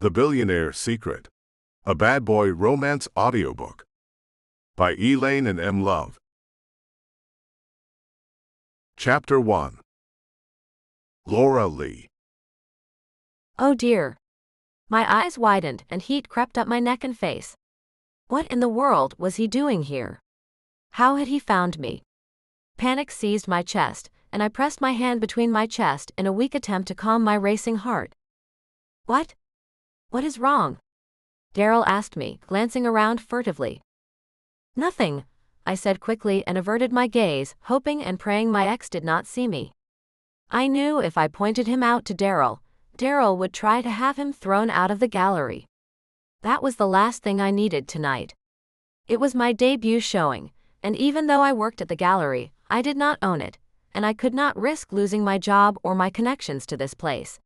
The Billionaire Secret, a Bad Boy Romance Audiobook by Elaine and M. Love. Chapter 1. Laura Lee. Oh dear. My eyes widened and heat crept up my neck and face. What in the world was he doing here? How had he found me? Panic seized my chest, and I pressed my hand between my chest in a weak attempt to calm my racing heart. What? What is wrong? Daryl asked me, glancing around furtively. Nothing, I said quickly and averted my gaze, hoping and praying my ex did not see me. I knew if I pointed him out to Daryl, Daryl would try to have him thrown out of the gallery. That was the last thing I needed tonight. It was my debut showing, and even though I worked at the gallery, I did not own it, and I could not risk losing my job or my connections to this place.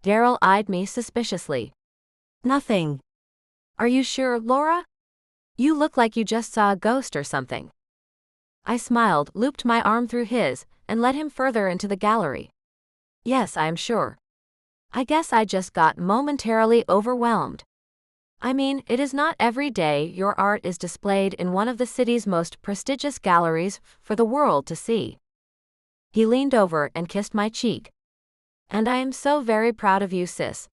Daryl eyed me suspiciously. Nothing. Are you sure, Laura? You look like you just saw a ghost or something. I smiled, looped my arm through his, and led him further into the gallery. Yes, I am sure. I guess I just got momentarily overwhelmed. I mean, it is not every day your art is displayed in one of the city's most prestigious galleries for the world to see. He leaned over and kissed my cheek. And I am so very proud of you, sis.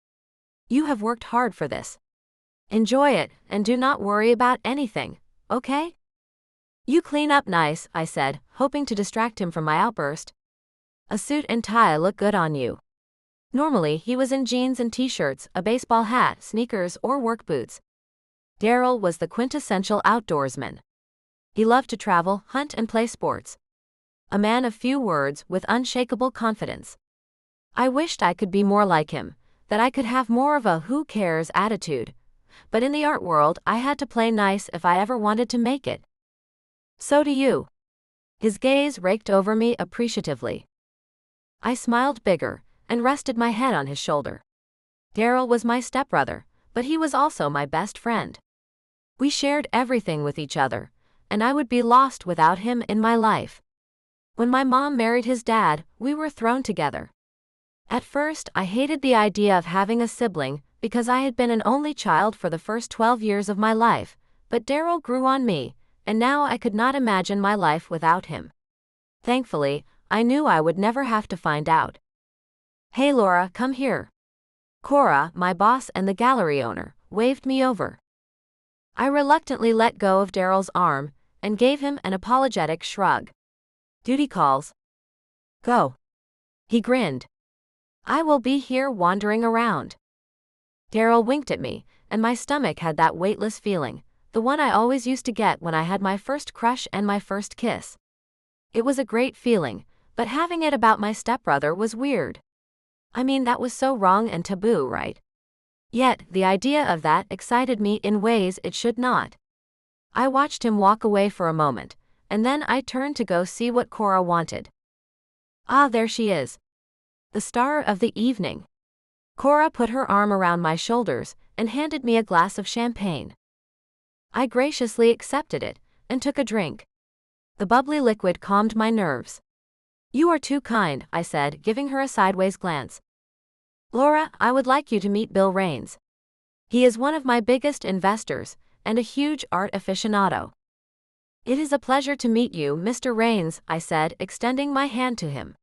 You have worked hard for this. Enjoy it, and do not worry about anything, okay? You clean up nice, I said, hoping to distract him from my outburst. A suit and tie look good on you. Normally, he was in jeans and t-shirts, a baseball hat, sneakers, or work boots. Daryl was the quintessential outdoorsman. He loved to travel, hunt, and play sports. A man of few words with unshakable confidence. I wished I could be more like him, that I could have more of a who cares attitude, but in the art world I had to play nice if I ever wanted to make it. So do you. His gaze raked over me appreciatively. I smiled bigger, and rested my head on his shoulder. Daryl was my stepbrother, but he was also my best friend. We shared everything with each other, and I would be lost without him in my life. When my mom married his dad, we were thrown together. At first, I hated the idea of having a sibling because I had been an only child for the first 12 years of my life, but Daryl grew on me, and now I could not imagine my life without him. Thankfully, I knew I would never have to find out. Hey Laura, come here. Cora, my boss and the gallery owner, waved me over. I reluctantly let go of Daryl's arm and gave him an apologetic shrug. Duty calls. Go. He grinned. I will be here wandering around. Daryl winked at me, and my stomach had that weightless feeling, the one I always used to get when I had my first crush and my first kiss. It was a great feeling, but having it about my stepbrother was weird. I mean, that was so wrong and taboo, right? Yet, the idea of that excited me in ways it should not. I watched him walk away for a moment, and then I turned to go see what Cora wanted. Ah, there she is. The star of the evening. Cora put her arm around my shoulders and handed me a glass of champagne. I graciously accepted it and took a drink. The bubbly liquid calmed my nerves. You are too kind, I said, giving her a sideways glance. Laura, I would like you to meet Bill Raines. He is one of my biggest investors and a huge art aficionado. It is a pleasure to meet you, Mr. Raines, I said, extending my hand to him.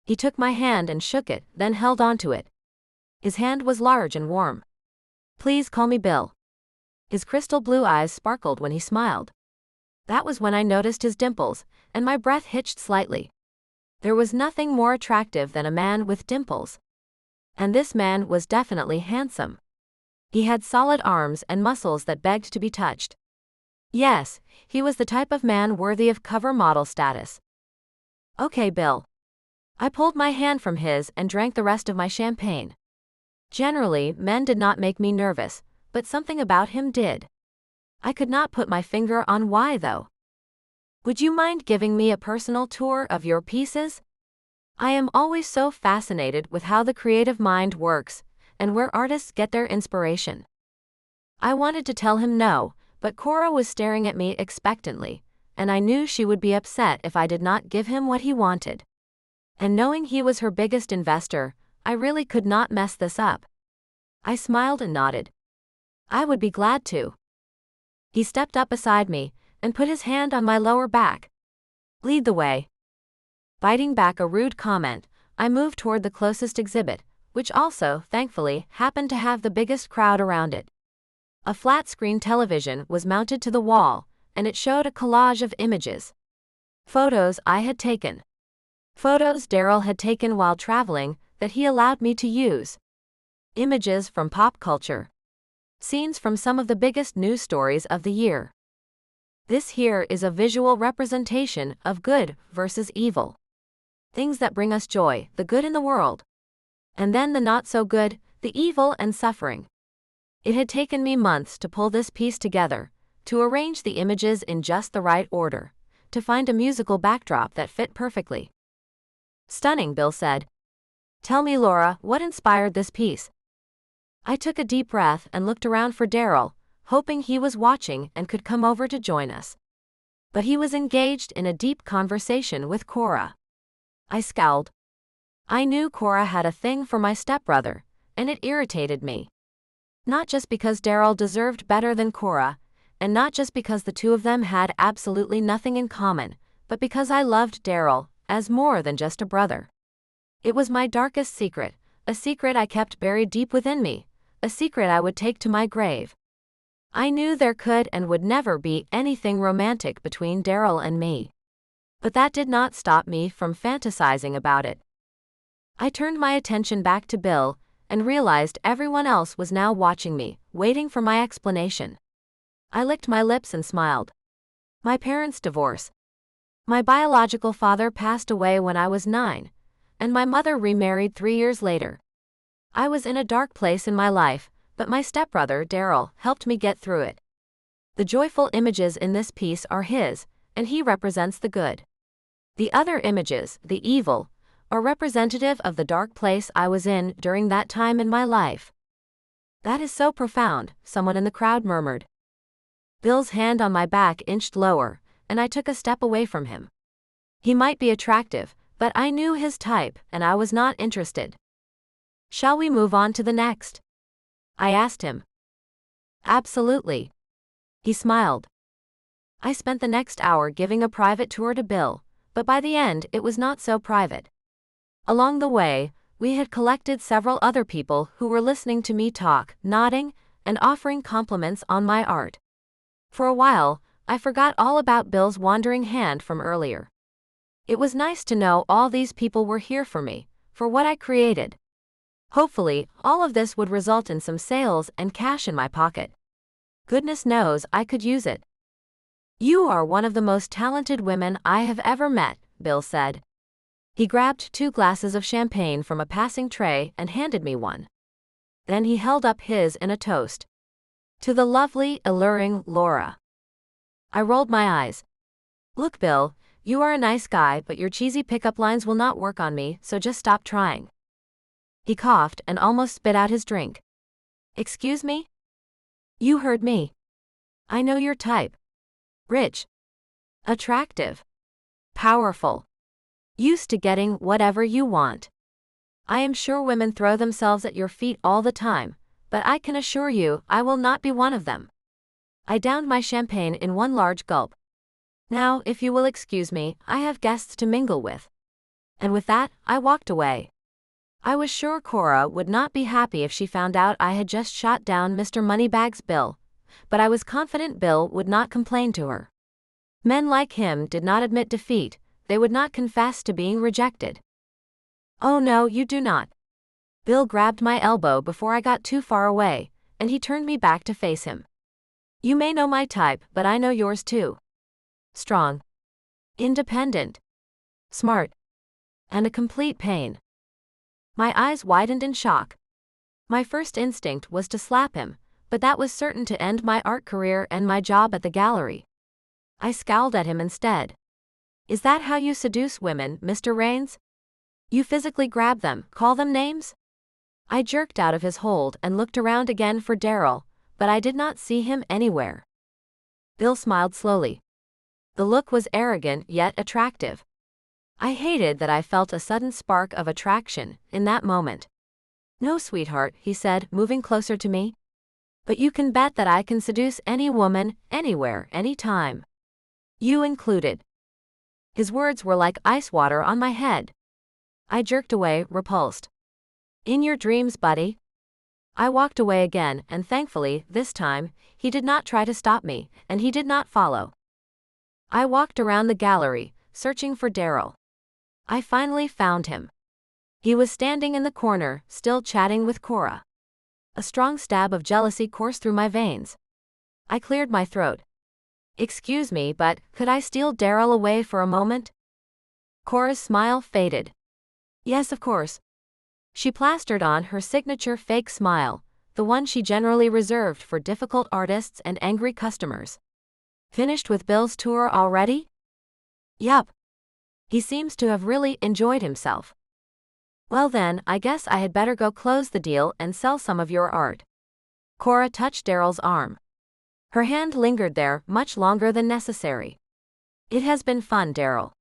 He took my hand and shook it, then held onto it. His hand was large and warm. Please call me Bill. His crystal blue eyes sparkled when he smiled. That was when I noticed his dimples, and my breath hitched slightly. There was nothing more attractive than a man with dimples. And this man was definitely handsome. He had solid arms and muscles that begged to be touched. Yes, he was the type of man worthy of cover model status. Okay, Bill. I pulled my hand from his and drank the rest of my champagne. Generally, men did not make me nervous, but something about him did. I could not put my finger on why, though. Would you mind giving me a personal tour of your pieces? I am always so fascinated with how the creative mind works and where artists get their inspiration. I wanted to tell him no, but Cora was staring at me expectantly, and I knew she would be upset if I did not give him what he wanted. And knowing he was her biggest investor, I really could not mess this up. I smiled and nodded. I would be glad to. He stepped up beside me and put his hand on my lower back. Lead the way. Biting back a rude comment, I moved toward the closest exhibit, which also, thankfully, happened to have the biggest crowd around it. A flat-screen television was mounted to the wall, and it showed a collage of images. Photos I had taken. Photos Daryl had taken while traveling that he allowed me to use. Images from pop culture. Scenes from some of the biggest news stories of the year. This here is a visual representation of good versus evil. Things that bring us joy, the good in the world. And then the not so good, the evil and suffering. It had taken me months to pull this piece together, to arrange the images in just the right order, to find a musical backdrop that fit perfectly. Stunning, Bill said. Tell me, Laura, what inspired this piece? I took a deep breath and looked around for Daryl, hoping he was watching and could come over to join us. But he was engaged in a deep conversation with Cora. I scowled. I knew Cora had a thing for my stepbrother, and it irritated me. Not just because Daryl deserved better than Cora, and not just because the two of them had absolutely nothing in common, but because I loved Daryl as more than just a brother. It was my darkest secret, a secret I kept buried deep within me, a secret I would take to my grave. I knew there could and would never be anything romantic between Daryl and me. But that did not stop me from fantasizing about it. I turned my attention back to Bill and realized everyone else was now watching me, waiting for my explanation. I licked my lips and smiled. My parents' divorce. My biological father passed away when I was 9, and my mother remarried 3 years later. I was in a dark place in my life, but my stepbrother, Daryl, helped me get through it. The joyful images in this piece are his, and he represents the good. The other images, the evil, are representative of the dark place I was in during that time in my life. That is so profound, someone in the crowd murmured. Bill's hand on my back inched lower, and I took a step away from him. He might be attractive, but I knew his type, and I was not interested. Shall we move on to the next? I asked him. Absolutely. He smiled. I spent the next hour giving a private tour to Bill, but by the end it was not so private. Along the way, we had collected several other people who were listening to me talk, nodding, and offering compliments on my art. For a while, I forgot all about Bill's wandering hand from earlier. It was nice to know all these people were here for me, for what I created. Hopefully, all of this would result in some sales and cash in my pocket. Goodness knows I could use it. You are one of the most talented women I have ever met, Bill said. He grabbed 2 glasses of champagne from a passing tray and handed me one. Then he held up his in a toast. To the lovely, alluring Laura. I rolled my eyes. Look, Bill, you are a nice guy, but your cheesy pickup lines will not work on me, so just stop trying. He coughed and almost spit out his drink. Excuse me? You heard me. I know your type. Rich. Attractive. Powerful. Used to getting whatever you want. I am sure women throw themselves at your feet all the time, but I can assure you I will not be one of them. I downed my champagne in one large gulp. Now, if you will excuse me, I have guests to mingle with. And with that, I walked away. I was sure Cora would not be happy if she found out I had just shot down Mr. Moneybags Bill, but I was confident Bill would not complain to her. Men like him did not admit defeat, they would not confess to being rejected. Oh no, you do not. Bill grabbed my elbow before I got too far away, and he turned me back to face him. You may know my type, but I know yours too. Strong. Independent. Smart. And a complete pain. My eyes widened in shock. My first instinct was to slap him, but that was certain to end my art career and my job at the gallery. I scowled at him instead. Is that how you seduce women, Mr. Raines? You physically grab them, call them names? I jerked out of his hold and looked around again for Daryl, but I did not see him anywhere. Bill smiled slowly. The look was arrogant yet attractive. I hated that I felt a sudden spark of attraction in that moment. No, sweetheart, he said, moving closer to me. But you can bet that I can seduce any woman, anywhere, anytime. You included. His words were like ice water on my head. I jerked away, repulsed. In your dreams, buddy. I walked away again, and thankfully, this time, he did not try to stop me, and he did not follow. I walked around the gallery, searching for Daryl. I finally found him. He was standing in the corner, still chatting with Cora. A strong stab of jealousy coursed through my veins. I cleared my throat. Excuse me, but could I steal Daryl away for a moment? Cora's smile faded. Yes, of course. She plastered on her signature fake smile, the one she generally reserved for difficult artists and angry customers. Finished with Bill's tour already? Yup. He seems to have really enjoyed himself. Well then, I guess I had better go close the deal and sell some of your art. Cora touched Daryl's arm. Her hand lingered there much longer than necessary. It has been fun, Daryl.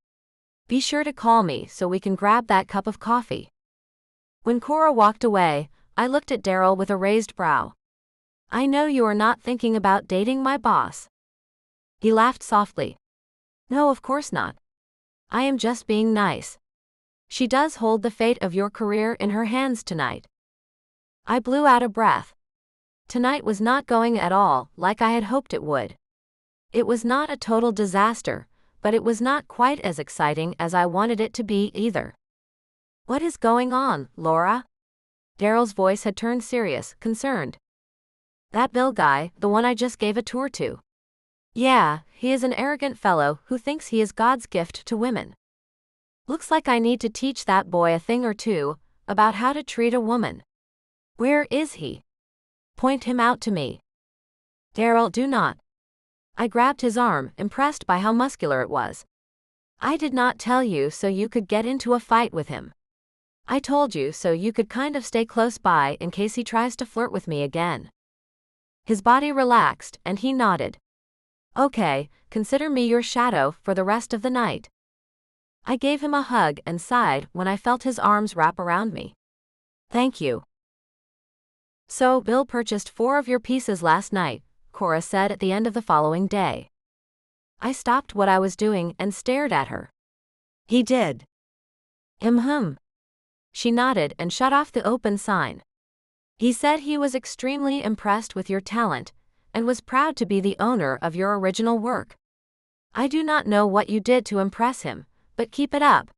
Be sure to call me so we can grab that cup of coffee. When Cora walked away, I looked at Daryl with a raised brow. I know you are not thinking about dating my boss. He laughed softly. No, of course not. I am just being nice. She does hold the fate of your career in her hands tonight. I blew out a breath. Tonight was not going at all like I had hoped it would. It was not a total disaster, but it was not quite as exciting as I wanted it to be either. What is going on, Laura? Daryl's voice had turned serious, concerned. That Bill guy, the one I just gave a tour to. Yeah, he is an arrogant fellow who thinks he is God's gift to women. Looks like I need to teach that boy a thing or two about how to treat a woman. Where is he? Point him out to me. Daryl, do not. I grabbed his arm, impressed by how muscular it was. I did not tell you so you could get into a fight with him. I told you so you could kind of stay close by in case he tries to flirt with me again. His body relaxed, and he nodded. Okay, consider me your shadow for the rest of the night. I gave him a hug and sighed when I felt his arms wrap around me. Thank you. So Bill purchased 4 of your pieces last night, Cora said at the end of the following day. I stopped what I was doing and stared at her. He did. She nodded and shut off the open sign. He said he was extremely impressed with your talent, and was proud to be the owner of your original work. I do not know what you did to impress him, but keep it up.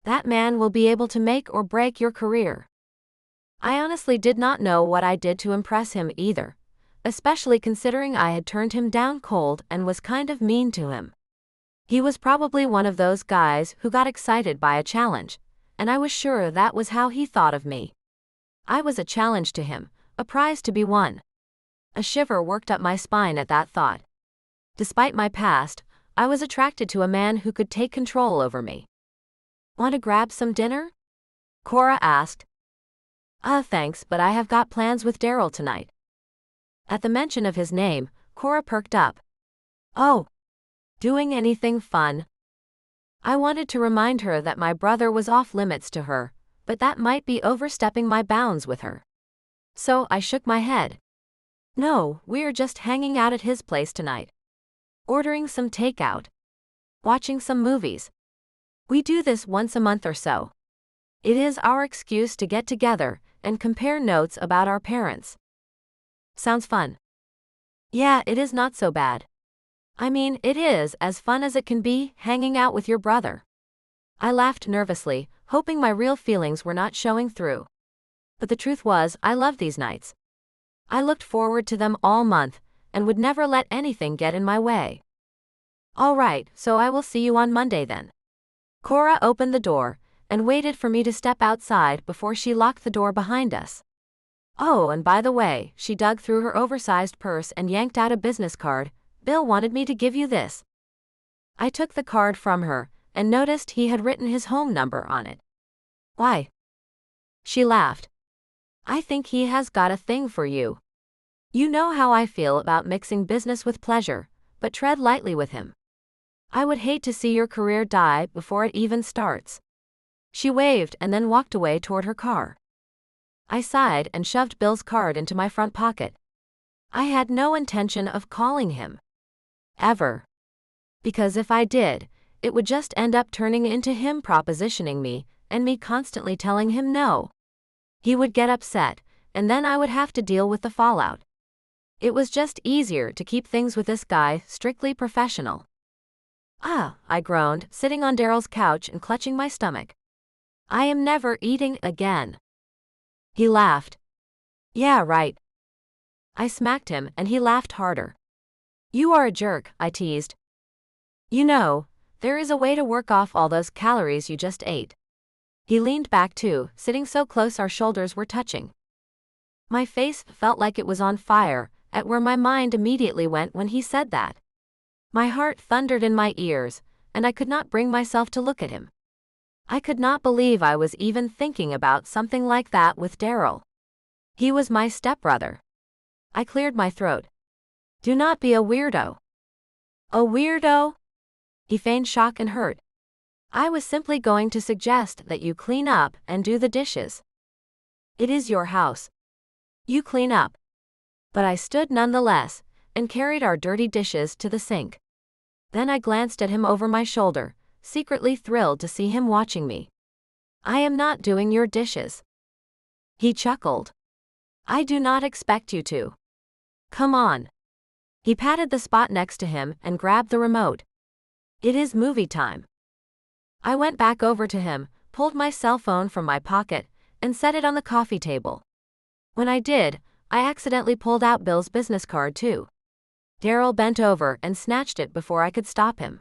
That man will be able to make or break your career. I honestly did not know what I did to impress him either, especially considering I had turned him down cold and was kind of mean to him. He was probably one of those guys who got excited by a challenge, and I was sure that was how he thought of me. I was a challenge to him, a prize to be won. A shiver worked up my spine at that thought. Despite my past, I was attracted to a man who could take control over me. Want to grab some dinner? Cora asked. Thanks, but I have got plans with Daryl tonight. At the mention of his name, Cora perked up. Oh, doing anything fun? I wanted to remind her that my brother was off limits to her, but that might be overstepping my bounds with her. So I shook my head. No, we're just hanging out at his place tonight. Ordering some takeout. Watching some movies. We do this once a month or so. It is our excuse to get together and compare notes about our parents. Sounds fun. Yeah, it is not so bad. I mean, it is as fun as it can be hanging out with your brother. I laughed nervously, hoping my real feelings were not showing through. But the truth was, I loved these nights. I looked forward to them all month, and would never let anything get in my way. All right, so I will see you on Monday then. Cora opened the door, and waited for me to step outside before she locked the door behind us. Oh, and by the way, she dug through her oversized purse and yanked out a business card. Bill wanted me to give you this. I took the card from her, and noticed he had written his home number on it. Why? She laughed. I think he has got a thing for you. You know how I feel about mixing business with pleasure, but tread lightly with him. I would hate to see your career die before it even starts. She waved and then walked away toward her car. I sighed and shoved Bill's card into my front pocket. I had no intention of calling him. Ever. Because if I did, it would just end up turning into him propositioning me, and me constantly telling him no. He would get upset, and then I would have to deal with the fallout. It was just easier to keep things with this guy strictly professional. Ah, I groaned, sitting on Daryl's couch and clutching my stomach. I am never eating again. He laughed. Yeah, right. I smacked him and he laughed harder. You are a jerk, I teased. You know, there is a way to work off all those calories you just ate. He leaned back too, sitting so close our shoulders were touching. My face felt like it was on fire, at where my mind immediately went when he said that. My heart thundered in my ears, and I could not bring myself to look at him. I could not believe I was even thinking about something like that with Daryl. He was my stepbrother. I cleared my throat. Do not be a weirdo. A weirdo? He feigned shock and hurt. I was simply going to suggest that you clean up and do the dishes. It is your house. You clean up. But I stood nonetheless, and carried our dirty dishes to the sink. Then I glanced at him over my shoulder, secretly thrilled to see him watching me. I am not doing your dishes. He chuckled. I do not expect you to. Come on. He patted the spot next to him and grabbed the remote. It is movie time. I went back over to him, pulled my cell phone from my pocket, and set it on the coffee table. When I did, I accidentally pulled out Bill's business card too. Daryl bent over and snatched it before I could stop him.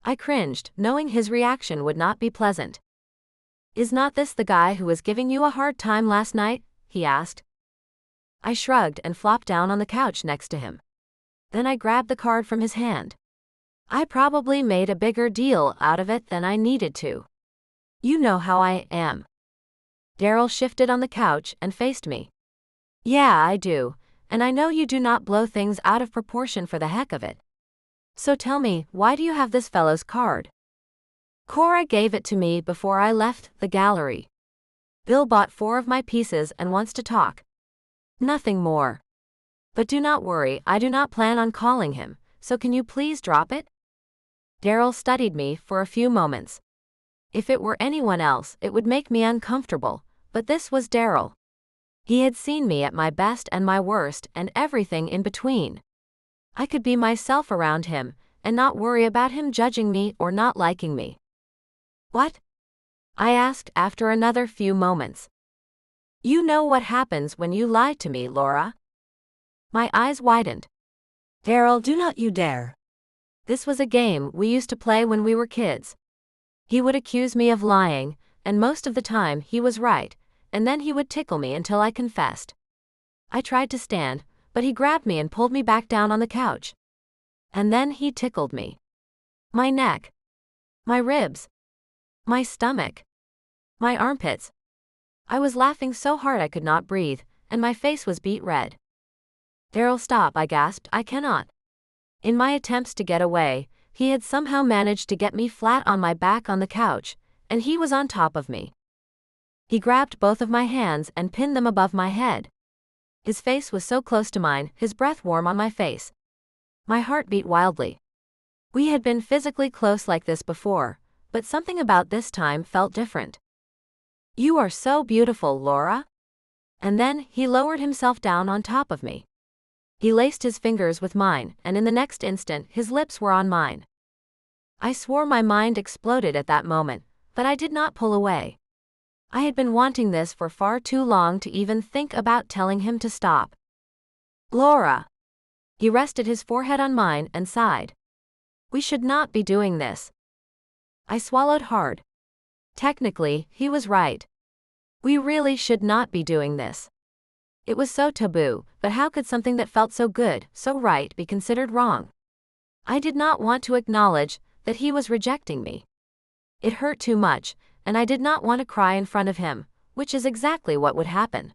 I cringed, knowing his reaction would not be pleasant. Is not this the guy who was giving you a hard time last night? He asked. I shrugged and flopped down on the couch next to him. Then I grabbed the card from his hand. I probably made a bigger deal out of it than I needed to. You know how I am. Daryl shifted on the couch and faced me. Yeah, I do, and I know you do not blow things out of proportion for the heck of it. So tell me, why do you have this fellow's card? Cora gave it to me before I left the gallery. Bill bought 4 of my pieces and wants to talk. Nothing more. But do not worry, I do not plan on calling him, so can you please drop it? Daryl studied me for a few moments. If it were anyone else, it would make me uncomfortable, but this was Daryl. He had seen me at my best and my worst and everything in between. I could be myself around him, and not worry about him judging me or not liking me. What? I asked after another few moments. You know what happens when you lie to me, Laura. My eyes widened. Daryl, do not you dare. This was a game we used to play when we were kids. He would accuse me of lying, and most of the time he was right, and then he would tickle me until I confessed. I tried to stand, but he grabbed me and pulled me back down on the couch. And then he tickled me. My neck. My ribs. My stomach. My armpits. I was laughing so hard I could not breathe, and my face was beet red. Daryl, stop, I gasped, I cannot. In my attempts to get away, he had somehow managed to get me flat on my back on the couch, and he was on top of me. He grabbed both of my hands and pinned them above my head. His face was so close to mine, his breath warm on my face. My heart beat wildly. We had been physically close like this before, but something about this time felt different. You are so beautiful, Laura. And then he lowered himself down on top of me. He laced his fingers with mine, and in the next instant his lips were on mine. I swore my mind exploded at that moment, but I did not pull away. I had been wanting this for far too long to even think about telling him to stop. Laura. He rested his forehead on mine and sighed. We should not be doing this. I swallowed hard. Technically, he was right. We really should not be doing this. It was so taboo, but how could something that felt so good, so right, be considered wrong? I did not want to acknowledge that he was rejecting me. It hurt too much, and I did not want to cry in front of him, which is exactly what would happen.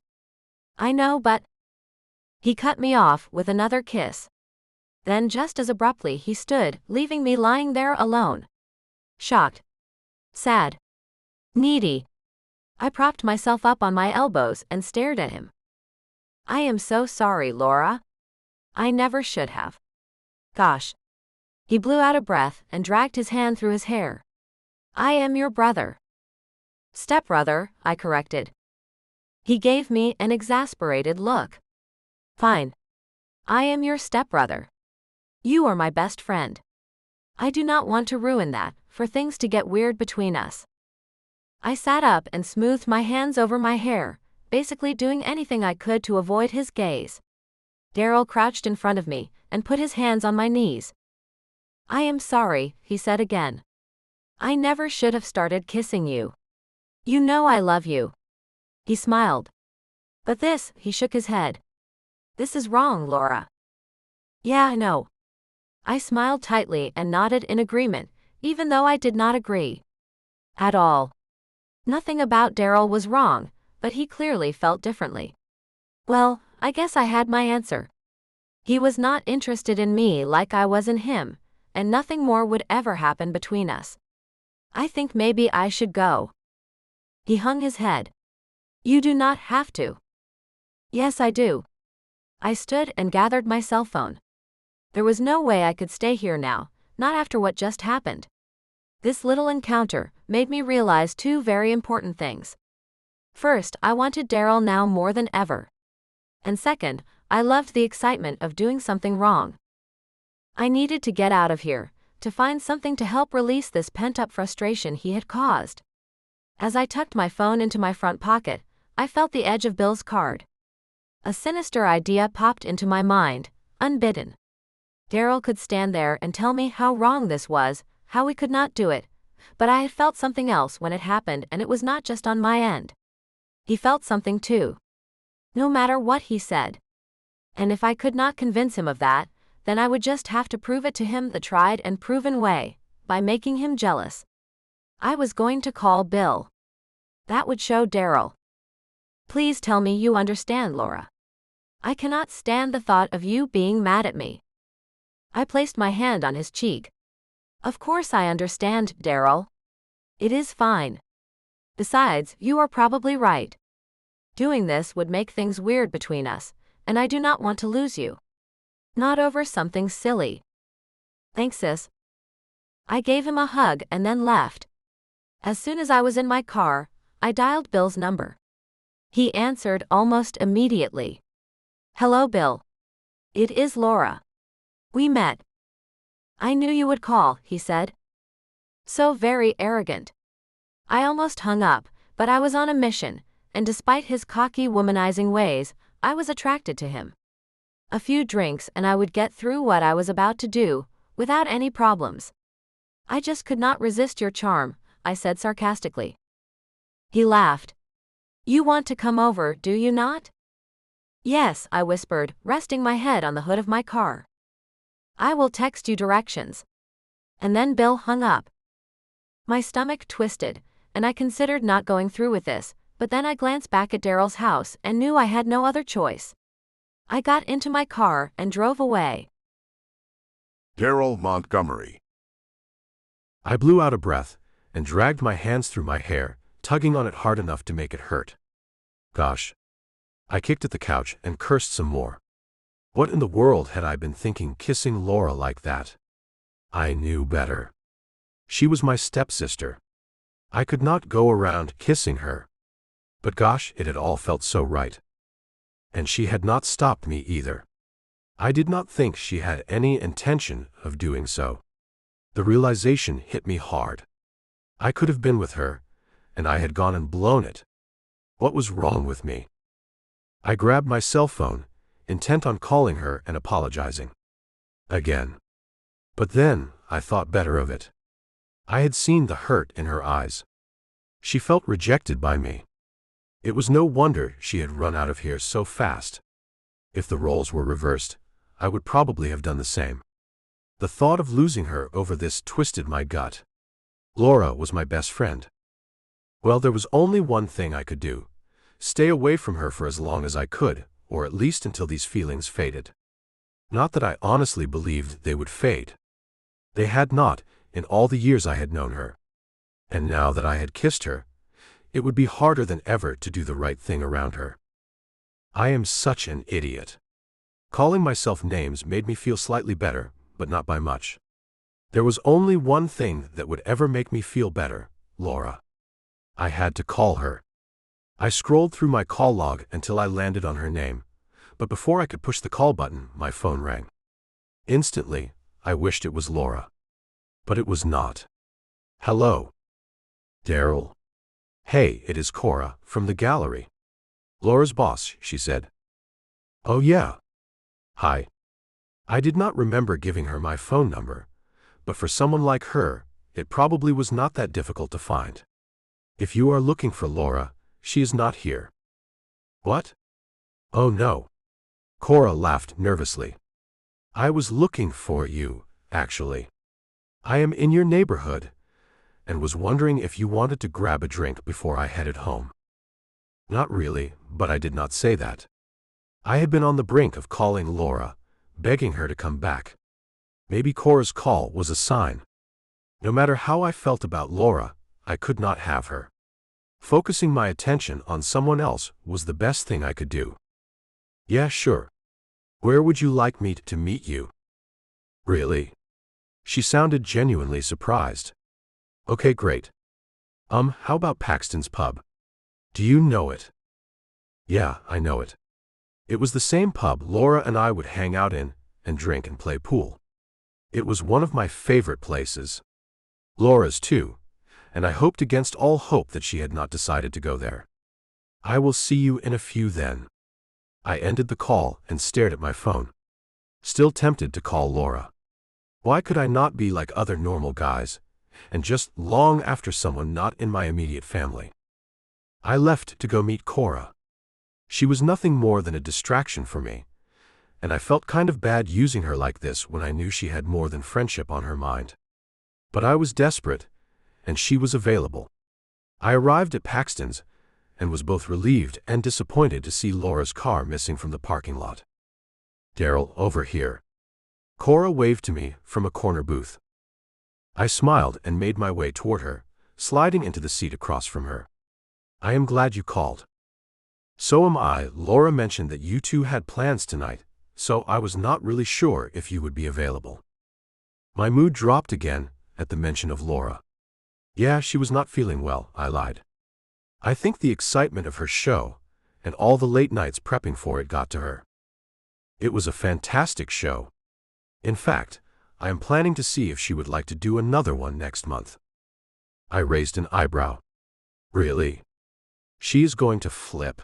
I know, but... He cut me off with another kiss. Then just as abruptly he stood, leaving me lying there alone. Shocked. Sad. Needy. I propped myself up on my elbows and stared at him. I am so sorry, Laura. I never should have. Gosh. He blew out a breath and dragged his hand through his hair. I am your brother. Stepbrother, I corrected. He gave me an exasperated look. Fine. I am your stepbrother. You are my best friend. I do not want to ruin that, for things to get weird between us. I sat up and smoothed my hands over my hair, basically doing anything I could to avoid his gaze. Daryl crouched in front of me and put his hands on my knees. I am sorry, he said again. I never should have started kissing you. You know I love you. He smiled. But this, he shook his head. This is wrong, Laura. Yeah, I know. I smiled tightly and nodded in agreement, even though I did not agree. At all. Nothing about Daryl was wrong, but he clearly felt differently. Well, I guess I had my answer. He was not interested in me like I was in him, and nothing more would ever happen between us. I think maybe I should go. He hung his head. You do not have to. Yes, I do. I stood and gathered my cell phone. There was no way I could stay here now, not after what just happened. This little encounter made me realize two very important things. First, I wanted Daryl now more than ever. And second, I loved the excitement of doing something wrong. I needed to get out of here, to find something to help release this pent-up frustration he had caused. As I tucked my phone into my front pocket, I felt the edge of Bill's card. A sinister idea popped into my mind, unbidden. Daryl could stand there and tell me how wrong this was, how we could not do it, but I had felt something else when it happened, and it was not just on my end. He felt something too. No matter what he said. And if I could not convince him of that, then I would just have to prove it to him the tried and proven way, by making him jealous. I was going to call Bill. That would show Daryl. Please tell me you understand, Laura. I cannot stand the thought of you being mad at me. I placed my hand on his cheek. Of course I understand, Daryl. It is fine. Besides, you are probably right. Doing this would make things weird between us, and I do not want to lose you. Not over something silly. Thanks, sis. I gave him a hug and then left. As soon as I was in my car, I dialed Bill's number. He answered almost immediately. Hello, Bill. It is Laura. We met. I knew you would call, he said. So very arrogant. I almost hung up, but I was on a mission, and despite his cocky womanizing ways, I was attracted to him. A few drinks and I would get through what I was about to do, without any problems. I just could not resist your charm, I said sarcastically. He laughed. You want to come over, do you not? Yes, I whispered, resting my head on the hood of my car. I will text you directions. And then Bill hung up. My stomach twisted, and I considered not going through with this, but then I glanced back at Daryl's house and knew I had no other choice. I got into my car and drove away. Daryl Montgomery. I blew out a breath and dragged my hands through my hair, tugging on it hard enough to make it hurt. Gosh. I kicked at the couch and cursed some more. What in the world had I been thinking kissing Laura like that? I knew better. She was my stepsister. I could not go around kissing her. But gosh, it had all felt so right. And she had not stopped me either. I did not think she had any intention of doing so. The realization hit me hard. I could have been with her, and I had gone and blown it. What was wrong with me? I grabbed my cell phone, intent on calling her and apologizing. Again. But then, I thought better of it. I had seen the hurt in her eyes. She felt rejected by me. It was no wonder she had run out of here so fast. If the roles were reversed, I would probably have done the same. The thought of losing her over this twisted my gut. Laura was my best friend. Well, there was only one thing I could do. Stay away from her for as long as I could, or at least until these feelings faded. Not that I honestly believed they would fade. They had not, in all the years I had known her. And now that I had kissed her, it would be harder than ever to do the right thing around her. I am such an idiot. Calling myself names made me feel slightly better, but not by much. There was only one thing that would ever make me feel better: Laura. I had to call her. I scrolled through my call log until I landed on her name, but before I could push the call button, my phone rang. Instantly, I wished it was Laura. But it was not. Hello. Daryl. Hey, it is Cora, from the gallery. Laura's boss, she said. Oh yeah. Hi. I did not remember giving her my phone number, but for someone like her, it probably was not that difficult to find. If you are looking for Laura, she is not here. What? Oh no. Cora laughed nervously. I was looking for you, actually. I am in your neighborhood, and was wondering if you wanted to grab a drink before I headed home. Not really, but I did not say that. I had been on the brink of calling Laura, begging her to come back. Maybe Cora's call was a sign. No matter how I felt about Laura, I could not have her. Focusing my attention on someone else was the best thing I could do. Yeah, sure. Where would you like me to meet you? Really? She sounded genuinely surprised. Okay, great. How about Paxton's Pub? Do you know it? Yeah, I know it. It was the same pub Laura and I would hang out in and drink and play pool. It was one of my favorite places. Laura's too, and I hoped against all hope that she had not decided to go there. I will see you in a few then. I ended the call and stared at my phone. Still tempted to call Laura. Why could I not be like other normal guys, and just long after someone not in my immediate family? I left to go meet Cora. She was nothing more than a distraction for me, and I felt kind of bad using her like this when I knew she had more than friendship on her mind. But I was desperate, and she was available. I arrived at Paxton's, and was both relieved and disappointed to see Laura's car missing from the parking lot. Daryl, over here. Cora waved to me from a corner booth. I smiled and made my way toward her, sliding into the seat across from her. I am glad you called. So am I. Laura mentioned that you two had plans tonight, so I was not really sure if you would be available. My mood dropped again at the mention of Laura. Yeah, she was not feeling well, I lied. I think the excitement of her show, and all the late nights prepping for it got to her. It was a fantastic show. In fact, I am planning to see if she would like to do another one next month. I raised an eyebrow. Really? She is going to flip.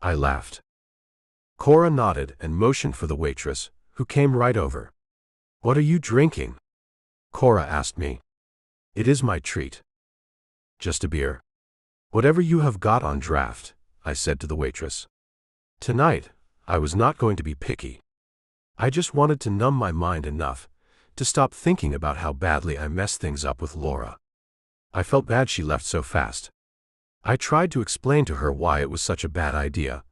I laughed. Cora nodded and motioned for the waitress, who came right over. What are you drinking? Cora asked me. It is my treat. Just a beer. Whatever you have got on draft, I said to the waitress. Tonight, I was not going to be picky. I just wanted to numb my mind enough to stop thinking about how badly I messed things up with Laura. I felt bad she left so fast. I tried to explain to her why it was such a bad idea,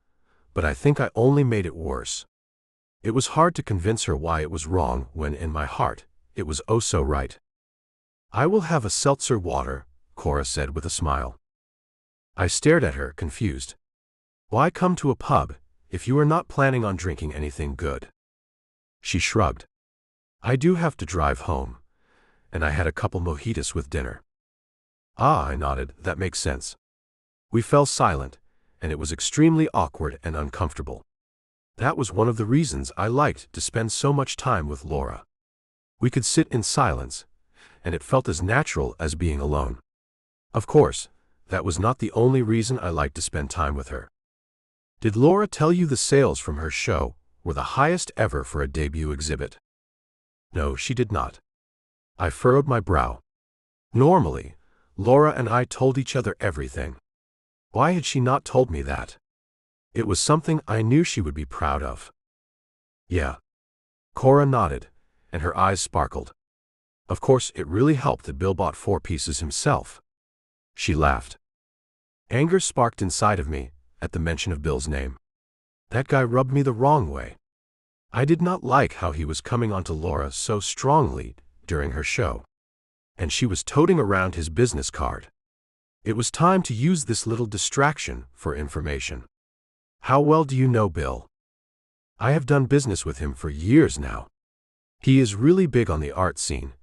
but I think I only made it worse. It was hard to convince her why it was wrong when in my heart, it was oh so right. I will have a seltzer water, Cora said with a smile. I stared at her, confused. Why come to a pub if you are not planning on drinking anything good? She shrugged. I do have to drive home, and I had a couple mojitos with dinner. Ah, I nodded, that makes sense. We fell silent, and it was extremely awkward and uncomfortable. That was one of the reasons I liked to spend so much time with Laura. We could sit in silence, and it felt as natural as being alone. Of course, that was not the only reason I liked to spend time with her. Did Laura tell you the sales from her show were the highest ever for a debut exhibit? No, she did not. I furrowed my brow. Normally, Laura and I told each other everything. Why had she not told me that? It was something I knew she would be proud of. Yeah. Cora nodded, and her eyes sparkled. Of course, it really helped that Bill bought 4 pieces himself. She laughed. Anger sparked inside of me at the mention of Bill's name. That guy rubbed me the wrong way. I did not like how he was coming onto Laura so strongly during her show. And she was toting around his business card. It was time to use this little distraction for information. How well do you know Bill? I have done business with him for years now. He is really big on the art scene,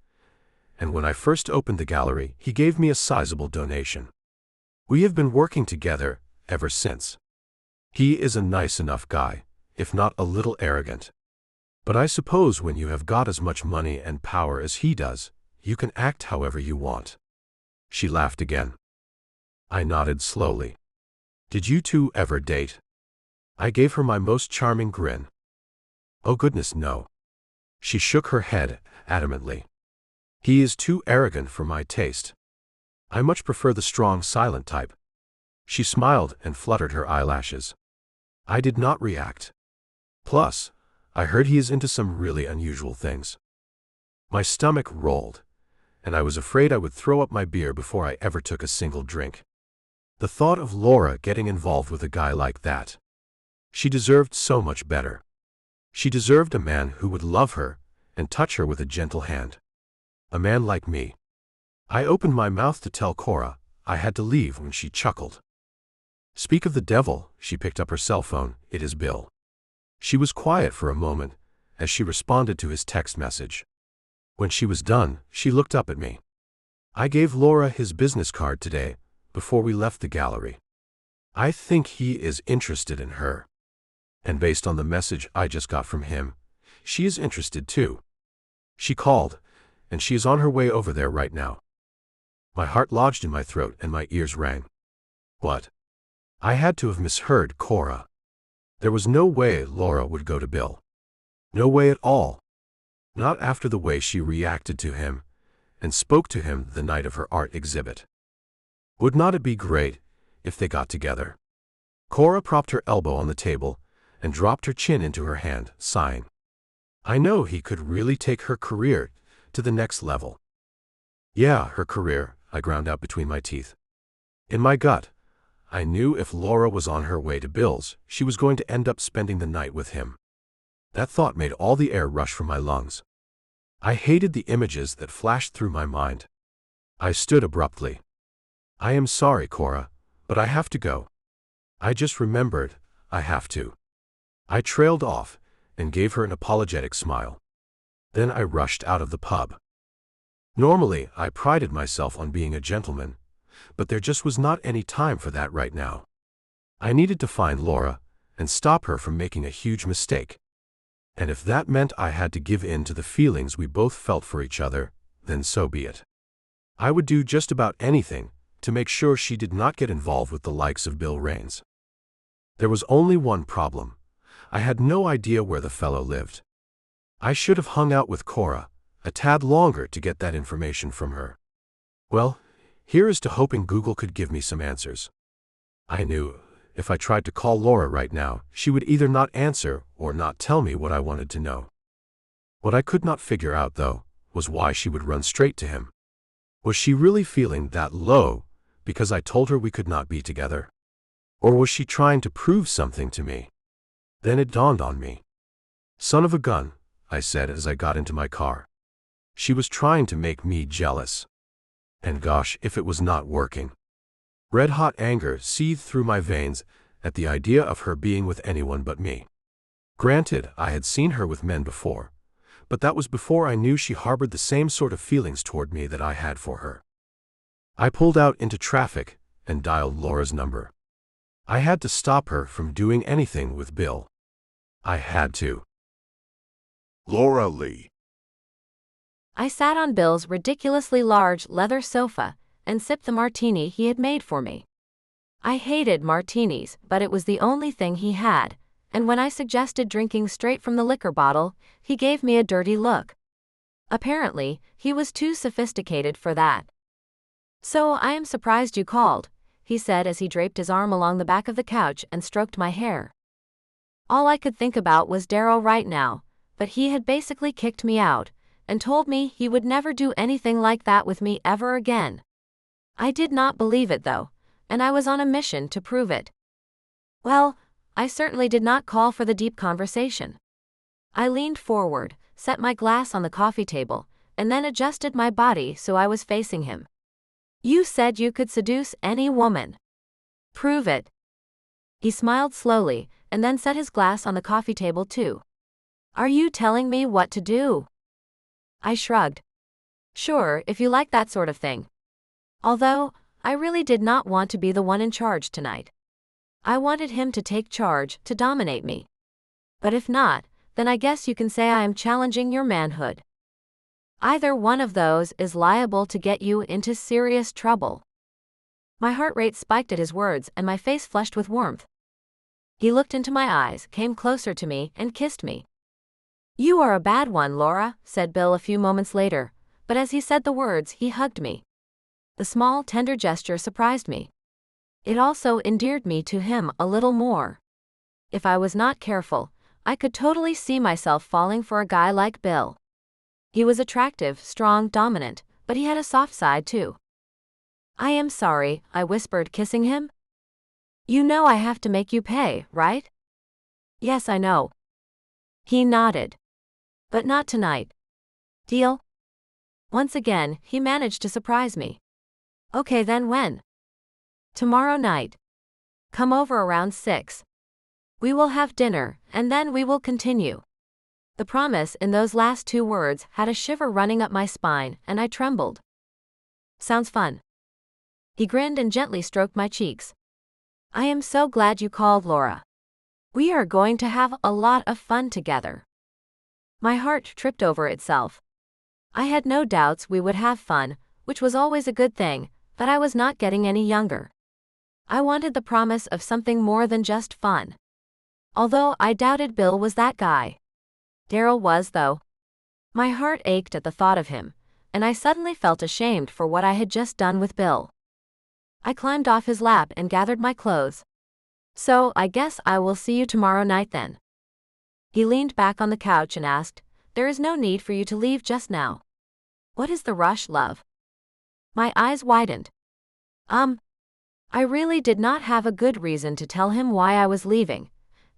and when I first opened the gallery, he gave me a sizable donation. We have been working together ever since. He is a nice enough guy, if not a little arrogant. But I suppose when you have got as much money and power as he does, you can act however you want. She laughed again. I nodded slowly. Did you two ever date? I gave her my most charming grin. Oh goodness, no. She shook her head adamantly. He is too arrogant for my taste. I much prefer the strong, silent type. She smiled and fluttered her eyelashes. I did not react. Plus, I heard he is into some really unusual things. My stomach rolled, and I was afraid I would throw up my beer before I ever took a single drink. The thought of Laura getting involved with a guy like that. She deserved so much better. She deserved a man who would love her and touch her with a gentle hand. A man like me. I opened my mouth to tell Cora I had to leave when she chuckled. Speak of the devil, she picked up her cell phone, it is Bill. She was quiet for a moment as she responded to his text message. When she was done, she looked up at me. I gave Laura his business card today before we left the gallery. I think he is interested in her. And based on the message I just got from him, she is interested too. She called, and she is on her way over there right now. My heart lodged in my throat and my ears rang. What? I had to have misheard Cora. There was no way Laura would go to Bill. No way at all. Not after the way she reacted to him and spoke to him the night of her art exhibit. Would not it be great if they got together? Cora propped her elbow on the table and dropped her chin into her hand, sighing. I know he could really take her career to the next level. Yeah, her career, I ground out between my teeth. In my gut, I knew if Laura was on her way to Bill's, she was going to end up spending the night with him. That thought made all the air rush from my lungs. I hated the images that flashed through my mind. I stood abruptly. I am sorry, Cora, but I have to go. I just remembered, I have to. I trailed off and gave her an apologetic smile. Then I rushed out of the pub. Normally, I prided myself on being a gentleman, but there just was not any time for that right now. I needed to find Laura and stop her from making a huge mistake. And if that meant I had to give in to the feelings we both felt for each other, then so be it. I would do just about anything to make sure she did not get involved with the likes of Bill Raines. There was only one problem. I had no idea where the fellow lived. I should have hung out with Cora a tad longer to get that information from her. Well, here is to hoping Google could give me some answers. I knew if I tried to call Laura right now, she would either not answer or not tell me what I wanted to know. What I could not figure out, though, was why she would run straight to him. Was she really feeling that low because I told her we could not be together? Or was she trying to prove something to me? Then it dawned on me. Son of a gun, I said as I got into my car. She was trying to make me jealous. And gosh, if it was not working. Red-hot anger seethed through my veins at the idea of her being with anyone but me. Granted, I had seen her with men before, but that was before I knew she harbored the same sort of feelings toward me that I had for her. I pulled out into traffic and dialed Laura's number. I had to stop her from doing anything with Bill. I had to. Laura Lee. I sat on Bill's ridiculously large leather sofa and sipped the martini he had made for me. I hated martinis, but it was the only thing he had, and when I suggested drinking straight from the liquor bottle, he gave me a dirty look. Apparently, he was too sophisticated for that. So I am surprised you called, he said as he draped his arm along the back of the couch and stroked my hair. All I could think about was Daryl right now, but he had basically kicked me out and told me he would never do anything like that with me ever again. I did not believe it though, and I was on a mission to prove it. Well, I certainly did not call for the deep conversation. I leaned forward, set my glass on the coffee table, and then adjusted my body so I was facing him. You said you could seduce any woman. Prove it. He smiled slowly, and then set his glass on the coffee table too. Are you telling me what to do? I shrugged. Sure, if you like that sort of thing. Although, I really did not want to be the one in charge tonight. I wanted him to take charge, to dominate me. But if not, then I guess you can say I am challenging your manhood. Either one of those is liable to get you into serious trouble. My heart rate spiked at his words and my face flushed with warmth. He looked into my eyes, came closer to me, and kissed me. You are a bad one, Laura, said Bill a few moments later, but as he said the words, he hugged me. The small, tender gesture surprised me. It also endeared me to him a little more. If I was not careful, I could totally see myself falling for a guy like Bill. He was attractive, strong, dominant, but he had a soft side too. I am sorry, I whispered, kissing him. You know I have to make you pay, right? Yes, I know. He nodded. But not tonight. Deal? Once again, he managed to surprise me. Okay, then when? Tomorrow night. Come over around 6. We will have dinner, and then we will continue. The promise in those last 2 words had a shiver running up my spine, and I trembled. Sounds fun. He grinned and gently stroked my cheeks. I am so glad you called, Laura. We are going to have a lot of fun together. My heart tripped over itself. I had no doubts we would have fun, which was always a good thing, but I was not getting any younger. I wanted the promise of something more than just fun. Although I doubted Bill was that guy. Daryl was, though. My heart ached at the thought of him, and I suddenly felt ashamed for what I had just done with Bill. I climbed off his lap and gathered my clothes. So, I guess I will see you tomorrow night then. He leaned back on the couch and asked, There is no need for you to leave just now. What is the rush, love? My eyes widened. I really did not have a good reason to tell him why I was leaving,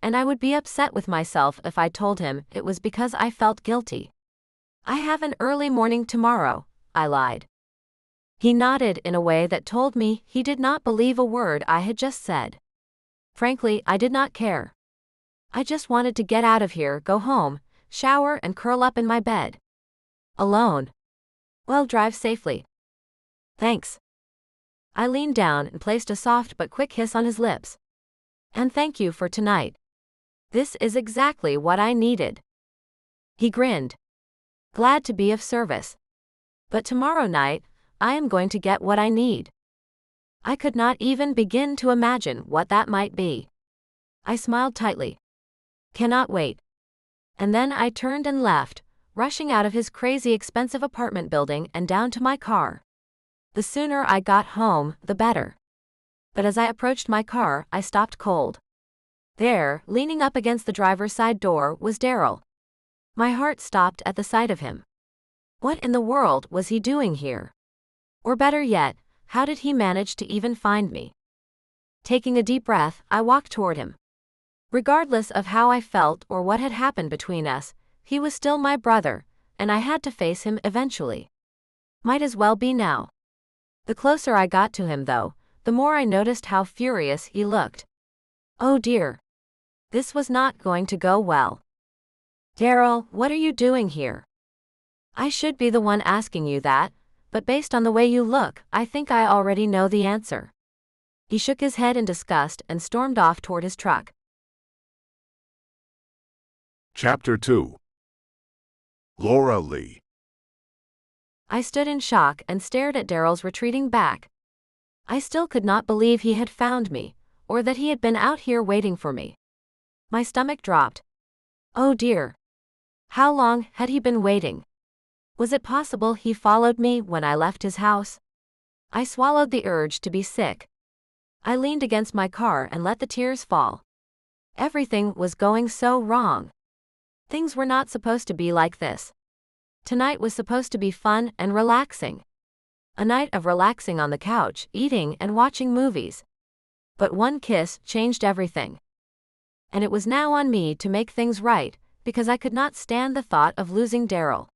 and I would be upset with myself if I told him it was because I felt guilty. I have an early morning tomorrow, I lied. He nodded in a way that told me he did not believe a word I had just said. Frankly, I did not care. I just wanted to get out of here, go home, shower and curl up in my bed. Alone. Well, drive safely. Thanks. I leaned down and placed a soft but quick kiss on his lips. And thank you for tonight. This is exactly what I needed. He grinned. Glad to be of service. But tomorrow night, I am going to get what I need. I could not even begin to imagine what that might be. I smiled tightly. Cannot wait. And then I turned and left, rushing out of his crazy expensive apartment building and down to my car. The sooner I got home, the better. But as I approached my car, I stopped cold. There, leaning up against the driver's side door, was Daryl. My heart stopped at the sight of him. What in the world was he doing here? Or better yet, how did he manage to even find me? Taking a deep breath, I walked toward him. Regardless of how I felt or what had happened between us, he was still my brother, and I had to face him eventually. Might as well be now. The closer I got to him, though, the more I noticed how furious he looked. Oh dear. This was not going to go well. Daryl, what are you doing here? I should be the one asking you that, but based on the way you look, I think I already know the answer. He shook his head in disgust and stormed off toward his truck. Chapter 2. Laura Lee. I stood in shock and stared at Daryl's retreating back. I still could not believe he had found me, or that he had been out here waiting for me. My stomach dropped. Oh dear. How long had he been waiting? Was it possible he followed me when I left his house? I swallowed the urge to be sick. I leaned against my car and let the tears fall. Everything was going so wrong. Things were not supposed to be like this. Tonight was supposed to be fun and relaxing. A night of relaxing on the couch, eating and watching movies. But one kiss changed everything. And it was now on me to make things right, because I could not stand the thought of losing Daryl.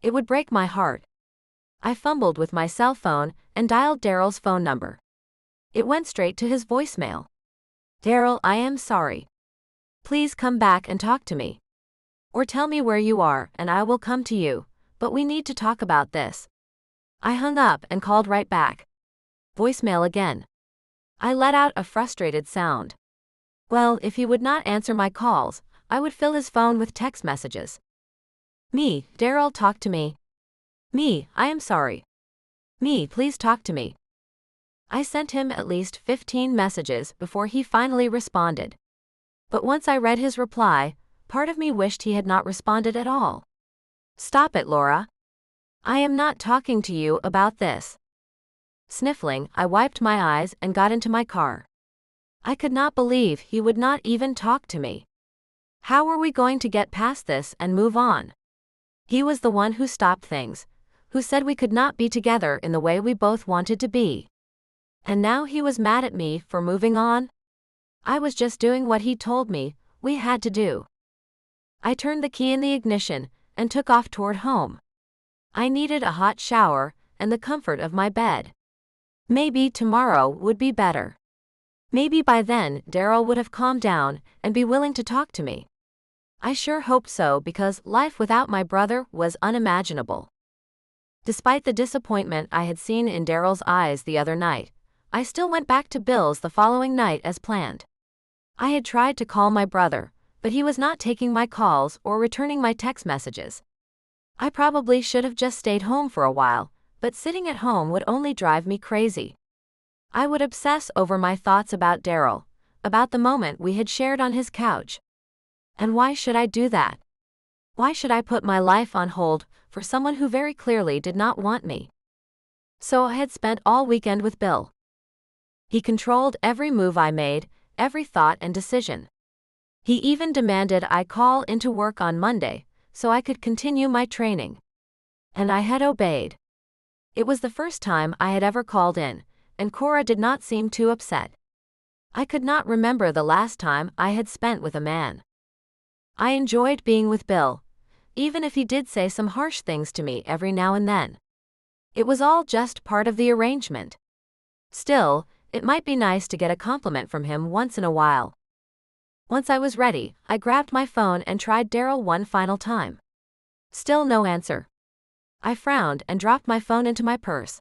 It would break my heart. I fumbled with my cell phone and dialed Daryl's phone number. It went straight to his voicemail. Daryl, I am sorry. Please come back and talk to me. Or tell me where you are and I will come to you, but we need to talk about this. I hung up and called right back. Voicemail again. I let out a frustrated sound. Well, if he would not answer my calls, I would fill his phone with text messages. Me, Daryl, talk to me. Me, I am sorry. Me, please talk to me. I sent him at least 15 messages before he finally responded. But once I read his reply, part of me wished he had not responded at all. Stop it, Laura. I am not talking to you about this. Sniffling, I wiped my eyes and got into my car. I could not believe he would not even talk to me. How were we going to get past this and move on? He was the one who stopped things, who said we could not be together in the way we both wanted to be. And now he was mad at me for moving on? I was just doing what he told me we had to do. I turned the key in the ignition and took off toward home. I needed a hot shower and the comfort of my bed. Maybe tomorrow would be better. Maybe by then Daryl would have calmed down and be willing to talk to me. I sure hope so, because life without my brother was unimaginable. Despite the disappointment I had seen in Daryl's eyes the other night, I still went back to Bill's the following night as planned. I had tried to call my brother, but he was not taking my calls or returning my text messages. I probably should have just stayed home for a while, but sitting at home would only drive me crazy. I would obsess over my thoughts about Daryl, about the moment we had shared on his couch. And why should I do that? Why should I put my life on hold for someone who very clearly did not want me? So I had spent all weekend with Bill. He controlled every move I made, every thought and decision. He even demanded I call into work on Monday so I could continue my training. And I had obeyed. It was the first time I had ever called in, and Cora did not seem too upset. I could not remember the last time I had spent with a man. I enjoyed being with Bill, even if he did say some harsh things to me every now and then. It was all just part of the arrangement. Still, it might be nice to get a compliment from him once in a while. Once I was ready, I grabbed my phone and tried Daryl one final time. Still no answer. I frowned and dropped my phone into my purse.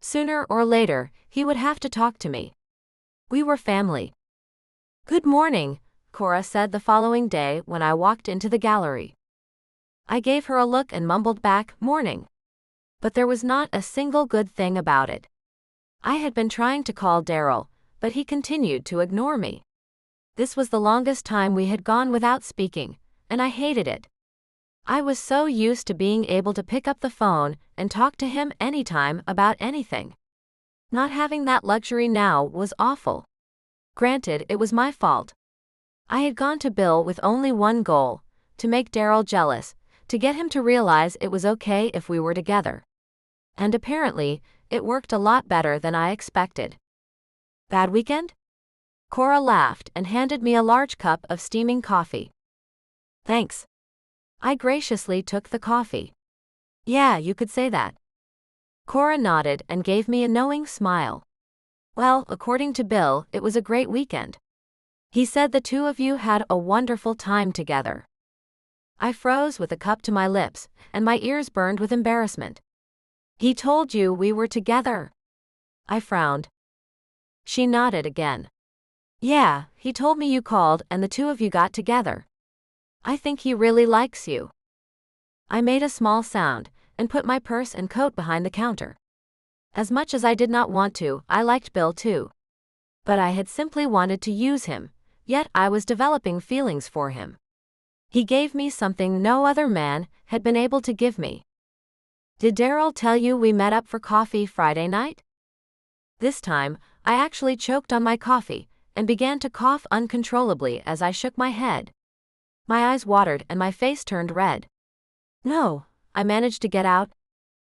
Sooner or later, he would have to talk to me. We were family. Good morning, Cora said the following day when I walked into the gallery. I gave her a look and mumbled back, morning. But there was not a single good thing about it. I had been trying to call Daryl, but he continued to ignore me. This was the longest time we had gone without speaking, and I hated it. I was so used to being able to pick up the phone and talk to him anytime about anything. Not having that luxury now was awful. Granted, it was my fault. I had gone to Bill with only one goal, to make Daryl jealous, to get him to realize it was okay if we were together. And apparently, it worked a lot better than I expected. Bad weekend? Cora laughed and handed me a large cup of steaming coffee. Thanks. I graciously took the coffee. Yeah, you could say that. Cora nodded and gave me a knowing smile. Well, according to Bill, it was a great weekend. He said the two of you had a wonderful time together. I froze with a cup to my lips, and my ears burned with embarrassment. He told you we were together. I frowned. She nodded again. Yeah, he told me you called and the two of you got together. I think he really likes you. I made a small sound and put my purse and coat behind the counter. As much as I did not want to, I liked Bill too. But I had simply wanted to use him, yet I was developing feelings for him. He gave me something no other man had been able to give me. Did Daryl tell you we met up for coffee Friday night? This time, I actually choked on my coffee and began to cough uncontrollably as I shook my head. My eyes watered and my face turned red. No, I managed to get out.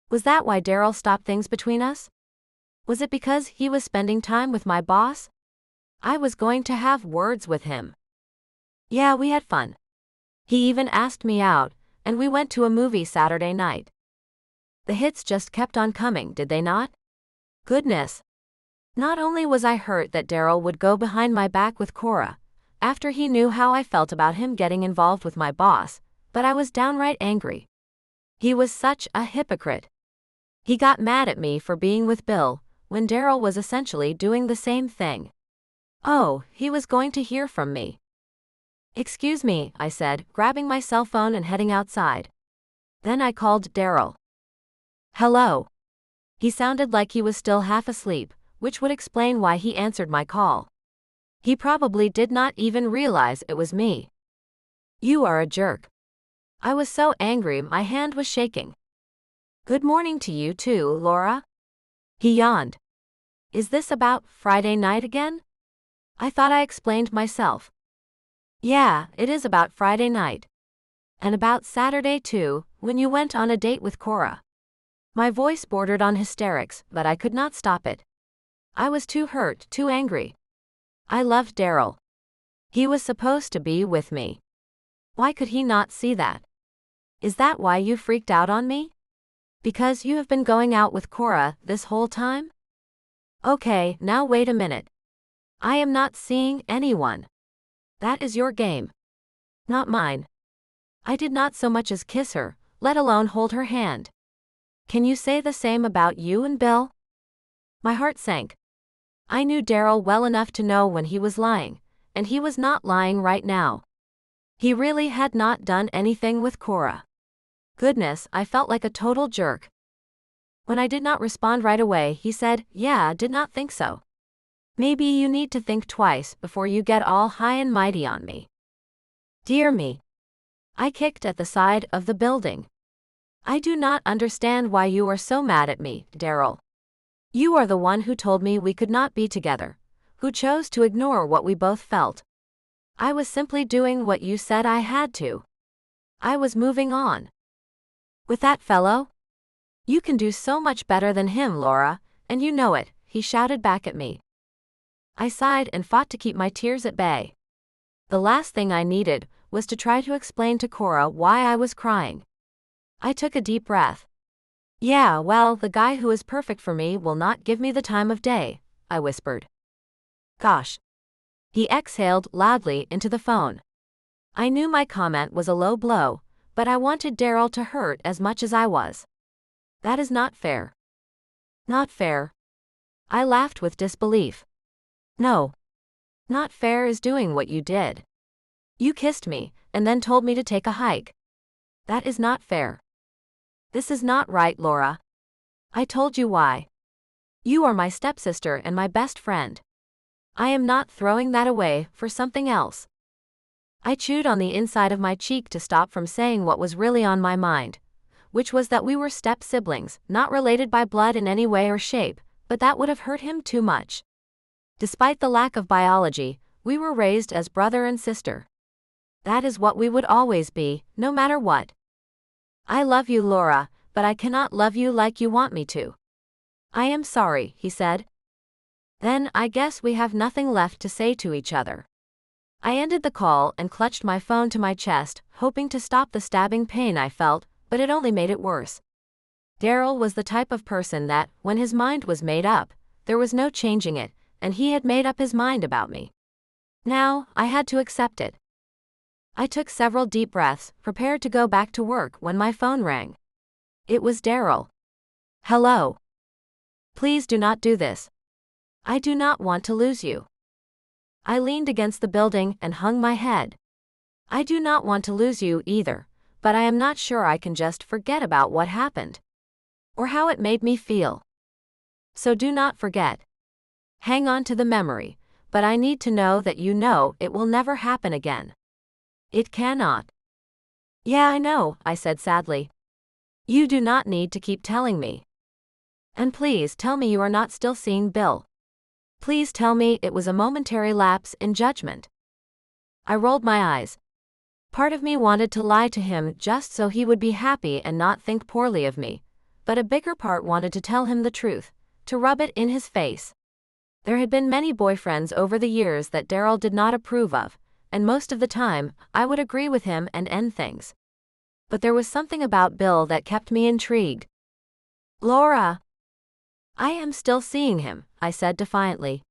Was that why Daryl stopped things between us? Was it because he was spending time with my boss? I was going to have words with him. Yeah, we had fun. He even asked me out, and we went to a movie Saturday night. The hits just kept on coming, did they not? Goodness. Not only was I hurt that Daryl would go behind my back with Cora, after he knew how I felt about him getting involved with my boss, but I was downright angry. He was such a hypocrite. He got mad at me for being with Bill, when Daryl was essentially doing the same thing. Oh, he was going to hear from me. "Excuse me," I said, grabbing my cell phone and heading outside. Then I called Daryl. "Hello." He sounded like he was still half asleep, which would explain why he answered my call. He probably did not even realize it was me. "You are a jerk." I was so angry my hand was shaking. "Good morning to you too, Laura." He yawned. "Is this about Friday night again?" I thought I explained myself. "Yeah, it is about Friday night. And about Saturday too, when you went on a date with Cora." My voice bordered on hysterics, but I could not stop it. I was too hurt, too angry. I loved Daryl. He was supposed to be with me. Why could he not see that? "Is that why you freaked out on me? Because you have been going out with Cora this whole time?" "Okay, now wait a minute. I am not seeing anyone. That is your game. Not mine. I did not so much as kiss her, let alone hold her hand. Can you say the same about you and Bill?" My heart sank. I knew Daryl well enough to know when he was lying, and he was not lying right now. He really had not done anything with Cora. Goodness, I felt like a total jerk. When I did not respond right away, he said, "Yeah, did not think so. Maybe you need to think twice before you get all high and mighty on me." Dear me. I kicked at the side of the building. "I do not understand why you are so mad at me, Daryl. You are the one who told me we could not be together, who chose to ignore what we both felt. I was simply doing what you said I had to. I was moving on. With that fellow? You can do so much better than him, Laura, and you know it," he shouted back at me. I sighed and fought to keep my tears at bay. The last thing I needed was to try to explain to Cora why I was crying. I took a deep breath. "Yeah, well, the guy who is perfect for me will not give me the time of day," I whispered. "Gosh." He exhaled loudly into the phone. I knew my comment was a low blow, but I wanted Daryl to hurt as much as I was. "That is not fair." "Not fair?" I laughed with disbelief. "No. Not fair is doing what you did. You kissed me, and then told me to take a hike. That is not fair. This is not right, Laura. I told you why. You are my stepsister and my best friend. I am not throwing that away for something else." I chewed on the inside of my cheek to stop from saying what was really on my mind, which was that we were step-siblings, not related by blood in any way or shape, but that would have hurt him too much. Despite the lack of biology, we were raised as brother and sister. That is what we would always be, no matter what. "I love you, Laura, but I cannot love you like you want me to." "I am sorry," he said. "Then I guess we have nothing left to say to each other." I ended the call and clutched my phone to my chest, hoping to stop the stabbing pain I felt, but it only made it worse. Daryl was the type of person that, when his mind was made up, there was no changing it, and he had made up his mind about me. Now, I had to accept it. I took several deep breaths, prepared to go back to work when my phone rang. It was Daryl. "Hello. Please do not do this. I do not want to lose you." I leaned against the building and hung my head. "I do not want to lose you either, but I am not sure I can just forget about what happened. Or how it made me feel. So do not forget. Hang on to the memory, but I need to know that you know it will never happen again. It cannot." "Yeah, I know," I said sadly. "You do not need to keep telling me. And please tell me you are not still seeing Bill. Please tell me it was a momentary lapse in judgment." I rolled my eyes. Part of me wanted to lie to him just so he would be happy and not think poorly of me, but a bigger part wanted to tell him the truth, to rub it in his face. There had been many boyfriends over the years that Daryl did not approve of, and most of the time, I would agree with him and end things. But there was something about Bill that kept me intrigued. Laura! I am still seeing him, I said defiantly.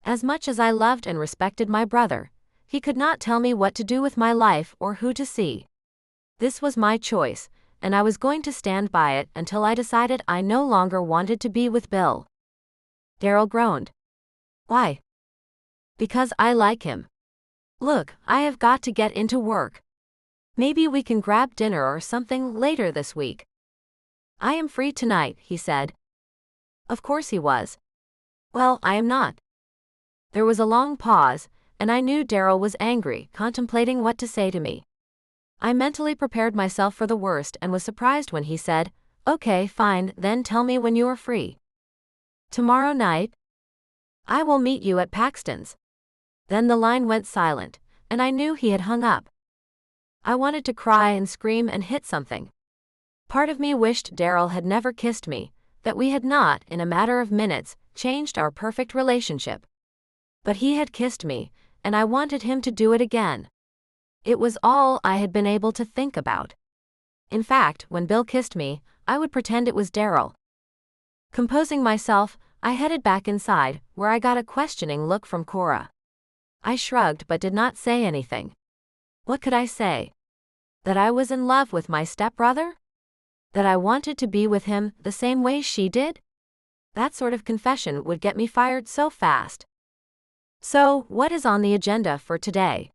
As much as I loved and respected my brother, he could not tell me what to do with my life or who to see. This was my choice, and I was going to stand by it until I decided I no longer wanted to be with Bill. Daryl groaned. Why? Because I like him. Look, I have got to get into work. Maybe we can grab dinner or something later this week. I am free tonight, he said. Of course he was. Well, I am not. There was a long pause, and I knew Daryl was angry, contemplating what to say to me. I mentally prepared myself for the worst and was surprised when he said, Okay, fine, then tell me when you are free. Tomorrow night? I will meet you at Paxton's. Then the line went silent, and I knew he had hung up. I wanted to cry and scream and hit something. Part of me wished Daryl had never kissed me, that we had not, in a matter of minutes, changed our perfect relationship. But he had kissed me, and I wanted him to do it again. It was all I had been able to think about. In fact, when Bill kissed me, I would pretend it was Daryl. Composing myself, I headed back inside, where I got a questioning look from Cora. I shrugged but did not say anything. What could I say? That I was in love with my stepbrother? That I wanted to be with him the same way she did? That sort of confession would get me fired so fast. So, what is on the agenda for today?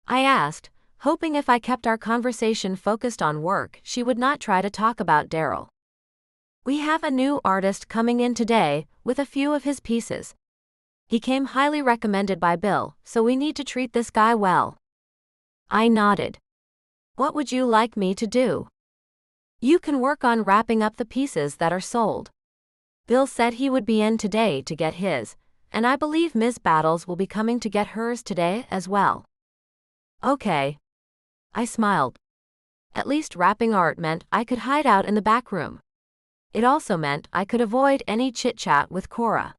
I asked, hoping if I kept our conversation focused on work, she would not try to talk about Daryl. We have a new artist coming in today, with a few of his pieces. He came highly recommended by Bill, so we need to treat this guy well. I nodded. What would you like me to do? You can work on wrapping up the pieces that are sold. Bill said he would be in today to get his, and I believe Ms. Battles will be coming to get hers today as well. Okay. I smiled. At least wrapping art meant I could hide out in the back room. It also meant I could avoid any chit-chat with Cora.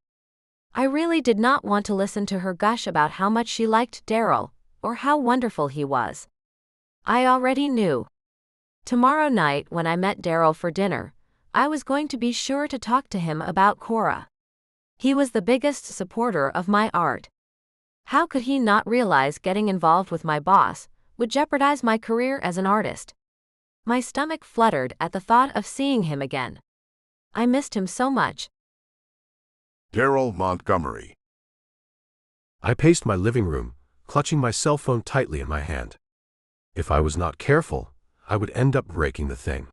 I really did not want to listen to her gush about how much she liked Daryl, or how wonderful he was. I already knew. Tomorrow night when I met Daryl for dinner, I was going to be sure to talk to him about Cora. He was the biggest supporter of my art. How could he not realize getting involved with my boss would jeopardize my career as an artist? My stomach fluttered at the thought of seeing him again. I missed him so much. Daryl Montgomery. I paced my living room, clutching my cell phone tightly in my hand. If I was not careful, I would end up breaking the thing.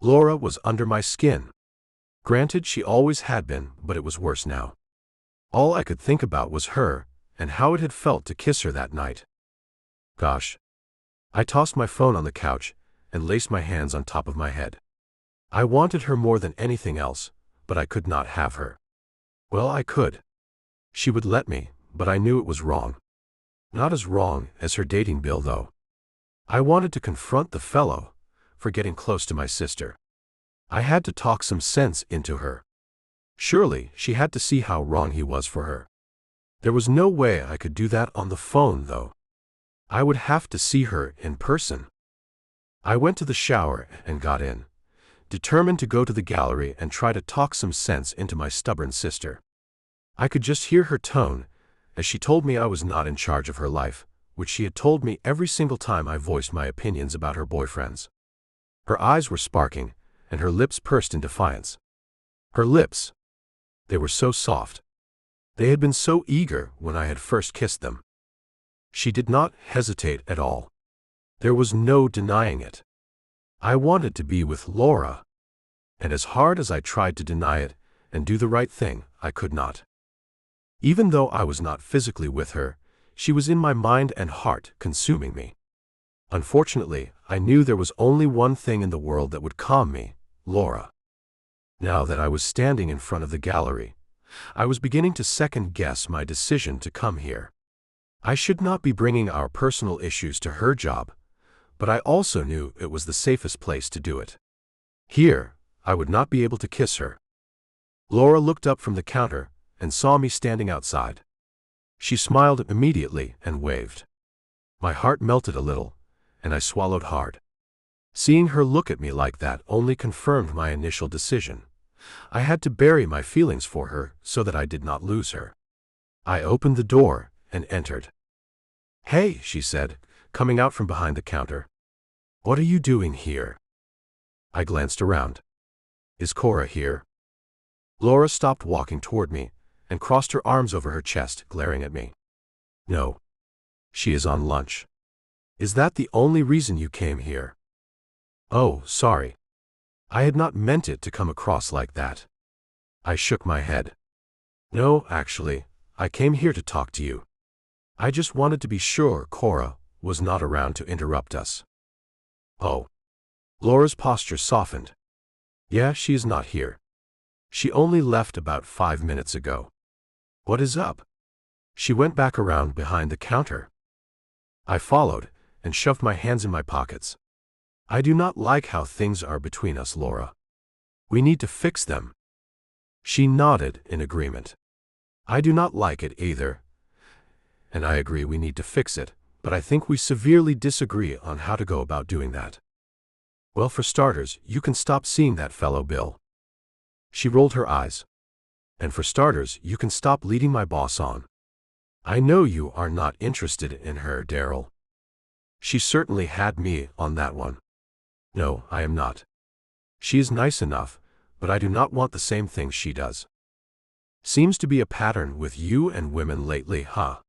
Laura was under my skin. Granted, she always had been, but it was worse now. All I could think about was her, and how it had felt to kiss her that night. Gosh. I tossed my phone on the couch and laced my hands on top of my head. I wanted her more than anything else, but I could not have her. Well, I could. She would let me, but I knew it was wrong. Not as wrong as her dating Bill, though. I wanted to confront the fellow for getting close to my sister. I had to talk some sense into her. Surely she had to see how wrong he was for her. There was no way I could do that on the phone, though. I would have to see her in person. I went to the shower and got in, determined to go to the gallery and try to talk some sense into my stubborn sister. I could just hear her tone as she told me I was not in charge of her life, which she had told me every single time I voiced my opinions about her boyfriends. Her eyes were sparking, and her lips pursed in defiance. Her lips. They were so soft. They had been so eager when I had first kissed them. She did not hesitate at all. There was no denying it. I wanted to be with Laura. And as hard as I tried to deny it and do the right thing, I could not. Even though I was not physically with her, she was in my mind and heart, consuming me. Unfortunately, I knew there was only one thing in the world that would calm me, Laura. Now that I was standing in front of the gallery, I was beginning to second-guess my decision to come here. I should not be bringing our personal issues to her job, but I also knew it was the safest place to do it. Here, I would not be able to kiss her. Laura looked up from the counter and saw me standing outside. She smiled immediately and waved. My heart melted a little, and I swallowed hard. Seeing her look at me like that only confirmed my initial decision. I had to bury my feelings for her so that I did not lose her. I opened the door and entered. "Hey," she said, coming out from behind the counter. "What are you doing here?" I glanced around. "Is Cora here?" Laura stopped walking toward me and crossed her arms over her chest, glaring at me. "No. She is on lunch." "Is that the only reason you came here?" "Oh, sorry. I had not meant it to come across like that." I shook my head. "No, actually, I came here to talk to you. I just wanted to be sure Cora was not around to interrupt us." "Oh." Laura's posture softened. "Yeah, she is not here. She only left about 5 minutes ago." "What is up?" She went back around behind the counter. I followed and shoved my hands in my pockets. "I do not like how things are between us, Laura. We need to fix them." She nodded in agreement. "I do not like it either. And I agree we need to fix it, but I think we severely disagree on how to go about doing that." "Well, for starters, you can stop seeing that fellow Bill." She rolled her eyes. "And for starters, you can stop leading my boss on. I know you are not interested in her, Daryl." She certainly had me on that one. "No, I am not. She is nice enough, but I do not want the same things she does." "Seems to be a pattern with you and women lately, huh?"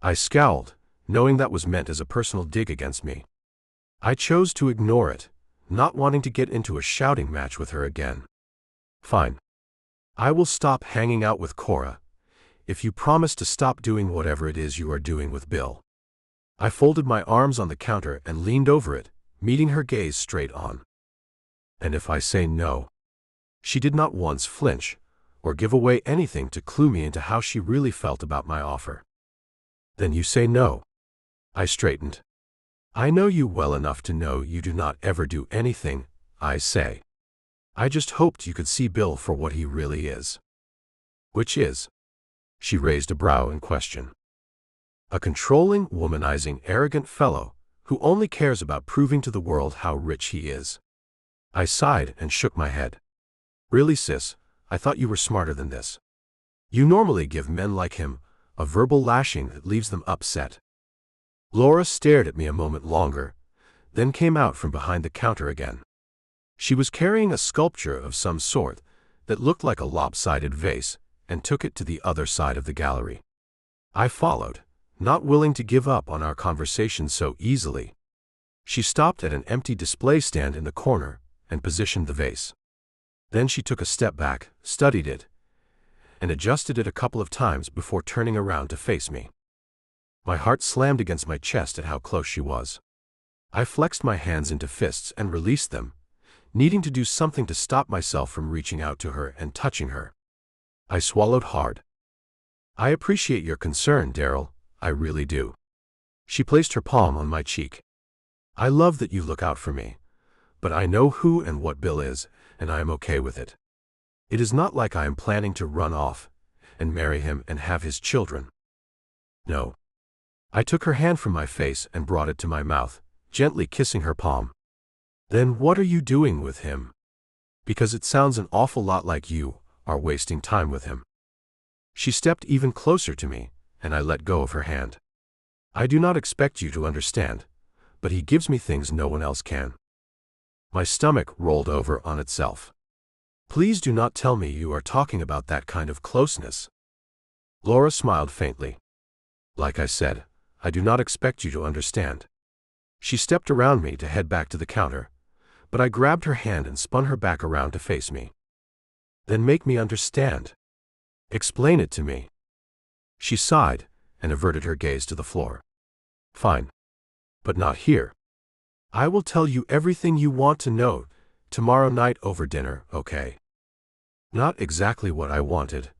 I scowled, knowing that was meant as a personal dig against me. I chose to ignore it, not wanting to get into a shouting match with her again. "Fine. I will stop hanging out with Cora, if you promise to stop doing whatever it is you are doing with Bill." I folded my arms on the counter and leaned over it, meeting her gaze straight on. "And if I say no?" She did not once flinch, or give away anything to clue me into how she really felt about my offer. "Then you say no." I straightened. "I know you well enough to know you do not ever do anything I say. I just hoped you could see Bill for what he really is." "Which is?" She raised a brow in question. "A controlling, womanizing, arrogant fellow who only cares about proving to the world how rich he is." I sighed and shook my head. "Really, sis, I thought you were smarter than this. You normally give men like him a verbal lashing that leaves them upset." Laura stared at me a moment longer, then came out from behind the counter again. She was carrying a sculpture of some sort that looked like a lopsided vase and took it to the other side of the gallery. I followed, not willing to give up on our conversation so easily. She stopped at an empty display stand in the corner and positioned the vase. Then she took a step back, studied it, and adjusted it a couple of times before turning around to face me. My heart slammed against my chest at how close she was. I flexed my hands into fists and released them, needing to do something to stop myself from reaching out to her and touching her. I swallowed hard. "I appreciate your concern, Daryl, I really do." She placed her palm on my cheek. "I love that you look out for me, but I know who and what Bill is, and I am okay with it. It is not like I am planning to run off and marry him and have his children. No." I took her hand from my face and brought it to my mouth, gently kissing her palm. "Then what are you doing with him? Because it sounds an awful lot like you are wasting time with him." She stepped even closer to me, and I let go of her hand. "I do not expect you to understand, but he gives me things no one else can." My stomach rolled over on itself. "Please do not tell me you are talking about that kind of closeness." Laura smiled faintly. "Like I said, I do not expect you to understand." She stepped around me to head back to the counter, but I grabbed her hand and spun her back around to face me. "Then make me understand. Explain it to me." She sighed and averted her gaze to the floor. "Fine. But not here. I will tell you everything you want to know tomorrow night over dinner, okay?" Not exactly what I wanted,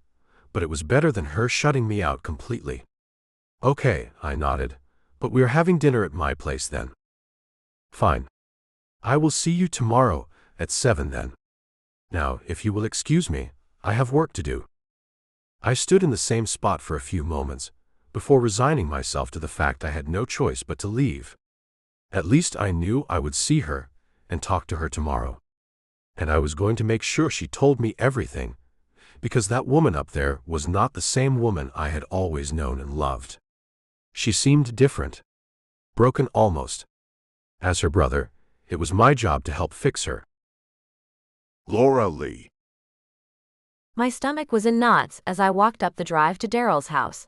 but it was better than her shutting me out completely. "Okay," I nodded, "but we are having dinner at my place then." "Fine. I will see you tomorrow at 7 then. Now, if you will excuse me, I have work to do." I stood in the same spot for a few moments, before resigning myself to the fact I had no choice but to leave. At least I knew I would see her and talk to her tomorrow. And I was going to make sure she told me everything, because that woman up there was not the same woman I had always known and loved. She seemed different, broken almost. As her brother, it was my job to help fix her. Laura Lee. My stomach was in knots as I walked up the drive to Daryl's house.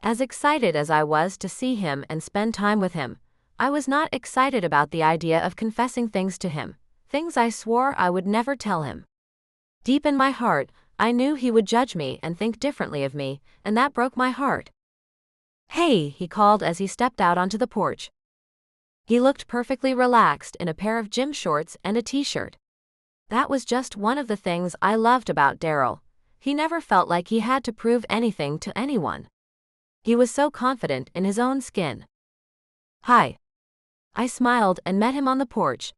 As excited as I was to see him and spend time with him, I was not excited about the idea of confessing things to him, things I swore I would never tell him. Deep in my heart, I knew he would judge me and think differently of me, and that broke my heart. "Hey," he called as he stepped out onto the porch. He looked perfectly relaxed in a pair of gym shorts and a t-shirt. That was just one of the things I loved about Daryl. He never felt like he had to prove anything to anyone. He was so confident in his own skin. "Hi." I smiled and met him on the porch.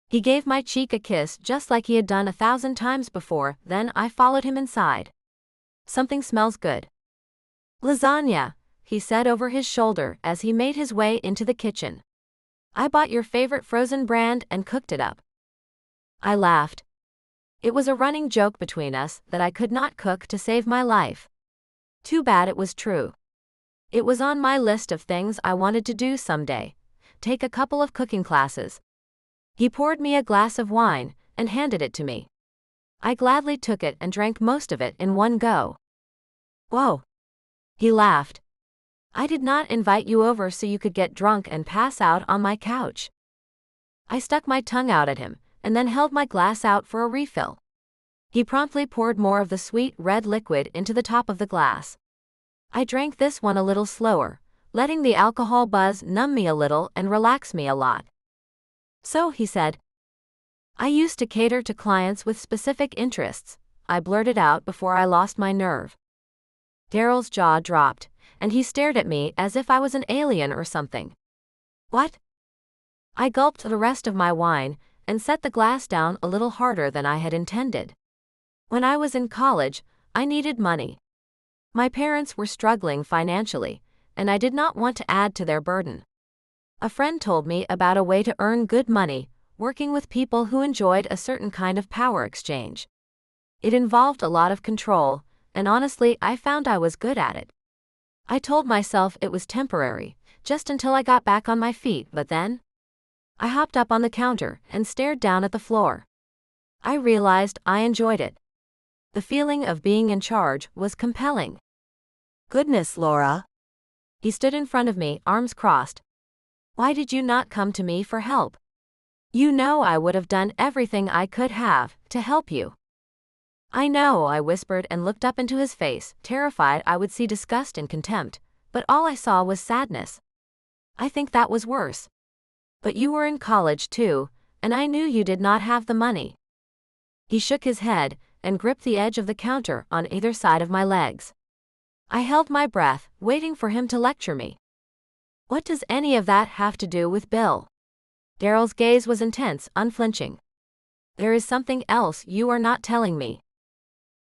He gave my cheek a kiss just like he had done 1,000 times before, then I followed him inside. "Something smells good." "Lasagna," he said over his shoulder as he made his way into the kitchen. "I bought your favorite frozen brand and cooked it up." I laughed. It was a running joke between us that I could not cook to save my life. Too bad it was true. It was on my list of things I wanted to do someday. Take a couple of cooking classes. He poured me a glass of wine and handed it to me. I gladly took it and drank most of it in one go. "Whoa." He laughed. "I did not invite you over so you could get drunk and pass out on my couch." I stuck my tongue out at him and then held my glass out for a refill. He promptly poured more of the sweet red liquid into the top of the glass. I drank this one a little slower, letting the alcohol buzz numb me a little and relax me a lot. "So," he said, "I used to cater to clients with specific interests," I blurted out before I lost my nerve. Daryl's jaw dropped, and he stared at me as if I was an alien or something. "What?" I gulped the rest of my wine and set the glass down a little harder than I had intended. When I was in college, I needed money. My parents were struggling financially, and I did not want to add to their burden. A friend told me about a way to earn good money, working with people who enjoyed a certain kind of power exchange. It involved a lot of control, and honestly, I found I was good at it. I told myself it was temporary, just until I got back on my feet, but then I hopped up on the counter and stared down at the floor. I realized I enjoyed it. The feeling of being in charge was compelling. "Goodness, Laura." He stood in front of me, arms crossed. "Why did you not come to me for help? You know I would have done everything I could have to help you." "I know," I whispered and looked up into his face, terrified I would see disgust and contempt, but all I saw was sadness. "I think that was worse. But you were in college too, and I knew you did not have the money." He shook his head and gripped the edge of the counter on either side of my legs. I held my breath, waiting for him to lecture me. "What does any of that have to do with Bill?" Daryl's gaze was intense, unflinching. "There is something else you are not telling me."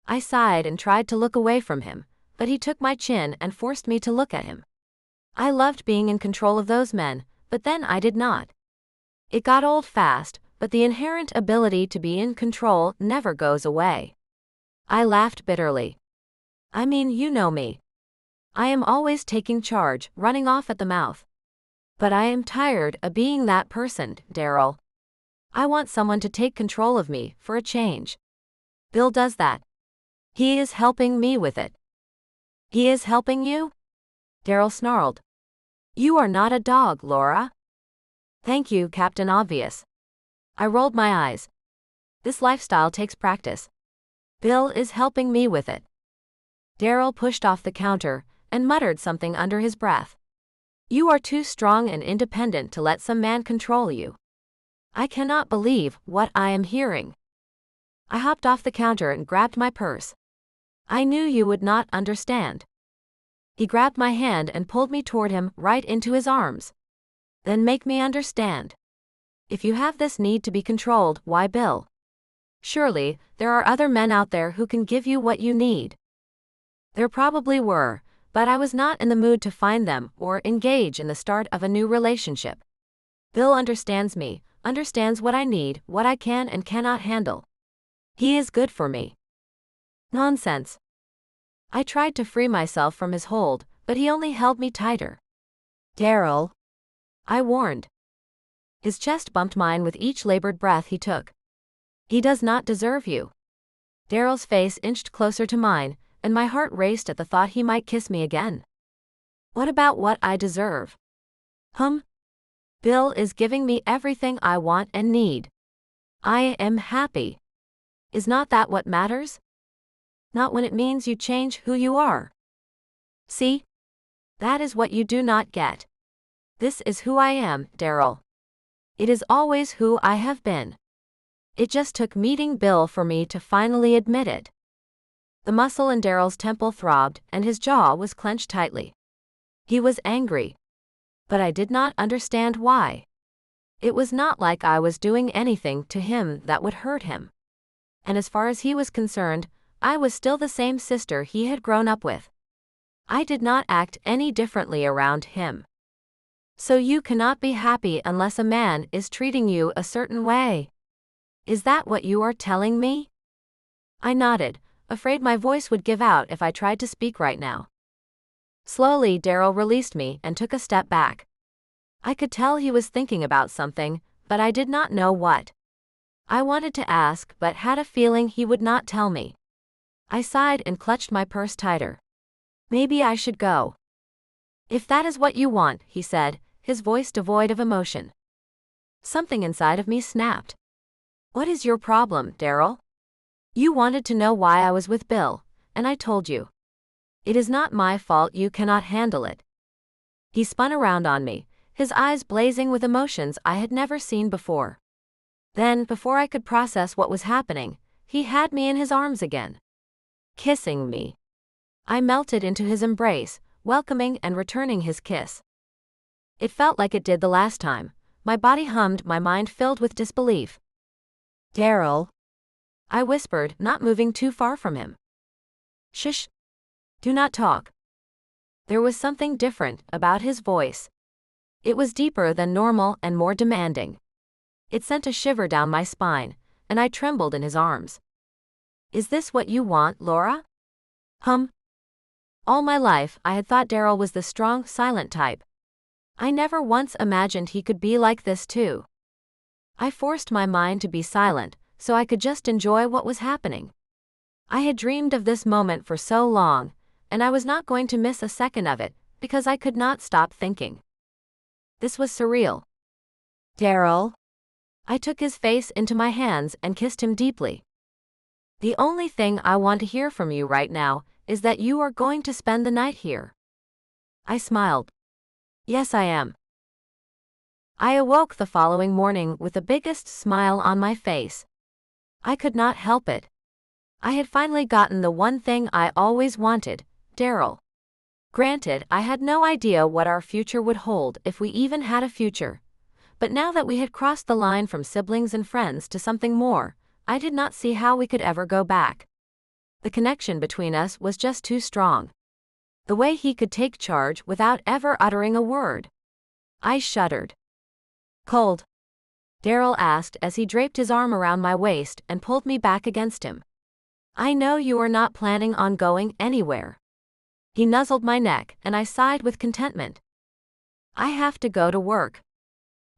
I sighed and tried to look away from him, but he took my chin and forced me to look at him. I loved being in control of those men, but then I did not. It got old fast, but the inherent ability to be in control never goes away. I laughed bitterly. "I mean, you know me. I am always taking charge, running off at the mouth. But I am tired of being that person, Daryl. I want someone to take control of me, for a change. Bill does that. He is helping me with it." "He is helping you?" Daryl snarled. "You are not a dog, Laura." "Thank you, Captain Obvious." I rolled my eyes. "This lifestyle takes practice. Bill is helping me with it." Daryl pushed off the counter and muttered something under his breath. "You are too strong and independent to let some man control you." I cannot believe what I am hearing. I hopped off the counter and grabbed my purse. "I knew you would not understand." He grabbed my hand and pulled me toward him, right into his arms. "Then make me understand. If you have this need to be controlled, why Bill? Surely, there are other men out there who can give you what you need." There probably were, but I was not in the mood to find them or engage in the start of a new relationship. Bill understands me, understands what I need, what I can and cannot handle. He is good for me. Nonsense. I tried to free myself from his hold, but he only held me tighter. Daryl, I warned. His chest bumped mine with each labored breath he took. He does not deserve you. Daryl's face inched closer to mine, and my heart raced at the thought he might kiss me again. What about what I deserve? Bill is giving me everything I want and need. I am happy. Is not that what matters? Not when it means you change who you are. See? That is what you do not get. This is who I am, Daryl. It is always who I have been. It just took meeting Bill for me to finally admit it. The muscle in Daryl's temple throbbed, and his jaw was clenched tightly. He was angry. But I did not understand why. It was not like I was doing anything to him that would hurt him. And as far as he was concerned, I was still the same sister he had grown up with. I did not act any differently around him. So you cannot be happy unless a man is treating you a certain way. Is that what you are telling me? I nodded, afraid my voice would give out if I tried to speak right now. Slowly, Daryl released me and took a step back. I could tell he was thinking about something, but I did not know what. I wanted to ask, but had a feeling he would not tell me. I sighed and clutched my purse tighter. Maybe I should go. If that is what you want, he said, his voice devoid of emotion. Something inside of me snapped. What is your problem, Daryl? You wanted to know why I was with Bill, and I told you. It is not my fault you cannot handle it. He spun around on me, his eyes blazing with emotions I had never seen before. Then, before I could process what was happening, he had me in his arms again. Kissing me. I melted into his embrace, welcoming and returning his kiss. It felt like it did the last time. My body hummed, my mind filled with disbelief. Daryl, I whispered, not moving too far from him. Shush. Do not talk. There was something different about his voice. It was deeper than normal and more demanding. It sent a shiver down my spine, and I trembled in his arms. Is this what you want, Laura? All my life, I had thought Daryl was the strong, silent type. I never once imagined he could be like this too. I forced my mind to be silent, so I could just enjoy what was happening. I had dreamed of this moment for so long, and I was not going to miss a second of it, because I could not stop thinking. This was surreal. Daryl. I took his face into my hands and kissed him deeply. The only thing I want to hear from you right now is that you are going to spend the night here. I smiled. Yes, I am. I awoke the following morning with the biggest smile on my face. I could not help it. I had finally gotten the one thing I always wanted, Daryl. Granted, I had no idea what our future would hold if we even had a future. But now that we had crossed the line from siblings and friends to something more, I did not see how we could ever go back. The connection between us was just too strong. The way he could take charge without ever uttering a word. I shuddered. Cold? Daryl asked as he draped his arm around my waist and pulled me back against him. I know you are not planning on going anywhere. He nuzzled my neck, and I sighed with contentment. I have to go to work.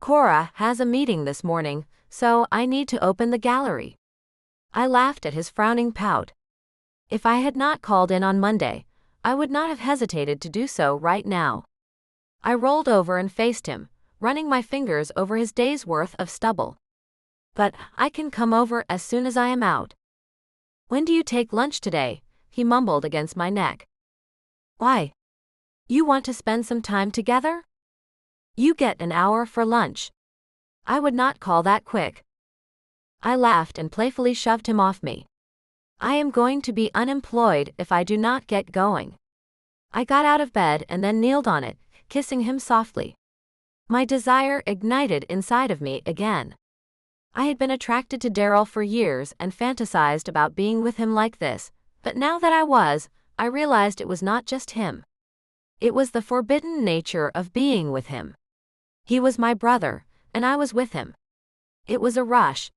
Cora has a meeting this morning, so I need to open the gallery. I laughed at his frowning pout. If I had not called in on Monday, I would not have hesitated to do so right now. I rolled over and faced him, running my fingers over his day's worth of stubble. But I can come over as soon as I am out. When do you take lunch today? He mumbled against my neck. Why? You want to spend some time together? You get an hour for lunch. I would not call that quick. I laughed and playfully shoved him off me. I am going to be unemployed if I do not get going. I got out of bed and then kneeled on it, kissing him softly. My desire ignited inside of me again. I had been attracted to Daryl for years and fantasized about being with him like this, but now that I realized it was not just him. It was the forbidden nature of being with him. He was my brother, and I was with him. It was a rush.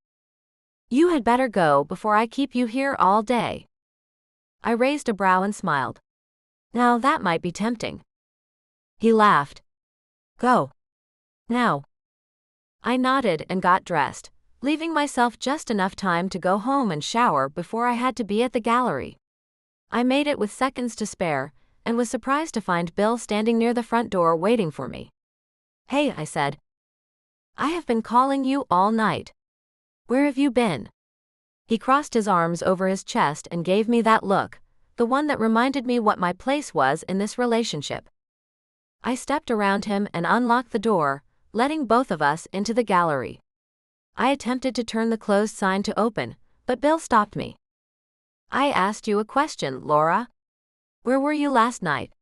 You had better go before I keep you here all day. I raised a brow and smiled. Now that might be tempting. He laughed. Go. Now. I nodded and got dressed, leaving myself just enough time to go home and shower before I had to be at the gallery. I made it with seconds to spare, and was surprised to find Bill standing near the front door waiting for me. Hey, I said. I have been calling you all night. Where have you been? He crossed his arms over his chest and gave me that look, the one that reminded me what my place was in this relationship. I stepped around him and unlocked the door, letting both of us into the gallery. I attempted to turn the closed sign to open, but Bill stopped me. I asked you a question, Laura. Where were you last night?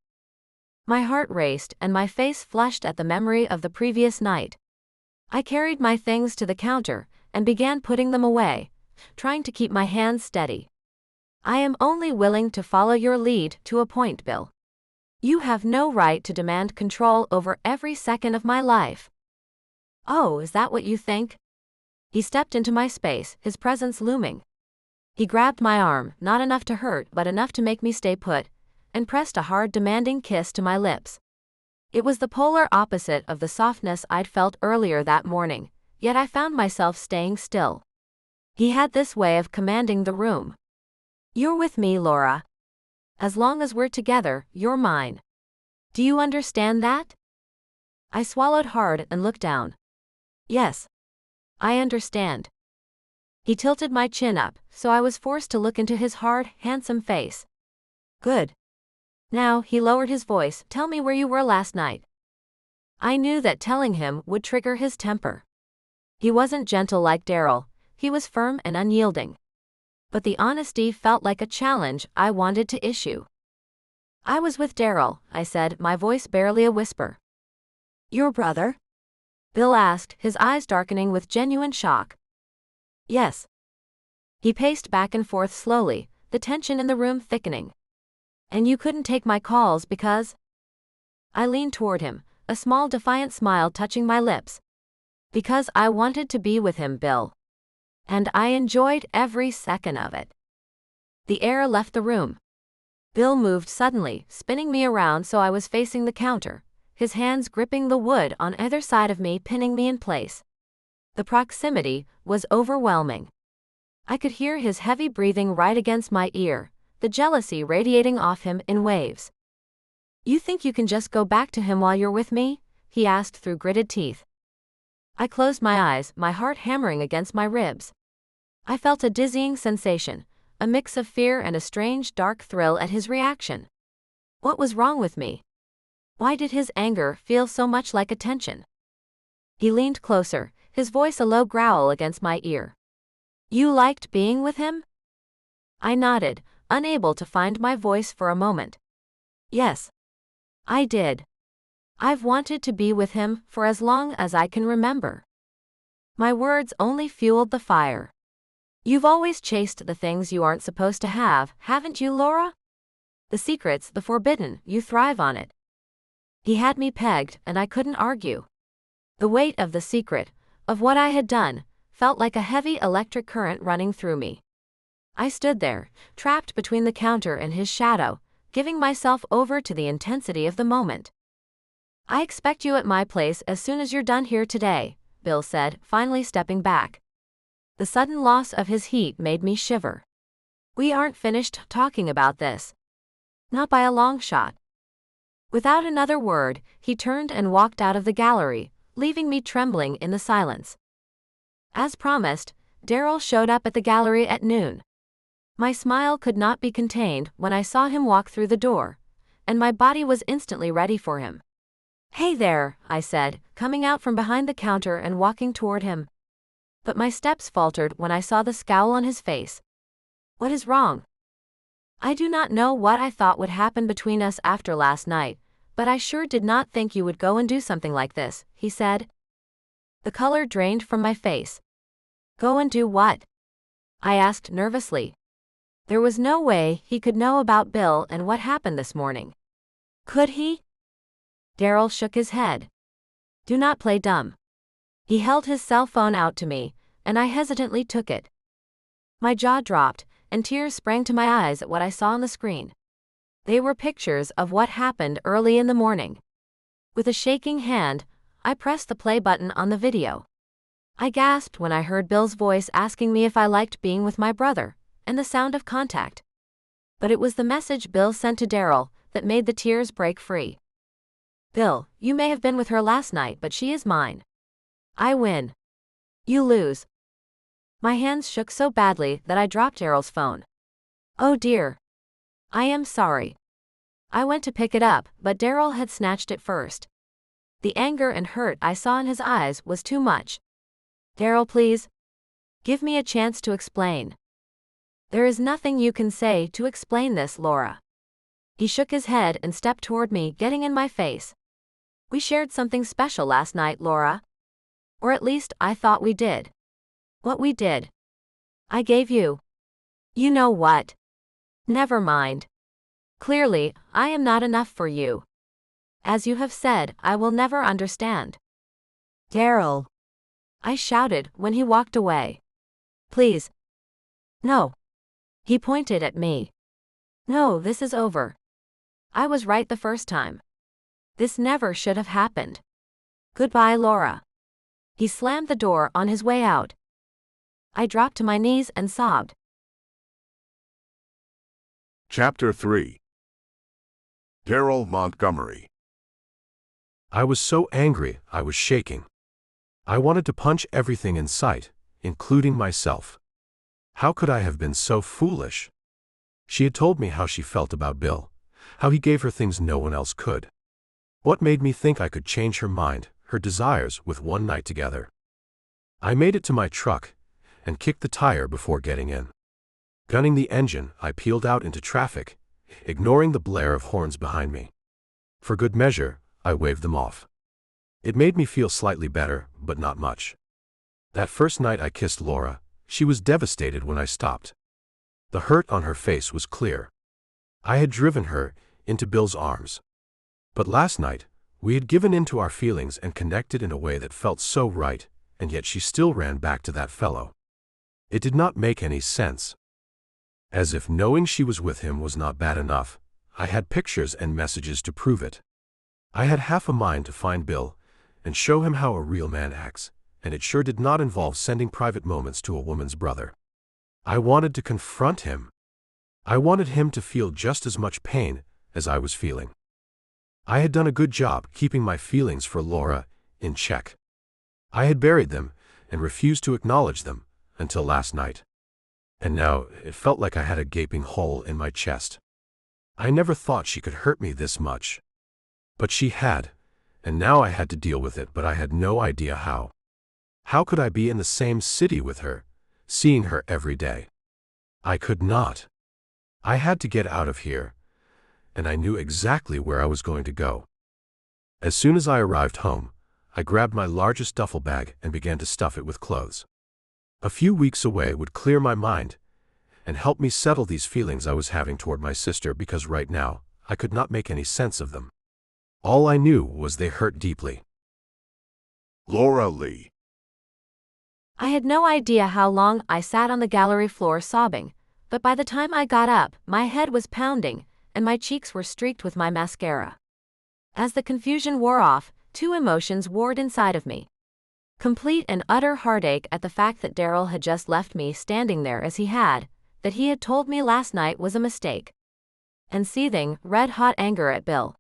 My heart raced and my face flushed at the memory of the previous night. I carried my things to the counter and began putting them away, trying to keep my hands steady. I am only willing to follow your lead to a point, Bill. You have no right to demand control over every second of my life. Oh, is that what you think? He stepped into my space, his presence looming. He grabbed my arm, not enough to hurt but enough to make me stay put, and pressed a hard, demanding kiss to my lips. It was the polar opposite of the softness I'd felt earlier that morning, yet I found myself staying still. He had this way of commanding the room. You're with me, Laura. As long as we're together, you're mine. Do you understand that? I swallowed hard and looked down. Yes. I understand. He tilted my chin up, so I was forced to look into his hard, handsome face. Good. Now, he lowered his voice, tell me where you were last night. I knew that telling him would trigger his temper. He wasn't gentle like Daryl, he was firm and unyielding. But the honesty felt like a challenge I wanted to issue. I was with Daryl, I said, my voice barely a whisper. Your brother? Bill asked, his eyes darkening with genuine shock. Yes. He paced back and forth slowly, the tension in the room thickening. And you couldn't take my calls because? I leaned toward him, a small defiant smile touching my lips. Because I wanted to be with him, Bill. And I enjoyed every second of it. The air left the room. Bill moved suddenly, spinning me around so I was facing the counter, his hands gripping the wood on either side of me, pinning me in place. The proximity was overwhelming. I could hear his heavy breathing right against my ear, the jealousy radiating off him in waves. You think you can just go back to him while you're with me? He asked through gritted teeth. I closed my eyes, my heart hammering against my ribs. I felt a dizzying sensation, a mix of fear and a strange, dark thrill at his reaction. What was wrong with me? Why did his anger feel so much like attention? He leaned closer, his voice a low growl against my ear. You liked being with him? I nodded, unable to find my voice for a moment. Yes. I did. I've wanted to be with him for as long as I can remember. My words only fueled the fire. You've always chased the things you aren't supposed to have, haven't you, Laura? The secret's the forbidden, you thrive on it. He had me pegged, and I couldn't argue. The weight of the secret, of what I had done, felt like a heavy electric current running through me. I stood there, trapped between the counter and his shadow, giving myself over to the intensity of the moment. I expect you at my place as soon as you're done here today, Bill said, finally stepping back. The sudden loss of his heat made me shiver. We aren't finished talking about this. Not by a long shot. Without another word, he turned and walked out of the gallery, leaving me trembling in the silence. As promised, Daryl showed up at the gallery at noon. My smile could not be contained when I saw him walk through the door, and my body was instantly ready for him. Hey there, I said, coming out from behind the counter and walking toward him. But my steps faltered when I saw the scowl on his face. What is wrong? I do not know what I thought would happen between us after last night, but I sure did not think you would go and do something like this, he said. The color drained from my face. Go and do what? I asked nervously. There was no way he could know about Bill and what happened this morning. Could he? Daryl shook his head. Do not play dumb. He held his cell phone out to me, and I hesitantly took it. My jaw dropped, and tears sprang to my eyes at what I saw on the screen. They were pictures of what happened early in the morning. With a shaking hand, I pressed the play button on the video. I gasped when I heard Bill's voice asking me if I liked being with my brother, and the sound of contact. But it was the message Bill sent to Daryl that made the tears break free. Bill, you may have been with her last night, but she is mine. I win. You lose. My hands shook so badly that I dropped Daryl's phone. Oh dear. I am sorry. I went to pick it up, but Daryl had snatched it first. The anger and hurt I saw in his eyes was too much. Daryl, please. Give me a chance to explain. There is nothing you can say to explain this, Laura. He shook his head and stepped toward me, getting in my face. We shared something special last night, Laura. Or at least I thought we did. What we did. I gave you. You know what? Never mind. Clearly, I am not enough for you. As you have said, I will never understand. Daryl. I shouted when he walked away. Please. No. He pointed at me. No, this is over. I was right the first time. This never should have happened. Goodbye, Laura. He slammed the door on his way out. I dropped to my knees and sobbed. Chapter 3. Daryl Montgomery. I was so angry, I was shaking. I wanted to punch everything in sight, including myself. How could I have been so foolish? She had told me how she felt about Bill, how he gave her things no one else could. What made me think I could change her mind, her desires, with one night together? I made it to my truck and kicked the tire before getting in. Gunning the engine, I peeled out into traffic, ignoring the blare of horns behind me. For good measure, I waved them off. It made me feel slightly better, but not much. That first night I kissed Laura, she was devastated when I stopped. The hurt on her face was clear. I had driven her into Bill's arms. But last night, we had given in to our feelings and connected in a way that felt so right, and yet she still ran back to that fellow. It did not make any sense. As if knowing she was with him was not bad enough, I had pictures and messages to prove it. I had half a mind to find Bill and show him how a real man acts, and it sure did not involve sending private moments to a woman's brother. I wanted to confront him. I wanted him to feel just as much pain as I was feeling. I had done a good job keeping my feelings for Laura in check. I had buried them and refused to acknowledge them until last night. And now it felt like I had a gaping hole in my chest. I never thought she could hurt me this much. But she had, and now I had to deal with it, but I had no idea how. How could I be in the same city with her, seeing her every day? I could not. I had to get out of here, and I knew exactly where I was going to go. As soon as I arrived home, I grabbed my largest duffel bag and began to stuff it with clothes. A few weeks away would clear my mind and help me settle these feelings I was having toward my sister, because right now, I could not make any sense of them. All I knew was they hurt deeply. Laura Lee. I had no idea how long I sat on the gallery floor sobbing, but by the time I got up, my head was pounding, and my cheeks were streaked with my mascara. As the confusion wore off, two emotions warred inside of me. Complete and utter heartache at the fact that Daryl had just left me standing there as he had, that he had told me last night was a mistake. And seething, red-hot anger at Bill.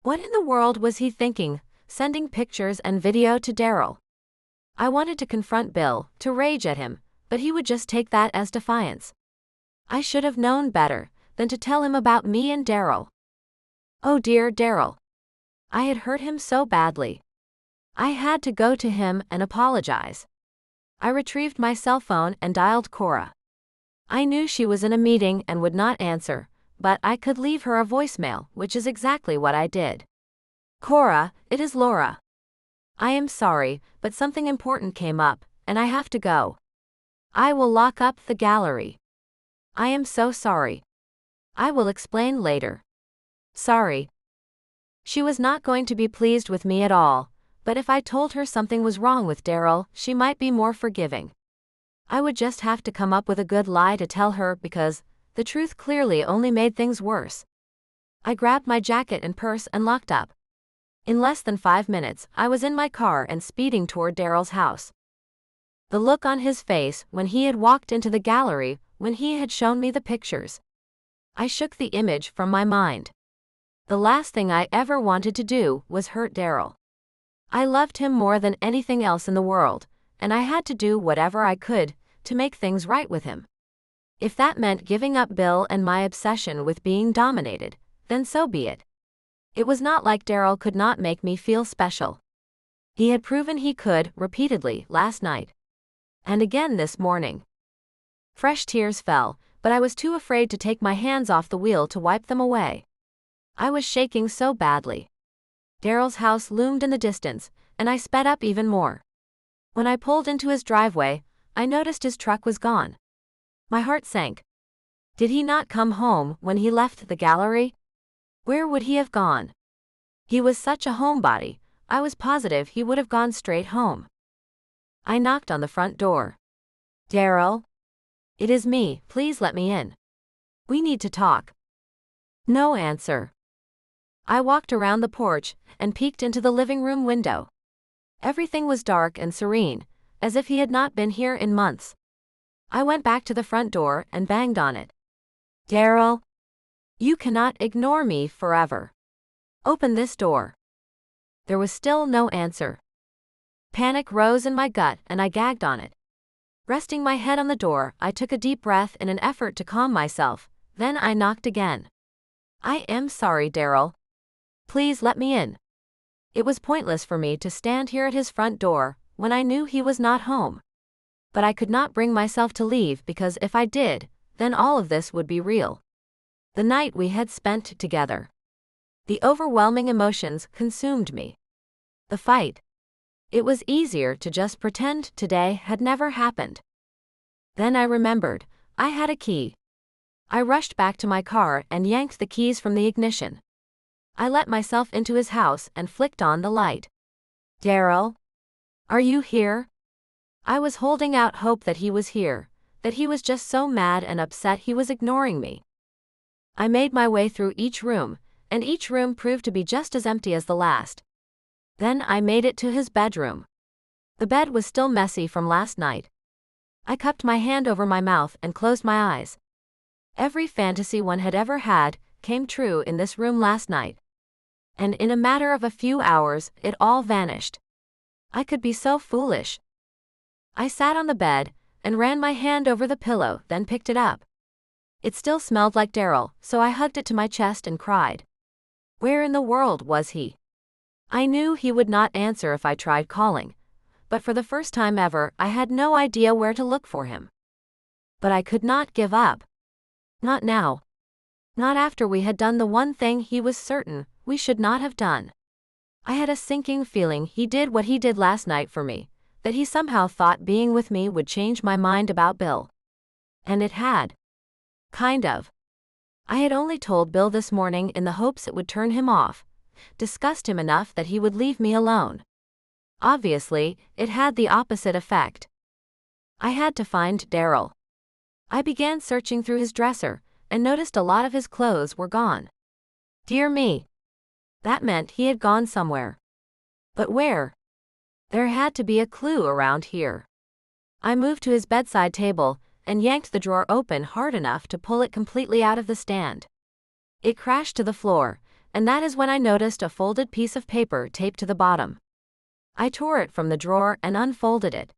What in the world was he thinking, sending pictures and video to Daryl? I wanted to confront Bill, to rage at him, but he would just take that as defiance. I should have known better than to tell him about me and Daryl. Oh dear Daryl. I had hurt him so badly. I had to go to him and apologize. I retrieved my cell phone and dialed Cora. I knew she was in a meeting and would not answer, but I could leave her a voicemail, which is exactly what I did. Cora, it is Laura. I am sorry, but something important came up, and I have to go. I will lock up the gallery. I am so sorry. I will explain later. Sorry. She was not going to be pleased with me at all, But if I told her something was wrong with Daryl, she might be more forgiving. I would just have to come up with a good lie to tell her because the truth clearly only made things worse. I grabbed my jacket and purse and locked up. In less than 5 minutes, I was in my car and speeding toward Daryl's house. The look on his face when he had walked into the gallery, when he had shown me the pictures. I shook the image from my mind. The last thing I ever wanted to do was hurt Daryl. I loved him more than anything else in the world, and I had to do whatever I could to make things right with him. If that meant giving up Bill and my obsession with being dominated, then so be it. It was not like Daryl could not make me feel special. He had proven he could, repeatedly, last night. And again this morning. Fresh tears fell, but I was too afraid to take my hands off the wheel to wipe them away. I was shaking so badly. Daryl's house loomed in the distance, and I sped up even more. When I pulled into his driveway, I noticed his truck was gone. My heart sank. Did he not come home when he left the gallery? Where would he have gone? He was such a homebody, I was positive he would have gone straight home. I knocked on the front door. Daryl? It is me, please let me in. We need to talk. No answer. I walked around the porch and peeked into the living room window. Everything was dark and serene, as if he had not been here in months. I went back to the front door and banged on it. Daryl? You cannot ignore me forever. Open this door. There was still no answer. Panic rose in my gut and I gagged on it. Resting my head on the door, I took a deep breath in an effort to calm myself, then I knocked again. I am sorry, Daryl. Please let me in. It was pointless for me to stand here at his front door when I knew he was not home. But I could not bring myself to leave because if I did, then all of this would be real. The night we had spent together. The overwhelming emotions consumed me. The fight. It was easier to just pretend today had never happened. Then I remembered, I had a key. I rushed back to my car and yanked the keys from the ignition. I let myself into his house and flicked on the light. Daryl? Are you here? I was holding out hope that he was here, that he was just so mad and upset he was ignoring me. I made my way through each room, and each room proved to be just as empty as the last. Then I made it to his bedroom. The bed was still messy from last night. I cupped my hand over my mouth and closed my eyes. Every fantasy one had ever had came true in this room last night. And in a matter of a few hours, it all vanished. I could be so foolish. I sat on the bed and ran my hand over the pillow, then picked it up. It still smelled like Daryl, so I hugged it to my chest and cried. Where in the world was he? I knew he would not answer if I tried calling, but for the first time ever, I had no idea where to look for him. But I could not give up. Not now. Not after we had done the one thing he was certain we should not have done. I had a sinking feeling he did what he did last night for me, that he somehow thought being with me would change my mind about Bill. And it had. Kind of. I had only told Bill this morning in the hopes it would turn him off, disgust him enough that he would leave me alone. Obviously, it had the opposite effect. I had to find Daryl. I began searching through his dresser, and noticed a lot of his clothes were gone. Dear me. That meant he had gone somewhere. But where? There had to be a clue around here. I moved to his bedside table, and yanked the drawer open hard enough to pull it completely out of the stand. It crashed to the floor, and that is when I noticed a folded piece of paper taped to the bottom. I tore it from the drawer and unfolded it.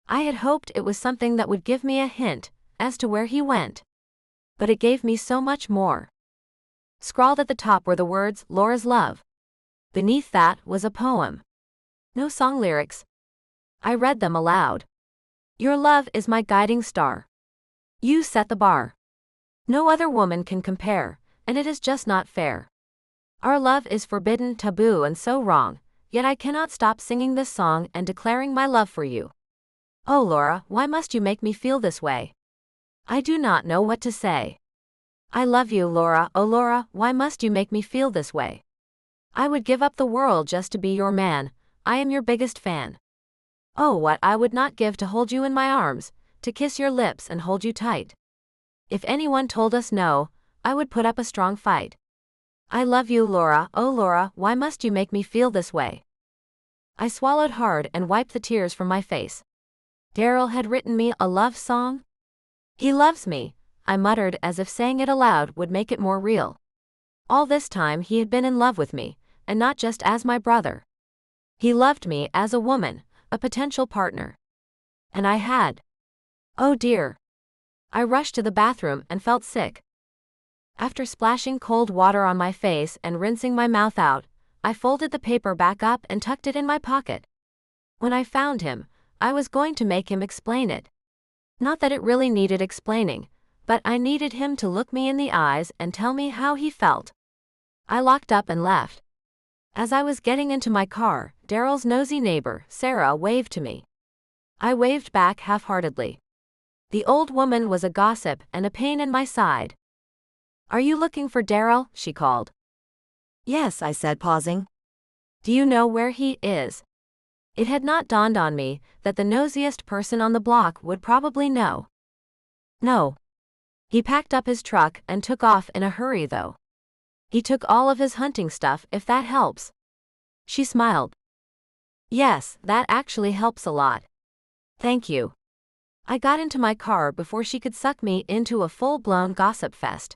I had hoped it was something that would give me a hint as to where he went. But it gave me so much more. Scrawled at the top were the words, Laura's Love. Beneath that was a poem. No song lyrics. I read them aloud. Your love is my guiding star. You set the bar. No other woman can compare, and it is just not fair. Our love is forbidden, taboo, and so wrong, yet I cannot stop singing this song and declaring my love for you. Oh Laura, why must you make me feel this way? I do not know what to say. I love you, Laura. Oh Laura, why must you make me feel this way? I would give up the world just to be your man. I am your biggest fan. Oh, what I would not give to hold you in my arms, to kiss your lips and hold you tight. If anyone told us no, I would put up a strong fight. I love you, Laura. Oh, Laura, why must you make me feel this way? I swallowed hard and wiped the tears from my face. Daryl had written me a love song? He loves me, I muttered as if saying it aloud would make it more real. All this time he had been in love with me, and not just as my brother. He loved me as a woman, a potential partner. And I had. Oh dear. I rushed to the bathroom and felt sick. After splashing cold water on my face and rinsing my mouth out, I folded the paper back up and tucked it in my pocket. When I found him, I was going to make him explain it. Not that it really needed explaining, but I needed him to look me in the eyes and tell me how he felt. I locked up and left. As I was getting into my car, Daryl's nosy neighbor, Sarah, waved to me. I waved back half-heartedly. The old woman was a gossip and a pain in my side. Are you looking for Daryl? She called. Yes, I said, pausing. Do you know where he is? It had not dawned on me that the nosiest person on the block would probably know. No. He packed up his truck and took off in a hurry, though. He took all of his hunting stuff, if that helps. She smiled. Yes, that actually helps a lot. Thank you. I got into my car before she could suck me into a full-blown gossip fest.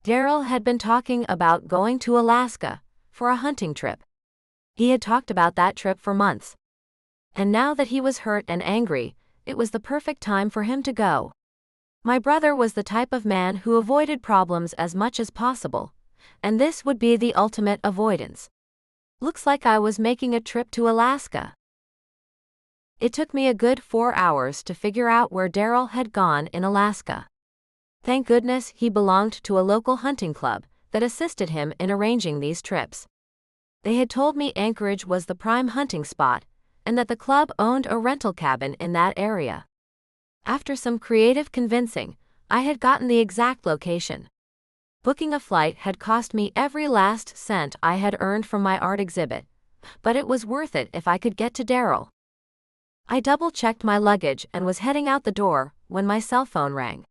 Daryl had been talking about going to Alaska for a hunting trip. He had talked about that trip for months. And now that he was hurt and angry, it was the perfect time for him to go. My brother was the type of man who avoided problems as much as possible, and this would be the ultimate avoidance. Looks like I was making a trip to Alaska. It took me a good 4 hours to figure out where Daryl had gone in Alaska. Thank goodness he belonged to a local hunting club that assisted him in arranging these trips. They had told me Anchorage was the prime hunting spot, and that the club owned a rental cabin in that area. After some creative convincing, I had gotten the exact location. Booking a flight had cost me every last cent I had earned from my art exhibit, but it was worth it if I could get to Daryl. I double-checked my luggage and was heading out the door when my cell phone rang.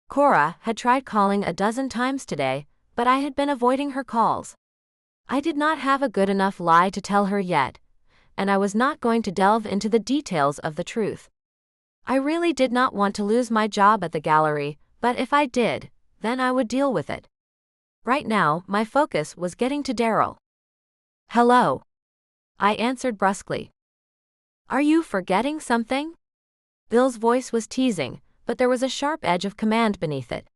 Cora had tried calling a dozen times today, but I had been avoiding her calls. I did not have a good enough lie to tell her yet, and I was not going to delve into the details of the truth. I really did not want to lose my job at the gallery, but if I did, then I would deal with it. Right now, my focus was getting to Daryl. Hello. I answered brusquely. Are you forgetting something? Bill's voice was teasing, but there was a sharp edge of command beneath it.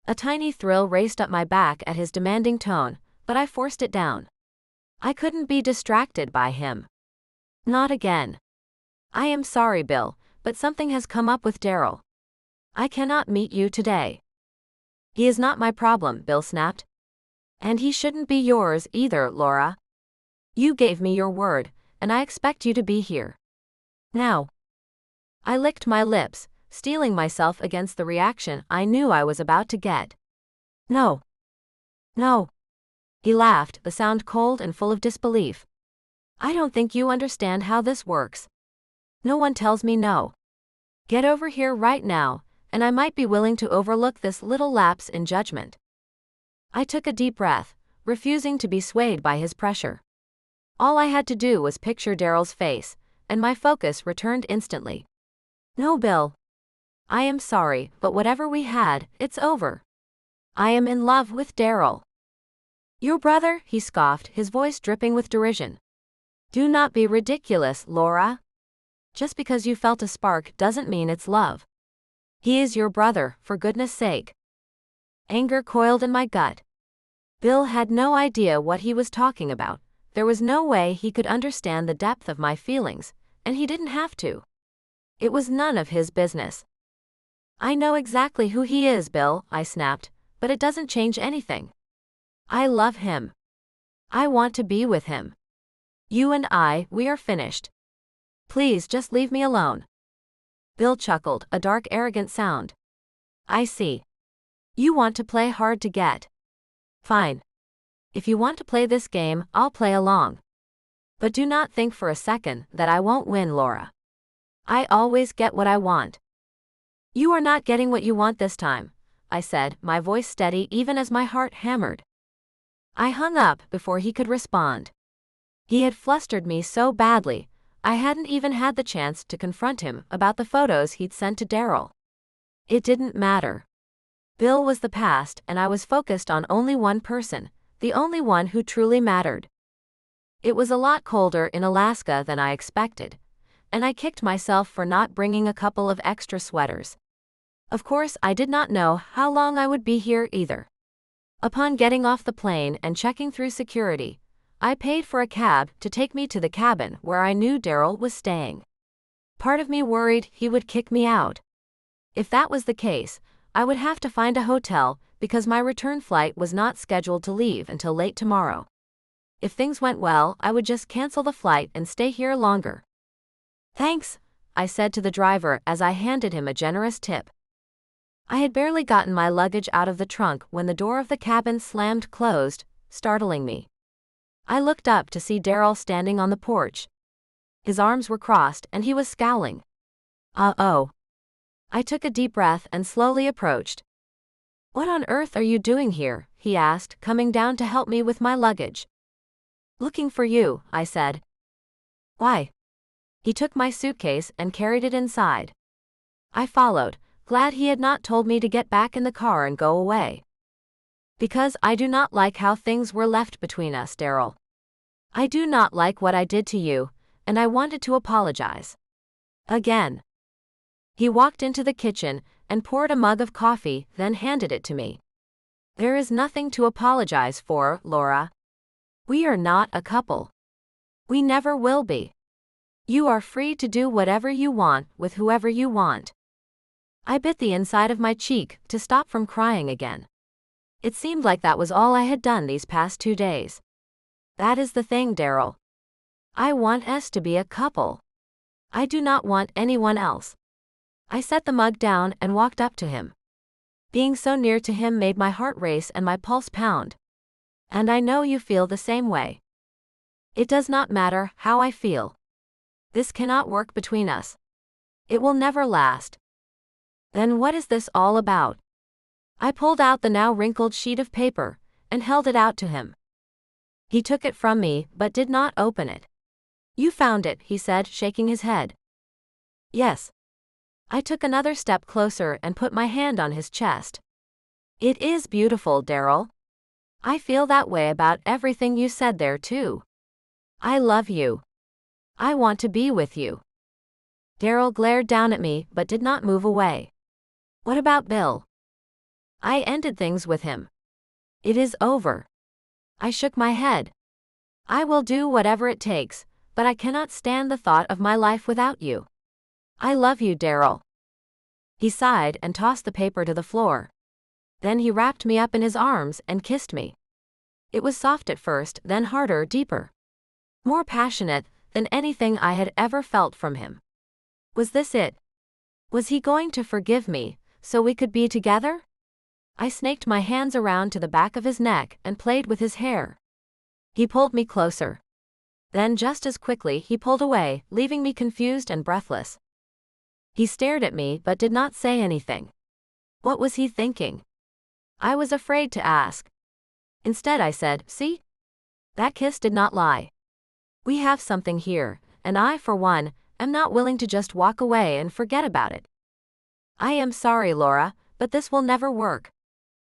A tiny thrill raced up my back at his demanding tone, but I forced it down. I couldn't be distracted by him. Not again. I am sorry, Bill, but something has come up with Daryl. I cannot meet you today. He is not my problem, Bill snapped. And he shouldn't be yours either, Laura. You gave me your word, and I expect you to be here. Now. I licked my lips, steeling myself against the reaction I knew I was about to get. No. No. He laughed, the sound cold and full of disbelief. I don't think you understand how this works. No one tells me no. Get over here right now, and I might be willing to overlook this little lapse in judgment. I took a deep breath, refusing to be swayed by his pressure. All I had to do was picture Daryl's face, and my focus returned instantly. No, Bill. I am sorry, but whatever we had, it's over. I am in love with Daryl. Your brother? He scoffed, his voice dripping with derision. Do not be ridiculous, Laura. Just because you felt a spark doesn't mean it's love. He is your brother, for goodness sake. Anger coiled in my gut. Bill had no idea what he was talking about. There was no way he could understand the depth of my feelings, and he didn't have to. It was none of his business. I know exactly who he is, Bill, I snapped, but it doesn't change anything. I love him. I want to be with him. You and we are finished. Please just leave me alone. Bill chuckled, a dark, arrogant sound. I see. You want to play hard to get. Fine. If you want to play this game, I'll play along. But do not think for a second that I won't win, Laura. I always get what I want. You are not getting what you want this time, I said, my voice steady even as my heart hammered. I hung up before he could respond. He had flustered me so badly, I hadn't even had the chance to confront him about the photos he'd sent to Daryl. It didn't matter. Bill was the past and I was focused on only one person, the only one who truly mattered. It was a lot colder in Alaska than I expected, and I kicked myself for not bringing a couple of extra sweaters. Of course, I did not know how long I would be here either. Upon getting off the plane and checking through security, I paid for a cab to take me to the cabin where I knew Daryl was staying. Part of me worried he would kick me out. If that was the case, I would have to find a hotel because my return flight was not scheduled to leave until late tomorrow. If things went well, I would just cancel the flight and stay here longer. Thanks, I said to the driver as I handed him a generous tip. I had barely gotten my luggage out of the trunk when the door of the cabin slammed closed, startling me. I looked up to see Daryl standing on the porch. His arms were crossed and he was scowling. Uh-oh. I took a deep breath and slowly approached. What on earth are you doing here? He asked, coming down to help me with my luggage. Looking for you, I said. Why? He took my suitcase and carried it inside. I followed, glad he had not told me to get back in the car and go away. Because I do not like how things were left between us, Daryl. I do not like what I did to you, and I wanted to apologize. Again. He walked into the kitchen and poured a mug of coffee, then handed it to me. There is nothing to apologize for, Laura. We are not a couple. We never will be. You are free to do whatever you want with whoever you want. I bit the inside of my cheek to stop from crying again. It seemed like that was all I had done these past 2 days. That is the thing, Daryl. I want us to be a couple. I do not want anyone else. I set the mug down and walked up to him. Being so near to him made my heart race and my pulse pound. And I know you feel the same way. It does not matter how I feel. This cannot work between us. It will never last. Then what is this all about? I pulled out the now wrinkled sheet of paper and held it out to him. He took it from me but did not open it. You found it, he said, shaking his head. Yes. I took another step closer and put my hand on his chest. It is beautiful, Daryl. I feel that way about everything you said there too. I love you. I want to be with you. Daryl glared down at me but did not move away. What about Bill? I ended things with him. It is over. I shook my head. I will do whatever it takes, but I cannot stand the thought of my life without you. I love you, Daryl. He sighed and tossed the paper to the floor. Then he wrapped me up in his arms and kissed me. It was soft at first, then harder, deeper. More passionate than anything I had ever felt from him. Was this it? Was he going to forgive me, so we could be together? I snaked my hands around to the back of his neck and played with his hair. He pulled me closer. Then just as quickly he pulled away, leaving me confused and breathless. He stared at me but did not say anything. What was he thinking? I was afraid to ask. Instead I said, see? That kiss did not lie. We have something here, and I, for one, am not willing to just walk away and forget about it. I am sorry, Laura, but this will never work.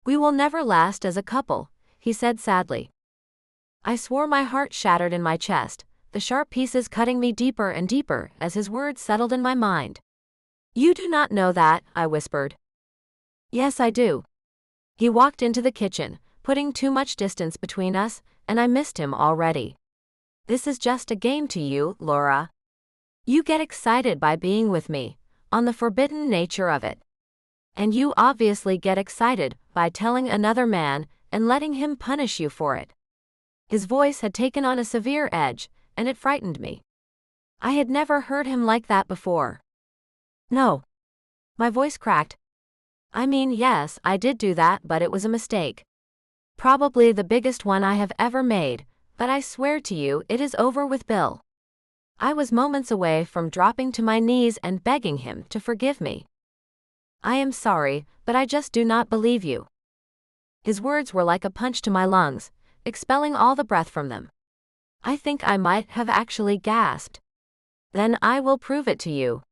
We will never last as a couple, he said sadly. I swore my heart shattered in my chest, the sharp pieces cutting me deeper and deeper as his words settled in my mind. You do not know that, I whispered. Yes, I do. He walked into the kitchen, putting too much distance between us, and I missed him already. This is just a game to you, Laura. You get excited by being with me, on the forbidden nature of it. And you obviously get excited by telling another man and letting him punish you for it. His voice had taken on a severe edge, and it frightened me. I had never heard him like that before. No. My voice cracked. I mean, yes, I did do that, but it was a mistake. Probably the biggest one I have ever made, but I swear to you it is over with Bill. I was moments away from dropping to my knees and begging him to forgive me. I am sorry, but I just do not believe you. His words were like a punch to my lungs, expelling all the breath from them. I think I might have actually gasped. Then I will prove it to you.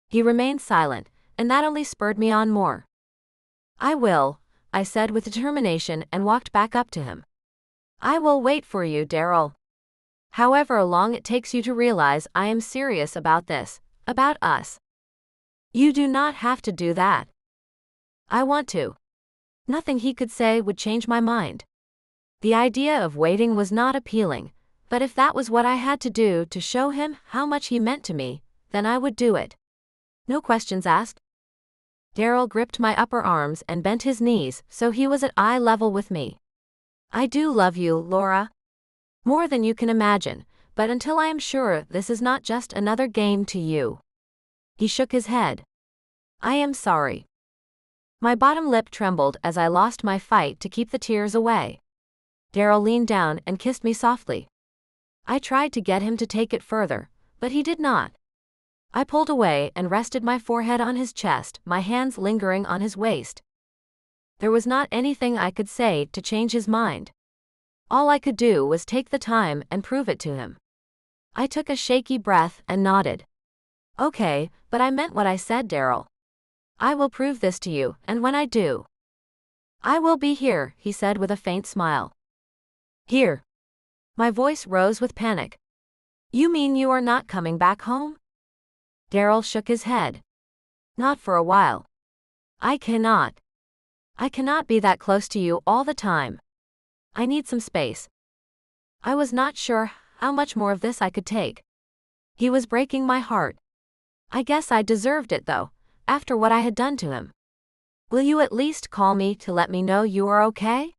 He remained silent, and that only spurred me on more. I will, I said with determination and walked back up to him. I will wait for you, Daryl. However long it takes you to realize I am serious about this, about us. You do not have to do that. I want to. Nothing he could say would change my mind. The idea of waiting was not appealing, but if that was what I had to do to show him how much he meant to me, then I would do it. No questions asked. Daryl gripped my upper arms and bent his knees so he was at eye level with me. I do love you, Laura. More than you can imagine, but until I am sure this is not just another game to you. He shook his head. I am sorry. My bottom lip trembled as I lost my fight to keep the tears away. Daryl leaned down and kissed me softly. I tried to get him to take it further, but he did not. I pulled away and rested my forehead on his chest, my hands lingering on his waist. There was not anything I could say to change his mind. All I could do was take the time and prove it to him. I took a shaky breath and nodded. Okay, but I meant what I said, Daryl. I will prove this to you, and when I do, I will be here, he said with a faint smile. Here. My voice rose with panic. You mean you are not coming back home? Daryl shook his head. Not for a while. I cannot be that close to you all the time. I need some space. I was not sure how much more of this I could take. He was breaking my heart. I guess I deserved it though, after what I had done to him. Will you at least call me to let me know you are okay?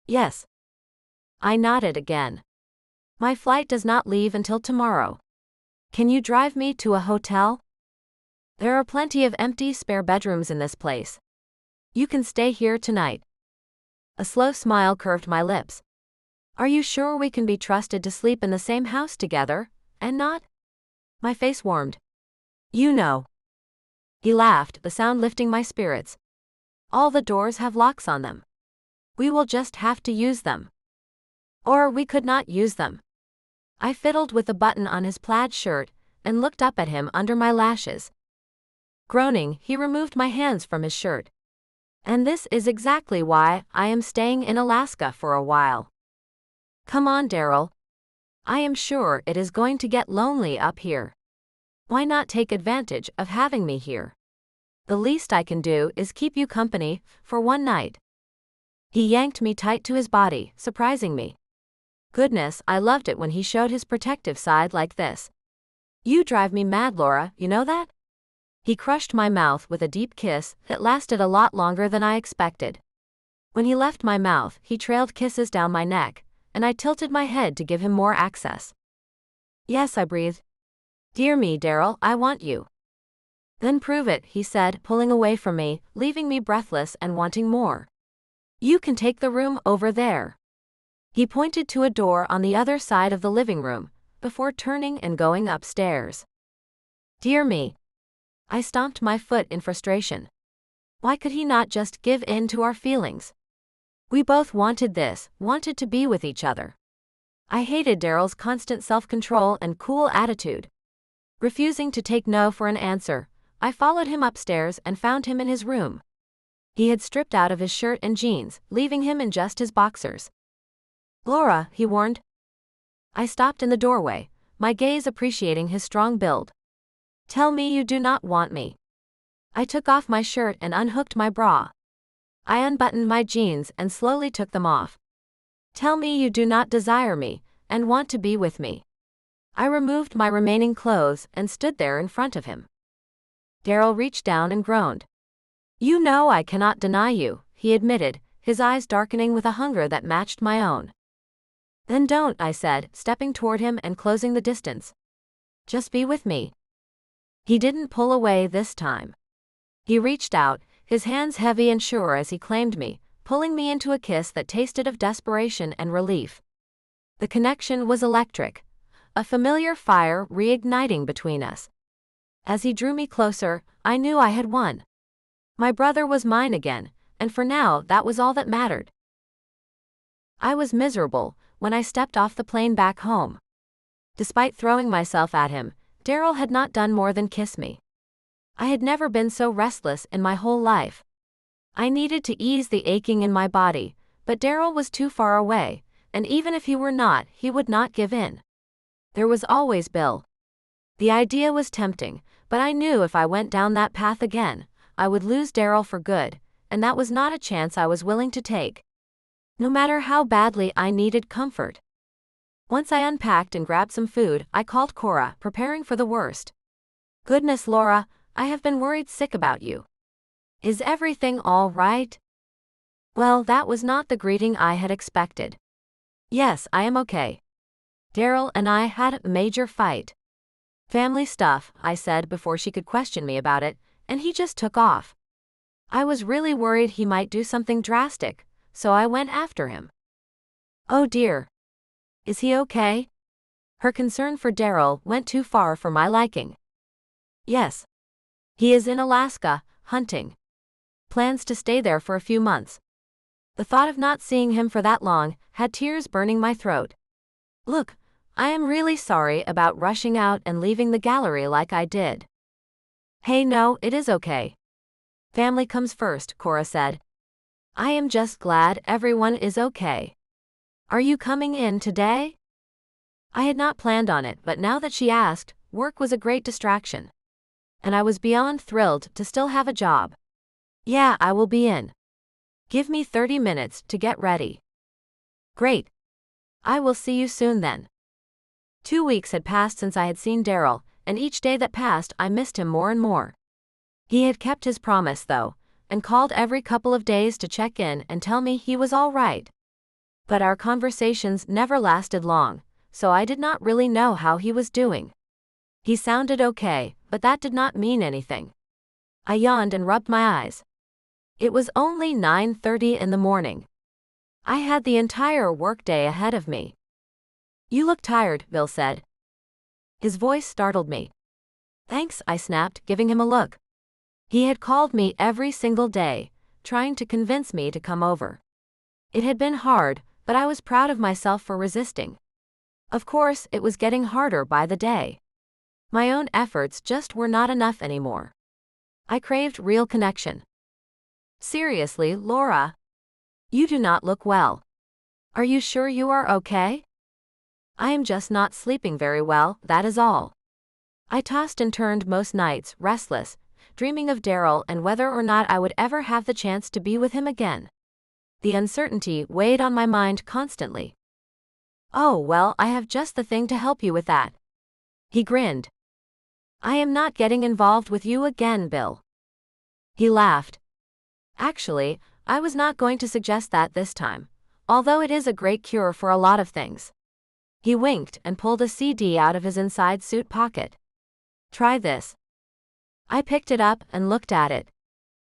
Yes. I nodded again. My flight does not leave until tomorrow. Can you drive me to a hotel? There are plenty of empty spare bedrooms in this place. You can stay here tonight. A slow smile curved my lips. Are you sure we can be trusted to sleep in the same house together, and not? My face warmed. You know. He laughed, the sound lifting my spirits. All the doors have locks on them. We will just have to use them. Or we could not use them. I fiddled with the button on his plaid shirt and looked up at him under my lashes. Groaning, he removed my hands from his shirt. And this is exactly why I am staying in Alaska for a while. Come on, Daryl. I am sure it is going to get lonely up here. Why not take advantage of having me here? The least I can do is keep you company for one night. He yanked me tight to his body, surprising me. Goodness, I loved it when he showed his protective side like this. You drive me mad, Laura, you know that? He crushed my mouth with a deep kiss that lasted a lot longer than I expected. When he left my mouth, he trailed kisses down my neck, and I tilted my head to give him more access. Yes, I breathed. Dear me, Daryl, I want you. Then prove it, he said, pulling away from me, leaving me breathless and wanting more. You can take the room over there. He pointed to a door on the other side of the living room, before turning and going upstairs. Dear me. I stomped my foot in frustration. Why could he not just give in to our feelings? We both wanted this, wanted to be with each other. I hated Daryl's constant self-control and cool attitude. Refusing to take no for an answer, I followed him upstairs and found him in his room. He had stripped out of his shirt and jeans, leaving him in just his boxers. Laura, he warned. I stopped in the doorway, my gaze appreciating his strong build. Tell me you do not want me. I took off my shirt and unhooked my bra. I unbuttoned my jeans and slowly took them off. Tell me you do not desire me, and want to be with me. I removed my remaining clothes and stood there in front of him. Daryl reached down and groaned. You know I cannot deny you, he admitted, his eyes darkening with a hunger that matched my own. Then don't, I said, stepping toward him and closing the distance. Just be with me. He didn't pull away this time. He reached out, his hands heavy and sure as he claimed me, pulling me into a kiss that tasted of desperation and relief. The connection was electric, a familiar fire reigniting between us. As he drew me closer, I knew I had won. My brother was mine again, and for now that was all that mattered. I was miserable when I stepped off the plane back home. Despite throwing myself at him, Daryl had not done more than kiss me. I had never been so restless in my whole life. I needed to ease the aching in my body, but Daryl was too far away, and even if he were not, he would not give in. There was always Bill. The idea was tempting, but I knew if I went down that path again, I would lose Daryl for good, and that was not a chance I was willing to take. No matter how badly I needed comfort. Once I unpacked and grabbed some food, I called Cora, preparing for the worst. "Goodness, Laura, I have been worried sick about you. Is everything all right?" Well, that was not the greeting I had expected. "Yes, I am okay. Daryl and I had a major fight." "Family stuff," I said before she could question me about it, and he just took off. I was really worried he might do something drastic, so I went after him. "Oh dear. Is he okay?" Her concern for Daryl went too far for my liking. "Yes. He is in Alaska, hunting. Plans to stay there for a few months." The thought of not seeing him for that long had tears burning my throat. "Look, I am really sorry about rushing out and leaving the gallery like I did." "Hey, no, it is okay. Family comes first," Cora said. "I am just glad everyone is okay. Are you coming in today?" I had not planned on it, but now that she asked, work was a great distraction. And I was beyond thrilled to still have a job. "Yeah, I will be in. Give me 30 minutes to get ready." "Great. I will see you soon then." 2 weeks had passed since I had seen Daryl, and each day that passed I missed him more and more. He had kept his promise though, and called every couple of days to check in and tell me he was all right. But our conversations never lasted long, so I did not really know how he was doing. He sounded okay, but that did not mean anything. I yawned and rubbed my eyes. It was only 9:30 in the morning. I had the entire workday ahead of me. "You look tired," Bill said. His voice startled me. "Thanks," I snapped, giving him a look. He had called me every single day, trying to convince me to come over. It had been hard, but I was proud of myself for resisting. Of course, it was getting harder by the day. My own efforts just were not enough anymore. I craved real connection. "Seriously, Laura? You do not look well. Are you sure you are okay?" "I am just not sleeping very well, that is all." I tossed and turned most nights, restless, dreaming of Daryl and whether or not I would ever have the chance to be with him again. The uncertainty weighed on my mind constantly. "Oh, well, I have just the thing to help you with that." He grinned. "I am not getting involved with you again, Bill." He laughed. "Actually, I was not going to suggest that this time, although it is a great cure for a lot of things." He winked and pulled a CD out of his inside suit pocket. "Try this." I picked it up and looked at it.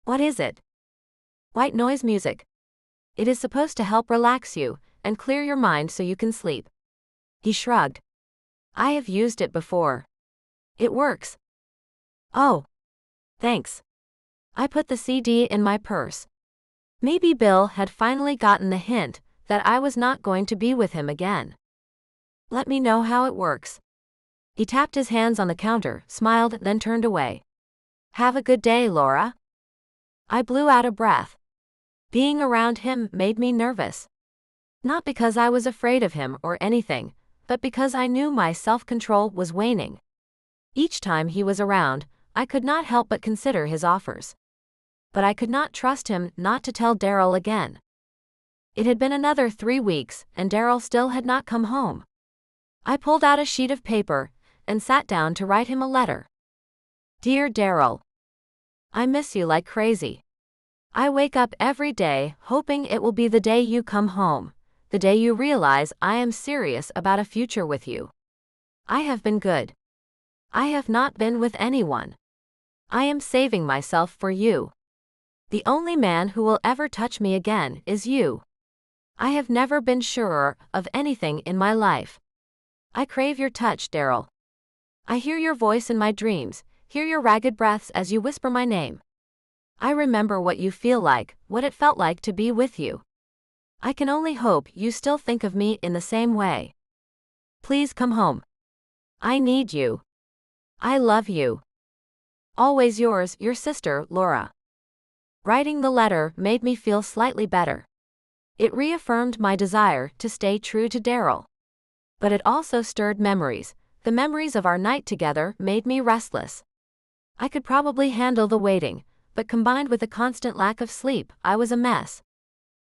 "What is it?" "White noise music. It is supposed to help relax you and clear your mind so you can sleep." He shrugged. "I have used it before. It works." "Oh. Thanks." I put the CD in my purse. Maybe Bill had finally gotten the hint that I was not going to be with him again. "Let me know how it works." He tapped his hands on the counter, smiled, then turned away. "Have a good day, Laura." I blew out a breath. Being around him made me nervous. Not because I was afraid of him or anything, but because I knew my self-control was waning. Each time he was around, I could not help but consider his offers. But I could not trust him not to tell Daryl again. It had been another 3 weeks, and Daryl still had not come home. I pulled out a sheet of paper and sat down to write him a letter. "Dear Daryl, I miss you like crazy. I wake up every day hoping it will be the day you come home, the day you realize I am serious about a future with you. I have been good. I have not been with anyone. I am saving myself for you. The only man who will ever touch me again is you. I have never been surer of anything in my life. I crave your touch, Daryl. I hear your voice in my dreams, hear your ragged breaths as you whisper my name. I remember what you feel like, what it felt like to be with you. I can only hope you still think of me in the same way. Please come home. I need you. I love you. Always yours, your sister, Laura. Writing the letter made me feel slightly better. It reaffirmed my desire to stay true to Daryl. But it also stirred memories. The memories of our night together made me restless. I could probably handle the waiting, but combined with the constant lack of sleep, I was a mess.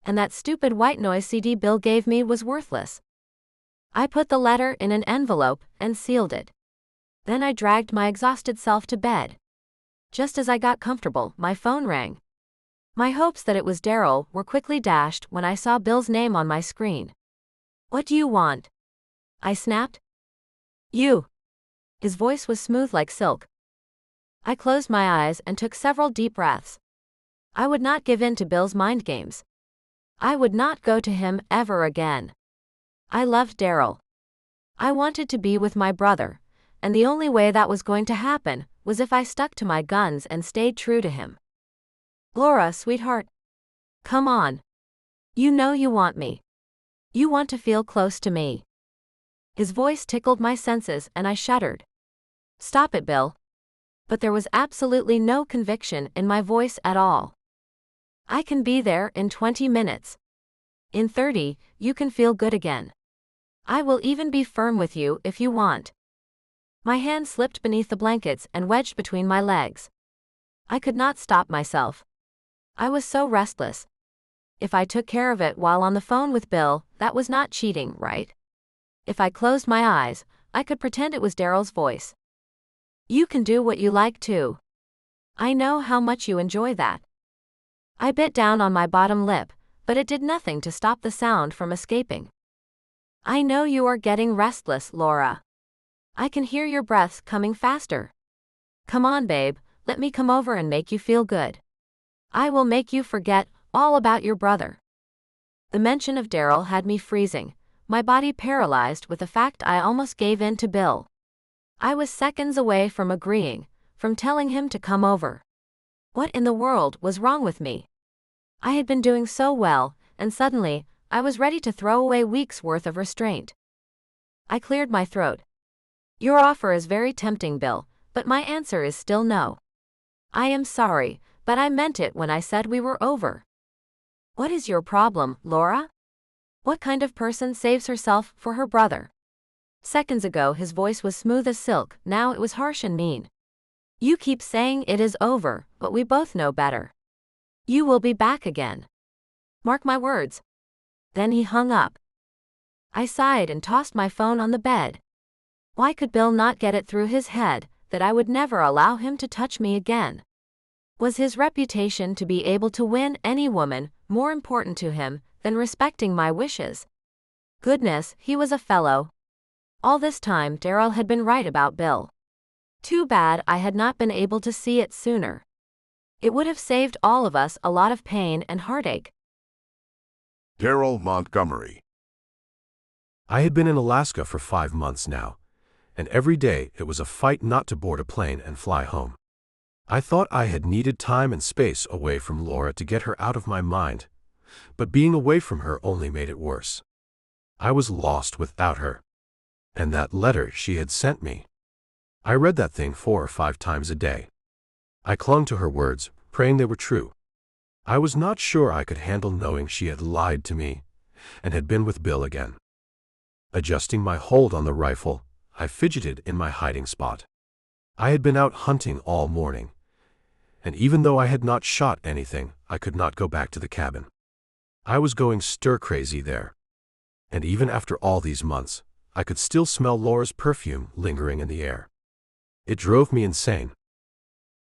And that stupid white noise CD Bill gave me was worthless. I put the letter in an envelope and sealed it. Then I dragged my exhausted self to bed. Just as I got comfortable, my phone rang. My hopes that it was Daryl were quickly dashed when I saw Bill's name on my screen. "What do you want?" I snapped. "You." His voice was smooth like silk. I closed my eyes and took several deep breaths. I would not give in to Bill's mind games. I would not go to him ever again. I loved Daryl. I wanted to be with my brother, and the only way that was going to happen was if I stuck to my guns and stayed true to him. "Laura, sweetheart. Come on. You know you want me. You want to feel close to me." His voice tickled my senses and I shuddered. "Stop it, Bill." But there was absolutely no conviction in my voice at all. "I can be there in 20 minutes. In 30, you can feel good again. I will even be firm with you if you want." My hand slipped beneath the blankets and wedged between my legs. I could not stop myself. I was so restless. If I took care of it while on the phone with Bill, that was not cheating, right? If I closed my eyes, I could pretend it was Daryl's voice. "You can do what you like too. I know how much you enjoy that." I bit down on my bottom lip, but it did nothing to stop the sound from escaping. "I know you are getting restless, Laura. I can hear your breaths coming faster. Come on, babe, let me come over and make you feel good. I will make you forget all about your brother." The mention of Daryl had me freezing, my body paralyzed with the fact I almost gave in to Bill. I was seconds away from agreeing, from telling him to come over. What in the world was wrong with me? I had been doing so well, and suddenly, I was ready to throw away weeks' worth of restraint. I cleared my throat. "Your offer is very tempting, Bill, but my answer is still no. I am sorry, but I meant it when I said we were over." "What is your problem, Laura? What kind of person saves herself for her brother?" Seconds ago his voice was smooth as silk, now it was harsh and mean. "You keep saying it is over, but we both know better. You will be back again. Mark my words." Then he hung up. I sighed and tossed my phone on the bed. Why could Bill not get it through his head that I would never allow him to touch me again? Was his reputation to be able to win any woman more important to him than respecting my wishes? Goodness, he was a fellow. All this time Daryl had been right about Bill. Too bad I had not been able to see it sooner. It would have saved all of us a lot of pain and heartache. Daryl Montgomery. I had been in Alaska for 5 months now, and every day it was a fight not to board a plane and fly home. I thought I had needed time and space away from Laura to get her out of my mind, but being away from her only made it worse. I was lost without her. And that letter she had sent me. I read that thing 4 or 5 times a day. I clung to her words, praying they were true. I was not sure I could handle knowing she had lied to me and had been with Bill again. Adjusting my hold on the rifle, I fidgeted in my hiding spot. I had been out hunting all morning, and even though I had not shot anything, I could not go back to the cabin. I was going stir-crazy there. And even after all these months, I could still smell Laura's perfume lingering in the air. It drove me insane.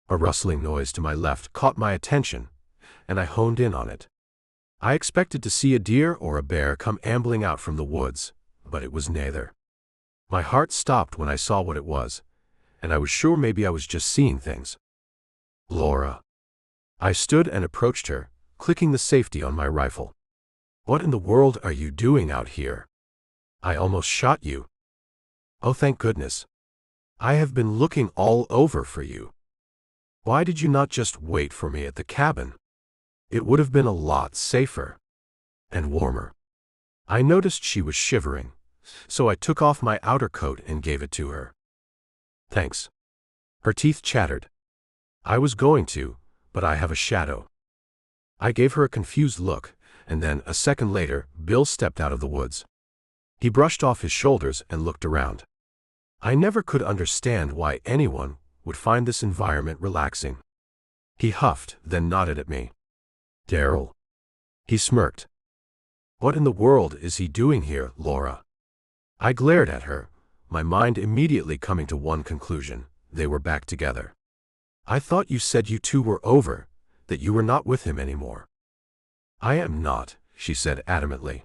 A rustling noise to my left caught my attention, and I honed in on it. I expected to see a deer or a bear come ambling out from the woods, but it was neither. My heart stopped when I saw what it was, and I was sure maybe I was just seeing things. Laura. I stood and approached her, clicking the safety on my rifle. What in the world are you doing out here? I almost shot you. Oh, thank goodness. I have been looking all over for you. Why did you not just wait for me at the cabin? It would have been a lot safer and warmer. I noticed she was shivering, so I took off my outer coat and gave it to her. Thanks. Her teeth chattered. I was going to, but I have a shadow. I gave her a confused look, and then, a second later, Bill stepped out of the woods. He brushed off his shoulders and looked around. I never could understand why anyone would find this environment relaxing. He huffed, then nodded at me. Daryl. He smirked. What in the world is he doing here, Laura? I glared at her, my mind immediately coming to one conclusion: they were back together. I thought you said you two were over, that you were not with him anymore. I am not, she said adamantly.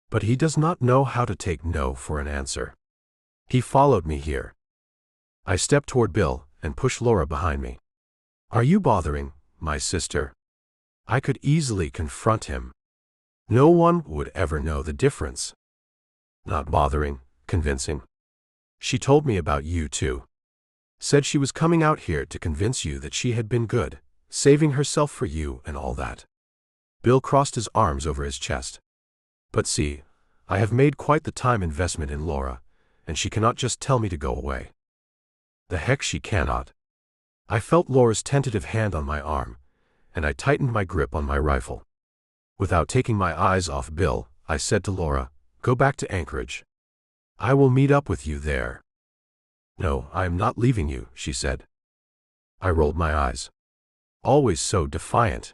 But he does not know how to take no for an answer. He followed me here. I stepped toward Bill and pushed Laura behind me. Are you bothering my sister? I could easily confront him. No one would ever know the difference. Not bothering, convincing. She told me about you too. Said she was coming out here to convince you that she had been good, saving herself for you and all that. Bill crossed his arms over his chest. But see, I have made quite the time investment in Laura, and she cannot just tell me to go away. The heck she cannot. I felt Laura's tentative hand on my arm, and I tightened my grip on my rifle. Without taking my eyes off Bill, I said to Laura, go back to Anchorage. I will meet up with you there. No, I am not leaving you, she said. I rolled my eyes. Always so defiant.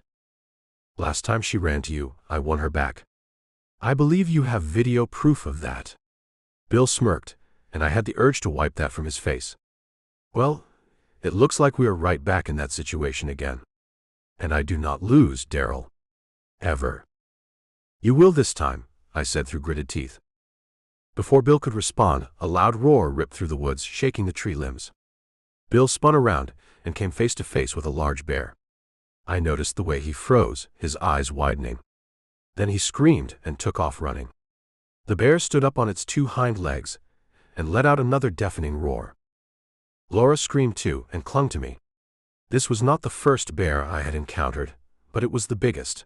Last time she ran to you, I won her back. I believe you have video proof of that. Bill smirked, and I had the urge to wipe that from his face. Well, it looks like we are right back in that situation again. And I do not lose, Daryl. Ever. You will this time, I said through gritted teeth. Before Bill could respond, a loud roar ripped through the woods, shaking the tree limbs. Bill spun around and came face to face with a large bear. I noticed the way he froze, his eyes widening. Then he screamed and took off running. The bear stood up on its two hind legs and let out another deafening roar. Laura screamed too and clung to me. This was not the first bear I had encountered, but it was the biggest.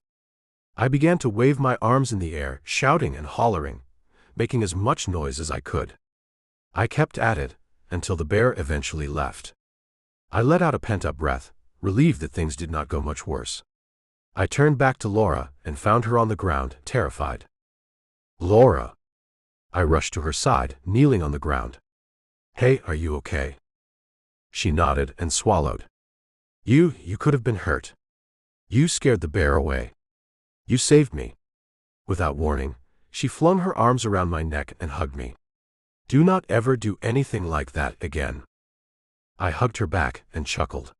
I began to wave my arms in the air, shouting and hollering, making as much noise as I could. I kept at it until the bear eventually left. I let out a pent-up breath, relieved that things did not go much worse. I turned back to Laura and found her on the ground, terrified. Laura! I rushed to her side, kneeling on the ground. Hey, are you okay? She nodded and swallowed. You could have been hurt. You scared the bear away. You saved me. Without warning, she flung her arms around my neck and hugged me. Do not ever do anything like that again. I hugged her back and chuckled.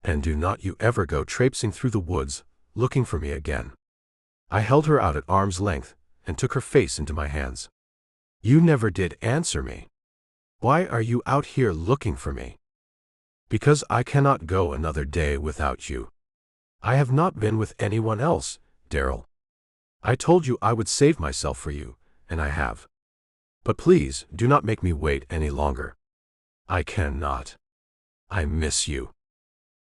And do not you ever go traipsing through the woods, looking for me again. I held her out at arm's length and took her face into my hands. You never did answer me. Why are you out here looking for me? Because I cannot go another day without you. I have not been with anyone else, Daryl. I told you I would save myself for you, and I have. But please, do not make me wait any longer. I cannot. I miss you.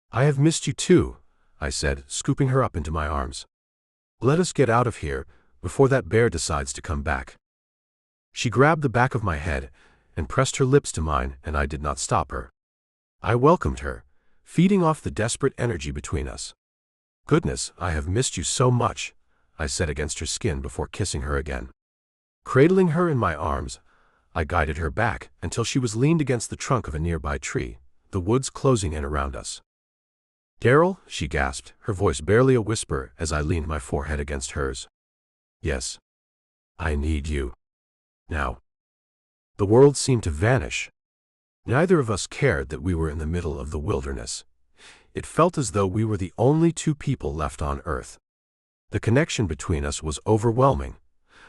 I have missed you too, I said, scooping her up into my arms. Let us get out of here before that bear decides to come back. She grabbed the back of my head and pressed her lips to mine, and I did not stop her. I welcomed her, feeding off the desperate energy between us. Goodness, I have missed you so much, I said against her skin before kissing her again. Cradling her in my arms, I guided her back until she was leaned against the trunk of a nearby tree, the woods closing in around us. Daryl, she gasped, her voice barely a whisper as I leaned my forehead against hers. Yes. I need you. Now. The world seemed to vanish. Neither of us cared that we were in the middle of the wilderness. It felt as though we were the only two people left on Earth. The connection between us was overwhelming,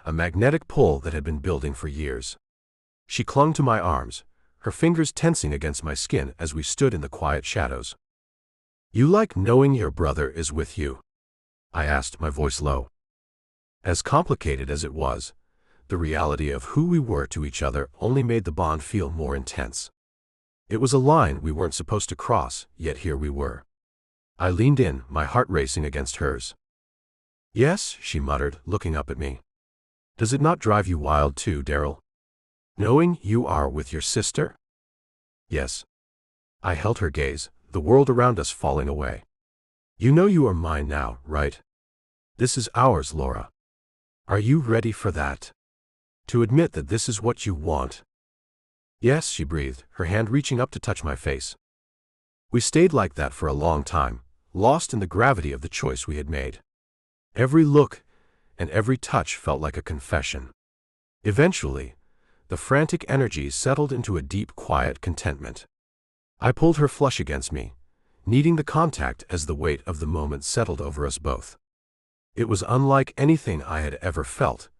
a magnetic pull that had been building for years. She clung to my arms, her fingers tensing against my skin as we stood in the quiet shadows. You like knowing your brother is with you? I asked, my voice low. As complicated as it was, the reality of who we were to each other only made the bond feel more intense. It was a line we weren't supposed to cross, yet here we were. I leaned in, my heart racing against hers. "Yes," she muttered, looking up at me. "Does it not drive you wild too, Daryl? Knowing you are with your sister?" "Yes." I held her gaze, the world around us falling away. "You know you are mine now, right? This is ours, Laura. Are you ready for that? To admit that this is what you want?" "Yes," she breathed, her hand reaching up to touch my face. We stayed like that for a long time, lost in the gravity of the choice we had made. Every look and every touch felt like a confession. Eventually, the frantic energies settled into a deep, quiet contentment. I pulled her flush against me, needing the contact as the weight of the moment settled over us both. It was unlike anything I had ever felt,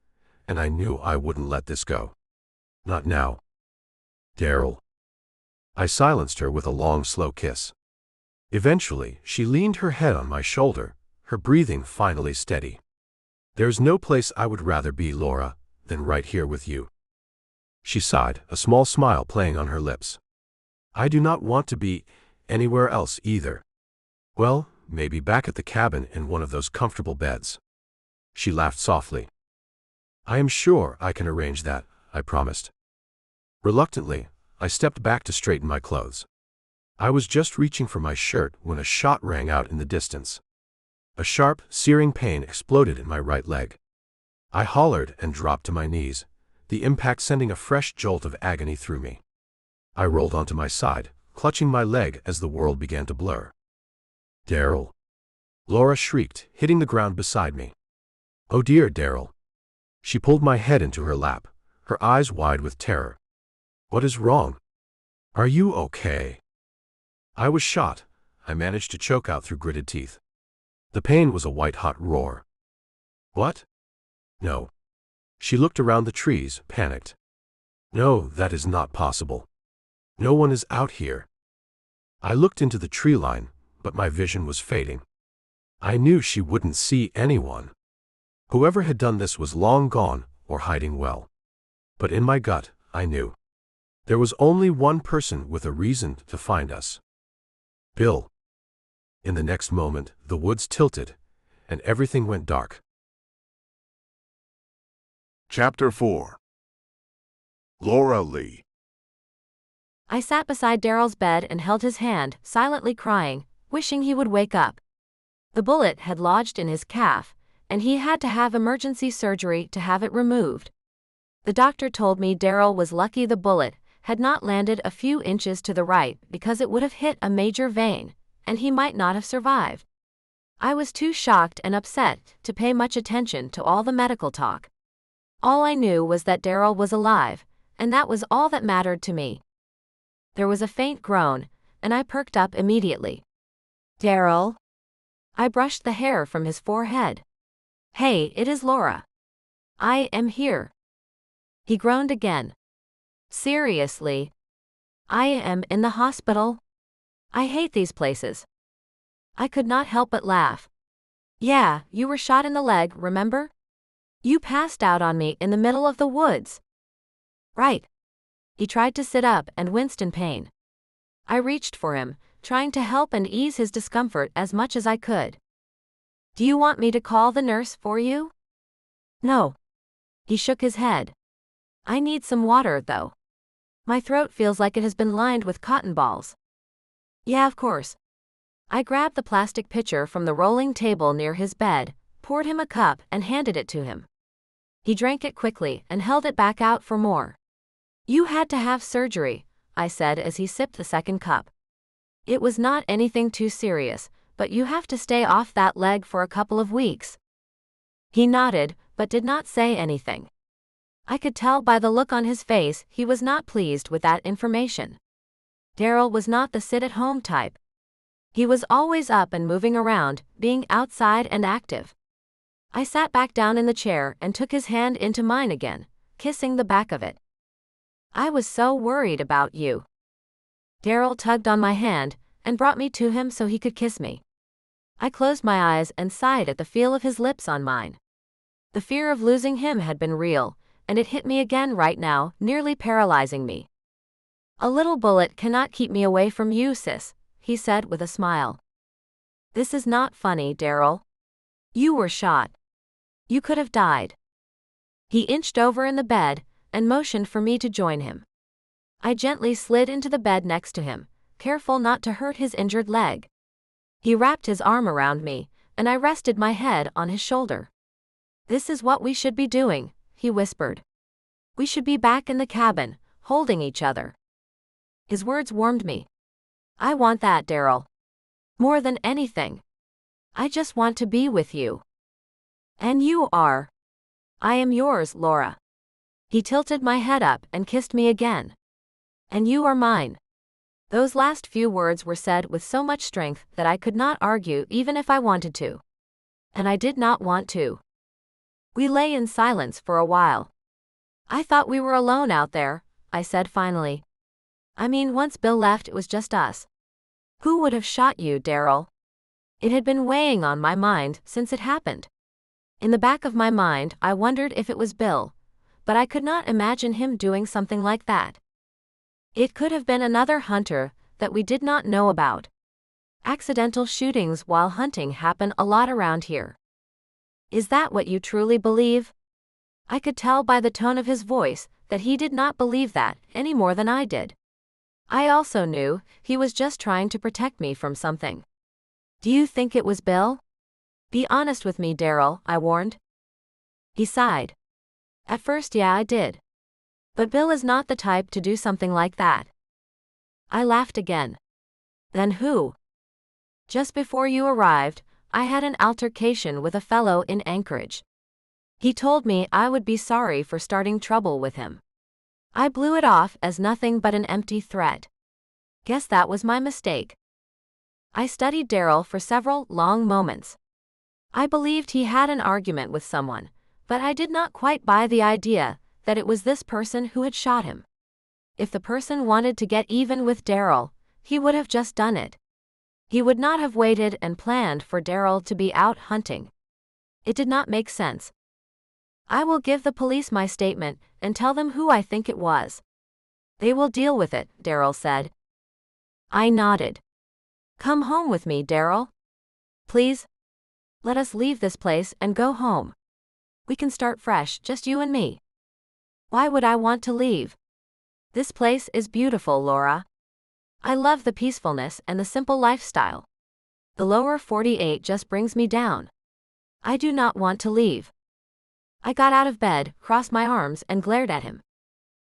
and I knew I wouldn't let this go. Not now. "Daryl." I silenced her with a long, slow kiss. Eventually, she leaned her head on my shoulder, her breathing finally steady. "There's no place I would rather be, Laura, than right here with you." She sighed, a small smile playing on her lips. "I do not want to be anywhere else either. Well, maybe back at the cabin in one of those comfortable beds." She laughed softly. "I am sure I can arrange that," I promised. Reluctantly, I stepped back to straighten my clothes. I was just reaching for my shirt when a shot rang out in the distance. A sharp, searing pain exploded in my right leg. I hollered and dropped to my knees, the impact sending a fresh jolt of agony through me. I rolled onto my side, clutching my leg as the world began to blur. "Daryl!" Laura shrieked, hitting the ground beside me. "Oh dear, Daryl." She pulled my head into her lap, her eyes wide with terror. "What is wrong? Are you okay?" I was shot, I managed to choke out through gritted teeth. The pain was a white-hot roar. "What? No." She looked around the trees, panicked. "No, that is not possible. No one is out here." I looked into the tree line, but my vision was fading. I knew she wouldn't see anyone. Whoever had done this was long gone or hiding well. But in my gut, I knew. There was only one person with a reason to find us. Bill. In the next moment, the woods tilted, and everything went dark. Chapter 4. Laura Lee. I sat beside Daryl's bed and held his hand, silently crying, wishing he would wake up. The bullet had lodged in his calf, and he had to have emergency surgery to have it removed. The doctor told me Daryl was lucky the bullet had not landed a few inches to the right because it would have hit a major vein, and he might not have survived. I was too shocked and upset to pay much attention to all the medical talk. All I knew was that Daryl was alive, and that was all that mattered to me. There was a faint groan, and I perked up immediately. "Daryl?" I brushed the hair from his forehead. "Hey, it is Laura. I am here." He groaned again. "Seriously? I am in the hospital? I hate these places." I could not help but laugh. "Yeah, you were shot in the leg, remember? You passed out on me in the middle of the woods." "Right." He tried to sit up and winced in pain. I reached for him, trying to help and ease his discomfort as much as I could. "Do you want me to call the nurse for you?" "No." He shook his head. "I need some water, though. My throat feels like it has been lined with cotton balls." "Yeah, of course." I grabbed the plastic pitcher from the rolling table near his bed, poured him a cup and handed it to him. He drank it quickly and held it back out for more. "You had to have surgery," I said as he sipped the second cup. "It was not anything too serious, but you have to stay off that leg for a couple of weeks." He nodded, but did not say anything. I could tell by the look on his face he was not pleased with that information. Daryl was not the sit-at-home type. He was always up and moving around, being outside and active. I sat back down in the chair and took his hand into mine again, kissing the back of it. "I was so worried about you." Daryl tugged on my hand and brought me to him so he could kiss me. I closed my eyes and sighed at the feel of his lips on mine. The fear of losing him had been real, and it hit me again right now, nearly paralyzing me. "A little bullet cannot keep me away from you, sis," he said with a smile. "This is not funny, Daryl. You were shot. You could have died." He inched over in the bed and motioned for me to join him. I gently slid into the bed next to him, careful not to hurt his injured leg. He wrapped his arm around me, and I rested my head on his shoulder. "This is what we should be doing," he whispered. "We should be back in the cabin, holding each other." His words warmed me. "I want that, Daryl. More than anything. I just want to be with you." "And you are." "I am yours, Laura." He tilted my head up and kissed me again. "And you are mine." Those last few words were said with so much strength that I could not argue even if I wanted to. And I did not want to. We lay in silence for a while. "I thought we were alone out there," I said finally. "I mean, once Bill left, it was just us." "Who would have shot you, Daryl?" It had been weighing on my mind since it happened. In the back of my mind, I wondered if it was Bill, but I could not imagine him doing something like that. It could have been another hunter that we did not know about. Accidental shootings while hunting happen a lot around here. "Is that what you truly believe?" I could tell by the tone of his voice that he did not believe that any more than I did. I also knew he was just trying to protect me from something. "Do you think it was Bill?" "Be honest with me, Daryl," I warned. He sighed. "At first, yeah, I did. But Bill is not the type to do something like that." I laughed again. "Then who?" "Just before you arrived, I had an altercation with a fellow in Anchorage. He told me I would be sorry for starting trouble with him. I blew it off as nothing but an empty threat. Guess that was my mistake." I studied Daryl for several long moments. I believed he had an argument with someone, but I did not quite buy the idea that it was this person who had shot him. If the person wanted to get even with Daryl, he would have just done it. He would not have waited and planned for Daryl to be out hunting. It did not make sense. "I will give the police my statement and tell them who I think it was. They will deal with it," Daryl said. I nodded. "Come home with me, Daryl. Please? Let us leave this place and go home. We can start fresh, just you and me." "Why would I want to leave? This place is beautiful, Laura. I love the peacefulness and the simple lifestyle. The lower 48 just brings me down. I do not want to leave." I got out of bed, crossed my arms, and glared at him.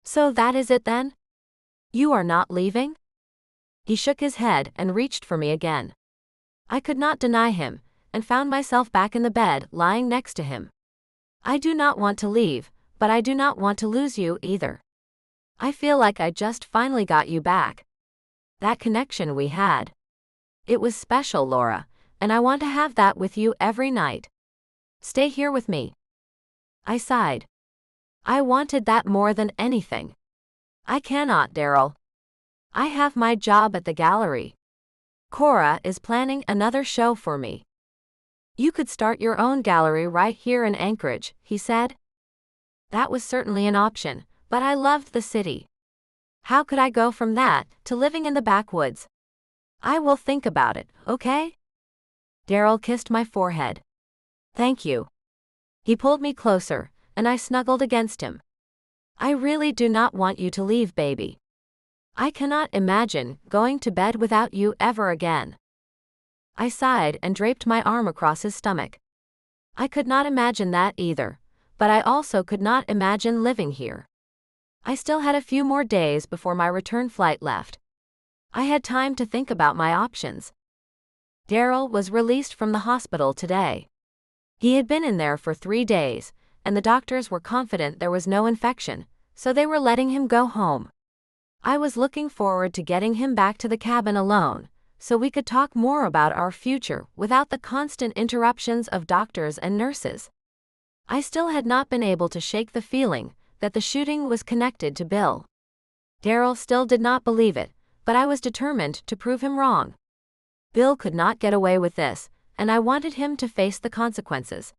"So that is it then? You are not leaving?" He shook his head and reached for me again. I could not deny him, and found myself back in the bed, lying next to him. "I do not want to leave, but I do not want to lose you either. I feel like I just finally got you back. That connection we had. It was special, Laura, and I want to have that with you every night. Stay here with me." I sighed. I wanted that more than anything. "I cannot, Daryl. I have my job at the gallery. Cora is planning another show for me." "You could start your own gallery right here in Anchorage," he said. That was certainly an option, but I loved the city. How could I go from that to living in the backwoods? "I will think about it, okay?" Daryl kissed my forehead. "Thank you." He pulled me closer, and I snuggled against him. "I really do not want you to leave, baby. I cannot imagine going to bed without you ever again." I sighed and draped my arm across his stomach. I could not imagine that either, but I also could not imagine living here. I still had a few more days before my return flight left. I had time to think about my options. Daryl was released from the hospital today. He had been in there for 3 days, and the doctors were confident there was no infection, so they were letting him go home. I was looking forward to getting him back to the cabin alone, so we could talk more about our future without the constant interruptions of doctors and nurses. I still had not been able to shake the feeling that the shooting was connected to Bill. Daryl still did not believe it, but I was determined to prove him wrong. Bill could not get away with this, and I wanted him to face the consequences.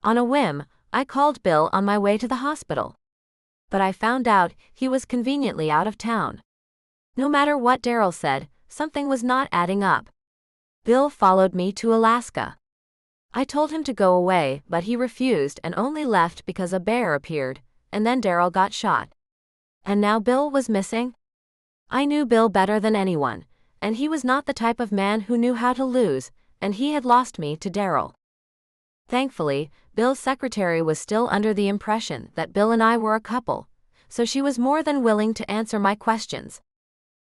On a whim, I called Bill on my way to the hospital. But I found out he was conveniently out of town. No matter what Daryl said, something was not adding up. Bill followed me to Alaska. I told him to go away, but he refused and only left because a bear appeared, and then Daryl got shot. And now Bill was missing? I knew Bill better than anyone, and he was not the type of man who knew how to lose, and he had lost me to Daryl. Thankfully, Bill's secretary was still under the impression that Bill and I were a couple, so she was more than willing to answer my questions.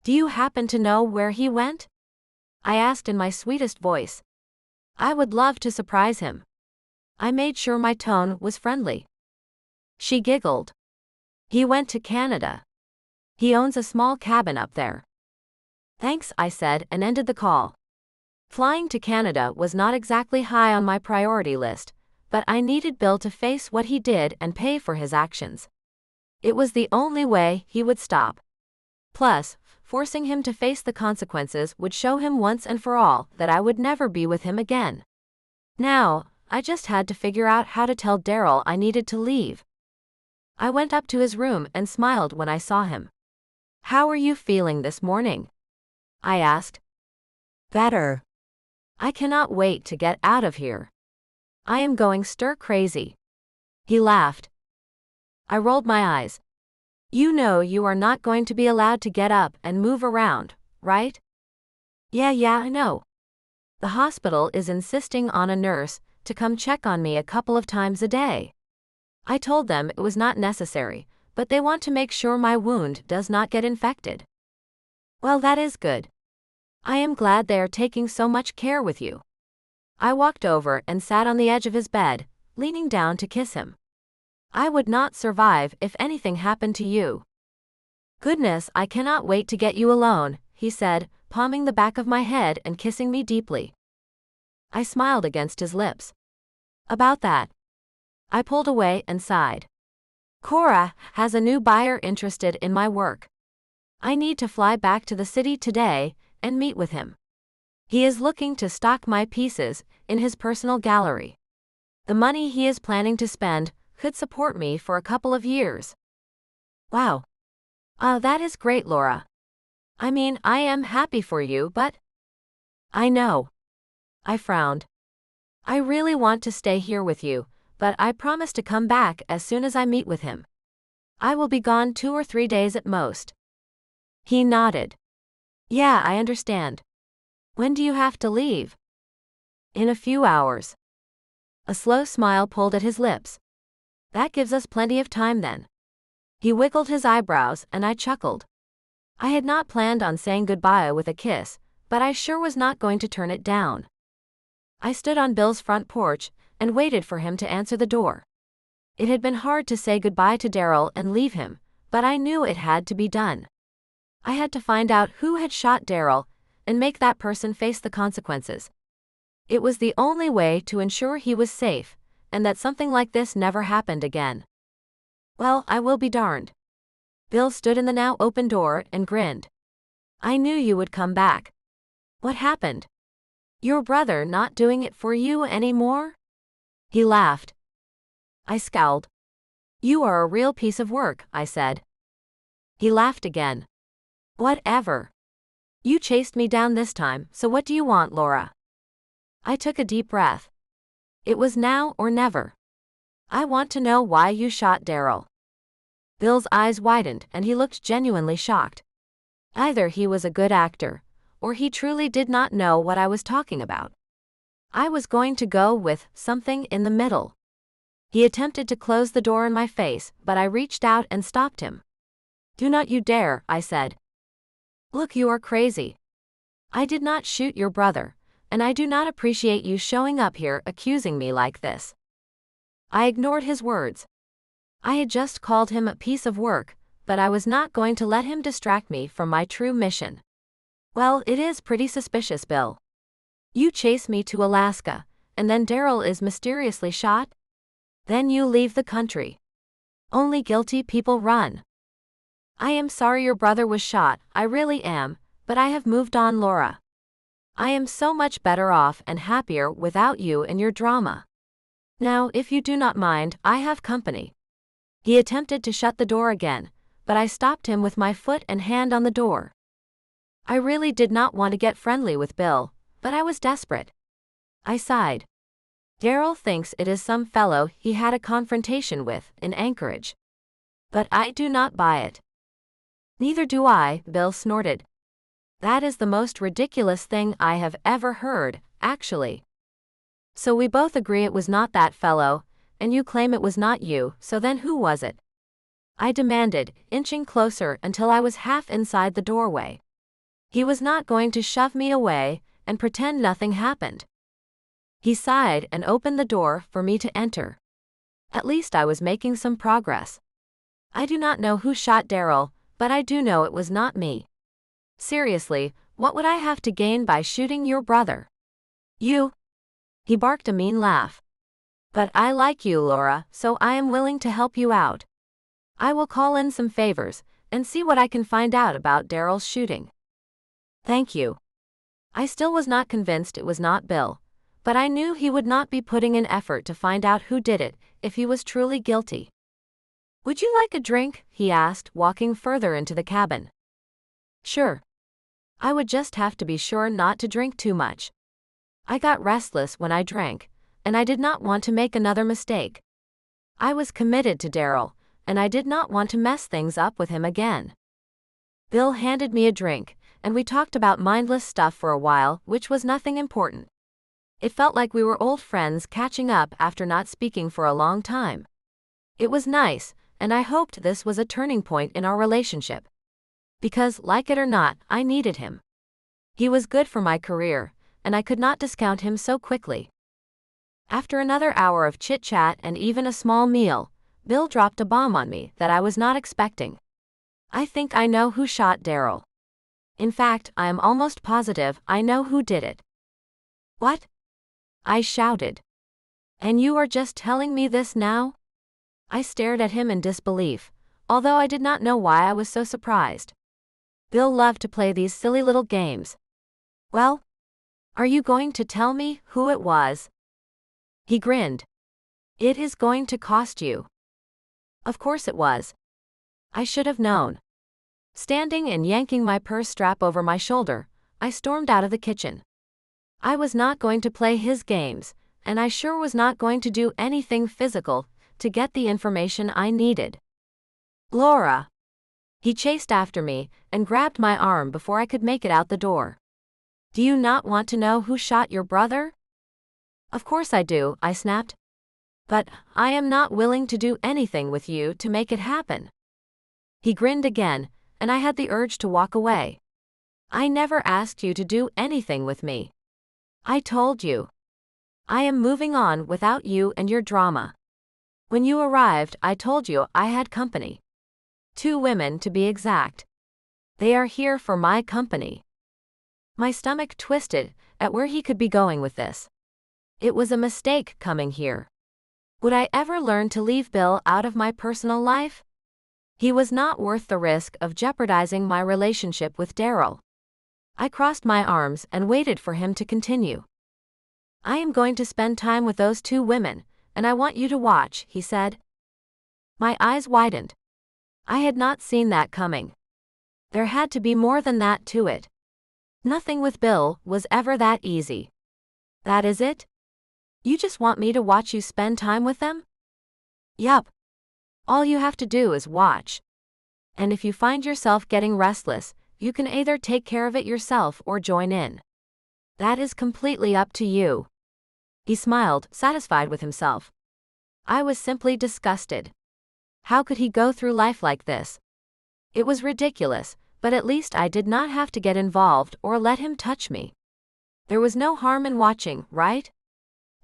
"Do you happen to know where he went?" I asked in my sweetest voice. I would love to surprise him. I made sure my tone was friendly. She giggled. "He went to Canada. He owns a small cabin up there." "Thanks," I said and ended the call. Flying to Canada was not exactly high on my priority list, but I needed Bill to face what he did and pay for his actions. It was the only way he would stop. Plus, forcing him to face the consequences would show him once and for all that I would never be with him again. Now, I just had to figure out how to tell Daryl I needed to leave. I went up to his room and smiled when I saw him. "How are you feeling this morning?" I asked. "Better. I cannot wait to get out of here. I am going stir crazy." He laughed. I rolled my eyes. "You know you are not going to be allowed to get up and move around, right?" Yeah, I know. The hospital is insisting on a nurse to come check on me a couple of times a day. I told them it was not necessary, but they want to make sure my wound does not get infected. "Well, that is good. I am glad they are taking so much care with you." I walked over and sat on the edge of his bed, leaning down to kiss him. "I would not survive if anything happened to you." "Goodness, I cannot wait to get you alone," he said, palming the back of my head and kissing me deeply. I smiled against his lips. "About that." I pulled away and sighed. "Cora has a new buyer interested in my work. I need to fly back to the city today and meet with him. He is looking to stock my pieces in his personal gallery. The money he is planning to spend could support me for a couple of years." "Wow. That is great, Laura. I mean, I am happy for you, but..." "I know." I frowned. "I really want to stay here with you, but I promise to come back as soon as I meet with him. I will be gone 2 or 3 days at most." He nodded. "Yeah, I understand. When do you have to leave?" "In a few hours." A slow smile pulled at his lips. "That gives us plenty of time then." He wiggled his eyebrows and I chuckled. I had not planned on saying goodbye with a kiss, but I sure was not going to turn it down. I stood on Bill's front porch and waited for him to answer the door. It had been hard to say goodbye to Daryl and leave him, but I knew it had to be done. I had to find out who had shot Daryl and make that person face the consequences. It was the only way to ensure he was safe, and that something like this never happened again. Well, I will be darned. Bill stood in the now open door and grinned. "I knew you would come back. What happened? Your brother not doing it for you anymore?" He laughed. I scowled. "You are a real piece of work," I said. He laughed again. "Whatever. You chased me down this time, so what do you want, Laura?" I took a deep breath. It was now or never. "I want to know why you shot Daryl." Bill's eyes widened and he looked genuinely shocked. Either he was a good actor, or he truly did not know what I was talking about. I was going to go with something in the middle. He attempted to close the door in my face, but I reached out and stopped him. "Do not you dare," I said. "Look, you are crazy. I did not shoot your brother, and I do not appreciate you showing up here accusing me like this." I ignored his words. I had just called him a piece of work, but I was not going to let him distract me from my true mission. "Well, it is pretty suspicious, Bill. You chase me to Alaska, and then Daryl is mysteriously shot? Then you leave the country. Only guilty people run. I am sorry your brother was shot, I really am, but I have moved on, Laura. I am so much better off and happier without you and your drama." Now, if you do not mind, I have company. He attempted to shut the door again, but I stopped him with my foot and hand on the door. I really did not want to get friendly with Bill, but I was desperate. I sighed. Daryl thinks it is some fellow he had a confrontation with in Anchorage. But I do not buy it. Neither do I, Bill snorted. That is the most ridiculous thing I have ever heard, actually. So we both agree it was not that fellow, and you claim it was not you, so then who was it? I demanded, inching closer until I was half inside the doorway. He was not going to shove me away and pretend nothing happened. He sighed and opened the door for me to enter. At least I was making some progress. I do not know who shot Daryl, but I do know it was not me. Seriously, what would I have to gain by shooting your brother? You? He barked a mean laugh. But I like you, Laura, so I am willing to help you out. I will call in some favors and see what I can find out about Daryl's shooting. Thank you. I still was not convinced it was not Bill, but I knew he would not be putting in effort to find out who did it if he was truly guilty. Would you like a drink? He asked, walking further into the cabin. Sure. I would just have to be sure not to drink too much. I got restless when I drank, and I did not want to make another mistake. I was committed to Daryl, and I did not want to mess things up with him again. Bill handed me a drink, and we talked about mindless stuff for a while, which was nothing important. It felt like we were old friends catching up after not speaking for a long time. It was nice, and I hoped this was a turning point in our relationship. Because, like it or not, I needed him. He was good for my career, and I could not discount him so quickly. After another hour of chit-chat and even a small meal, Bill dropped a bomb on me that I was not expecting. I think I know who shot Daryl. In fact, I am almost positive I know who did it. What? I shouted. And you are just telling me this now? I stared at him in disbelief, although I did not know why I was so surprised. Bill loved to play these silly little games. Well, are you going to tell me who it was? He grinned. It is going to cost you. Of course it was. I should have known. Standing and yanking my purse strap over my shoulder, I stormed out of the kitchen. I was not going to play his games, and I sure was not going to do anything physical to get the information I needed. Laura! He chased after me and grabbed my arm before I could make it out the door. Do you not want to know who shot your brother? Of course I do, I snapped. But I am not willing to do anything with you to make it happen. He grinned again, and I had the urge to walk away. I never asked you to do anything with me. I told you. I am moving on without you and your drama. When you arrived, I told you I had company. 2 women to be exact. They are here for my company. My stomach twisted at where he could be going with this. It was a mistake coming here. Would I ever learn to leave Bill out of my personal life? He was not worth the risk of jeopardizing my relationship with Daryl. I crossed my arms and waited for him to continue. I am going to spend time with those 2 women, and I want you to watch, he said. My eyes widened. I had not seen that coming. There had to be more than that to it. Nothing with Bill was ever that easy. That is it? You just want me to watch you spend time with them? Yup. All you have to do is watch. And if you find yourself getting restless, you can either take care of it yourself or join in. That is completely up to you. He smiled, satisfied with himself. I was simply disgusted. How could he go through life like this? It was ridiculous, but at least I did not have to get involved or let him touch me. There was no harm in watching, right?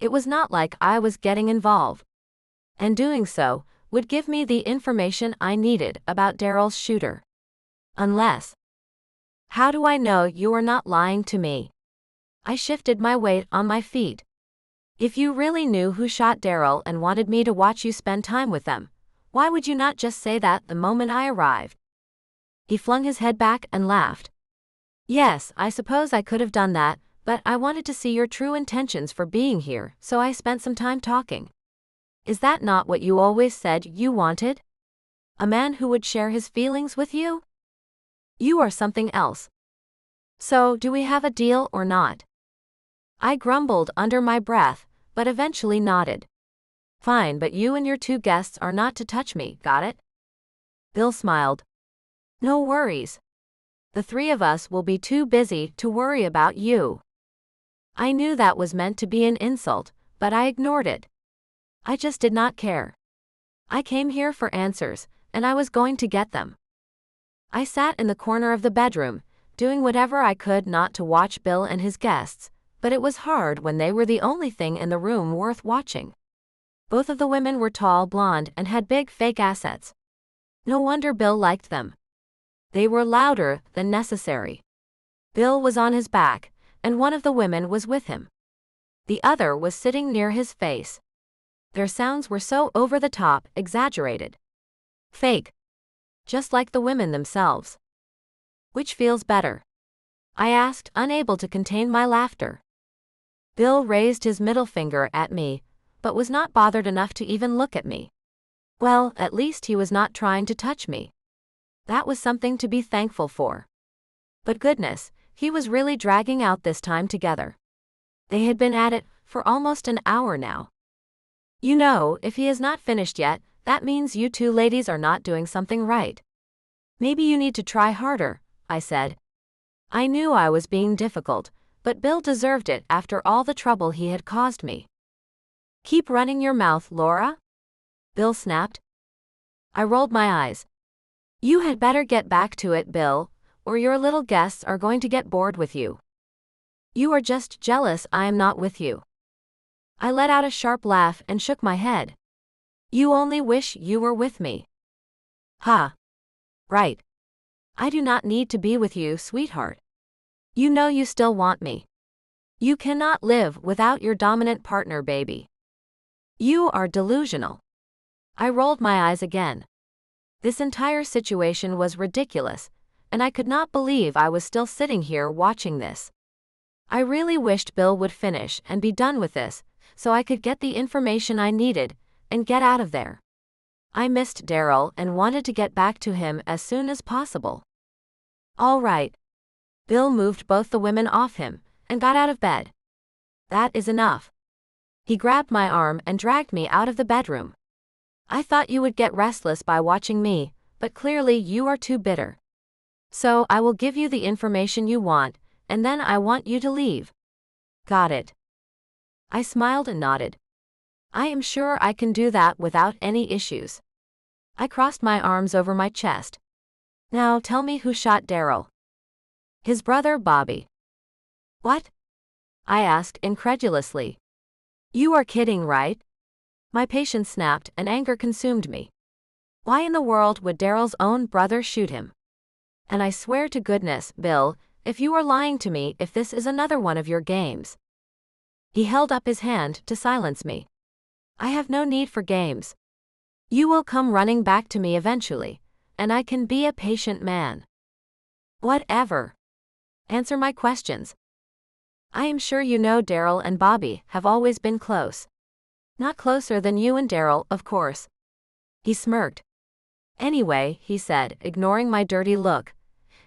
It was not like I was getting involved. And doing so would give me the information I needed about Daryl's shooter. Unless. How do I know you are not lying to me? I shifted my weight on my feet. If you really knew who shot Daryl and wanted me to watch you spend time with them, why would you not just say that the moment I arrived? He flung his head back and laughed. Yes, I suppose I could have done that, but I wanted to see your true intentions for being here, so I spent some time talking. Is that not what you always said you wanted? A man who would share his feelings with you? You are something else. So, do we have a deal or not? I grumbled under my breath, but eventually nodded. Fine, but you and your two guests are not to touch me, got it? Bill smiled. No worries. The three of us will be too busy to worry about you. I knew that was meant to be an insult, but I ignored it. I just did not care. I came here for answers, and I was going to get them. I sat in the corner of the bedroom, doing whatever I could not to watch Bill and his guests, but it was hard when they were the only thing in the room worth watching. Both of the women were tall, blonde, and had big fake assets. No wonder Bill liked them. They were louder than necessary. Bill was on his back, and one of the women was with him. The other was sitting near his face. Their sounds were so over the top, exaggerated. Fake. Just like the women themselves. Which feels better? I asked, unable to contain my laughter. Bill raised his middle finger at me, but was not bothered enough to even look at me. Well, at least he was not trying to touch me. That was something to be thankful for. But goodness, he was really dragging out this time together. They had been at it for almost an hour now. You know, if he has not finished yet, that means you two ladies are not doing something right. Maybe you need to try harder, I said. I knew I was being difficult, but Bill deserved it after all the trouble he had caused me. Keep running your mouth, Laura, Bill snapped. I rolled my eyes. You had better get back to it, Bill, or your little guests are going to get bored with you. You are just jealous I am not with you. I let out a sharp laugh and shook my head. You only wish you were with me. Ha. Right. I do not need to be with you, sweetheart. You know you still want me. You cannot live without your dominant partner, baby. You are delusional. I rolled my eyes again. This entire situation was ridiculous, and I could not believe I was still sitting here watching this. I really wished Bill would finish and be done with this, so I could get the information I needed and get out of there. I missed Daryl and wanted to get back to him as soon as possible. All right. Bill moved both the women off him and got out of bed. That is enough. He grabbed my arm and dragged me out of the bedroom. I thought you would get restless by watching me, but clearly you are too bitter. So I will give you the information you want, and then I want you to leave. Got it. I smiled and nodded. I am sure I can do that without any issues. I crossed my arms over my chest. Now tell me who shot Daryl. His brother Bobby. What? I asked incredulously. You are kidding, right? My patience snapped and anger consumed me. Why in the world would Daryl's own brother shoot him? And I swear to goodness, Bill, if you are lying to me, if this is another one of your games. He held up his hand to silence me. I have no need for games. You will come running back to me eventually, and I can be a patient man. Whatever. Answer my questions. I am sure you know Daryl and Bobby have always been close. Not closer than you and Daryl, of course. He smirked. Anyway, he said, ignoring my dirty look,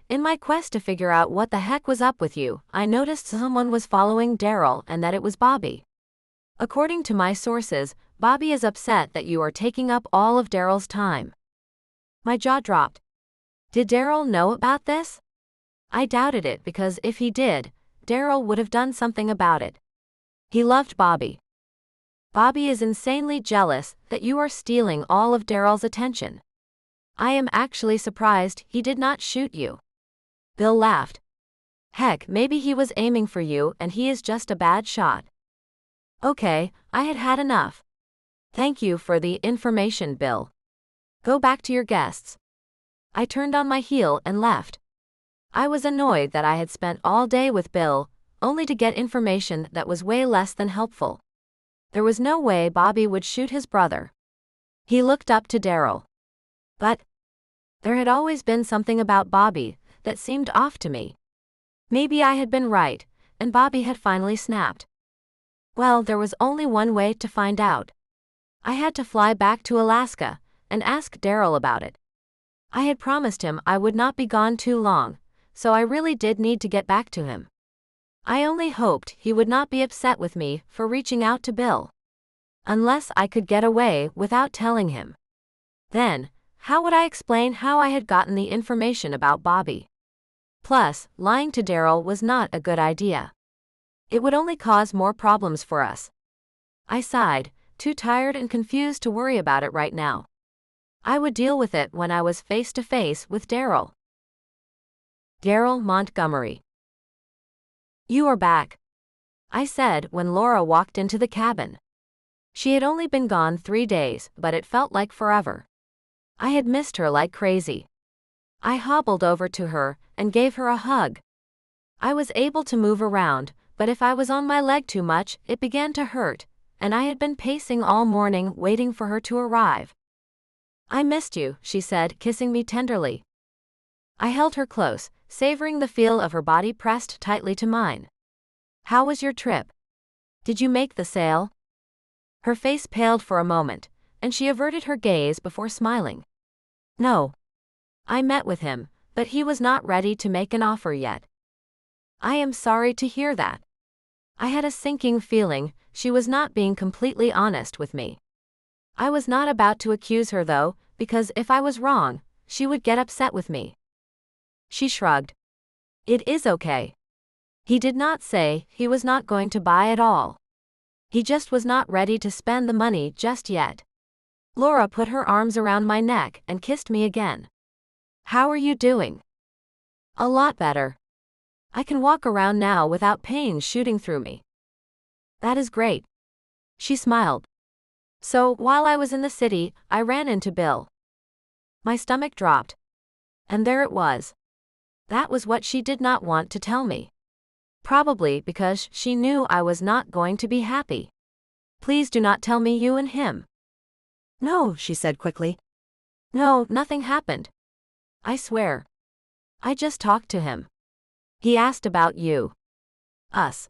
in my quest to figure out what the heck was up with you, I noticed someone was following Daryl and that it was Bobby. According to my sources, Bobby is upset that you are taking up all of Daryl's time. My jaw dropped. Did Daryl know about this? I doubted it because if he did, Daryl would have done something about it. He loved Bobby. Bobby is insanely jealous that you are stealing all of Daryl's attention. I am actually surprised he did not shoot you. Bill laughed. Heck, maybe he was aiming for you and he is just a bad shot. Okay, I had had enough. Thank you for the information, Bill. Go back to your guests. I turned on my heel and left. I was annoyed that I had spent all day with Bill, only to get information that was way less than helpful. There was no way Bobby would shoot his brother. He looked up to Daryl. But there had always been something about Bobby that seemed off to me. Maybe I had been right, and Bobby had finally snapped. Well, there was only one way to find out. I had to fly back to Alaska and ask Daryl about it. I had promised him I would not be gone too long, so I really did need to get back to him. I only hoped he would not be upset with me for reaching out to Bill. Unless I could get away without telling him. Then, how would I explain how I had gotten the information about Bobby? Plus, lying to Daryl was not a good idea. It would only cause more problems for us. I sighed, too tired and confused to worry about it right now. I would deal with it when I was face to face with Daryl. Daryl Montgomery. You are back, I said when Laura walked into the cabin. She had only been gone 3 days, but it felt like forever. I had missed her like crazy. I hobbled over to her and gave her a hug. I was able to move around, but if I was on my leg too much, it began to hurt, and I had been pacing all morning waiting for her to arrive. I missed you, she said, kissing me tenderly. I held her close, savoring the feel of her body pressed tightly to mine. How was your trip? Did you make the sale? Her face paled for a moment, and she averted her gaze before smiling. No. I met with him, but he was not ready to make an offer yet. I am sorry to hear that. I had a sinking feeling she was not being completely honest with me. I was not about to accuse her though, because if I was wrong, she would get upset with me. She shrugged. It is okay. He did not say he was not going to buy at all. He just was not ready to spend the money just yet. Laura put her arms around my neck and kissed me again. How are you doing? A lot better. I can walk around now without pain shooting through me. That is great. She smiled. So, while I was in the city, I ran into Bill. My stomach dropped. And there it was. That was what she did not want to tell me. Probably because she knew I was not going to be happy. Please do not tell me you and him. No, she said quickly. No, nothing happened. I swear. I just talked to him. He asked about you. Us.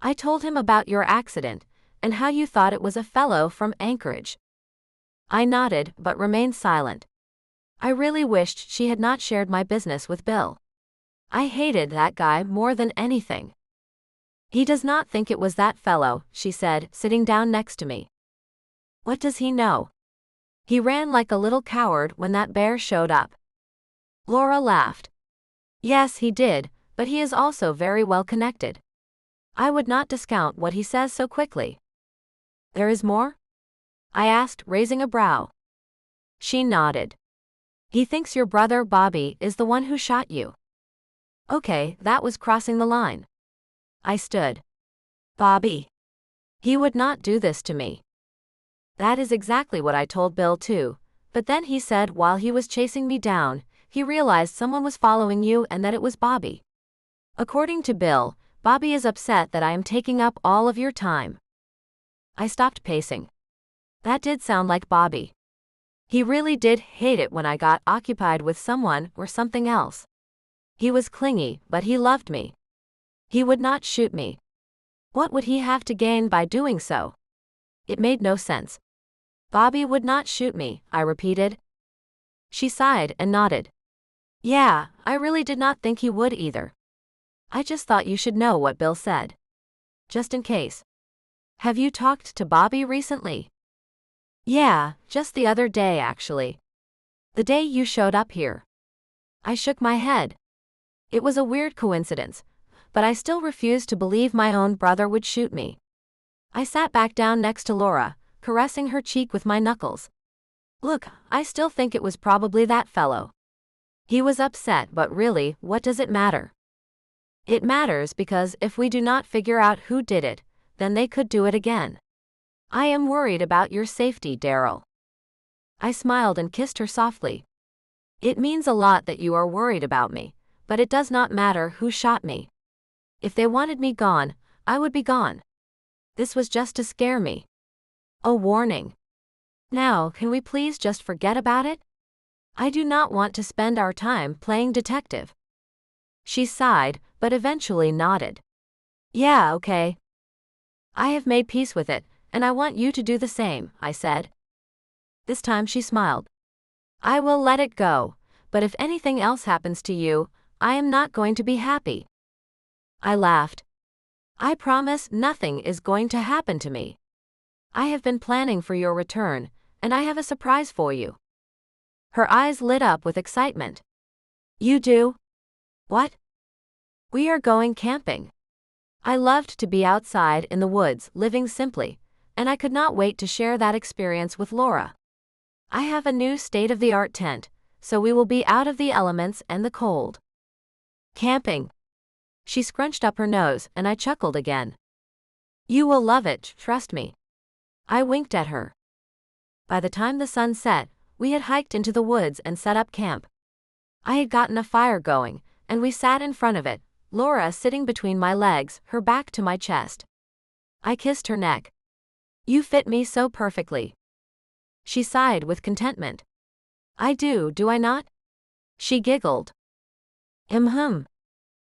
I told him about your accident, and how you thought it was a fellow from Anchorage. I nodded, but remained silent. I really wished she had not shared my business with Bill. I hated that guy more than anything. He does not think it was that fellow, she said, sitting down next to me. What does he know? He ran like a little coward when that bear showed up. Laura laughed. Yes, he did, but he is also very well connected. I would not discount what he says so quickly. There is more? I asked, raising a brow. She nodded. He thinks your brother Bobby is the one who shot you. Okay, that was crossing the line. I stood. Bobby. He would not do this to me. That is exactly what I told Bill too, but then he said while he was chasing me down, he realized someone was following you and that it was Bobby. According to Bill, Bobby is upset that I am taking up all of your time. I stopped pacing. That did sound like Bobby. He really did hate it when I got occupied with someone or something else. He was clingy, but he loved me. He would not shoot me. What would he have to gain by doing so? It made no sense. Bobby would not shoot me, I repeated. She sighed and nodded. Yeah, I really did not think he would either. I just thought you should know what Bill said. Just in case. Have you talked to Bobby recently? Yeah, just the other day actually. The day you showed up here. I shook my head. It was a weird coincidence, but I still refused to believe my own brother would shoot me. I sat back down next to Laura, caressing her cheek with my knuckles. Look, I still think it was probably that fellow. He was upset, but really, what does it matter? It matters because if we do not figure out who did it, then they could do it again. I am worried about your safety, Daryl. I smiled and kissed her softly. It means a lot that you are worried about me, but it does not matter who shot me. If they wanted me gone, I would be gone. This was just to scare me. A warning. Now, can we please just forget about it? I do not want to spend our time playing detective. She sighed, but eventually nodded. Yeah, okay. I have made peace with it, and I want you to do the same, I said. This time she smiled. I will let it go, but if anything else happens to you, I am not going to be happy. I laughed. I promise nothing is going to happen to me. I have been planning for your return, and I have a surprise for you. Her eyes lit up with excitement. You do? What? We are going camping. I loved to be outside in the woods, living simply, and I could not wait to share that experience with Laura. I have a new state-of-the-art tent, so we will be out of the elements and the cold. Camping. She scrunched up her nose, and I chuckled again. You will love it, trust me. I winked at her. By the time the sun set, we had hiked into the woods and set up camp. I had gotten a fire going, and we sat in front of it, Laura sitting between my legs, her back to my chest. I kissed her neck. You fit me so perfectly. She sighed with contentment. I do I not? She giggled.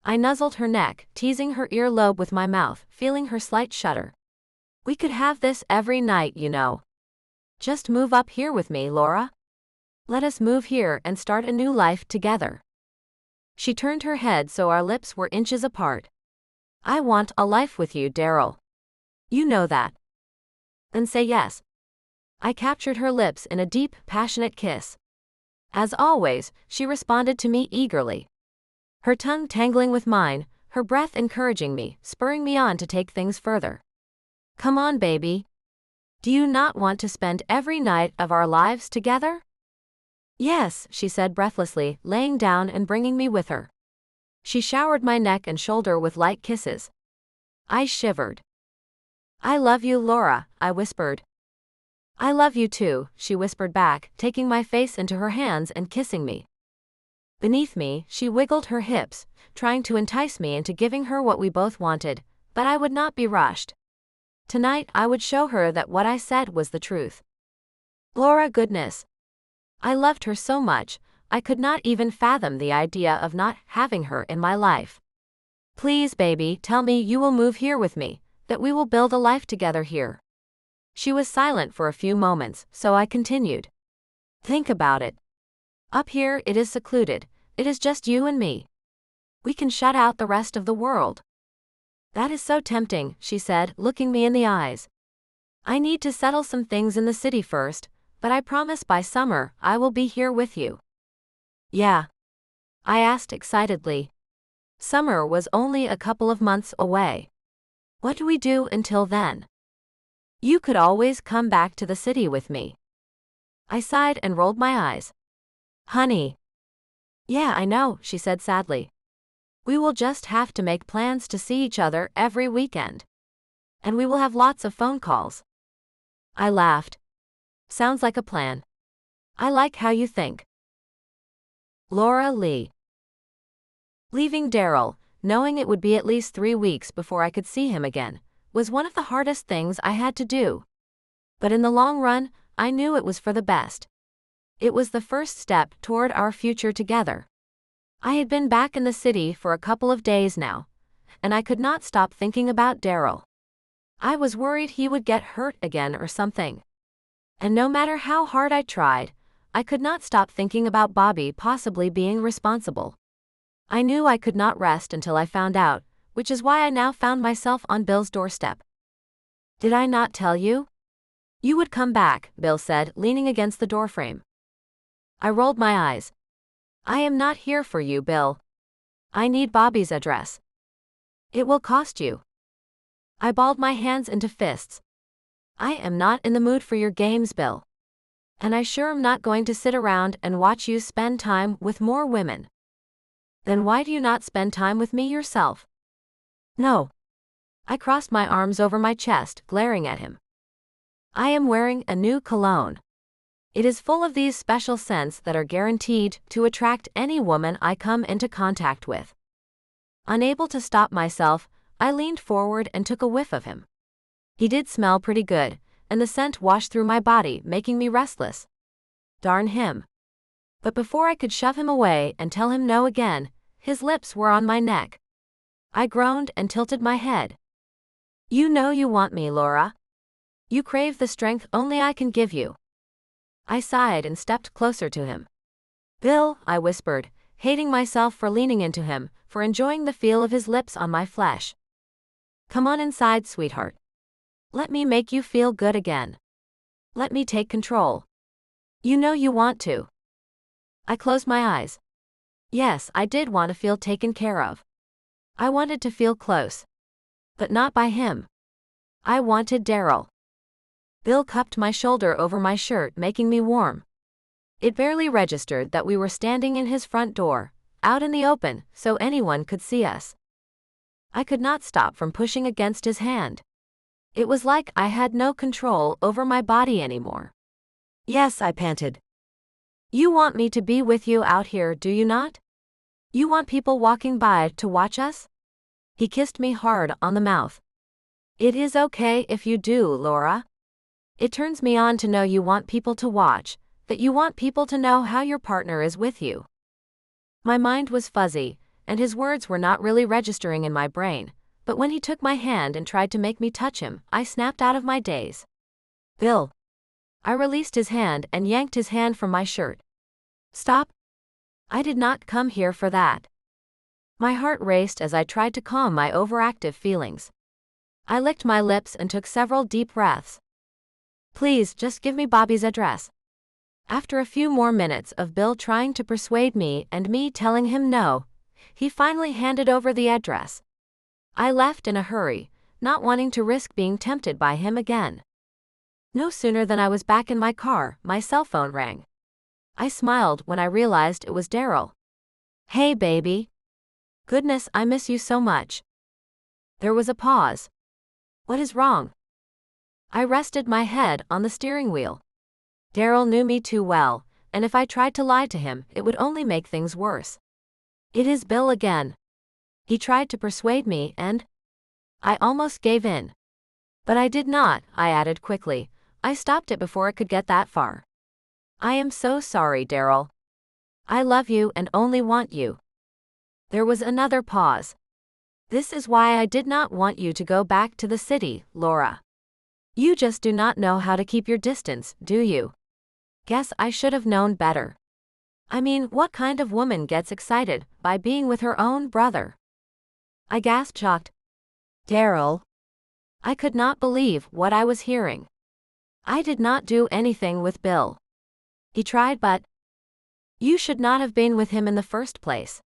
I nuzzled her neck, teasing her earlobe with my mouth, feeling her slight shudder. We could have this every night, you know. Just move up here with me, Laura. Let us move here and start a new life together. She turned her head so our lips were inches apart. I want a life with you, Daryl. You know that. Then say yes. I captured her lips in a deep, passionate kiss. As always, she responded to me eagerly. Her tongue tangling with mine, her breath encouraging me, spurring me on to take things further. Come on, baby. Do you not want to spend every night of our lives together? Yes, she said breathlessly, laying down and bringing me with her. She showered my neck and shoulder with light kisses. I shivered. I love you, Laura, I whispered. I love you too, she whispered back, taking my face into her hands and kissing me. Beneath me, she wiggled her hips, trying to entice me into giving her what we both wanted, but I would not be rushed. Tonight I would show her that what I said was the truth. Laura, goodness. I loved her so much, I could not even fathom the idea of not having her in my life. Please, baby, tell me you will move here with me, that we will build a life together here. She was silent for a few moments, so I continued. Think about it. Up here it is secluded, it is just you and me. We can shut out the rest of the world. That is so tempting, she said, looking me in the eyes. I need to settle some things in the city first, but I promise by summer I will be here with you. Yeah? I asked excitedly. Summer was only a couple of months away. What do we do until then? You could always come back to the city with me. I sighed and rolled my eyes. Honey. Yeah, I know, she said sadly. We will just have to make plans to see each other every weekend. And we will have lots of phone calls. I laughed. Sounds like a plan. I like how you think. Laura Lee. Leaving Daryl, knowing it would be at least 3 weeks before I could see him again, was one of the hardest things I had to do. But in the long run, I knew it was for the best. It was the first step toward our future together. I had been back in the city for a couple of days now, and I could not stop thinking about Daryl. I was worried he would get hurt again or something. And no matter how hard I tried, I could not stop thinking about Bobby possibly being responsible. I knew I could not rest until I found out, which is why I now found myself on Bill's doorstep. Did I not tell you? You would come back, Bill said, leaning against the doorframe. I rolled my eyes. I am not here for you, Bill. I need Bobby's address. It will cost you. I balled my hands into fists. I am not in the mood for your games, Bill. And I sure am not going to sit around and watch you spend time with more women. Then why do you not spend time with me yourself? No. I crossed my arms over my chest, glaring at him. I am wearing a new cologne. It is full of these special scents that are guaranteed to attract any woman I come into contact with. Unable to stop myself, I leaned forward and took a whiff of him. He did smell pretty good, and the scent washed through my body, making me restless. Darn him. But before I could shove him away and tell him no again, his lips were on my neck. I groaned and tilted my head. You know you want me, Laura. You crave the strength only I can give you. I sighed and stepped closer to him. Bill, I whispered, hating myself for leaning into him, for enjoying the feel of his lips on my flesh. Come on inside, sweetheart. Let me make you feel good again. Let me take control. You know you want to. I closed my eyes. Yes, I did want to feel taken care of. I wanted to feel close. But not by him. I wanted Daryl. Bill cupped my shoulder over my shirt, making me warm. It barely registered that we were standing in his front door, out in the open, so anyone could see us. I could not stop from pushing against his hand. It was like I had no control over my body anymore. Yes, I panted. You want me to be with you out here, do you not? You want people walking by to watch us? He kissed me hard on the mouth. It is okay if you do, Laura. It turns me on to know you want people to watch, that you want people to know how your partner is with you. My mind was fuzzy, and his words were not really registering in my brain, but when he took my hand and tried to make me touch him, I snapped out of my daze. Bill. I released his hand and yanked his hand from my shirt. Stop. I did not come here for that. My heart raced as I tried to calm my overactive feelings. I licked my lips and took several deep breaths. Please, just give me Bobby's address. After a few more minutes of Bill trying to persuade me and me telling him no, he finally handed over the address. I left in a hurry, not wanting to risk being tempted by him again. No sooner than I was back in my car, my cell phone rang. I smiled when I realized it was Daryl. Hey, baby. Goodness, I miss you so much. There was a pause. What is wrong? I rested my head on the steering wheel. Daryl knew me too well, and if I tried to lie to him, it would only make things worse. It is Bill again. He tried to persuade me and I almost gave in. But I did not, I added quickly. I stopped it before it could get that far. I am so sorry, Daryl. I love you and only want you. There was another pause. This is why I did not want you to go back to the city, Laura. You just do not know how to keep your distance, do you? Guess I should have known better. I mean, what kind of woman gets excited by being with her own brother? I gasped, shocked. Daryl. I could not believe what I was hearing. I did not do anything with Bill. He tried, but you should not have been with him in the first place.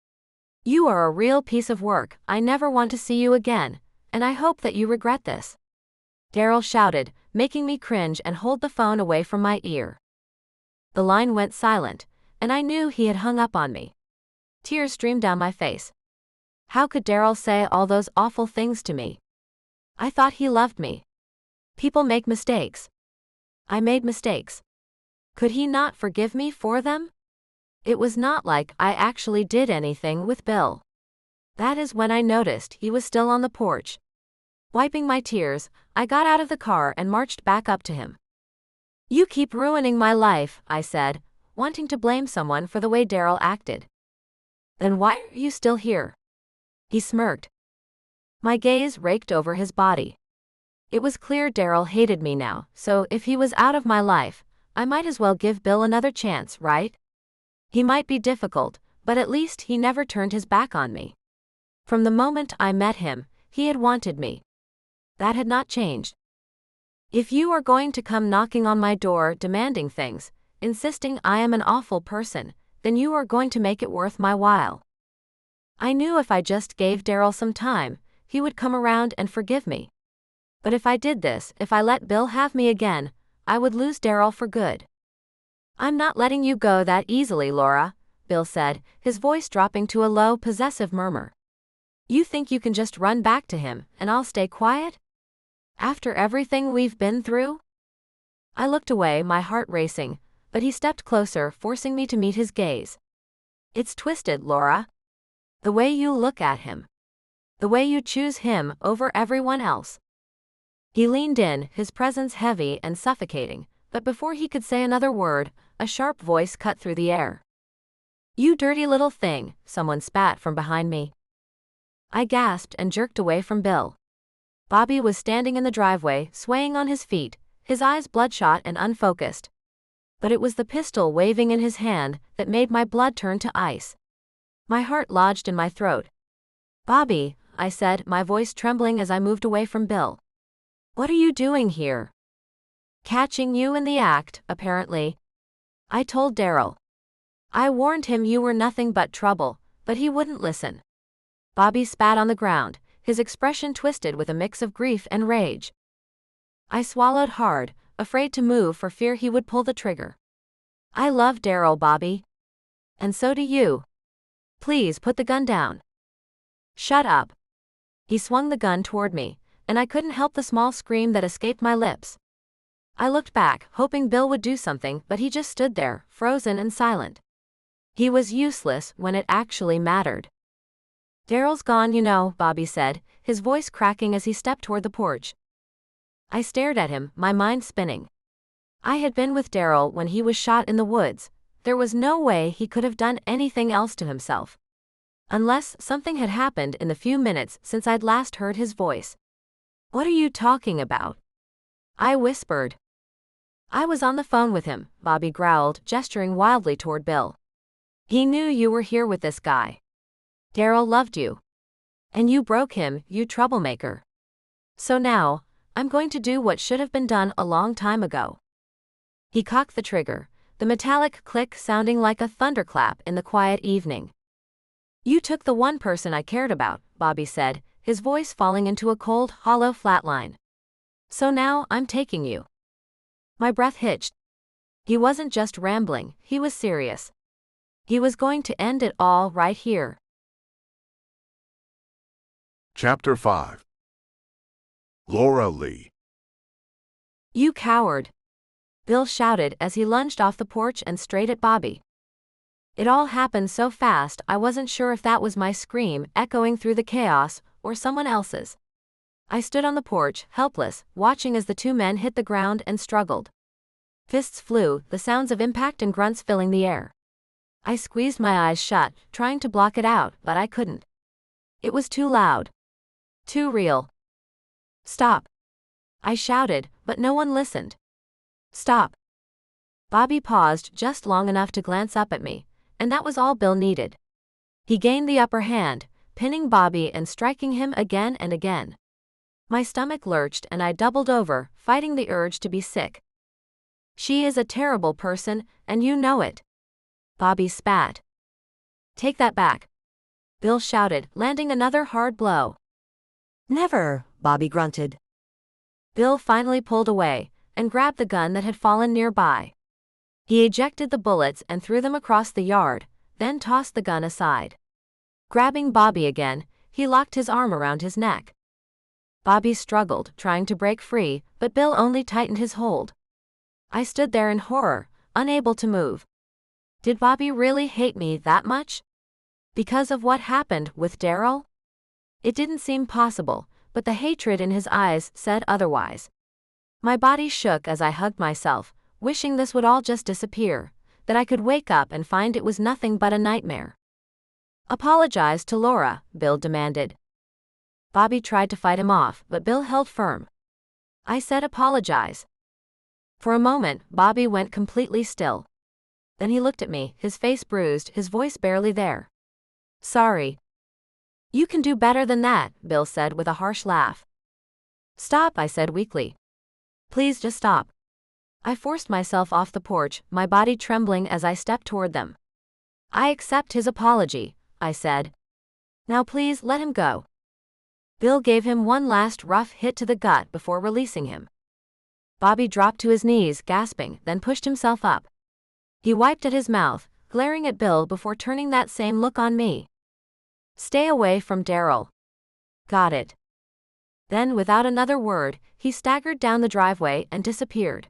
You are a real piece of work. I never want to see you again, and I hope that you regret this. Daryl shouted, making me cringe and hold the phone away from my ear. The line went silent, and I knew he had hung up on me. Tears streamed down my face. How could Daryl say all those awful things to me? I thought he loved me. People make mistakes. I made mistakes. Could he not forgive me for them? It was not like I actually did anything with Bill. That is when I noticed he was still on the porch. Wiping my tears, I got out of the car and marched back up to him. You keep ruining my life, I said, wanting to blame someone for the way Daryl acted. Then why are you still here? He smirked. My gaze raked over his body. It was clear Daryl hated me now, so if he was out of my life, I might as well give Bill another chance, right? He might be difficult, but at least he never turned his back on me. From the moment I met him, he had wanted me. That had not changed. If you are going to come knocking on my door demanding things, insisting I am an awful person, then you are going to make it worth my while. I knew if I just gave Daryl some time, he would come around and forgive me. But if I did this, if I let Bill have me again, I would lose Daryl for good. I'm not letting you go that easily, Laura, Bill said, his voice dropping to a low, possessive murmur. You think you can just run back to him, and I'll stay quiet? After everything we've been through? I looked away, my heart racing, but he stepped closer, forcing me to meet his gaze. It's twisted, Laura. The way you look at him. The way you choose him over everyone else. He leaned in, his presence heavy and suffocating, but before he could say another word, a sharp voice cut through the air. You dirty little thing, someone spat from behind me. I gasped and jerked away from Bill. Bobby was standing in the driveway, swaying on his feet, his eyes bloodshot and unfocused. But it was the pistol waving in his hand that made my blood turn to ice. My heart lodged in my throat. "Bobby," I said, my voice trembling as I moved away from Bill. "What are you doing here?" "Catching you in the act, apparently," I told Daryl. "I warned him you were nothing but trouble, but he wouldn't listen." Bobby spat on the ground, his expression twisted with a mix of grief and rage. I swallowed hard, afraid to move for fear he would pull the trigger. "I love Daryl, Bobby. And so do you. Please put the gun down." "Shut up." He swung the gun toward me, and I couldn't help the small scream that escaped my lips. I looked back, hoping Bill would do something, but he just stood there, frozen and silent. He was useless when it actually mattered. "Daryl's gone, you know," Bobby said, his voice cracking as he stepped toward the porch. I stared at him, my mind spinning. I had been with Daryl when he was shot in the woods. There was no way he could have done anything else to himself. Unless something had happened in the few minutes since I'd last heard his voice. "What are you talking about?" I whispered. "I was on the phone with him," Bobby growled, gesturing wildly toward Bill. "He knew you were here with this guy. Daryl loved you. And you broke him, you troublemaker. So now, I'm going to do what should have been done a long time ago." He cocked the trigger, the metallic click sounding like a thunderclap in the quiet evening. "You took the one person I cared about," Bobby said, his voice falling into a cold, hollow flatline. "So now I'm taking you." My breath hitched. He wasn't just rambling, he was serious. He was going to end it all right here. Chapter 5. Laura Lee. "You coward!" Bill shouted as he lunged off the porch and straight at Bobby. It all happened so fast I wasn't sure if that was my scream echoing through the chaos or someone else's. I stood on the porch, helpless, watching as the two men hit the ground and struggled. Fists flew, the sounds of impact and grunts filling the air. I squeezed my eyes shut, trying to block it out, but I couldn't. It was too loud. Too real. "Stop!" I shouted, but no one listened. "Stop!" Bobby paused just long enough to glance up at me, and that was all Bill needed. He gained the upper hand, pinning Bobby and striking him again and again. My stomach lurched and I doubled over, fighting the urge to be sick. "She is a terrible person, and you know it." Bobby spat. "Take that back," Bill shouted, landing another hard blow. "Never," Bobby grunted. Bill finally pulled away and grabbed the gun that had fallen nearby. He ejected the bullets and threw them across the yard, then tossed the gun aside. Grabbing Bobby again, he locked his arm around his neck. Bobby struggled, trying to break free, but Bill only tightened his hold. I stood there in horror, unable to move. Did Bobby really hate me that much? Because of what happened with Daryl? It didn't seem possible, but the hatred in his eyes said otherwise. My body shook as I hugged myself, wishing this would all just disappear, that I could wake up and find it was nothing but a nightmare. "Apologize to Laura," Bill demanded. Bobby tried to fight him off, but Bill held firm. I said apologize. For a moment, Bobby went completely still. Then he looked at me, his face bruised, his voice barely there. "Sorry." "You can do better than that," Bill said with a harsh laugh. "Stop," I said weakly. "Please just stop." I forced myself off the porch, my body trembling as I stepped toward them. "I accept his apology," I said. "Now please let him go." Bill gave him one last rough hit to the gut before releasing him. Bobby dropped to his knees, gasping, then pushed himself up. He wiped at his mouth, glaring at Bill before turning that same look on me. "Stay away from Daryl." "Got it." Then, without another word, he staggered down the driveway and disappeared.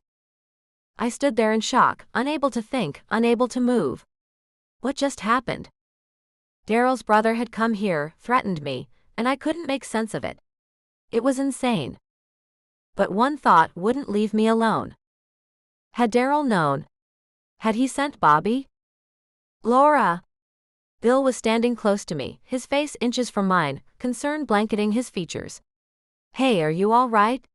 I stood there in shock, unable to think, unable to move. What just happened? Daryl's brother had come here, threatened me, and I couldn't make sense of it. It was insane. But one thought wouldn't leave me alone. Had Daryl known? Had he sent Bobby? "Laura!" Bill was standing close to me, his face inches from mine, concern blanketing his features. "Hey, are you all right?"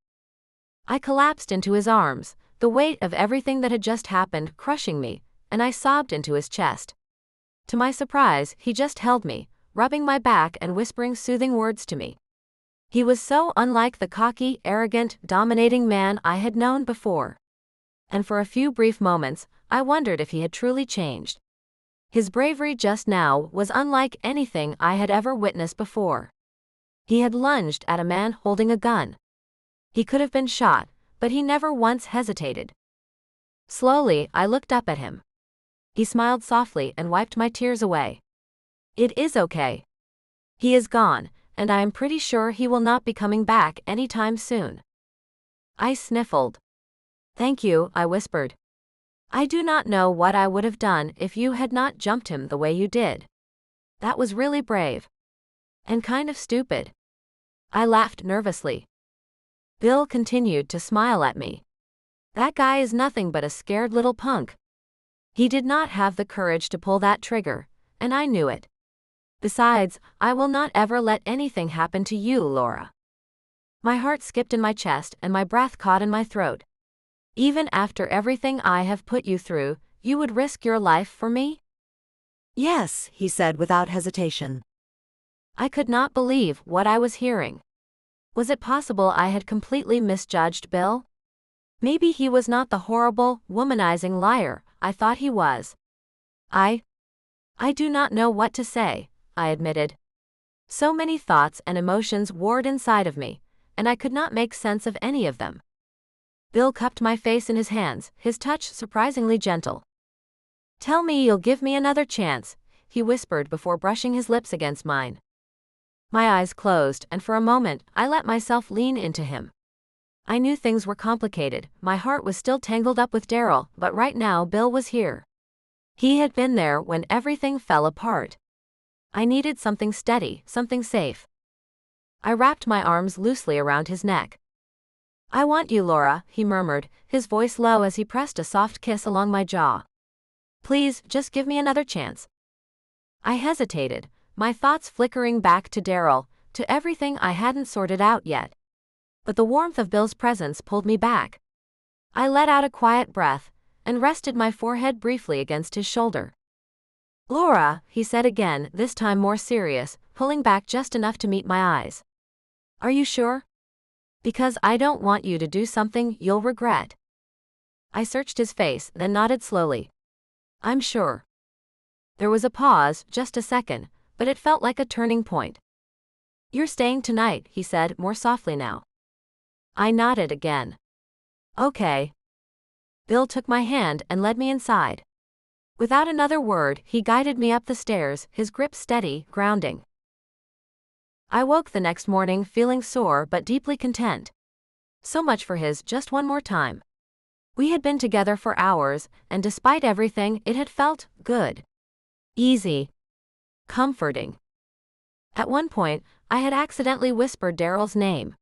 I collapsed into his arms, the weight of everything that had just happened crushing me, and I sobbed into his chest. To my surprise, he just held me, rubbing my back and whispering soothing words to me. He was so unlike the cocky, arrogant, dominating man I had known before. And for a few brief moments, I wondered if he had truly changed. His bravery just now was unlike anything I had ever witnessed before. He had lunged at a man holding a gun. He could have been shot, but he never once hesitated. Slowly, I looked up at him. He smiled softly and wiped my tears away. It is okay. He is gone, and I am pretty sure he will not be coming back anytime soon. I sniffled. Thank you, I whispered. I do not know what I would have done if you had not jumped him the way you did. That was really brave. And kind of stupid. I laughed nervously. Bill continued to smile at me. That guy is nothing but a scared little punk. He did not have the courage to pull that trigger, and I knew it. Besides, I will not ever let anything happen to you, Laura. My heart skipped in my chest and my breath caught in my throat. Even after everything I have put you through, you would risk your life for me? Yes, he said without hesitation. I could not believe what I was hearing. Was it possible I had completely misjudged Bill? Maybe he was not the horrible, womanizing liar I thought he was. I do not know what to say, I admitted. So many thoughts and emotions warred inside of me, and I could not make sense of any of them. Bill cupped my face in his hands, his touch surprisingly gentle. Tell me you'll give me another chance, he whispered before brushing his lips against mine. My eyes closed, and for a moment, I let myself lean into him. I knew things were complicated, my heart was still tangled up with Daryl, but right now Bill was here. He had been there when everything fell apart. I needed something steady, something safe. I wrapped my arms loosely around his neck. I want you, Laura, he murmured, his voice low as he pressed a soft kiss along my jaw. Please, just give me another chance. I hesitated, my thoughts flickering back to Daryl, to everything I hadn't sorted out yet. But the warmth of Bill's presence pulled me back. I let out a quiet breath, and rested my forehead briefly against his shoulder. Laura, he said again, this time more serious, pulling back just enough to meet my eyes. Are you sure? Because I don't want you to do something you'll regret. I searched his face, then nodded slowly. I'm sure. There was a pause, just a second, but it felt like a turning point. You're staying tonight, he said, more softly now. I nodded again. Okay. Bill took my hand and led me inside. Without another word, he guided me up the stairs, his grip steady, grounding. I woke the next morning feeling sore but deeply content. So much for his just one more time. We had been together for hours, and despite everything, it had felt good. Easy. Comforting. At one point, I had accidentally whispered Daryl's name.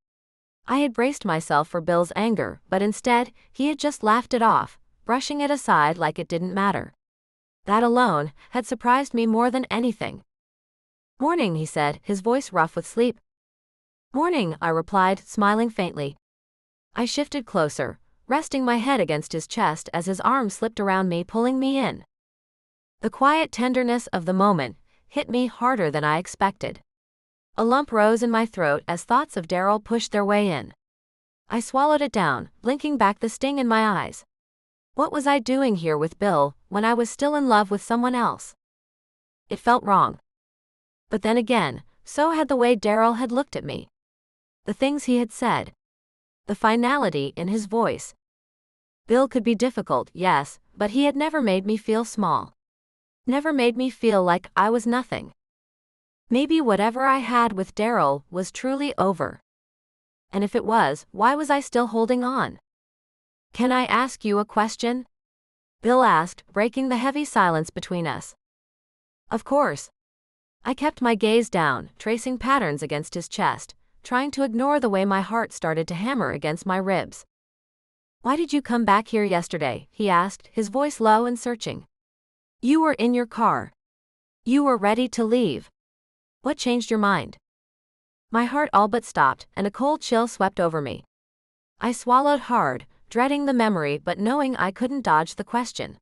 I had braced myself for Bill's anger, but instead, he had just laughed it off, brushing it aside like it didn't matter. That alone had surprised me more than anything. Morning, he said, his voice rough with sleep. Morning, I replied, smiling faintly. I shifted closer, resting my head against his chest as his arm slipped around me, pulling me in. The quiet tenderness of the moment hit me harder than I expected. A lump rose in my throat as thoughts of Daryl pushed their way in. I swallowed it down, blinking back the sting in my eyes. What was I doing here with Bill when I was still in love with someone else? It felt wrong. But then again, so had the way Daryl had looked at me. The things he had said. The finality in his voice. Bill could be difficult, yes, but he had never made me feel small. Never made me feel like I was nothing. Maybe whatever I had with Daryl was truly over. And if it was, why was I still holding on? Can I ask you a question? Bill asked, breaking the heavy silence between us. Of course. I kept my gaze down, tracing patterns against his chest, trying to ignore the way my heart started to hammer against my ribs. Why did you come back here yesterday? He asked, his voice low and searching. You were in your car. You were ready to leave. What changed your mind? My heart all but stopped, and a cold chill swept over me. I swallowed hard, dreading the memory but knowing I couldn't dodge the question.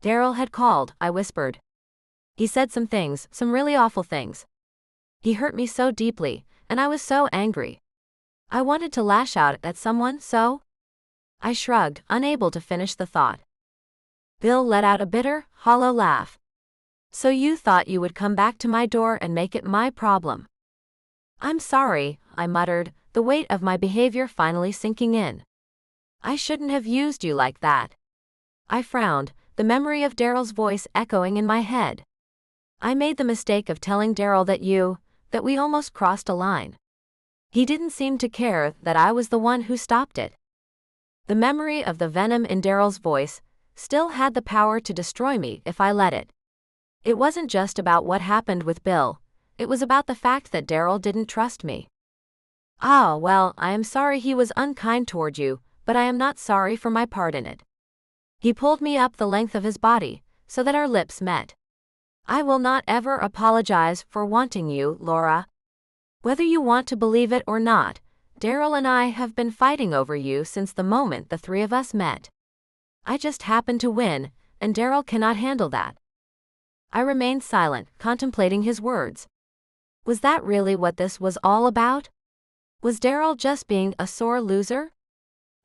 Daryl had called, I whispered. He said some things, some really awful things. He hurt me so deeply, and I was so angry. I wanted to lash out at someone, so I shrugged, unable to finish the thought. Bill let out a bitter, hollow laugh. So you thought you would come back to my door and make it my problem? I'm sorry, I muttered, the weight of my behavior finally sinking in. I shouldn't have used you like that. I frowned, the memory of Daryl's voice echoing in my head. I made the mistake of telling Daryl that we almost crossed a line. He didn't seem to care that I was the one who stopped it. The memory of the venom in Daryl's voice still had the power to destroy me if I let it. It wasn't just about what happened with Bill, it was about the fact that Daryl didn't trust me. Ah, well, I am sorry he was unkind toward you, but I am not sorry for my part in it. He pulled me up the length of his body, so that our lips met. I will not ever apologize for wanting you, Laura. Whether you want to believe it or not, Daryl and I have been fighting over you since the moment the three of us met. I just happened to win, and Daryl cannot handle that. I remained silent, contemplating his words. Was that really what this was all about? Was Daryl just being a sore loser?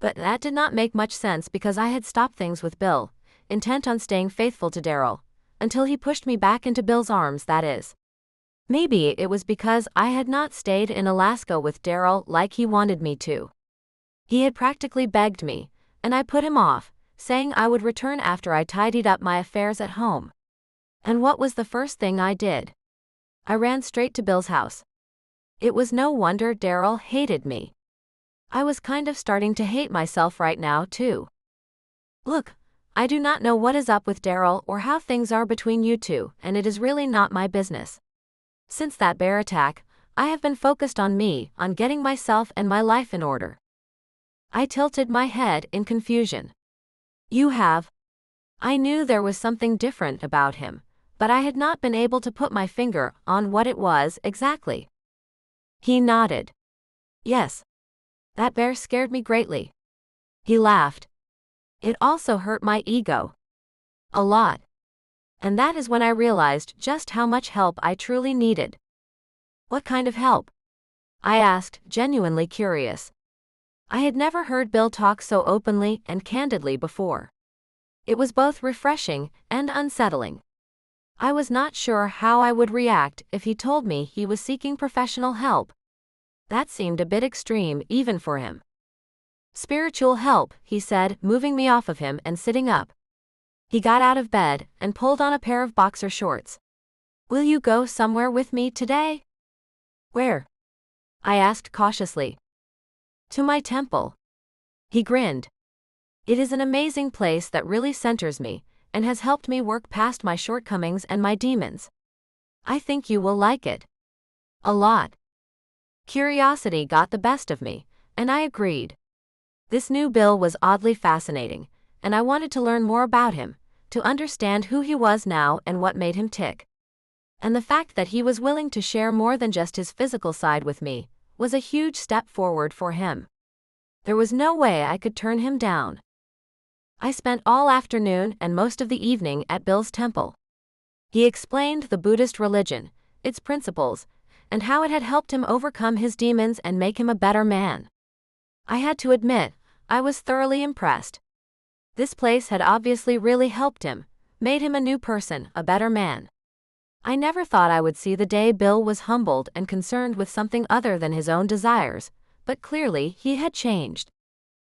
But that did not make much sense because I had stopped things with Bill, intent on staying faithful to Daryl, until he pushed me back into Bill's arms, that is. Maybe it was because I had not stayed in Alaska with Daryl like he wanted me to. He had practically begged me, and I put him off, saying I would return after I tidied up my affairs at home. And what was the first thing I did? I ran straight to Bill's house. It was no wonder Daryl hated me. I was kind of starting to hate myself right now, too. Look, I do not know what is up with Daryl or how things are between you two, and it is really not my business. Since that bear attack, I have been focused on me, on getting myself and my life in order. I tilted my head in confusion. You have? I knew there was something different about him, but I had not been able to put my finger on what it was exactly. He nodded. Yes. That bear scared me greatly. He laughed. It also hurt my ego. A lot. And that is when I realized just how much help I truly needed. What kind of help? I asked, genuinely curious. I had never heard Bill talk so openly and candidly before. It was both refreshing and unsettling. I was not sure how I would react if he told me he was seeking professional help. That seemed a bit extreme even for him. Spiritual help, he said, moving me off of him and sitting up. He got out of bed and pulled on a pair of boxer shorts. Will you go somewhere with me today? Where? I asked cautiously. To my temple. He grinned. It is an amazing place that really centers me, and has helped me work past my shortcomings and my demons. I think you will like it. A lot. Curiosity got the best of me, and I agreed. This new Bill was oddly fascinating, and I wanted to learn more about him, to understand who he was now and what made him tick. And the fact that he was willing to share more than just his physical side with me was a huge step forward for him. There was no way I could turn him down. I spent all afternoon and most of the evening at Bill's temple. He explained the Buddhist religion, its principles, and how it had helped him overcome his demons and make him a better man. I had to admit, I was thoroughly impressed. This place had obviously really helped him, made him a new person, a better man. I never thought I would see the day Bill was humbled and concerned with something other than his own desires, but clearly he had changed.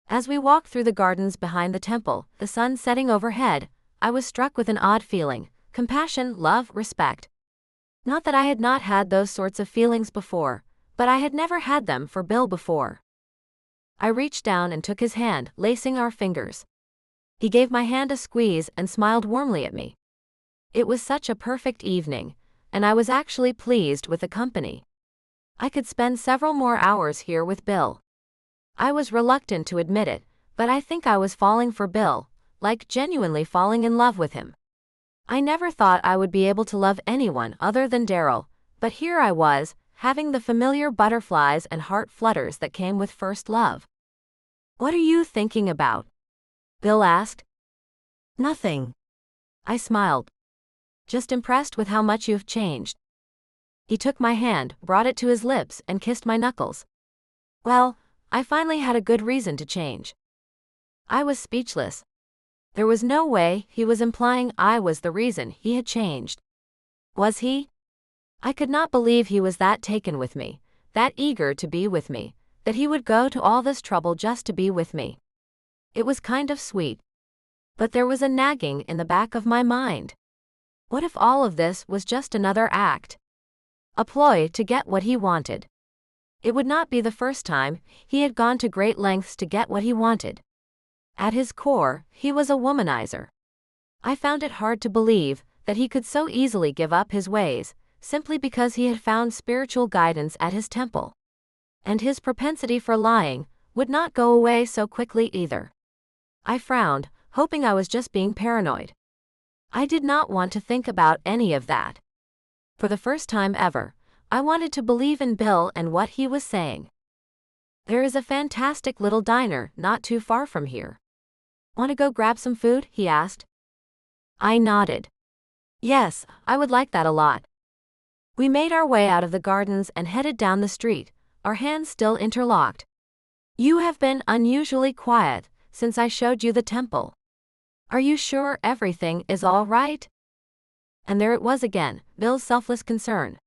As we walked through the gardens behind the temple, the sun setting overhead, I was struck with an odd feeling, compassion, love, respect. Not that I had not had those sorts of feelings before, but I had never had them for Bill before. I reached down and took his hand, lacing our fingers. He gave my hand a squeeze and smiled warmly at me. It was such a perfect evening, and I was actually pleased with the company. I could spend several more hours here with Bill. I was reluctant to admit it, but I think I was falling for Bill, like genuinely falling in love with him. I never thought I would be able to love anyone other than Daryl, but here I was, having the familiar butterflies and heart flutters that came with first love. What are you thinking about? Bill asked. Nothing. I smiled. Just impressed with how much you've changed. He took my hand, brought it to his lips, and kissed my knuckles. Well, I finally had a good reason to change. I was speechless. There was no way he was implying I was the reason he had changed. Was he? I could not believe he was that taken with me, that eager to be with me, that he would go to all this trouble just to be with me. It was kind of sweet. But there was a nagging in the back of my mind. What if all of this was just another act? A ploy to get what he wanted. It would not be the first time he had gone to great lengths to get what he wanted. At his core, he was a womanizer. I found it hard to believe that he could so easily give up his ways, simply because he had found spiritual guidance at his temple. And his propensity for lying would not go away so quickly either. I frowned, hoping I was just being paranoid. I did not want to think about any of that. For the first time ever, I wanted to believe in Bill and what he was saying. There is a fantastic little diner not too far from here. Want to go grab some food? He asked. I nodded. Yes, I would like that a lot. We made our way out of the gardens and headed down the street, our hands still interlocked. You have been unusually quiet since I showed you the temple. Are you sure everything is all right? And there it was again, Bill's selfless concern.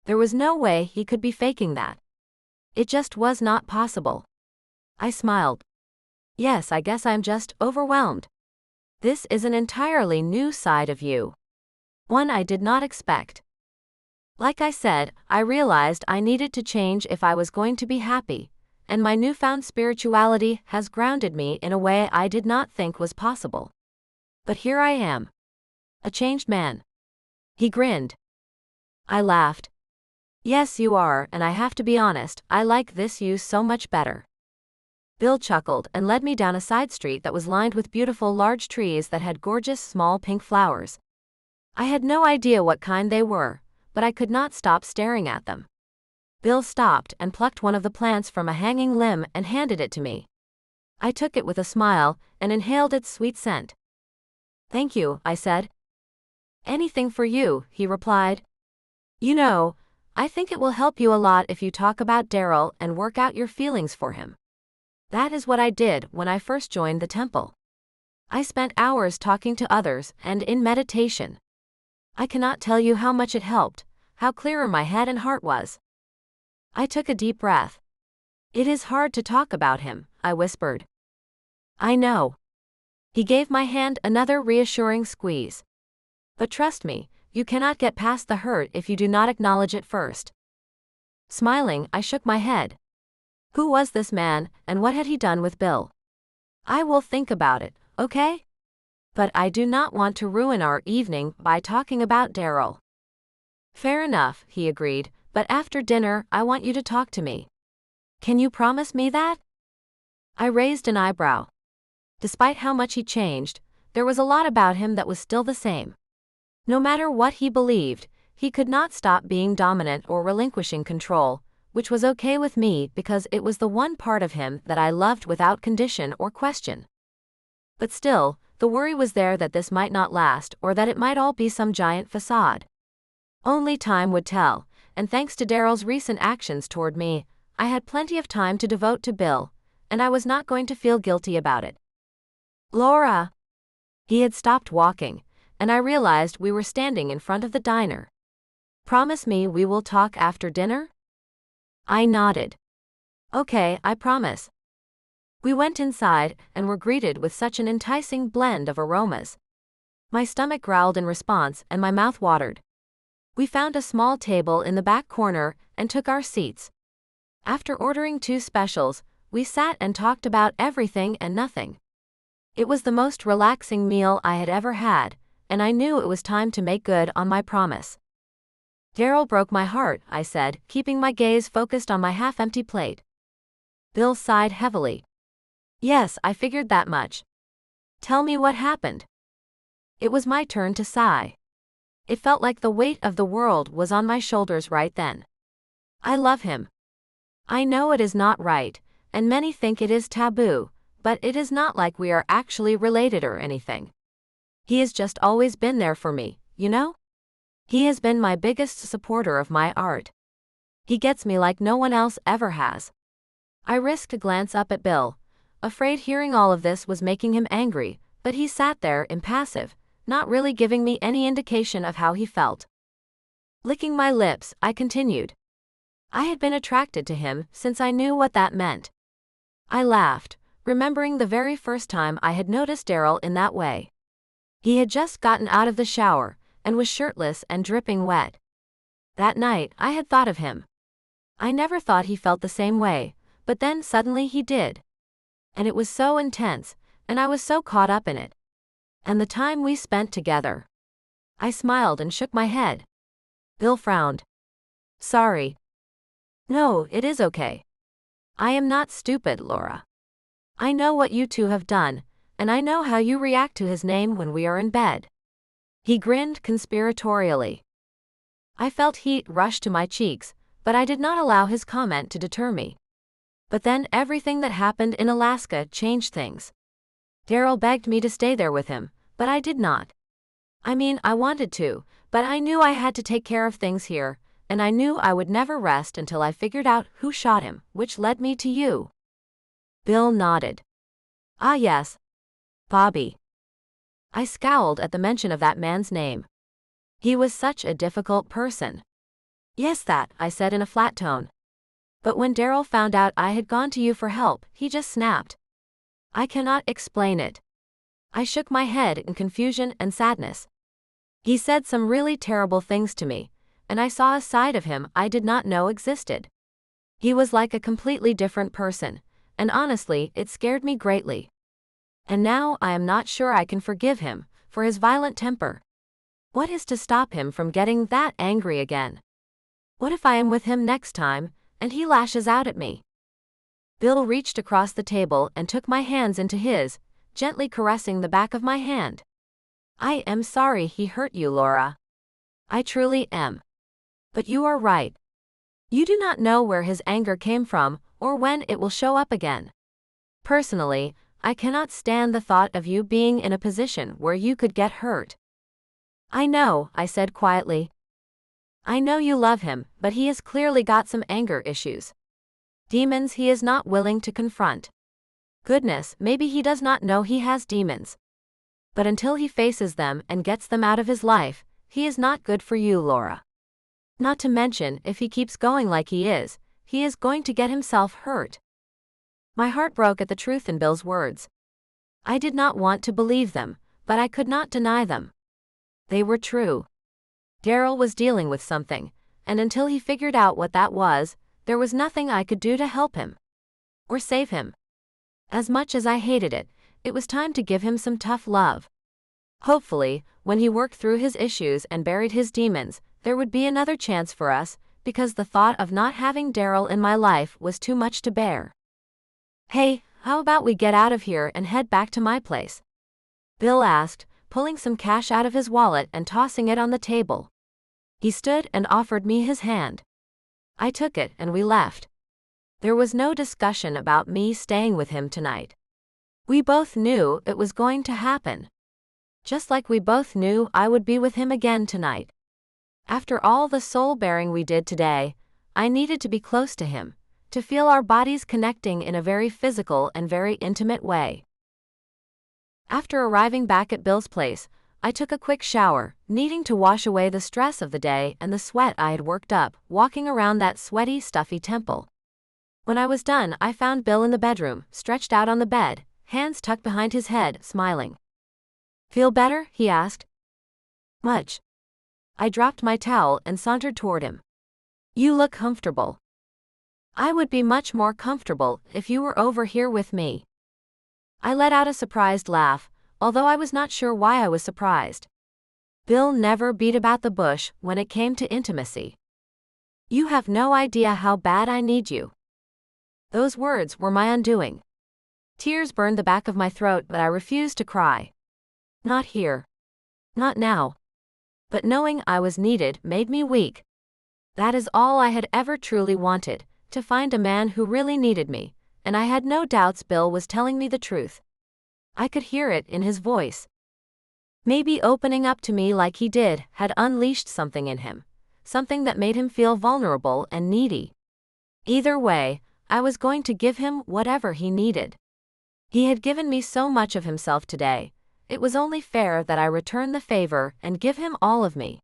There was no way he could be faking that. It just was not possible. I smiled. Yes, I guess I'm just overwhelmed. This is an entirely new side of you. One I did not expect. Like I said, I realized I needed to change if I was going to be happy, and my newfound spirituality has grounded me in a way I did not think was possible. But here I am. A changed man. He grinned. I laughed. Yes, you are, and I have to be honest, I like this you so much better. Bill chuckled and led me down a side street that was lined with beautiful large trees that had gorgeous small pink flowers. I had no idea what kind they were, but I could not stop staring at them. Bill stopped and plucked one of the plants from a hanging limb and handed it to me. I took it with a smile and inhaled its sweet scent. Thank you, I said. Anything for you, he replied. You know, I think it will help you a lot if you talk about Daryl and work out your feelings for him. That is what I did when I first joined the temple. I spent hours talking to others and in meditation. I cannot tell you how much it helped, how clearer my head and heart was. I took a deep breath. It is hard to talk about him, I whispered. I know. He gave my hand another reassuring squeeze. But trust me, you cannot get past the hurt if you do not acknowledge it first. Smiling, I shook my head. Who was this man, and what had he done with Bill? I will think about it, okay? But I do not want to ruin our evening by talking about Daryl. Fair enough, he agreed, but after dinner I want you to talk to me. Can you promise me that? I raised an eyebrow. Despite how much he changed, there was a lot about him that was still the same. No matter what he believed, he could not stop being dominant or relinquishing control, which was okay with me because it was the one part of him that I loved without condition or question. But still, the worry was there that this might not last or that it might all be some giant facade. Only time would tell, and thanks to Daryl's recent actions toward me, I had plenty of time to devote to Bill, and I was not going to feel guilty about it. Laura! He had stopped walking, and I realized we were standing in front of the diner. Promise me we will talk after dinner? I nodded. Okay, I promise. We went inside and were greeted with such an enticing blend of aromas. My stomach growled in response and my mouth watered. We found a small table in the back corner and took our seats. After ordering 2 specials, we sat and talked about everything and nothing. It was the most relaxing meal I had ever had, and I knew it was time to make good on my promise. Daryl broke my heart, I said, keeping my gaze focused on my half-empty plate. Bill sighed heavily. Yes, I figured that much. Tell me what happened. It was my turn to sigh. It felt like the weight of the world was on my shoulders right then. I love him. I know it is not right, and many think it is taboo, but it is not like we are actually related or anything. He has just always been there for me, you know? He has been my biggest supporter of my art. He gets me like no one else ever has. I risked a glance up at Bill, afraid hearing all of this was making him angry, but he sat there impassive, not really giving me any indication of how he felt. Licking my lips, I continued. I had been attracted to him since I knew what that meant. I laughed, remembering the very first time I had noticed Daryl in that way. He had just gotten out of the shower, and was shirtless and dripping wet. That night, I had thought of him. I never thought he felt the same way, but then suddenly he did. And it was so intense, and I was so caught up in it. And the time we spent together. I smiled and shook my head. Bill frowned. Sorry. No, it is okay. I am not stupid, Laura. I know what you two have done, and I know how you react to his name when we are in bed. He grinned conspiratorially. I felt heat rush to my cheeks, but I did not allow his comment to deter me. But then everything that happened in Alaska changed things. Daryl begged me to stay there with him, but I did not. I mean, I wanted to, but I knew I had to take care of things here, and I knew I would never rest until I figured out who shot him, which led me to you. Bill nodded. Ah yes. Bobby. I scowled at the mention of that man's name. He was such a difficult person. Yes, that, I said in a flat tone. But when Daryl found out I had gone to you for help, he just snapped. I cannot explain it. I shook my head in confusion and sadness. He said some really terrible things to me, and I saw a side of him I did not know existed. He was like a completely different person, and honestly, it scared me greatly. And now I am not sure I can forgive him for his violent temper. What is to stop him from getting that angry again? What if I am with him next time, and he lashes out at me? Bill reached across the table and took my hands into his, gently caressing the back of my hand. I am sorry he hurt you, Laura. I truly am. But you are right. You do not know where his anger came from or when it will show up again. Personally, I cannot stand the thought of you being in a position where you could get hurt. I know, I said quietly. I know you love him, but he has clearly got some anger issues. Demons he is not willing to confront. Goodness, maybe he does not know he has demons. But until he faces them and gets them out of his life, he is not good for you, Laura. Not to mention, if he keeps going like he is going to get himself hurt. My heart broke at the truth in Bill's words. I did not want to believe them, but I could not deny them. They were true. Daryl was dealing with something, and until he figured out what that was, there was nothing I could do to help him. Or save him. As much as I hated it, it was time to give him some tough love. Hopefully, when he worked through his issues and buried his demons, there would be another chance for us, because the thought of not having Daryl in my life was too much to bear. Hey, how about we get out of here and head back to my place? Bill asked, pulling some cash out of his wallet and tossing it on the table. He stood and offered me his hand. I took it and we left. There was no discussion about me staying with him tonight. We both knew it was going to happen. Just like we both knew I would be with him again tonight. After all the soul-bearing we did today, I needed to be close to him, to feel our bodies connecting in a very physical and very intimate way. After arriving back at Bill's place, I took a quick shower, needing to wash away the stress of the day and the sweat I had worked up, walking around that sweaty, stuffy temple. When I was done, I found Bill in the bedroom, stretched out on the bed, hands tucked behind his head, smiling. Feel better? He asked. Much. I dropped my towel and sauntered toward him. You look comfortable. I would be much more comfortable if you were over here with me. I let out a surprised laugh, although I was not sure why I was surprised. Bill never beat about the bush when it came to intimacy. You have no idea how bad I need you. Those words were my undoing. Tears burned the back of my throat, but I refused to cry. Not here. Not now. But knowing I was needed made me weak. That is all I had ever truly wanted, to find a man who really needed me, and I had no doubts Bill was telling me the truth. I could hear it in his voice. Maybe opening up to me like he did had unleashed something in him, something that made him feel vulnerable and needy. Either way, I was going to give him whatever he needed. He had given me so much of himself today. It was only fair that I return the favor and give him all of me.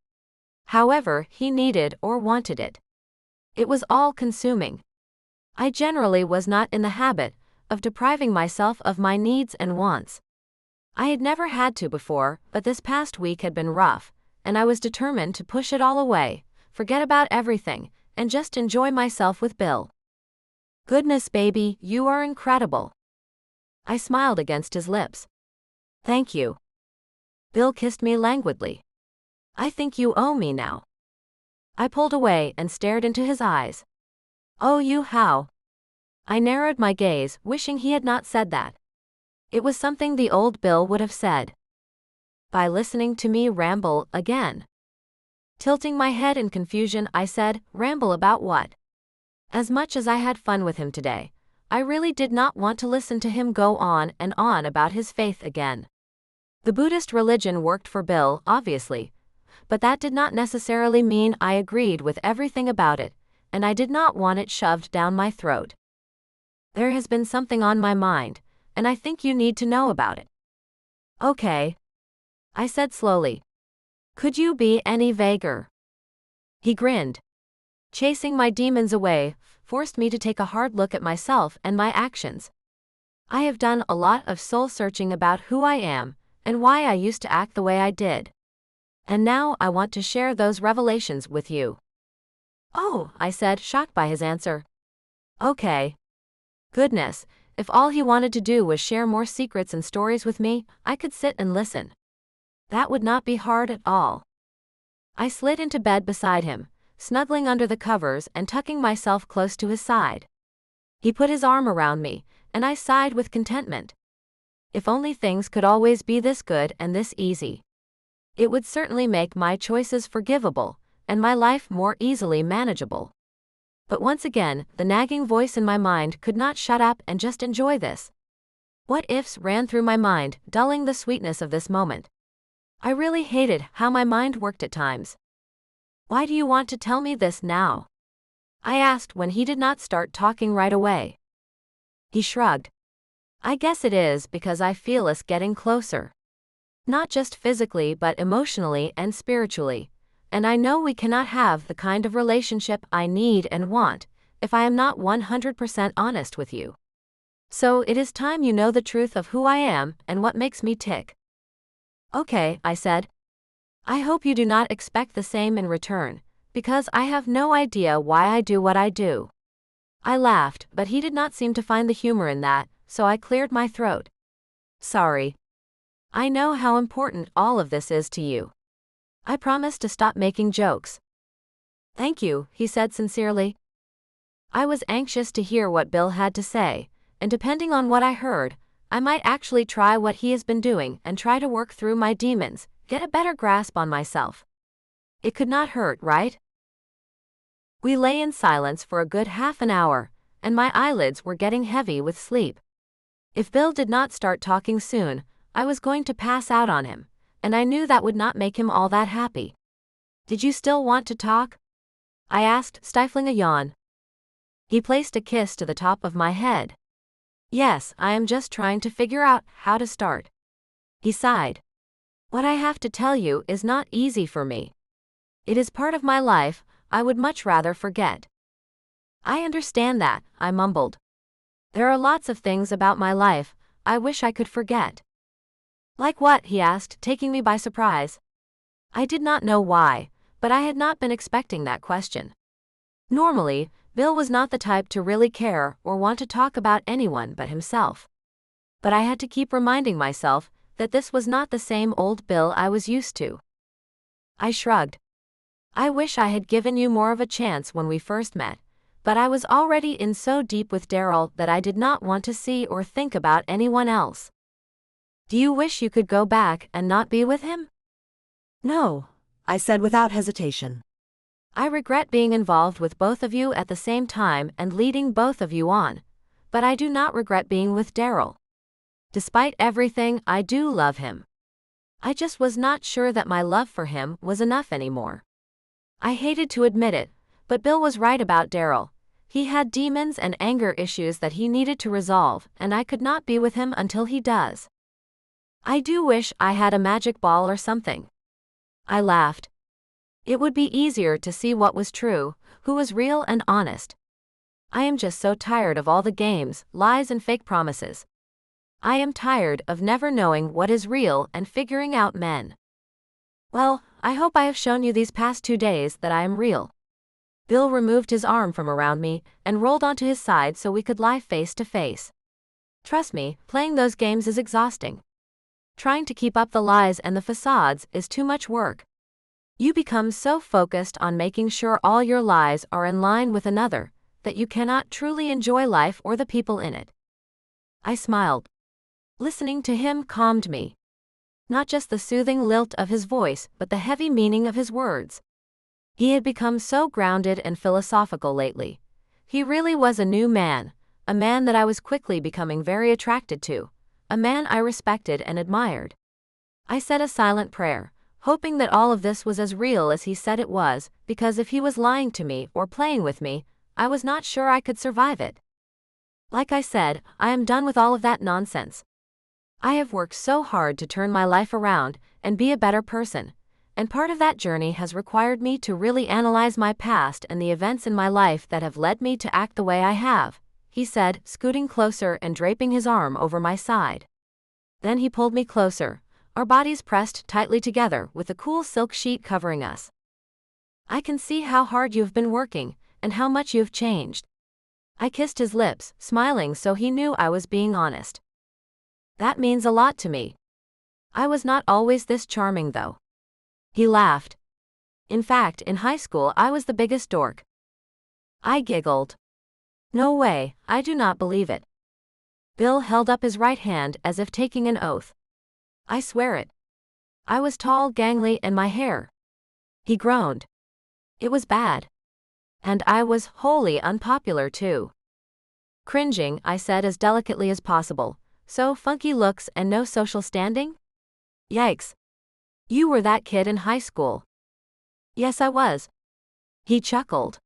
However he needed or wanted it. It was all-consuming. I generally was not in the habit of depriving myself of my needs and wants. I had never had to before, but this past week had been rough, and I was determined to push it all away, forget about everything, and just enjoy myself with Bill. Goodness, baby, you are incredible. I smiled against his lips. Thank you. Bill kissed me languidly. I think you owe me now. I pulled away and stared into his eyes. Oh, you how? I narrowed my gaze, wishing he had not said that. It was something the old Bill would have said. By listening to me ramble again. Tilting my head in confusion, I said, ramble about what? As much as I had fun with him today, I really did not want to listen to him go on and on about his faith again. The Buddhist religion worked for Bill, obviously, but that did not necessarily mean I agreed with everything about it, and I did not want it shoved down my throat. There has been something on my mind, and I think you need to know about it. Okay. I said slowly. Could you be any vaguer? He grinned. Chasing my demons away forced me to take a hard look at myself and my actions. I have done a lot of soul-searching about who I am and why I used to act the way I did. And now I want to share those revelations with you. Oh, I said, shocked by his answer. Okay. Goodness, if all he wanted to do was share more secrets and stories with me, I could sit and listen. That would not be hard at all. I slid into bed beside him, snuggling under the covers and tucking myself close to his side. He put his arm around me, and I sighed with contentment. If only things could always be this good and this easy. It would certainly make my choices forgivable, and my life more easily manageable. But once again, the nagging voice in my mind could not shut up and just enjoy this. What ifs ran through my mind, dulling the sweetness of this moment. I really hated how my mind worked at times. Why do you want to tell me this now? I asked when he did not start talking right away. He shrugged. I guess it is because I feel us getting closer. Not just physically but emotionally and spiritually, and I know we cannot have the kind of relationship I need and want if I am not 100% honest with you. So it is time you know the truth of who I am and what makes me tick. Okay, I said. I hope you do not expect the same in return, because I have no idea why I do what I do. I laughed, but he did not seem to find the humor in that, so I cleared my throat. Sorry. I know how important all of this is to you. I promised to stop making jokes. Thank you, he said sincerely. I was anxious to hear what Bill had to say, and depending on what I heard, I might actually try what he has been doing and try to work through my demons, get a better grasp on myself. It could not hurt, right? We lay in silence for a good half an hour, and my eyelids were getting heavy with sleep. If Bill did not start talking soon, I was going to pass out on him, and I knew that would not make him all that happy. Did you still want to talk? I asked, stifling a yawn. He placed a kiss to the top of my head. Yes, I am just trying to figure out how to start. He sighed. What I have to tell you is not easy for me. It is part of my life I would much rather forget. I understand that, I mumbled. There are lots of things about my life I wish I could forget. Like what? He asked, taking me by surprise. I did not know why, but I had not been expecting that question. Normally, Bill was not the type to really care or want to talk about anyone but himself. But I had to keep reminding myself that this was not the same old Bill I was used to. I shrugged. I wish I had given you more of a chance when we first met, but I was already in so deep with Daryl that I did not want to see or think about anyone else. Do you wish you could go back and not be with him? No, I said without hesitation. I regret being involved with both of you at the same time and leading both of you on, But I do not regret being with Daryl. Despite everything, I do love him. I just was not sure that my love for him was enough anymore. I hated to admit it, but Bill was right about Daryl. He had demons and anger issues that he needed to resolve, and I could not be with him until he does. I do wish I had a magic ball or something. I laughed. It would be easier to see what was true, who was real and honest. I am just so tired of all the games, lies and fake promises. I am tired of never knowing what is real and figuring out men. Well, I hope I have shown you these past 2 days that I am real. Bill removed his arm from around me and rolled onto his side so we could lie face to face. Trust me, playing those games is exhausting. Trying to keep up the lies and the facades is too much work. You become so focused on making sure all your lies are in line with another, that you cannot truly enjoy life or the people in it. I smiled. Listening to him calmed me. Not just the soothing lilt of his voice, but the heavy meaning of his words. He had become so grounded and philosophical lately. He really was a new man, a man that I was quickly becoming very attracted to, a man I respected and admired. I said a silent prayer, hoping that all of this was as real as he said it was, because if he was lying to me or playing with me, I was not sure I could survive it. Like I said, I am done with all of that nonsense. I have worked so hard to turn my life around and be a better person, and part of that journey has required me to really analyze my past and the events in my life that have led me to act the way I have, he said, scooting closer and draping his arm over my side. Then he pulled me closer, our bodies pressed tightly together with a cool silk sheet covering us. I can see how hard you have been working, and how much you have changed. I kissed his lips, smiling so he knew I was being honest. That means a lot to me. I was not always this charming though. He laughed. In fact, in high school I was the biggest dork. I giggled. No way, I do not believe it. Bill held up his right hand as if taking an oath. I swear it. I was tall, gangly, and my hair. He groaned. It was bad. And I was wholly unpopular too. Cringing, I said as delicately as possible, so funky looks and no social standing? Yikes. You were that kid in high school. Yes, I was. He chuckled.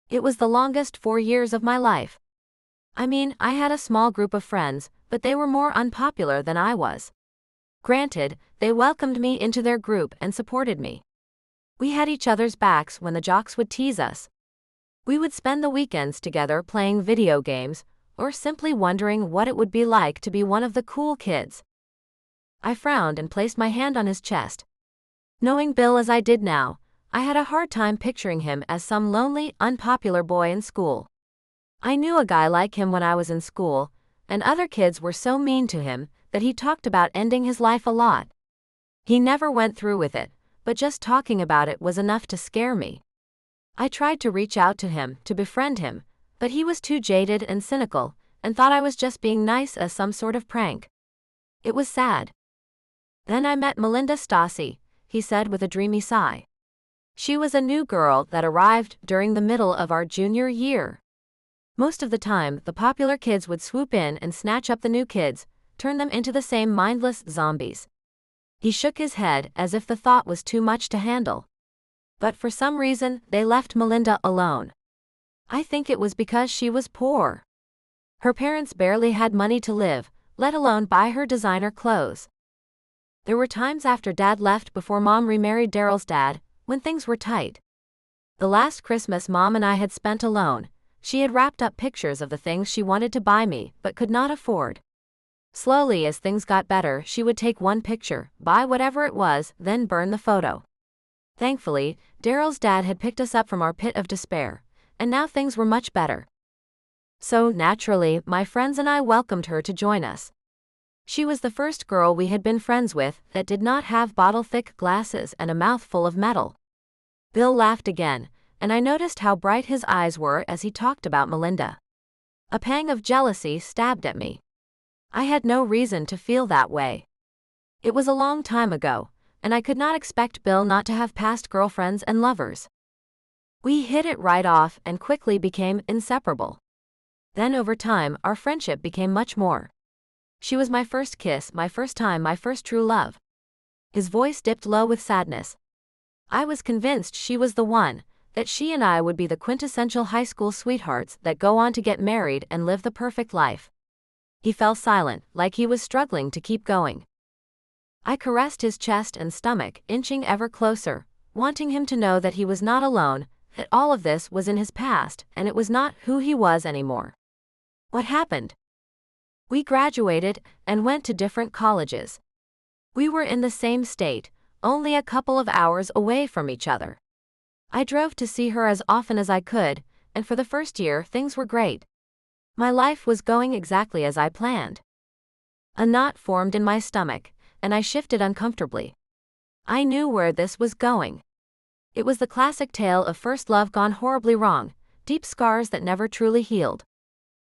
It was the longest 4 years of my life. I mean, I had a small group of friends, but they were more unpopular than I was. Granted, they welcomed me into their group and supported me. We had each other's backs when the jocks would tease us. We would spend the weekends together playing video games, or simply wondering what it would be like to be one of the cool kids. I frowned and placed my hand on his chest. Knowing Bill as I did now, I had a hard time picturing him as some lonely, unpopular boy in school. I knew a guy like him when I was in school, and other kids were so mean to him that he talked about ending his life a lot. He never went through with it, but just talking about it was enough to scare me. I tried to reach out to him, to befriend him, but he was too jaded and cynical, and thought I was just being nice as some sort of prank. It was sad. Then I met Melinda Stassi, he said with a dreamy sigh. She was a new girl that arrived during the middle of our junior year. Most of the time, the popular kids would swoop in and snatch up the new kids, turn them into the same mindless zombies. He shook his head as if the thought was too much to handle. But for some reason, they left Melinda alone. I think it was because she was poor. Her parents barely had money to live, let alone buy her designer clothes. There were times after Dad left before Mom remarried Daryl's dad, when things were tight. The last Christmas Mom and I had spent alone, she had wrapped up pictures of the things she wanted to buy me but could not afford. Slowly as things got better, she would take one picture, buy whatever it was, then burn the photo. Thankfully, Daryl's dad had picked us up from our pit of despair, and now things were much better. So, naturally, my friends and I welcomed her to join us. She was the first girl we had been friends with that did not have bottle-thick glasses and a mouthful of metal. Bill laughed again, and I noticed how bright his eyes were as he talked about Melinda. A pang of jealousy stabbed at me. I had no reason to feel that way. It was a long time ago, and I could not expect Bill not to have past girlfriends and lovers. We hit it right off and quickly became inseparable. Then over time, our friendship became much more. She was my first kiss, my first time, my first true love. His voice dipped low with sadness. I was convinced she was the one, that she and I would be the quintessential high school sweethearts that go on to get married and live the perfect life. He fell silent, like he was struggling to keep going. I caressed his chest and stomach, inching ever closer, wanting him to know that he was not alone, that all of this was in his past, and it was not who he was anymore. What happened? We graduated and went to different colleges. We were in the same state, only a couple of hours away from each other. I drove to see her as often as I could, and for the first year things were great. My life was going exactly as I planned. A knot formed in my stomach, and I shifted uncomfortably. I knew where this was going. It was the classic tale of first love gone horribly wrong, deep scars that never truly healed.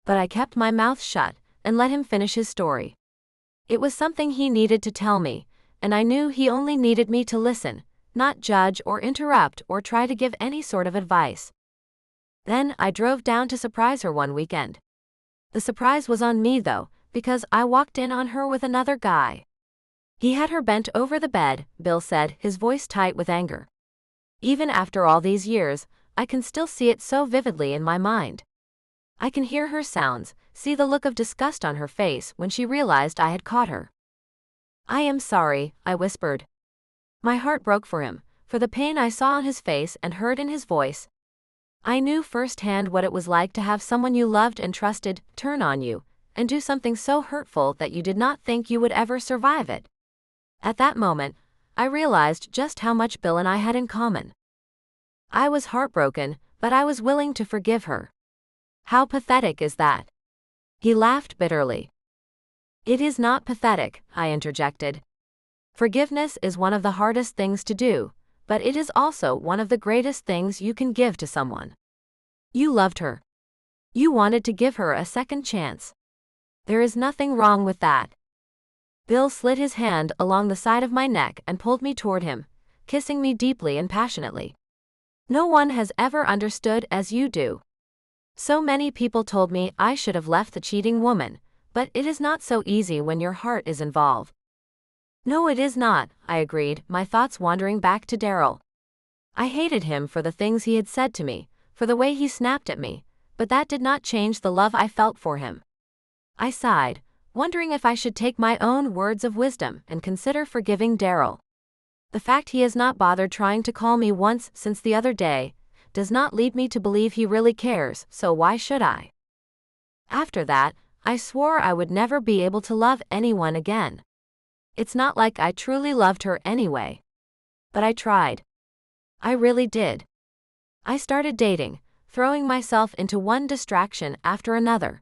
But I kept my mouth shut and let him finish his story. It was something he needed to tell me, and I knew he only needed me to listen, not judge or interrupt or try to give any sort of advice. Then I drove down to surprise her one weekend. The surprise was on me though, because I walked in on her with another guy. He had her bent over the bed, Bill said, his voice tight with anger. Even after all these years, I can still see it so vividly in my mind. I can hear her sounds, see the look of disgust on her face when she realized I had caught her. "I am sorry," I whispered. My heart broke for him, for the pain I saw on his face and heard in his voice. I knew firsthand what it was like to have someone you loved and trusted turn on you, and do something so hurtful that you did not think you would ever survive it. At that moment, I realized just how much Bill and I had in common. I was heartbroken, but I was willing to forgive her. How pathetic is that? He laughed bitterly. It is not pathetic, I interjected. Forgiveness is one of the hardest things to do, but it is also one of the greatest things you can give to someone. You loved her. You wanted to give her a second chance. There is nothing wrong with that. Bill slid his hand along the side of my neck and pulled me toward him, kissing me deeply and passionately. No one has ever understood as you do. So many people told me I should have left the cheating woman, but it is not so easy when your heart is involved. No, it is not, I agreed, my thoughts wandering back to Daryl. I hated him for the things he had said to me, for the way he snapped at me, but that did not change the love I felt for him. I sighed, wondering if I should take my own words of wisdom and consider forgiving Daryl. The fact he has not bothered trying to call me once since the other day does not lead me to believe he really cares, so why should I? After that, I swore I would never be able to love anyone again. It's not like I truly loved her anyway. But I tried. I really did. I started dating, throwing myself into one distraction after another.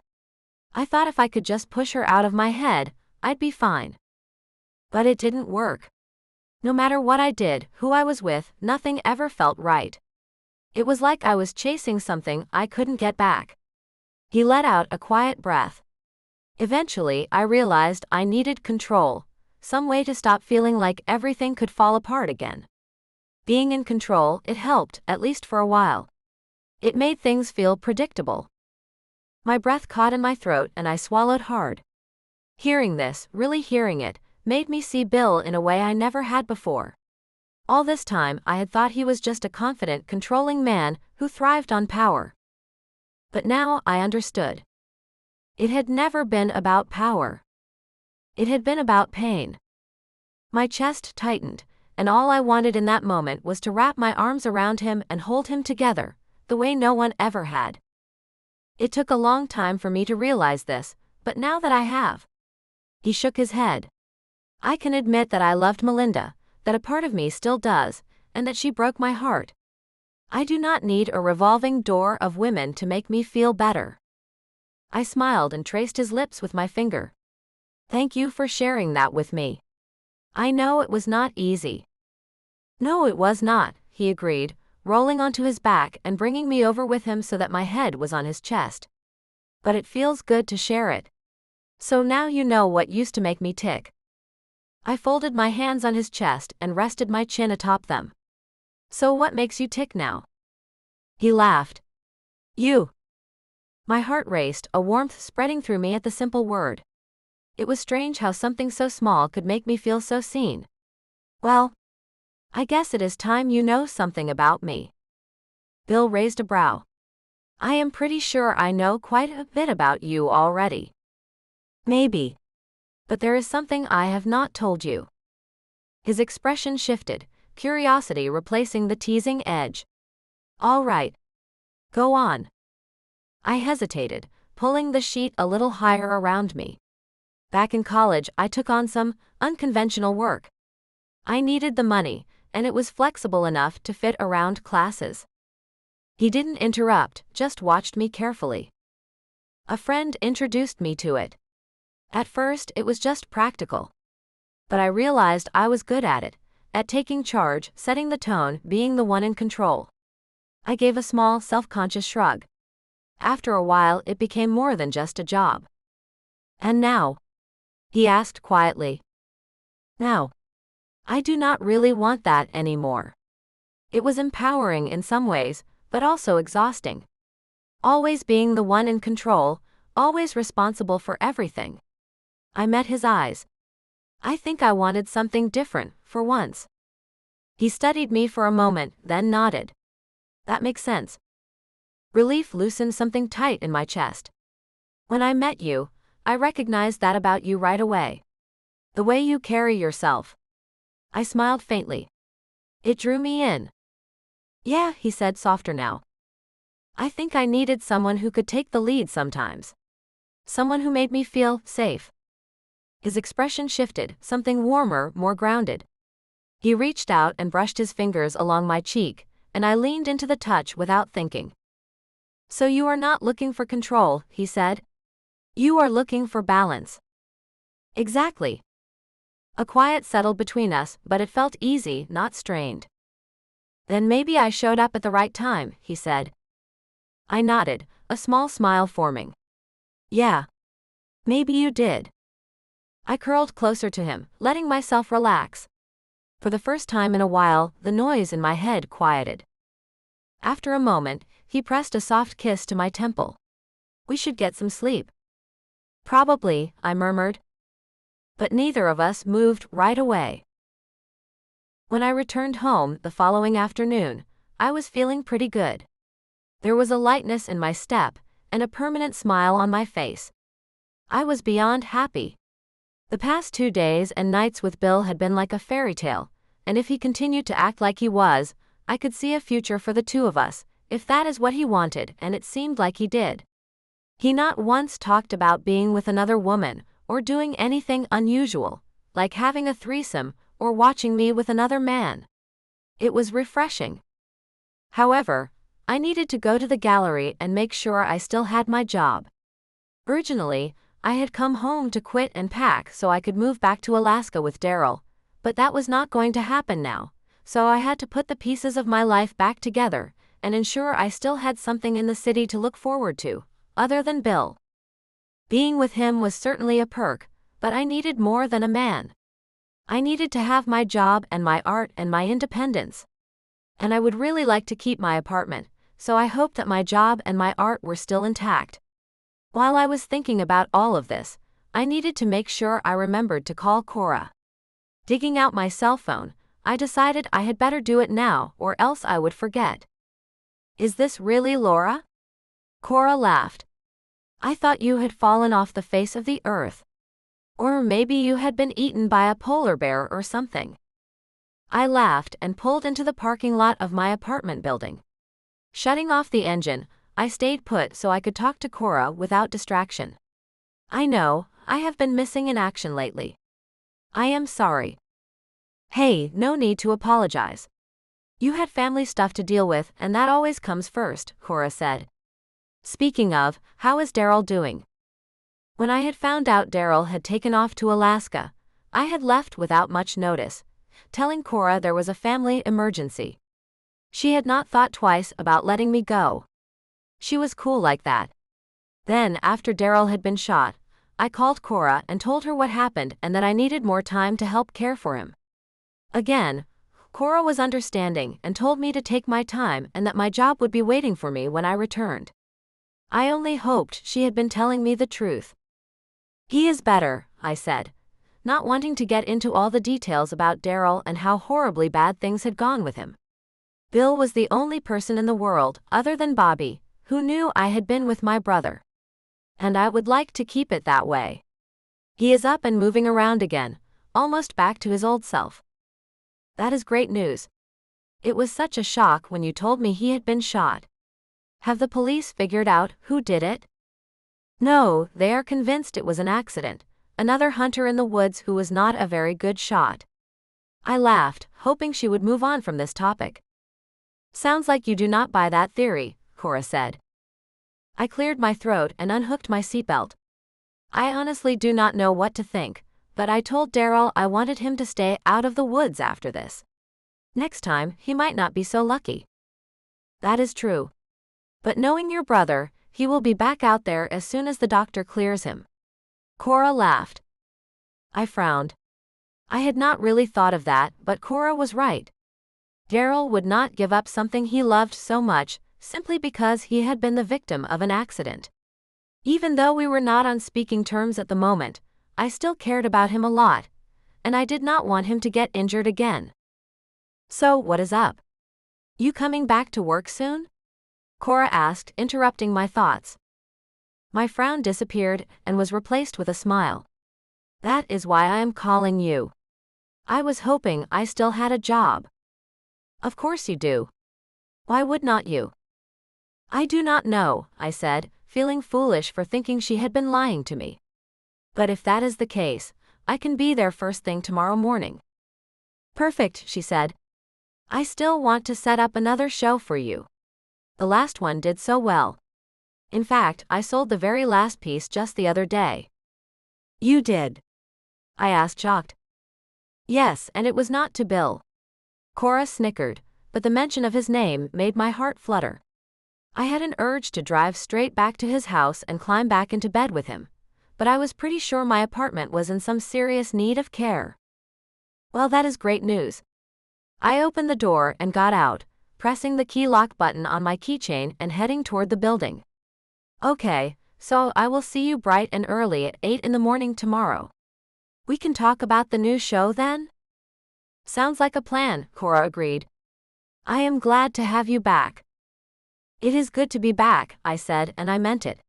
I thought if I could just push her out of my head, I'd be fine. But it didn't work. No matter what I did, who I was with, nothing ever felt right. It was like I was chasing something I couldn't get back. He let out a quiet breath. Eventually, I realized I needed control, some way to stop feeling like everything could fall apart again. Being in control, it helped, at least for a while. It made things feel predictable. My breath caught in my throat and I swallowed hard. Hearing this, really hearing it, made me see Bill in a way I never had before. All this time, I had thought he was just a confident, controlling man who thrived on power. But now I understood. It had never been about power. It had been about pain. My chest tightened, and all I wanted in that moment was to wrap my arms around him and hold him together, the way no one ever had. It took a long time for me to realize this, but now that I have. He shook his head. I can admit that I loved Melinda, that a part of me still does, and that she broke my heart. I do not need a revolving door of women to make me feel better. I smiled and traced his lips with my finger. Thank you for sharing that with me. I know it was not easy. No, it was not, he agreed, rolling onto his back and bringing me over with him so that my head was on his chest. But it feels good to share it. So now you know what used to make me tick. I folded my hands on his chest and rested my chin atop them. So what makes you tick now? He laughed. You. My heart raced, a warmth spreading through me at the simple word. It was strange how something so small could make me feel so seen. Well, I guess it is time you know something about me. Bill raised a brow. I am pretty sure I know quite a bit about you already. Maybe. But there is something I have not told you. His expression shifted, curiosity replacing the teasing edge. All right. Go on. I hesitated, pulling the sheet a little higher around me. Back in college, I took on some unconventional work. I needed the money, and it was flexible enough to fit around classes. He didn't interrupt, just watched me carefully. A friend introduced me to it. At first, it was just practical. But I realized I was good at it, at taking charge, setting the tone, being the one in control. I gave a small, self-conscious shrug. After a while, it became more than just a job. And now? He asked quietly. Now. I do not really want that anymore. It was empowering in some ways, but also exhausting. Always being the one in control, always responsible for everything. I met his eyes. I think I wanted something different, for once. He studied me for a moment, then nodded. That makes sense. Relief loosened something tight in my chest. When I met you, I recognized that about you right away. The way you carry yourself. I smiled faintly. It drew me in. Yeah, he said softer now. I think I needed someone who could take the lead sometimes. Someone who made me feel safe. His expression shifted, something warmer, more grounded. He reached out and brushed his fingers along my cheek, and I leaned into the touch without thinking. So you are not looking for control, he said. You are looking for balance. Exactly. A quiet settled between us, but it felt easy, not strained. Then maybe I showed up at the right time, he said. I nodded, a small smile forming. Yeah. Maybe you did. I curled closer to him, letting myself relax. For the first time in a while, the noise in my head quieted. After a moment, he pressed a soft kiss to my temple. We should get some sleep. Probably, I murmured. But neither of us moved right away. When I returned home the following afternoon, I was feeling pretty good. There was a lightness in my step, and a permanent smile on my face. I was beyond happy. The past 2 days and nights with Bill had been like a fairy tale, and if he continued to act like he was, I could see a future for the two of us, if that is what he wanted, and it seemed like he did. He not once talked about being with another woman, or doing anything unusual, like having a threesome, or watching me with another man. It was refreshing. However, I needed to go to the gallery and make sure I still had my job. Originally, I had come home to quit and pack so I could move back to Alaska with Daryl, but that was not going to happen now, so I had to put the pieces of my life back together and ensure I still had something in the city to look forward to, other than Bill. Being with him was certainly a perk, but I needed more than a man. I needed to have my job and my art and my independence. And I would really like to keep my apartment, so I hoped that my job and my art were still intact. While I was thinking about all of this, I needed to make sure I remembered to call Cora. Digging out my cell phone, I decided I had better do it now or else I would forget. Is this really Laura? Cora laughed. I thought you had fallen off the face of the earth. Or maybe you had been eaten by a polar bear or something. I laughed and pulled into the parking lot of my apartment building. Shutting off the engine, I stayed put so I could talk to Cora without distraction. I know, I have been missing in action lately. I am sorry. Hey, no need to apologize. You had family stuff to deal with and that always comes first, Cora said. Speaking of, how is Daryl doing? When I had found out Daryl had taken off to Alaska, I had left without much notice, telling Cora there was a family emergency. She had not thought twice about letting me go. She was cool like that. Then, after Daryl had been shot, I called Cora and told her what happened and that I needed more time to help care for him. Again, Cora was understanding and told me to take my time and that my job would be waiting for me when I returned. I only hoped she had been telling me the truth. He is better, I said, not wanting to get into all the details about Daryl and how horribly bad things had gone with him. Bill was the only person in the world, other than Bobby, who knew I had been with my brother. And I would like to keep it that way. He is up and moving around again, almost back to his old self. That is great news. It was such a shock when you told me he had been shot. Have the police figured out who did it? No, they are convinced it was an accident, another hunter in the woods who was not a very good shot. I laughed, hoping she would move on from this topic. Sounds like you do not buy that theory, Cora said. I cleared my throat and unhooked my seatbelt. I honestly do not know what to think, but I told Daryl I wanted him to stay out of the woods after this. Next time, he might not be so lucky. That is true. But knowing your brother, he will be back out there as soon as the doctor clears him. Cora laughed. I frowned. I had not really thought of that, but Cora was right. Daryl would not give up something he loved so much, simply because he had been the victim of an accident. Even though we were not on speaking terms at the moment, I still cared about him a lot, and I did not want him to get injured again. So, what is up? You coming back to work soon? Cora asked, interrupting my thoughts. My frown disappeared and was replaced with a smile. That is why I am calling you. I was hoping I still had a job. Of course you do. Why would not you? I do not know, I said, feeling foolish for thinking she had been lying to me. But if that is the case, I can be there first thing tomorrow morning. Perfect, she said. I still want to set up another show for you. The last one did so well. In fact, I sold the very last piece just the other day. You did? I asked, shocked. Yes, and it was not to Bill. Cora snickered, but the mention of his name made my heart flutter. I had an urge to drive straight back to his house and climb back into bed with him, but I was pretty sure my apartment was in some serious need of care. Well, that is great news. I opened the door and got out, pressing the key lock button on my keychain and heading toward the building. Okay, so I will see you bright and early at 8 in the morning tomorrow. We can talk about the new show then? Sounds like a plan, Cora agreed. I am glad to have you back. It is good to be back, I said, and I meant it.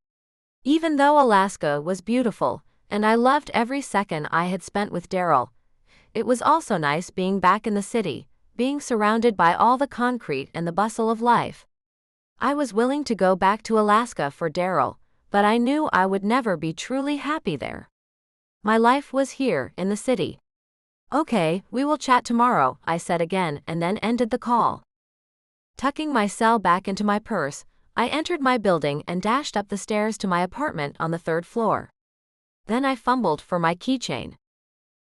Even though Alaska was beautiful, and I loved every second I had spent with Daryl, it was also nice being back in the city, being surrounded by all the concrete and the bustle of life. I was willing to go back to Alaska for Daryl, but I knew I would never be truly happy there. My life was here, in the city. Okay, we will chat tomorrow, I said again, and then ended the call. Tucking my cell back into my purse, I entered my building and dashed up the stairs to my apartment on the 3rd floor. Then I fumbled for my keychain.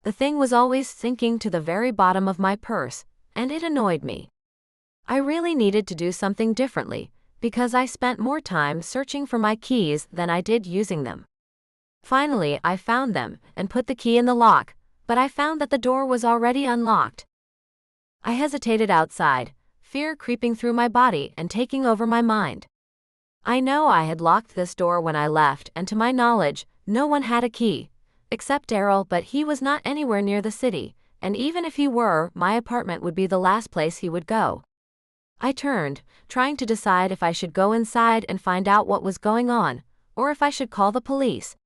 The thing was always sinking to the very bottom of my purse, and it annoyed me. I really needed to do something differently, because I spent more time searching for my keys than I did using them. Finally, I found them and put the key in the lock, but I found that the door was already unlocked. I hesitated outside, fear creeping through my body and taking over my mind. I know I had locked this door when I left, and to my knowledge, no one had a key, except Daryl, but he was not anywhere near the city, and even if he were, my apartment would be the last place he would go. I turned, trying to decide if I should go inside and find out what was going on, or if I should call the police.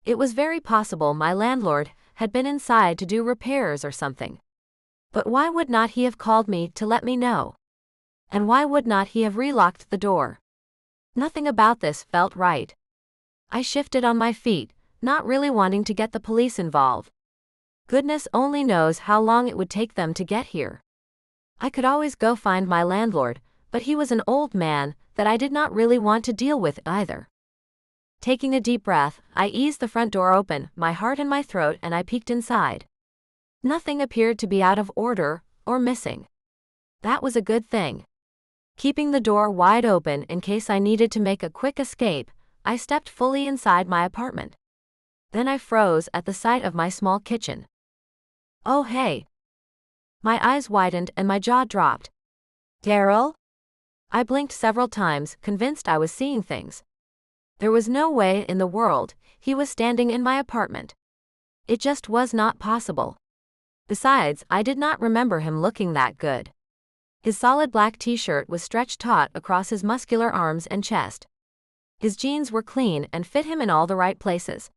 It was very possible my landlord had been inside to do repairs or something. But why would not he have called me to let me know? And why would not he have relocked the door? Nothing about this felt right. I shifted on my feet, not really wanting to get the police involved. Goodness only knows how long it would take them to get here. I could always go find my landlord, but he was an old man that I did not really want to deal with either. Taking a deep breath, I eased the front door open, my heart in my throat, and I peeked inside. Nothing appeared to be out of order or missing. That was a good thing. Keeping the door wide open in case I needed to make a quick escape, I stepped fully inside my apartment. Then I froze at the sight of my small kitchen. Oh hey! My eyes widened and my jaw dropped. Daryl? I blinked several times, convinced I was seeing things. There was no way in the world he was standing in my apartment. It just was not possible. Besides, I did not remember him looking that good. His solid black t-shirt was stretched taut across his muscular arms and chest. His jeans were clean and fit him in all the right places.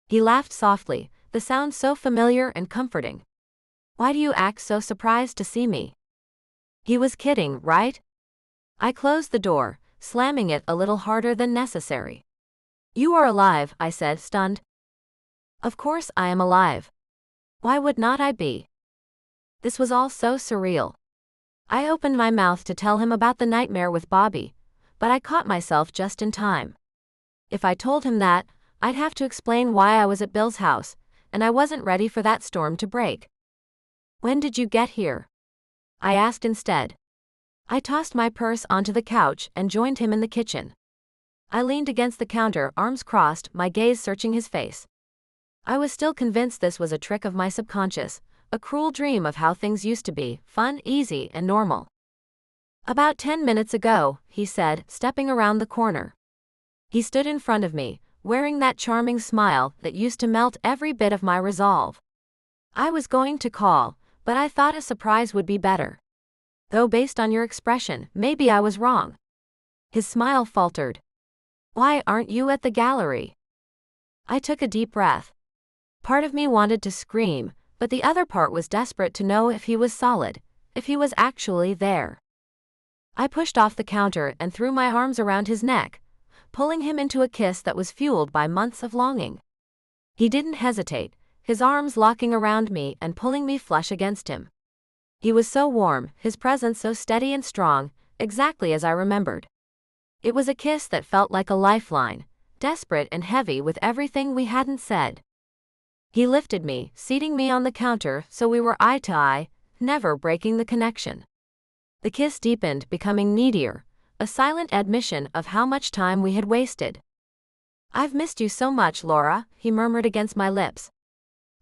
He laughed softly, the sound so familiar and comforting. Why do you act so surprised to see me? He was kidding, right? I closed the door, slamming it a little harder than necessary. You are alive, I said, stunned. Of course I am alive. Why would not I be? This was all so surreal. I opened my mouth to tell him about the nightmare with Bobby, but I caught myself just in time. If I told him that, I'd have to explain why I was at Bill's house, and I wasn't ready for that storm to break. When did you get here? I asked instead. I tossed my purse onto the couch and joined him in the kitchen. I leaned against the counter, arms crossed, my gaze searching his face. I was still convinced this was a trick of my subconscious, a cruel dream of how things used to be, fun, easy, and normal. About 10 minutes ago, he said, stepping around the corner. He stood in front of me, wearing that charming smile that used to melt every bit of my resolve. I was going to call, but I thought a surprise would be better. Though based on your expression, maybe I was wrong. His smile faltered. Why aren't you at the gallery? I took a deep breath. Part of me wanted to scream, but the other part was desperate to know if he was solid, if he was actually there. I pushed off the counter and threw my arms around his neck, pulling him into a kiss that was fueled by months of longing. He didn't hesitate, his arms locking around me and pulling me flush against him. He was so warm, his presence so steady and strong, exactly as I remembered. It was a kiss that felt like a lifeline, desperate and heavy with everything we hadn't said. He lifted me, seating me on the counter so we were eye to eye, never breaking the connection. The kiss deepened, becoming needier, a silent admission of how much time we had wasted. I've missed you so much, Laura, he murmured against my lips.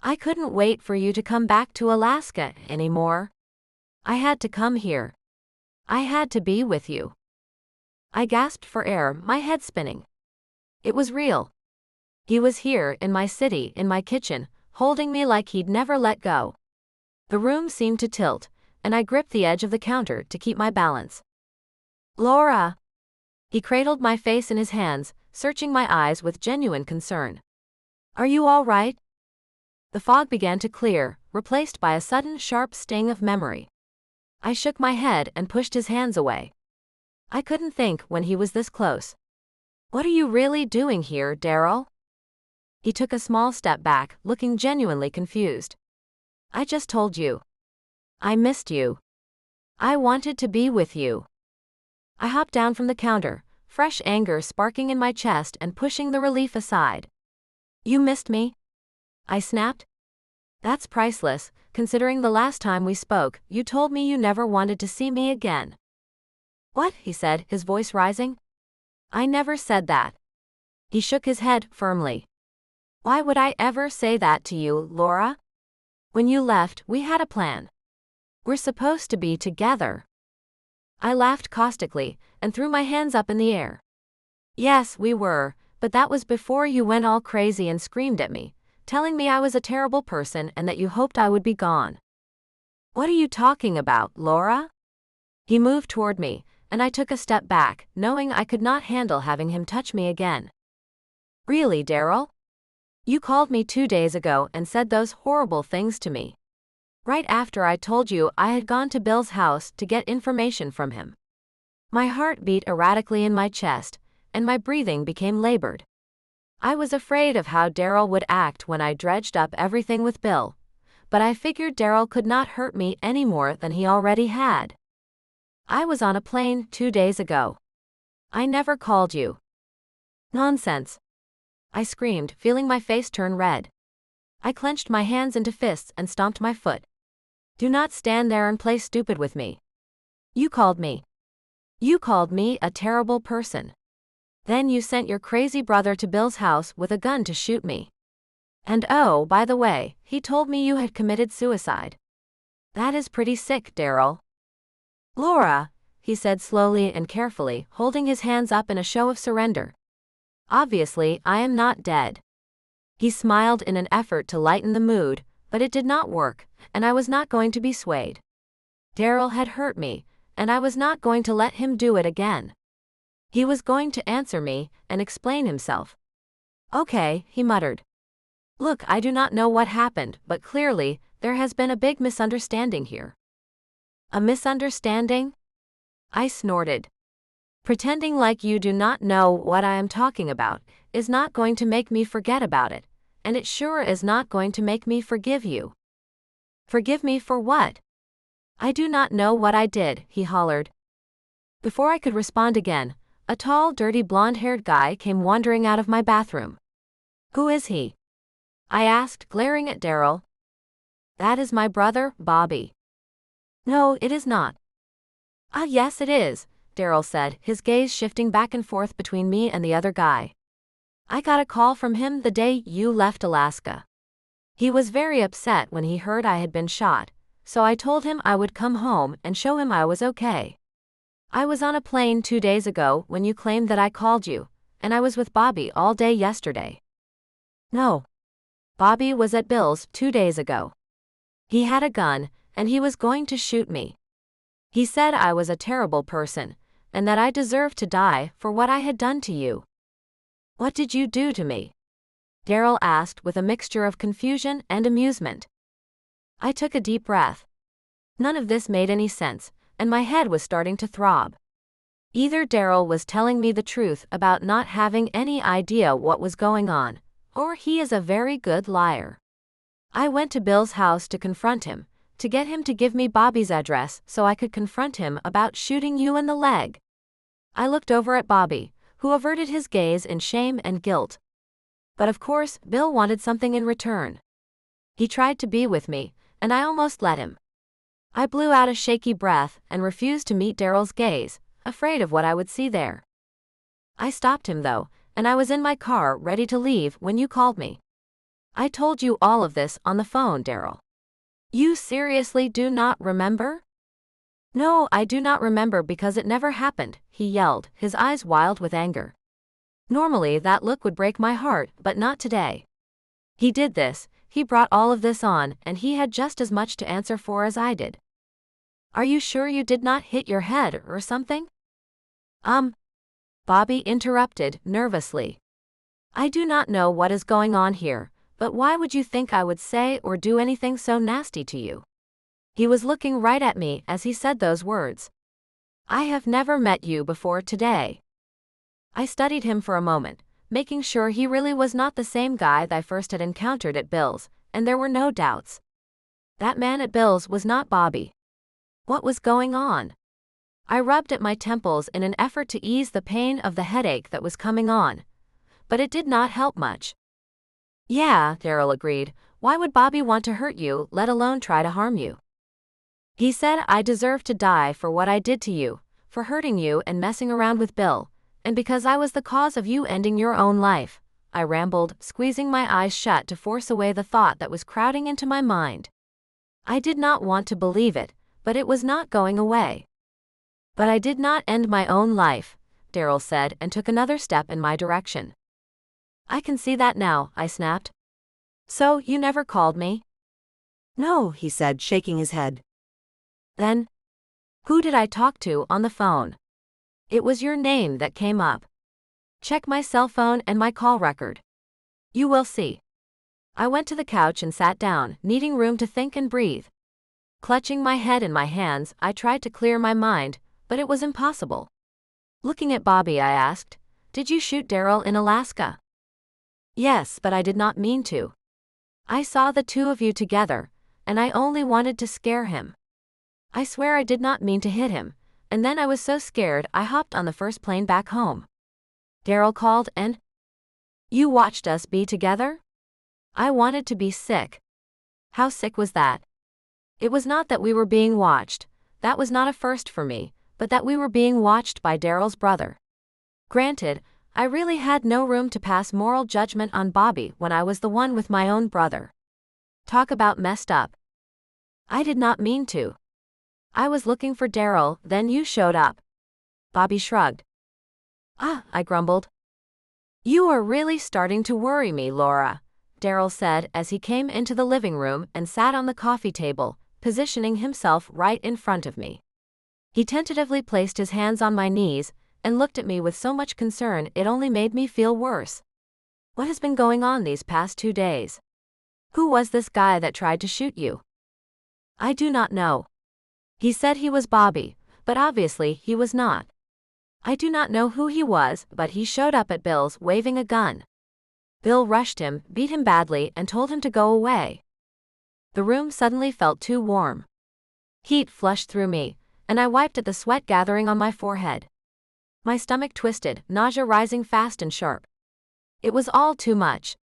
I couldn't wait for you to come back to Alaska anymore. I had to come here. I had to be with you. I gasped for air, my head spinning. It was real. He was here, in my city, in my kitchen, holding me like he'd never let go. The room seemed to tilt, and I gripped the edge of the counter to keep my balance. Laura! He cradled my face in his hands, searching my eyes with genuine concern. Are you all right? The fog began to clear, replaced by a sudden sharp sting of memory. I shook my head and pushed his hands away. I couldn't think when he was this close. What are you really doing here, Daryl? He took a small step back, looking genuinely confused. I just told you. I missed you. I wanted to be with you. I hopped down from the counter, fresh anger sparking in my chest and pushing the relief aside. You missed me? I snapped. That's priceless, considering the last time we spoke, you told me you never wanted to see me again. What? He said, his voice rising. I never said that. He shook his head firmly. Why would I ever say that to you, Laura? When you left, we had a plan. We're supposed to be together. I laughed caustically and threw my hands up in the air. Yes, we were, but that was before you went all crazy and screamed at me, telling me I was a terrible person and that you hoped I would be gone. What are you talking about, Laura? He moved toward me, and I took a step back, knowing I could not handle having him touch me again. Really, Daryl? You called me 2 days ago and said those horrible things to me. Right after I told you I had gone to Bill's house to get information from him. My heart beat erratically in my chest, and my breathing became labored. I was afraid of how Daryl would act when I dredged up everything with Bill, but I figured Daryl could not hurt me any more than he already had. I was on a plane 2 days ago. I never called you. Nonsense. I screamed, feeling my face turn red. I clenched my hands into fists and stomped my foot. Do not stand there and play stupid with me. You called me. You called me a terrible person. Then you sent your crazy brother to Bill's house with a gun to shoot me. And oh, by the way, he told me you had committed suicide. That is pretty sick, Daryl. Laura, he said slowly and carefully, holding his hands up in a show of surrender. Obviously, I am not dead. He smiled in an effort to lighten the mood, but it did not work, and I was not going to be swayed. Daryl had hurt me, and I was not going to let him do it again. He was going to answer me and explain himself. Okay, he muttered. Look, I do not know what happened, but clearly, there has been a big misunderstanding here. A misunderstanding? I snorted. Pretending like you do not know what I am talking about is not going to make me forget about it, and it sure is not going to make me forgive you. Forgive me for what? I do not know what I did, he hollered. Before I could respond again, a tall, dirty blonde-haired guy came wandering out of my bathroom. Who is he? I asked, glaring at Daryl. That is my brother, Bobby. No, it is not. Ah, yes it is, Daryl said, his gaze shifting back and forth between me and the other guy. I got a call from him the day you left Alaska. He was very upset when he heard I had been shot, so I told him I would come home and show him I was okay. I was on a plane 2 days ago when you claimed that I called you, and I was with Bobby all day yesterday. No. Bobby was at Bill's 2 days ago. He had a gun, and he was going to shoot me. He said I was a terrible person, and that I deserved to die for what I had done to you. What did you do to me? Daryl asked with a mixture of confusion and amusement. I took a deep breath. None of this made any sense, and my head was starting to throb. Either Daryl was telling me the truth about not having any idea what was going on, or he is a very good liar. I went to Bill's house to confront him, to get him to give me Bobby's address so I could confront him about shooting you in the leg. I looked over at Bobby, who averted his gaze in shame and guilt. But of course, Bill wanted something in return. He tried to be with me, and I almost let him. I blew out a shaky breath and refused to meet Daryl's gaze, afraid of what I would see there. I stopped him though, and I was in my car ready to leave when you called me. I told you all of this on the phone, Daryl. You seriously do not remember? No, I do not remember because it never happened, he yelled, his eyes wild with anger. Normally that look would break my heart, but not today. He did this, he brought all of this on, and he had just as much to answer for as I did. Are you sure you did not hit your head or something? Bobby interrupted, nervously. I do not know what is going on here, but why would you think I would say or do anything so nasty to you? He was looking right at me as he said those words. I have never met you before today. I studied him for a moment, making sure he really was not the same guy that I first had encountered at Bill's, and there were no doubts. That man at Bill's was not Bobby. What was going on? I rubbed at my temples in an effort to ease the pain of the headache that was coming on, but it did not help much. Yeah, Daryl agreed. Why would Bobby want to hurt you, let alone try to harm you? He said I deserved to die for what I did to you, for hurting you and messing around with Bill, and because I was the cause of you ending your own life, I rambled, squeezing my eyes shut to force away the thought that was crowding into my mind. I did not want to believe it, but it was not going away. But I did not end my own life, Daryl said and took another step in my direction. I can see that now, I snapped. So, you never called me? No, he said, shaking his head. Then, who did I talk to on the phone? It was your name that came up. Check my cell phone and my call record. You will see. I went to the couch and sat down, needing room to think and breathe. Clutching my head in my hands, I tried to clear my mind, but it was impossible. Looking at Bobby, I asked, Did you shoot Daryl in Alaska? Yes, but I did not mean to. I saw the two of you together, and I only wanted to scare him. I swear I did not mean to hit him, and then I was so scared I hopped on the first plane back home. Daryl called and... You watched us be together? I wanted to be sick. How sick was that? It was not that we were being watched, that was not a first for me, but that we were being watched by Daryl's brother. Granted, I really had no room to pass moral judgment on Bobby when I was the one with my own brother. Talk about messed up. I did not mean to. I was looking for Daryl, then you showed up. Bobby shrugged. I grumbled. You are really starting to worry me, Laura, Daryl said as he came into the living room and sat on the coffee table, positioning himself right in front of me. He tentatively placed his hands on my knees and looked at me with so much concern it only made me feel worse. What has been going on these past 2 days? Who was this guy that tried to shoot you? I do not know. He said he was Bobby, but obviously he was not. I do not know who he was, but he showed up at Bill's waving a gun. Bill rushed him, beat him badly, and told him to go away. The room suddenly felt too warm. Heat flushed through me, and I wiped at the sweat gathering on my forehead. My stomach twisted, nausea rising fast and sharp. It was all too much.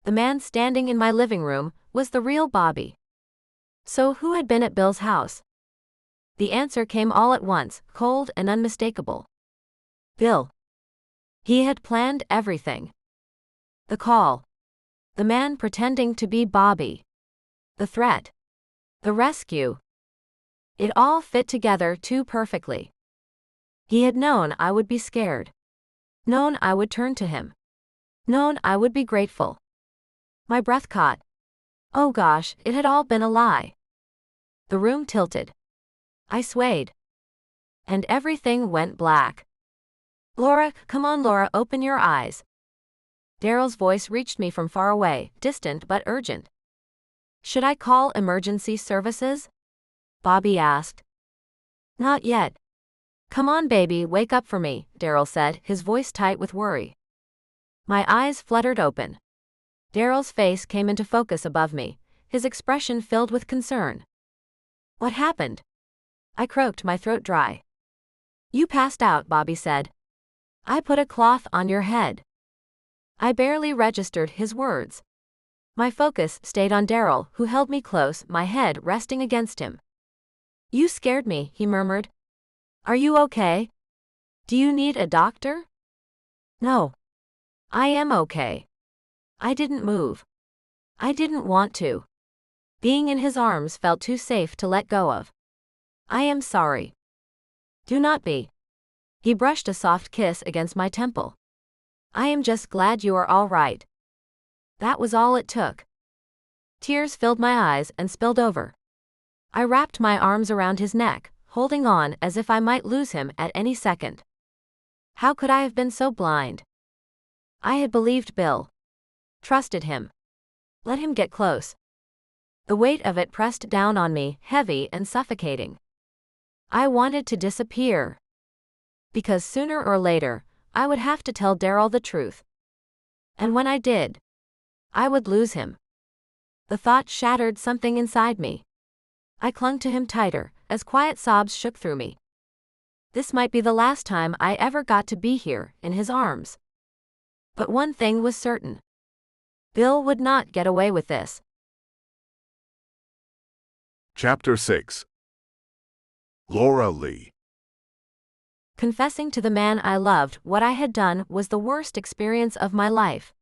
The man standing in my living room was the real Bobby. So who had been at Bill's house? The answer came all at once, cold and unmistakable. Bill. He had planned everything. The call. The man pretending to be Bobby. The threat. The rescue. It all fit together too perfectly. He had known I would be scared. Known I would turn to him. Known I would be grateful. My breath caught. Oh gosh, it had all been a lie. The room tilted. I swayed. And everything went black. Laura, come on Laura, open your eyes. Daryl's voice reached me from far away, distant but urgent. Should I call emergency services? Bobby asked. Not yet. Come on baby, wake up for me, Daryl said, his voice tight with worry. My eyes fluttered open. Daryl's face came into focus above me, his expression filled with concern. What happened? I croaked, my throat dry. You passed out, Bobby said. I put a cloth on your head. I barely registered his words. My focus stayed on Daryl, who held me close, my head resting against him. You scared me, he murmured. Are you okay? Do you need a doctor? No. I am okay. I didn't move. I didn't want to. Being in his arms felt too safe to let go of. I am sorry. Do not be. He brushed a soft kiss against my temple. I am just glad you are all right. That was all it took. Tears filled my eyes and spilled over. I wrapped my arms around his neck, holding on as if I might lose him at any second. How could I have been so blind? I had believed Bill. Trusted him. Let him get close. The weight of it pressed down on me, heavy and suffocating. I wanted to disappear. Because sooner or later, I would have to tell Daryl the truth. And when I did, I would lose him. The thought shattered something inside me. I clung to him tighter, as quiet sobs shook through me. This might be the last time I ever got to be here, in his arms. But one thing was certain. Bill would not get away with this. Chapter 6. Laura Lee. Confessing to the man I loved what I had done was the worst experience of my life.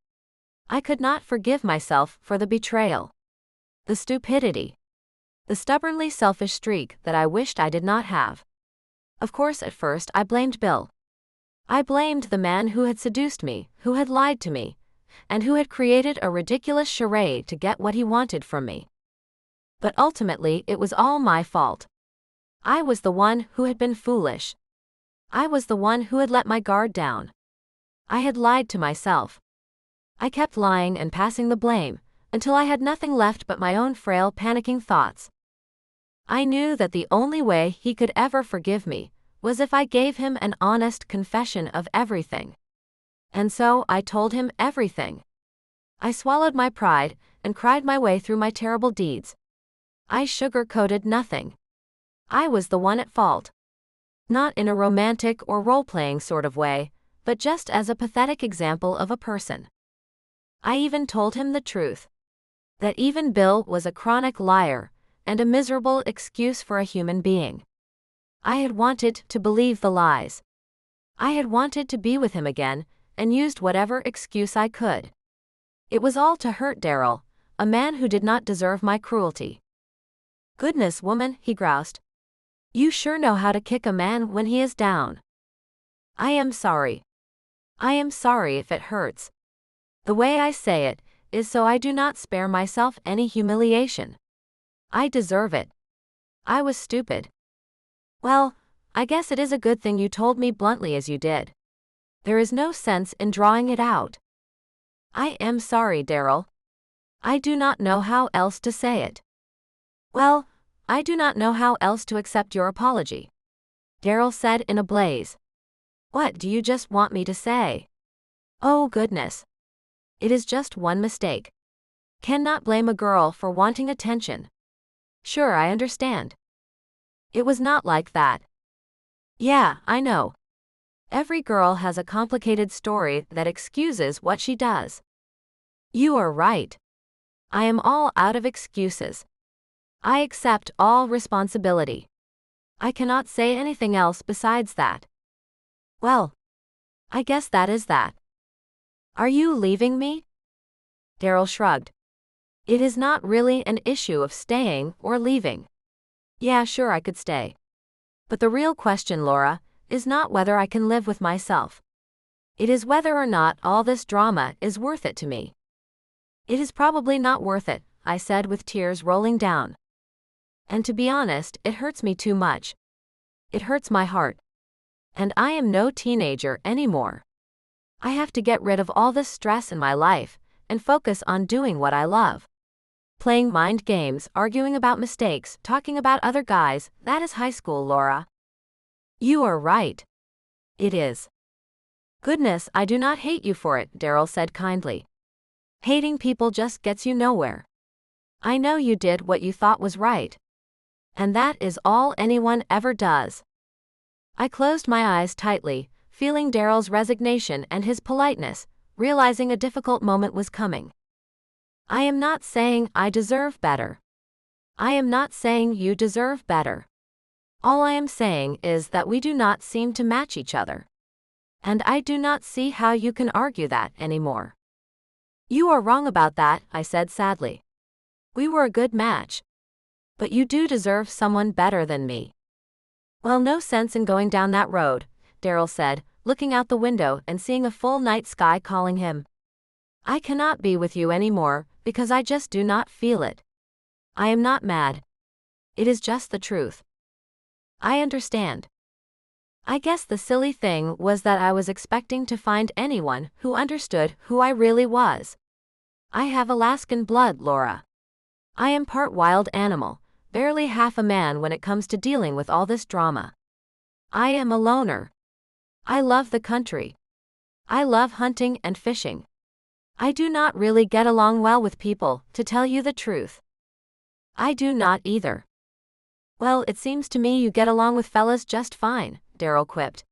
I could not forgive myself for the betrayal. The stupidity. The stubbornly selfish streak that I wished I did not have. Of course, at first I blamed Bill. I blamed the man who had seduced me, who had lied to me, and who had created a ridiculous charade to get what he wanted from me. But ultimately it was all my fault. I was the one who had been foolish. I was the one who had let my guard down. I had lied to myself. I kept lying and passing the blame, until I had nothing left but my own frail, panicking thoughts. I knew that the only way he could ever forgive me was if I gave him an honest confession of everything. And so I told him everything. I swallowed my pride and cried my way through my terrible deeds. I sugar-coated nothing. I was the one at fault. Not in a romantic or role-playing sort of way, but just as a pathetic example of a person. I even told him the truth. That even Bill was a chronic liar, and a miserable excuse for a human being. I had wanted to believe the lies. I had wanted to be with him again, and used whatever excuse I could. It was all to hurt Daryl, a man who did not deserve my cruelty. Goodness, woman, he groused. You sure know how to kick a man when he is down. I am sorry. I am sorry if it hurts. The way I say it is so I do not spare myself any humiliation. I deserve it. I was stupid. Well, I guess it is a good thing you told me bluntly as you did. There is no sense in drawing it out. I am sorry, Daryl. I do not know how else to say it. Well, I do not know how else to accept your apology, Daryl said in a blaze. What do you just want me to say? Oh goodness. It is just one mistake. Cannot blame a girl for wanting attention. Sure, I understand. It was not like that. Yeah, I know. Every girl has a complicated story that excuses what she does. You are right. I am all out of excuses. I accept all responsibility. I cannot say anything else besides that. Well, I guess that is that. Are you leaving me? Daryl shrugged. It is not really an issue of staying or leaving. Yeah, sure, I could stay. But the real question, Laura, is not whether I can live with myself. It is whether or not all this drama is worth it to me. It is probably not worth it, I said with tears rolling down. And to be honest, it hurts me too much. It hurts my heart. And I am no teenager anymore. I have to get rid of all this stress in my life and focus on doing what I love. Playing mind games, arguing about mistakes, talking about other guys, that is high school, Laura. You are right. It is. Goodness, I do not hate you for it, Daryl said kindly. Hating people just gets you nowhere. I know you did what you thought was right. And that is all anyone ever does. I closed my eyes tightly, feeling Daryl's resignation and his politeness, realizing a difficult moment was coming. I am not saying I deserve better. I am not saying you deserve better. All I am saying is that we do not seem to match each other. And I do not see how you can argue that anymore. You are wrong about that, I said sadly. We were a good match. But you do deserve someone better than me. Well, no sense in going down that road, Daryl said, looking out the window and seeing a full night sky calling him. I cannot be with you anymore because I just do not feel it. I am not mad. It is just the truth. I understand. I guess the silly thing was that I was expecting to find anyone who understood who I really was. I have Alaskan blood, Laura. I am part wild animal, barely half a man when it comes to dealing with all this drama. I am a loner. I love the country. I love hunting and fishing. I do not really get along well with people, to tell you the truth. I do not either. Well, it seems to me you get along with fellas just fine, Daryl quipped.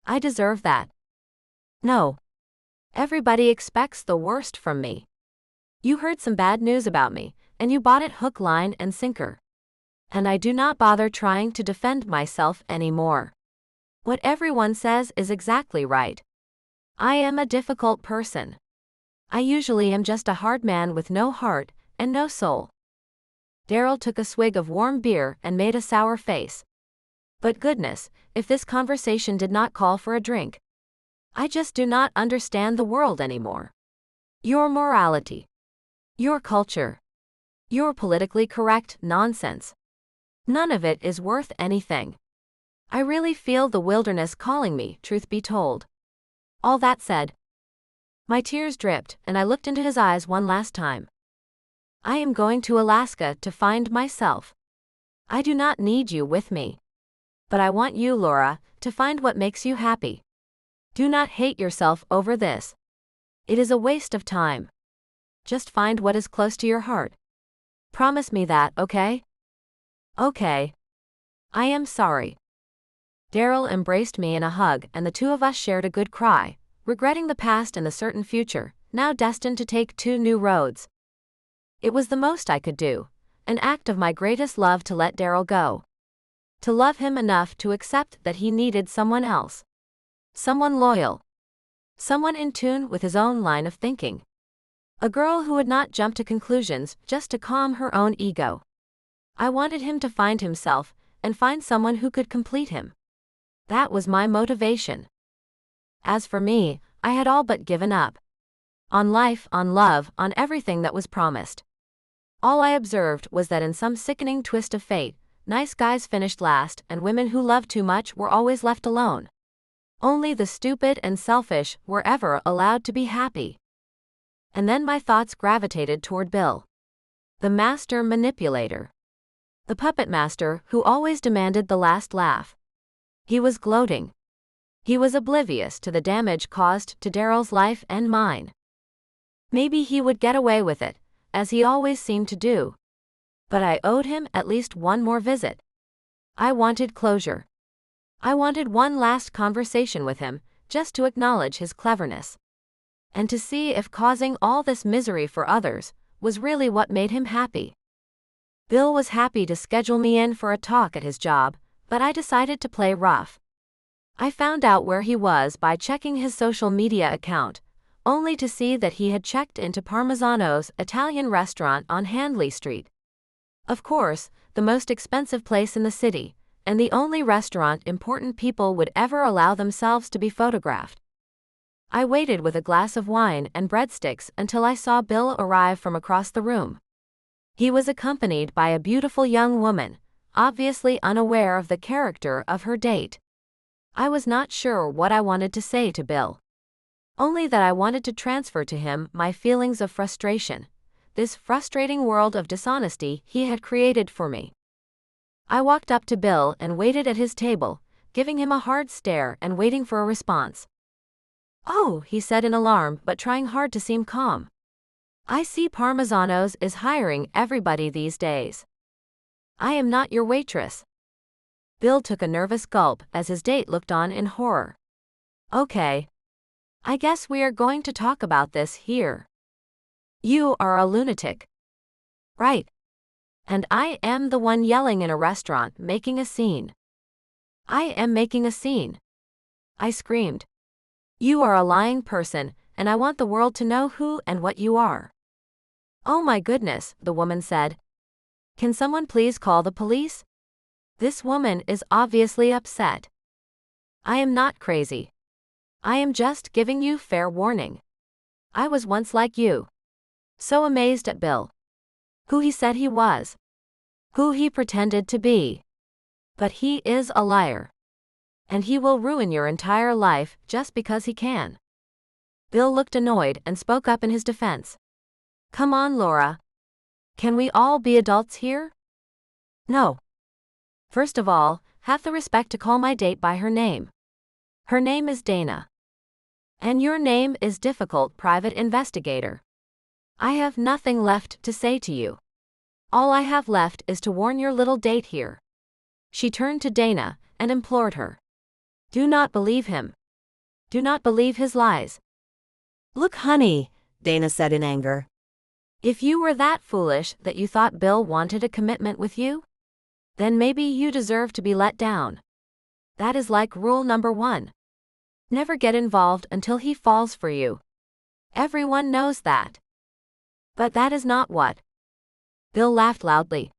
I deserve that. No. Everybody expects the worst from me. You heard some bad news about me, and you bought it hook, line, and sinker. And I do not bother trying to defend myself anymore. What everyone says is exactly right. I am a difficult person. I usually am just a hard man with no heart and no soul. Daryl took a swig of warm beer and made a sour face. But goodness, if this conversation did not call for a drink. I just do not understand the world anymore. Your morality. Your culture. Your politically correct nonsense. None of it is worth anything. I really feel the wilderness calling me, truth be told. All that said, my tears dripped and I looked into his eyes one last time. I am going to Alaska to find myself. I do not need you with me. But I want you, Laura, to find what makes you happy. Do not hate yourself over this. It is a waste of time. Just find what is close to your heart. Promise me that, okay? Okay. I am sorry. Daryl embraced me in a hug and the two of us shared a good cry, regretting the past and the certain future, now destined to take two new roads. It was the most I could do, an act of my greatest love to let Daryl go. To love him enough to accept that he needed someone else. Someone loyal. Someone in tune with his own line of thinking. A girl who would not jump to conclusions just to calm her own ego. I wanted him to find himself and find someone who could complete him. That was my motivation. As for me, I had all but given up. On life, on love, on everything that was promised. All I observed was that in some sickening twist of fate, nice guys finished last and women who loved too much were always left alone. Only the stupid and selfish were ever allowed to be happy. And then my thoughts gravitated toward Bill. The master manipulator. The puppet master who always demanded the last laugh. He was gloating. He was oblivious to the damage caused to Daryl's life and mine. Maybe he would get away with it, as he always seemed to do. But I owed him at least one more visit. I wanted closure. I wanted one last conversation with him, just to acknowledge his cleverness. And to see if causing all this misery for others was really what made him happy. Bill was happy to schedule me in for a talk at his job, but I decided to play rough. I found out where he was by checking his social media account, only to see that he had checked into Parmesano's Italian restaurant on Handley Street. Of course, the most expensive place in the city, and the only restaurant important people would ever allow themselves to be photographed. I waited with a glass of wine and breadsticks until I saw Bill arrive from across the room. He was accompanied by a beautiful young woman, obviously unaware of the character of her date. I was not sure what I wanted to say to Bill. Only that I wanted to transfer to him my feelings of frustration, this frustrating world of dishonesty he had created for me. I walked up to Bill and waited at his table, giving him a hard stare and waiting for a response. "Oh," he said in alarm but trying hard to seem calm. "I see Parmesano's is hiring everybody these days. I am not your waitress." Bill took a nervous gulp as his date looked on in horror. "Okay. I guess we are going to talk about this here. You are a lunatic." "Right. And I am the one yelling in a restaurant making a scene." "I am making a scene," I screamed. "You are a lying person, and I want the world to know who and what you are." "Oh my goodness," the woman said. "Can someone please call the police? This woman is obviously upset." "I am not crazy. I am just giving you fair warning. I was once like you." So amazed at Bill. Who he said he was. Who he pretended to be. But he is a liar. And he will ruin your entire life just because he can. Bill looked annoyed and spoke up in his defense. "Come on, Laura. Can we all be adults here?" "No. First of all, have the respect to call my date by her name. Her name is Dana. And your name is Difficult Private Investigator. I have nothing left to say to you. All I have left is to warn your little date here." She turned to Dana and implored her. "Do not believe him. Do not believe his lies." "Look, honey," Dana said in anger. "If you were that foolish that you thought Bill wanted a commitment with you, then maybe you deserve to be let down. That is like rule number 1. Never get involved until he falls for you. Everyone knows that. But that is not what." Bill laughed loudly.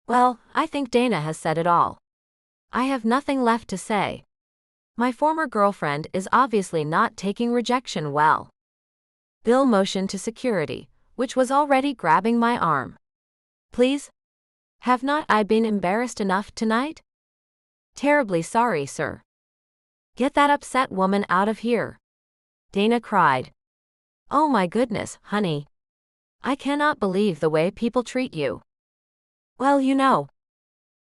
"Well, I think Dana has said it all. I have nothing left to say. My former girlfriend is obviously not taking rejection well." Bill motioned to security, which was already grabbing my arm. "Please? Have not I been embarrassed enough tonight?" "Terribly sorry, sir." "Get that upset woman out of here," Dana cried. "Oh my goodness, honey. I cannot believe the way people treat you. Well, you know.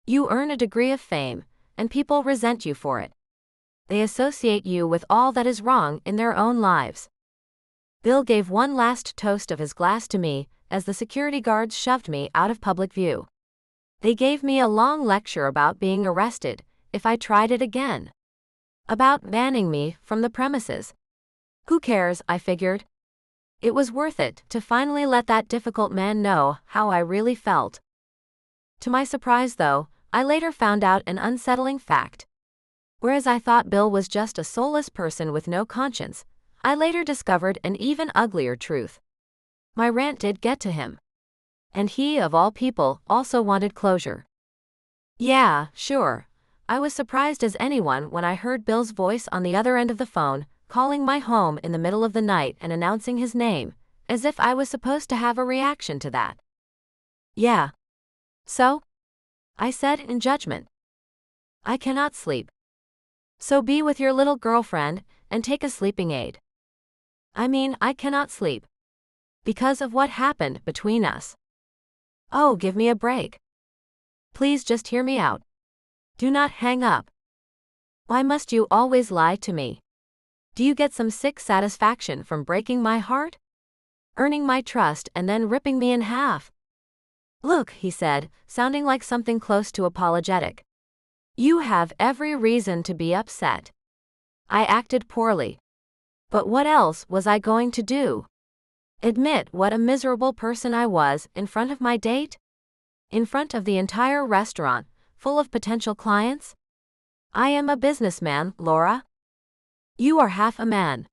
You earn a degree of fame, and people resent you for it. They associate you with all that is wrong in their own lives." Bill gave one last toast of his glass to me as the security guards shoved me out of public view. They gave me a long lecture about being arrested if I tried it again. About banning me from the premises. Who cares, I figured. It was worth it to finally let that difficult man know how I really felt. To my surprise, though, I later found out an unsettling fact. Whereas I thought Bill was just a soulless person with no conscience, I later discovered an even uglier truth. My rant did get to him. And he, of all people, also wanted closure. Yeah, sure. I was surprised as anyone when I heard Bill's voice on the other end of the phone, calling my home in the middle of the night and announcing his name, as if I was supposed to have a reaction to that. Yeah. So? I said in judgment. I cannot sleep. So be with your little girlfriend and take a sleeping aid. I mean, I cannot sleep. Because of what happened between us. Oh, give me a break. Please just hear me out. Do not hang up. Why must you always lie to me? Do you get some sick satisfaction from breaking my heart? Earning my trust and then ripping me in half? Look, he said, sounding like something close to apologetic. You have every reason to be upset. I acted poorly. But what else was I going to do? Admit what a miserable person I was in front of my date? In front of the entire restaurant, full of potential clients? I am a businessman, Laura. You are half a man.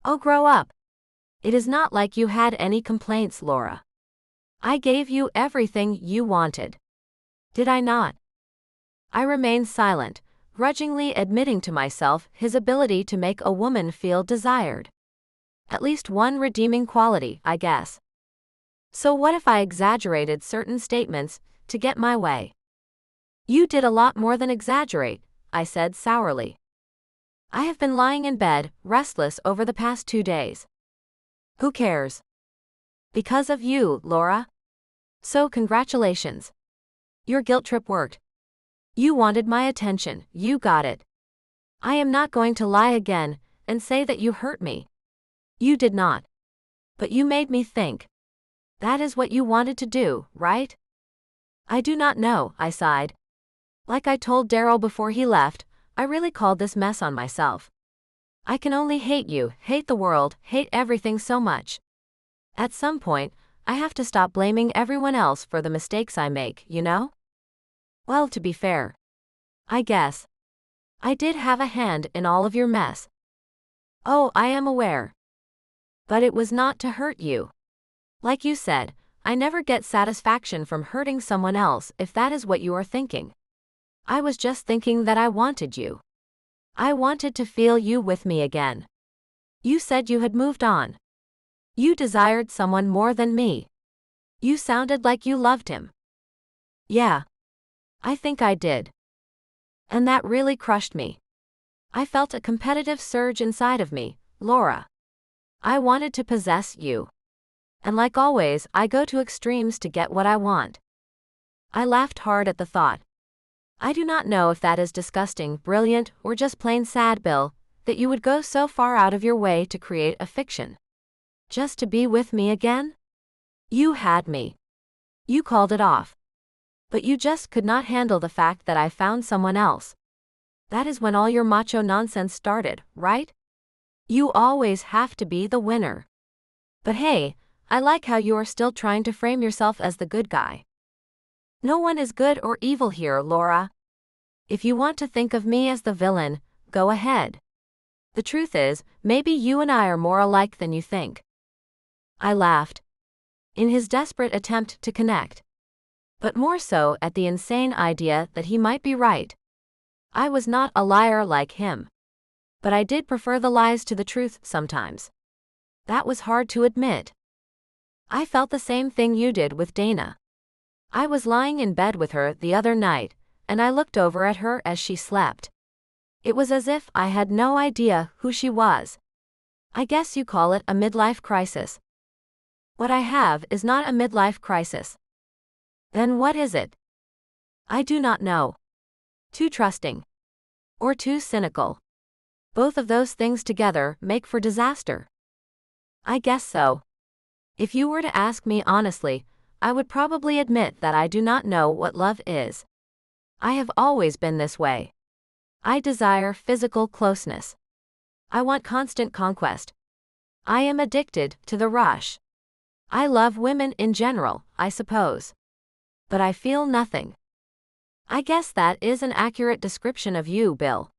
Oh, grow up. It is not like you had any complaints, Laura. I gave you everything you wanted. Did I not? I remained silent, grudgingly admitting to myself his ability to make a woman feel desired. At least one redeeming quality, I guess. So what if I exaggerated certain statements to get my way? You did a lot more than exaggerate, I said sourly. I have been lying in bed, restless over the past 2 days. Who cares? Because of you, Laura. So congratulations. Your guilt trip worked. You wanted my attention, you got it. I am not going to lie again and say that you hurt me. You did not. But you made me think. That is what you wanted to do, right? I do not know, I sighed. Like I told Daryl before he left, I really called this mess on myself. I can only hate you, hate the world, hate everything so much. At some point, I have to stop blaming everyone else for the mistakes I make, you know? Well, to be fair, I guess I did have a hand in all of your mess. Oh, I am aware. But it was not to hurt you. Like you said, I never get satisfaction from hurting someone else if that is what you are thinking. I was just thinking that I wanted you. I wanted to feel you with me again. You said you had moved on. You desired someone more than me. You sounded like you loved him. Yeah. I think I did. And that really crushed me. I felt a competitive surge inside of me, Laura. I wanted to possess you. And like always, I go to extremes to get what I want. I laughed hard at the thought. I do not know if that is disgusting, brilliant, or just plain sad, Bill, that you would go so far out of your way to create a fiction. Just to be with me again? You had me. You called it off. But you just could not handle the fact that I found someone else. That is when all your macho nonsense started, right? You always have to be the winner. But hey, I like how you are still trying to frame yourself as the good guy. No one is good or evil here, Laura. If you want to think of me as the villain, go ahead. The truth is, maybe you and I are more alike than you think. I laughed. In his desperate attempt to connect. But more so at the insane idea that he might be right. I was not a liar like him. But I did prefer the lies to the truth sometimes. That was hard to admit. I felt the same thing you did with Dana. I was lying in bed with her the other night, and I looked over at her as she slept. It was as if I had no idea who she was. I guess you call it a midlife crisis. What I have is not a midlife crisis. Then what is it? I do not know. Too trusting. Or too cynical. Both of those things together make for disaster. I guess so. If you were to ask me honestly, I would probably admit that I do not know what love is. I have always been this way. I desire physical closeness. I want constant conquest. I am addicted to the rush. I love women in general, I suppose. But I feel nothing. I guess that is an accurate description of you, Bill.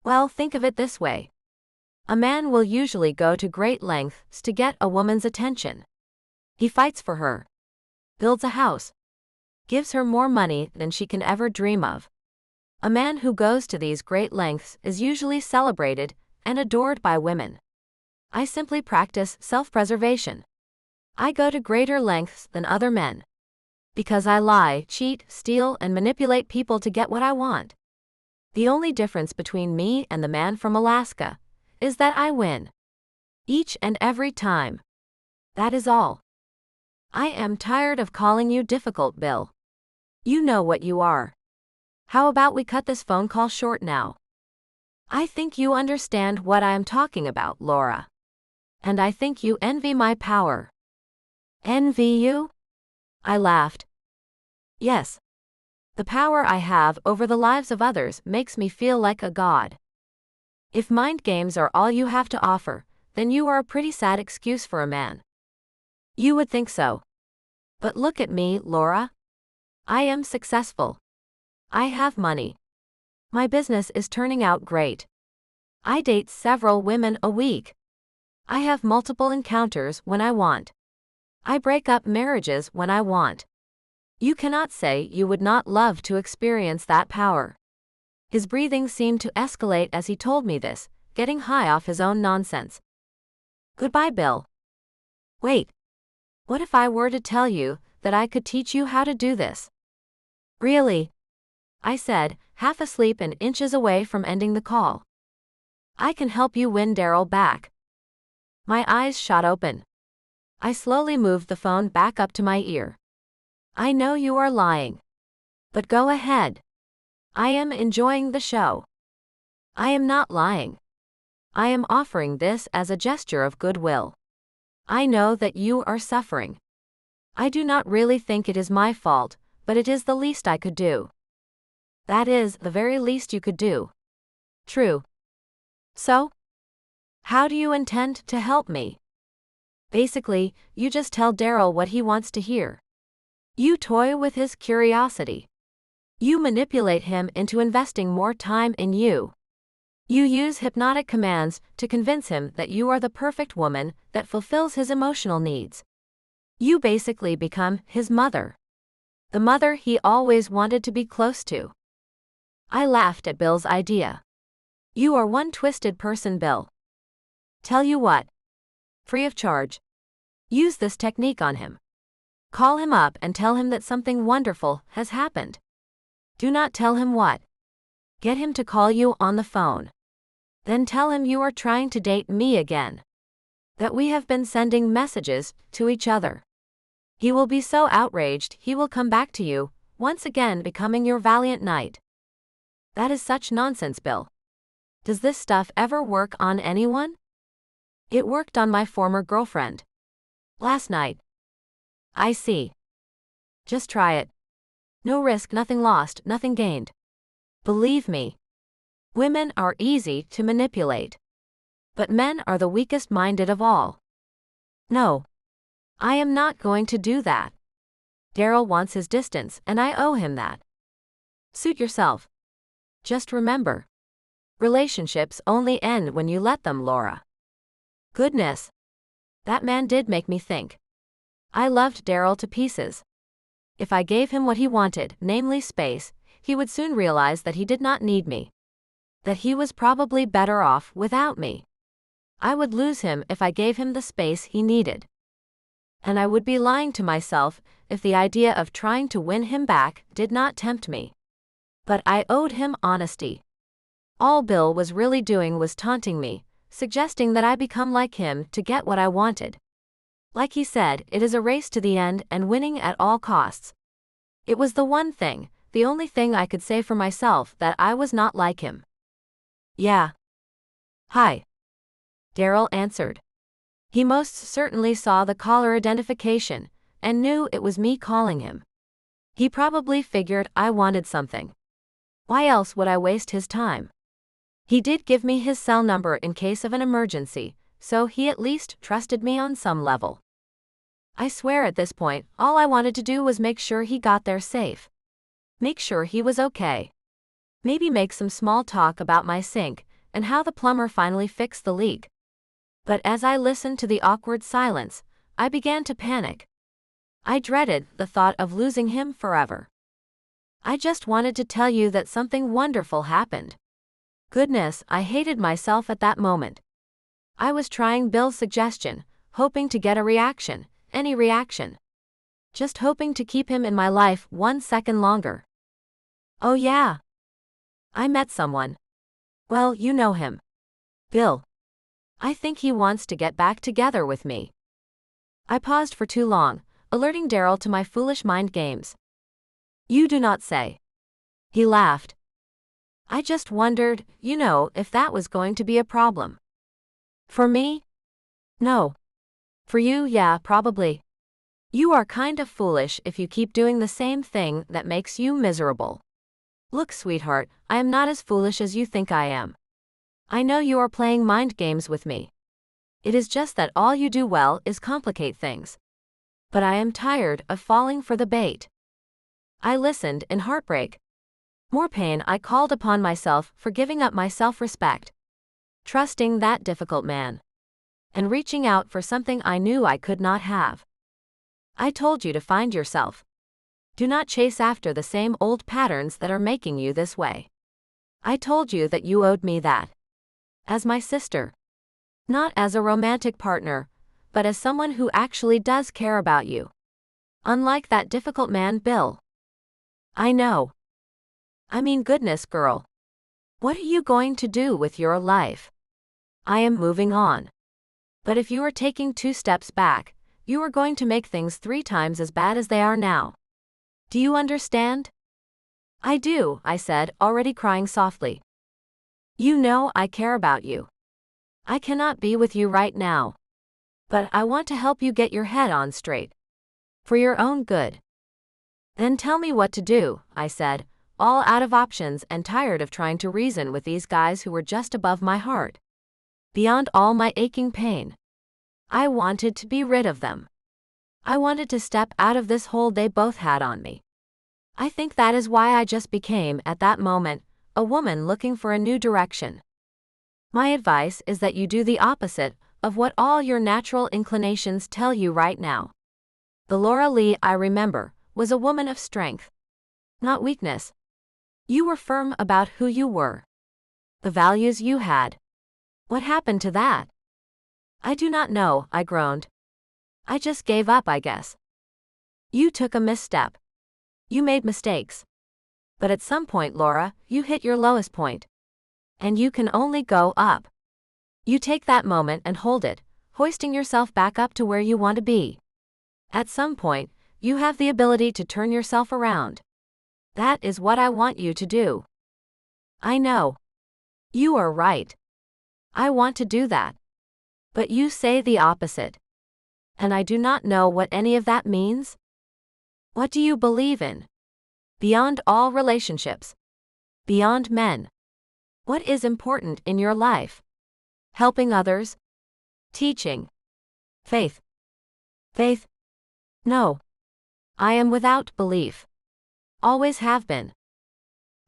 Well, think of it this way. A man will usually go to great lengths to get a woman's attention. He fights for her. Builds a house. Gives her more money than she can ever dream of. A man who goes to these great lengths is usually celebrated and adored by women. I simply practice self-preservation. I go to greater lengths than other men. Because I lie, cheat, steal, and manipulate people to get what I want. The only difference between me and the man from Alaska is that I win. Each and every time. That is all. I am tired of calling you difficult, Bill. You know what you are. How about we cut this phone call short now? I think you understand what I am talking about, Laura. And I think you envy my power. Envy you? I laughed. Yes. The power I have over the lives of others makes me feel like a god. If mind games are all you have to offer, then you are a pretty sad excuse for a man. You would think so. But look at me, Laura. I am successful. I have money. My business is turning out great. I date several women a week. I have multiple encounters when I want. I break up marriages when I want. You cannot say you would not love to experience that power. His breathing seemed to escalate as he told me this, getting high off his own nonsense. Goodbye, Bill. Wait. What if I were to tell you that I could teach you how to do this? Really? I said, half asleep and inches away from ending the call. I can help you win Daryl back. My eyes shot open. I slowly moved the phone back up to my ear. I know you are lying. But go ahead. I am enjoying the show. I am not lying. I am offering this as a gesture of goodwill. I know that you are suffering. I do not really think it is my fault, but it is the least I could do. That is the very least you could do. True. So? How do you intend to help me? Basically, you just tell Daryl what he wants to hear. You toy with his curiosity. You manipulate him into investing more time in you. You use hypnotic commands to convince him that you are the perfect woman that fulfills his emotional needs. You basically become his mother. The mother he always wanted to be close to. I laughed at Bill's idea. You are one twisted person, Bill. Tell you what. Free of charge. Use this technique on him. Call him up and tell him that something wonderful has happened. Do not tell him what. Get him to call you on the phone. Then tell him you are trying to date me again. That we have been sending messages to each other. He will be so outraged he will come back to you, once again becoming your valiant knight. That is such nonsense, Bill. Does this stuff ever work on anyone? It worked on my former girlfriend. Last night. I see. Just try it. No risk, nothing lost, nothing gained. Believe me. Women are easy to manipulate. But men are the weakest-minded of all. No. I am not going to do that. Daryl wants his distance, and I owe him that. Suit yourself. Just remember. Relationships only end when you let them, Laura. Goodness. That man did make me think. I loved Daryl to pieces. If I gave him what he wanted, namely space, he would soon realize that he did not need me. That he was probably better off without me. I would lose him if I gave him the space he needed. And I would be lying to myself if the idea of trying to win him back did not tempt me. But I owed him honesty. All Bill was really doing was taunting me, suggesting that I become like him to get what I wanted. Like he said, it is a race to the end and winning at all costs. It was the one thing, the only thing I could say for myself that I was not like him. Yeah. Hi. Daryl answered. He most certainly saw the caller identification and knew it was me calling him. He probably figured I wanted something. Why else would I waste his time? He did give me his cell number in case of an emergency, so he at least trusted me on some level. I swear at this point, all I wanted to do was make sure he got there safe. Make sure he was okay. Maybe make some small talk about my sink and how the plumber finally fixed the leak. But as I listened to the awkward silence, I began to panic. I dreaded the thought of losing him forever. I just wanted to tell you that something wonderful happened. Goodness, I hated myself at that moment. I was trying Bill's suggestion, hoping to get a reaction, any reaction. Just hoping to keep him in my life 1 second longer. Oh yeah. I met someone. Well, you know him. Bill. I think he wants to get back together with me. I paused for too long, alerting Daryl to my foolish mind games. You do not say. He laughed. I just wondered, if that was going to be a problem. For me? No. For you, yeah, probably. You are kind of foolish if you keep doing the same thing that makes you miserable. Look, sweetheart, I am not as foolish as you think I am. I know you are playing mind games with me. It is just that all you do well is complicate things. But I am tired of falling for the bait. I listened in heartbreak. More pain. I called upon myself for giving up my self-respect, trusting that difficult man, and reaching out for something I knew I could not have. I told you to find yourself. Do not chase after the same old patterns that are making you this way. I told you that you owed me that. As my sister. Not as a romantic partner, but as someone who actually does care about you. Unlike that difficult man, Bill. I know. I mean, goodness, girl. What are you going to do with your life? I am moving on. But if you are taking 2 steps back, you are going to make things 3 times as bad as they are now. Do you understand? I do, I said, already crying softly. You know I care about you. I cannot be with you right now. But I want to help you get your head on straight. For your own good. Then tell me what to do, I said, all out of options and tired of trying to reason with these guys who were just above my heart. Beyond all my aching pain. I wanted to be rid of them. I wanted to step out of this hold they both had on me. I think that is why I just became, at that moment, a woman looking for a new direction. My advice is that you do the opposite of what all your natural inclinations tell you right now. The Laura Lee I remember was a woman of strength, not weakness. You were firm about who you were. The values you had. What happened to that? I do not know, I groaned. I just gave up, I guess. You took a misstep. You made mistakes. But at some point, Laura, you hit your lowest point. And you can only go up. You take that moment and hold it, hoisting yourself back up to where you want to be. At some point, you have the ability to turn yourself around. That is what I want you to do. I know. You are right. I want to do that. But you say the opposite. And I do not know what any of that means. What do you believe in? Beyond all relationships. Beyond men. What is important in your life? Helping others? Teaching? Faith? Faith? No. I am without belief. Always have been.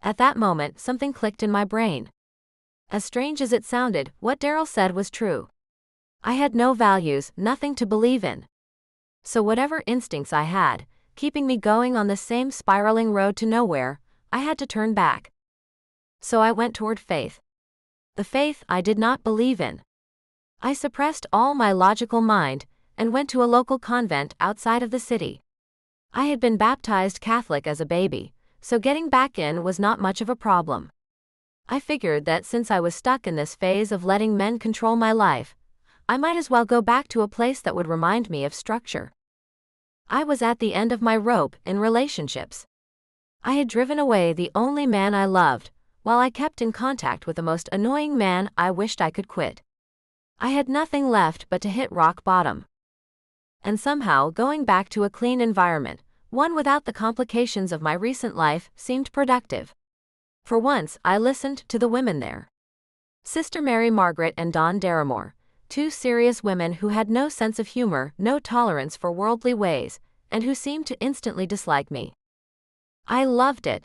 At that moment, something clicked in my brain. As strange as it sounded, what Daryl said was true. I had no values, nothing to believe in. So whatever instincts I had, keeping me going on the same spiraling road to nowhere, I had to turn back. So I went toward faith. The faith I did not believe in. I suppressed all my logical mind and went to a local convent outside of the city. I had been baptized Catholic as a baby, so getting back in was not much of a problem. I figured that since I was stuck in this phase of letting men control my life, I might as well go back to a place that would remind me of structure. I was at the end of my rope in relationships. I had driven away the only man I loved, while I kept in contact with the most annoying man I wished I could quit. I had nothing left but to hit rock bottom. And somehow going back to a clean environment, one without the complications of my recent life, seemed productive. For once, I listened to the women there. Sister Mary Margaret and Dawn Darramore, 2 serious women who had no sense of humor, no tolerance for worldly ways, and who seemed to instantly dislike me. I loved it.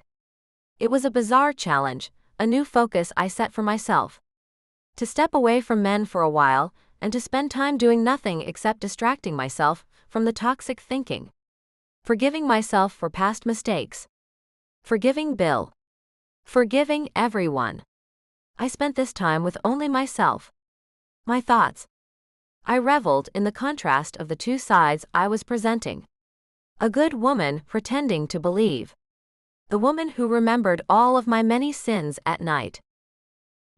It was a bizarre challenge, a new focus I set for myself. To step away from men for a while, and to spend time doing nothing except distracting myself from the toxic thinking. Forgiving myself for past mistakes. Forgiving Bill. Forgiving everyone. I spent this time with only myself. My thoughts. I reveled in the contrast of the two sides I was presenting. A good woman pretending to believe. The woman who remembered all of my many sins at night.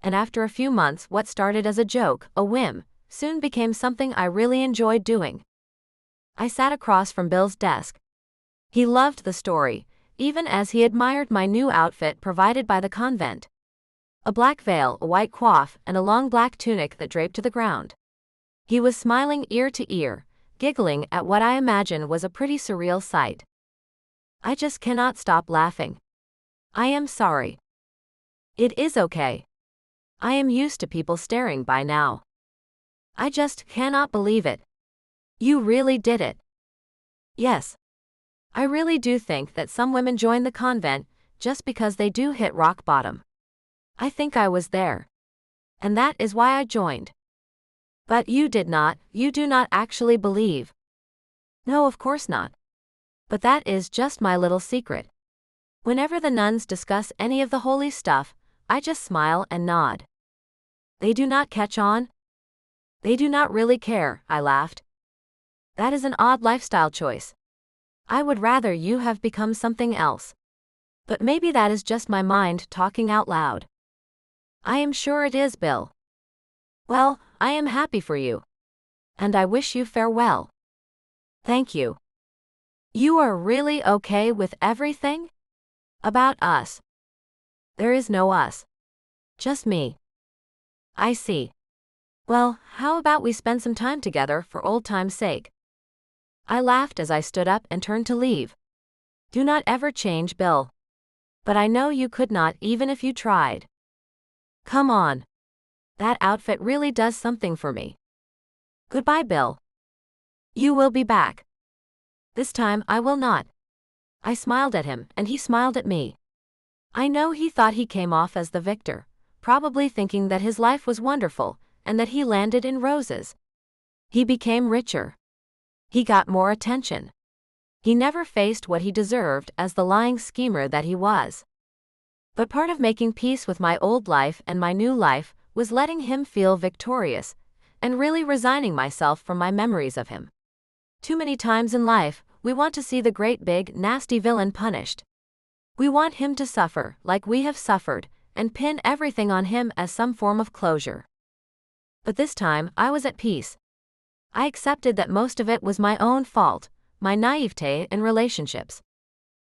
And after a few months, what started as a joke, a whim, soon became something I really enjoyed doing. I sat across from Bill's desk. He loved the story, even as he admired my new outfit provided by the convent. A black veil, a white coif, and a long black tunic that draped to the ground. He was smiling ear to ear, giggling at what I imagine was a pretty surreal sight. I just cannot stop laughing. I am sorry. It is okay. I am used to people staring by now. I just cannot believe it. You really did it. Yes. I really do think that some women join the convent just because they do hit rock bottom. I think I was there. And that is why I joined. But you did not, you do not actually believe. No, of course not. But that is just my little secret. Whenever the nuns discuss any of the holy stuff, I just smile and nod. They do not catch on? They do not really care, I laughed. That is an odd lifestyle choice. I would rather you have become something else. But maybe that is just my mind talking out loud. I am sure it is, Bill. Well, I am happy for you. And I wish you farewell. Thank you. You are really okay with everything? About us. There is no us. Just me. I see. Well, how about we spend some time together for old time's sake? I laughed as I stood up and turned to leave. Do not ever change, Bill. But I know you could not even if you tried. Come on. That outfit really does something for me. Goodbye, Bill. You will be back. This time I will not. I smiled at him, and he smiled at me. I know he thought he came off as the victor, probably thinking that his life was wonderful, and that he landed in roses. He became richer. He got more attention. He never faced what he deserved as the lying schemer that he was. But part of making peace with my old life and my new life was letting him feel victorious, and really resigning myself from my memories of him. Too many times in life, we want to see the great big, nasty villain punished. We want him to suffer like we have suffered, and pin everything on him as some form of closure. But this time, I was at peace. I accepted that most of it was my own fault, my naivete in relationships.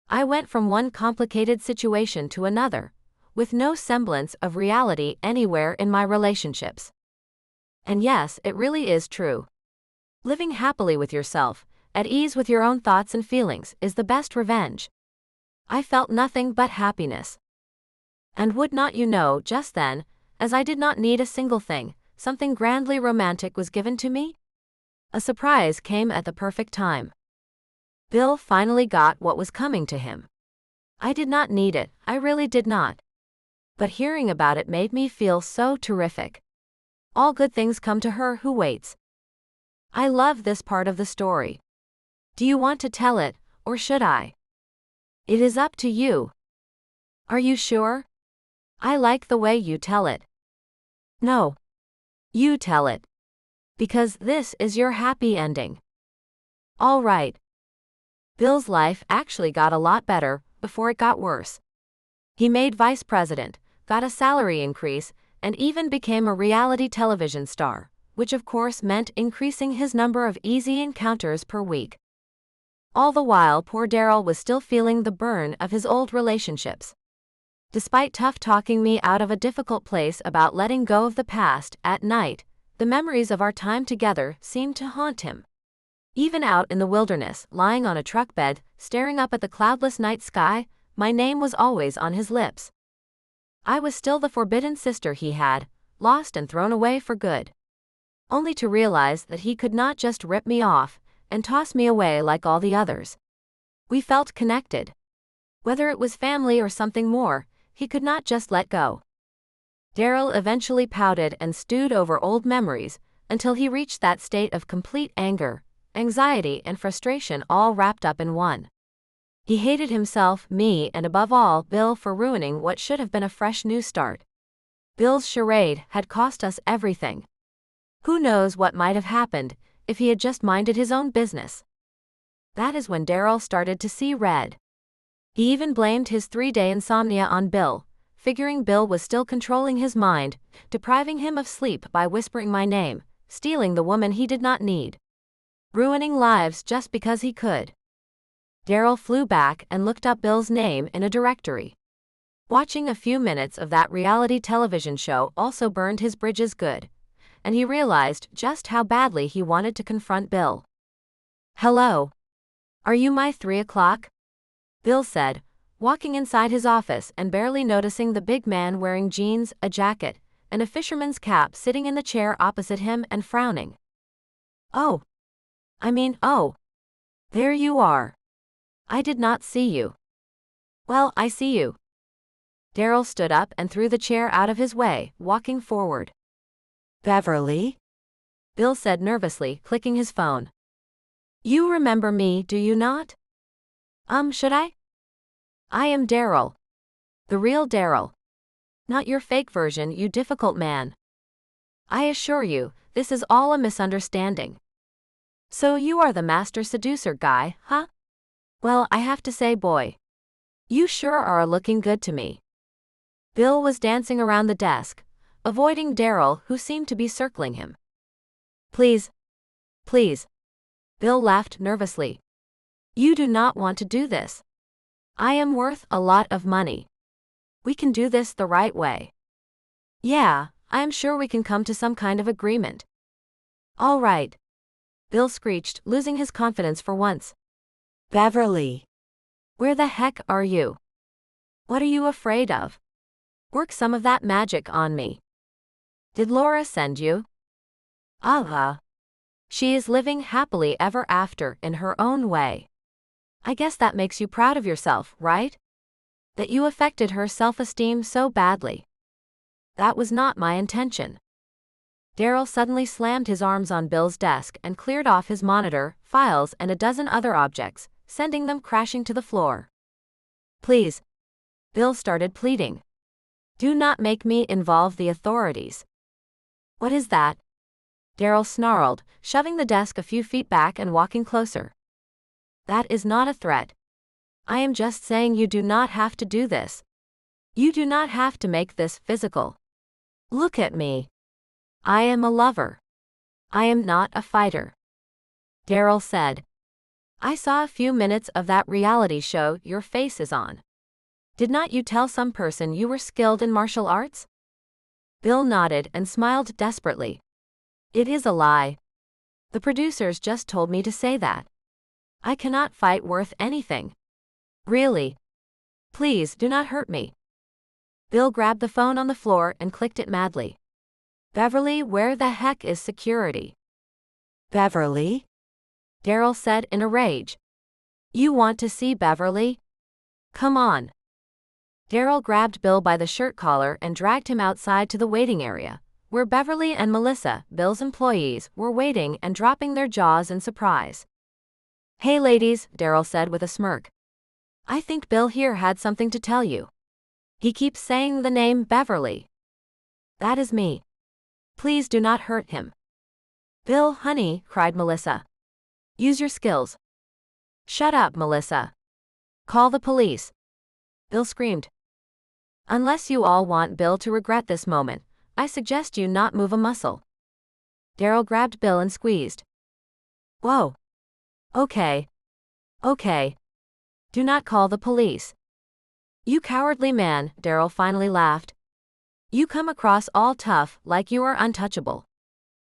I went from one complicated situation to another, with no semblance of reality anywhere in my relationships. And yes, it really is true. Living happily with yourself, at ease with your own thoughts and feelings, is the best revenge. I felt nothing but happiness. And would not you know, just then, as I did not need a single thing, something grandly romantic was given to me? A surprise came at the perfect time. Bill finally got what was coming to him. I did not need it, I really did not. But hearing about it made me feel so terrific. All good things come to her who waits. I love this part of the story. Do you want to tell it, or should I? It is up to you. Are you sure? I like the way you tell it. No. You tell it. Because this is your happy ending. All right. Bill's life actually got a lot better before it got worse. He made vice president, got a salary increase, and even became a reality television star, which of course meant increasing his number of easy encounters per week. All the while, poor Daryl was still feeling the burn of his old relationships. Despite tough talking me out of a difficult place about letting go of the past, at night, the memories of our time together seemed to haunt him. Even out in the wilderness, lying on a truck bed, staring up at the cloudless night sky, my name was always on his lips. I was still the forbidden sister he had, lost and thrown away for good. Only to realize that he could not just rip me off and toss me away like all the others. We felt connected. Whether it was family or something more, he could not just let go. Daryl eventually pouted and stewed over old memories until he reached that state of complete anger, anxiety, and frustration all wrapped up in one. He hated himself, me, and above all, Bill for ruining what should have been a fresh new start. Bill's charade had cost us everything. Who knows what might have happened if he had just minded his own business. That is when Daryl started to see red. He even blamed his 3-day insomnia on Bill, figuring Bill was still controlling his mind, depriving him of sleep by whispering my name, stealing the woman he did not need, ruining lives just because he could. Daryl flew back and looked up Bill's name in a directory. Watching a few minutes of that reality television show also burned his bridges good, and he realized just how badly he wanted to confront Bill. "Hello. Are you my 3 o'clock?" Bill said, walking inside his office and barely noticing the big man wearing jeans, a jacket, and a fisherman's cap sitting in the chair opposite him and frowning. Oh, there you are. I did not see you." "Well, I see you." Daryl stood up and threw the chair out of his way, walking forward. "Beverly?" Bill said nervously, clicking his phone. "You remember me, do you not?" Should I?" "I am Daryl. The real Daryl. Not your fake version, you difficult man. I assure you, this is all a misunderstanding. So you are the master seducer guy, huh? Well, I have to say, boy, you sure are looking good to me." Bill was dancing around the desk, avoiding Daryl, who seemed to be circling him. Please. Bill laughed nervously. "You do not want to do this. I am worth a lot of money. We can do this the right way. Yeah, I am sure we can come to some kind of agreement." "All right," Bill screeched, losing his confidence for once. "Beverly." "Where the heck are you? What are you afraid of? Work some of that magic on me. Did Laura send you?" She is living happily ever after in her own way. I guess that makes you proud of yourself, right? That you affected her self-esteem so badly. That was not my intention." Daryl suddenly slammed his arms on Bill's desk and cleared off his monitor, files, and a dozen other objects, sending them crashing to the floor. "Please," Bill started pleading. "Do not make me involve the authorities." "What is that?" Daryl snarled, shoving the desk a few feet back and walking closer. "That is not a threat. I am just saying you do not have to do this. You do not have to make this physical. Look at me. I am a lover. I am not a fighter." Daryl said. "I saw a few minutes of that reality show your face is on. Did not you tell some person you were skilled in martial arts?" Bill nodded and smiled desperately. "It is a lie. The producers just told me to say that. I cannot fight worth anything. Really. Please do not hurt me." Bill grabbed the phone on the floor and clicked it madly. "Beverly, where the heck is security?" "Beverly?" Daryl said in a rage. "You want to see Beverly? Come on." Daryl grabbed Bill by the shirt collar and dragged him outside to the waiting area, where Beverly and Melissa, Bill's employees, were waiting and dropping their jaws in surprise. "Hey ladies," Daryl said with a smirk. "I think Bill here had something to tell you. He keeps saying the name Beverly. That is me. Please do not hurt him." "Bill, honey," cried Melissa. "Use your skills." "Shut up, Melissa. Call the police," Bill screamed. "Unless you all want Bill to regret this moment, I suggest you not move a muscle." Daryl grabbed Bill and squeezed. "Whoa. Okay. Do not call the police." "You cowardly man," Daryl finally laughed. "You come across all tough, like you are untouchable.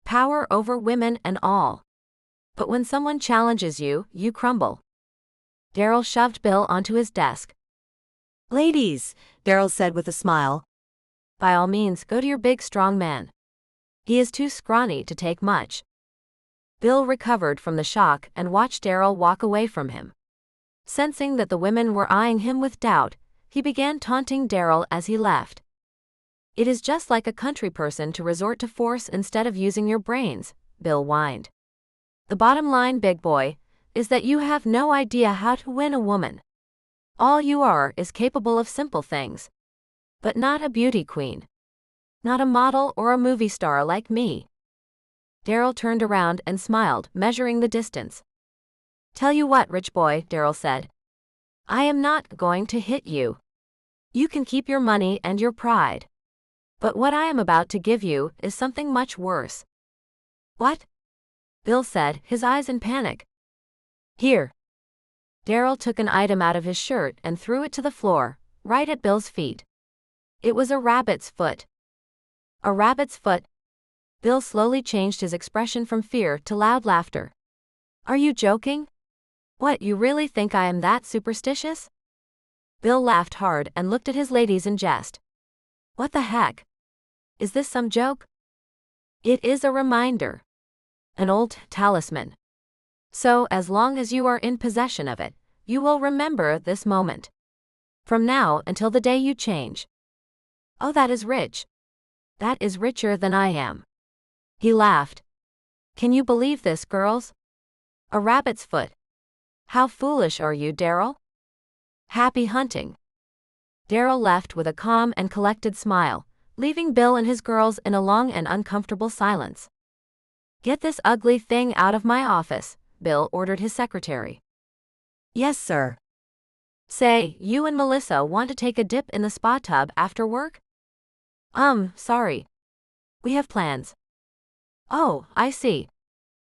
Power over women and all. But when someone challenges you, you crumble." Daryl shoved Bill onto his desk. "Ladies," Daryl said with a smile. "By all means, go to your big strong man. He is too scrawny to take much." Bill recovered from the shock and watched Daryl walk away from him. Sensing that the women were eyeing him with doubt, he began taunting Daryl as he left. "It is just like a country person to resort to force instead of using your brains," Bill whined. "The bottom line, big boy, is that you have no idea how to win a woman. All you are is capable of simple things. But not a beauty queen." Not a model or a movie star like me. Daryl turned around and smiled, measuring the distance. Tell you what, rich boy, Daryl said. I am not going to hit you. You can keep your money and your pride. But what I am about to give you is something much worse. What? Bill said, his eyes in panic. Here. Daryl took an item out of his shirt and threw it to the floor, right at Bill's feet. It was a rabbit's foot. A rabbit's foot? Bill slowly changed his expression from fear to loud laughter. Are you joking? What, you really think I am that superstitious? Bill laughed hard and looked at his ladies in jest. What the heck? Is this some joke? It is a reminder. An old talisman. So, as long as you are in possession of it, you will remember this moment. From now until the day you change. Oh, that is rich. That is richer than I am. He laughed. Can you believe this, girls? A rabbit's foot. How foolish are you, Daryl? Happy hunting. Daryl left with a calm and collected smile, leaving Bill and his girls in a long and uncomfortable silence. Get this ugly thing out of my office, Bill ordered his secretary. Yes, sir. Say, you and Melissa want to take a dip in the spa tub after work? Sorry. We have plans. Oh, I see.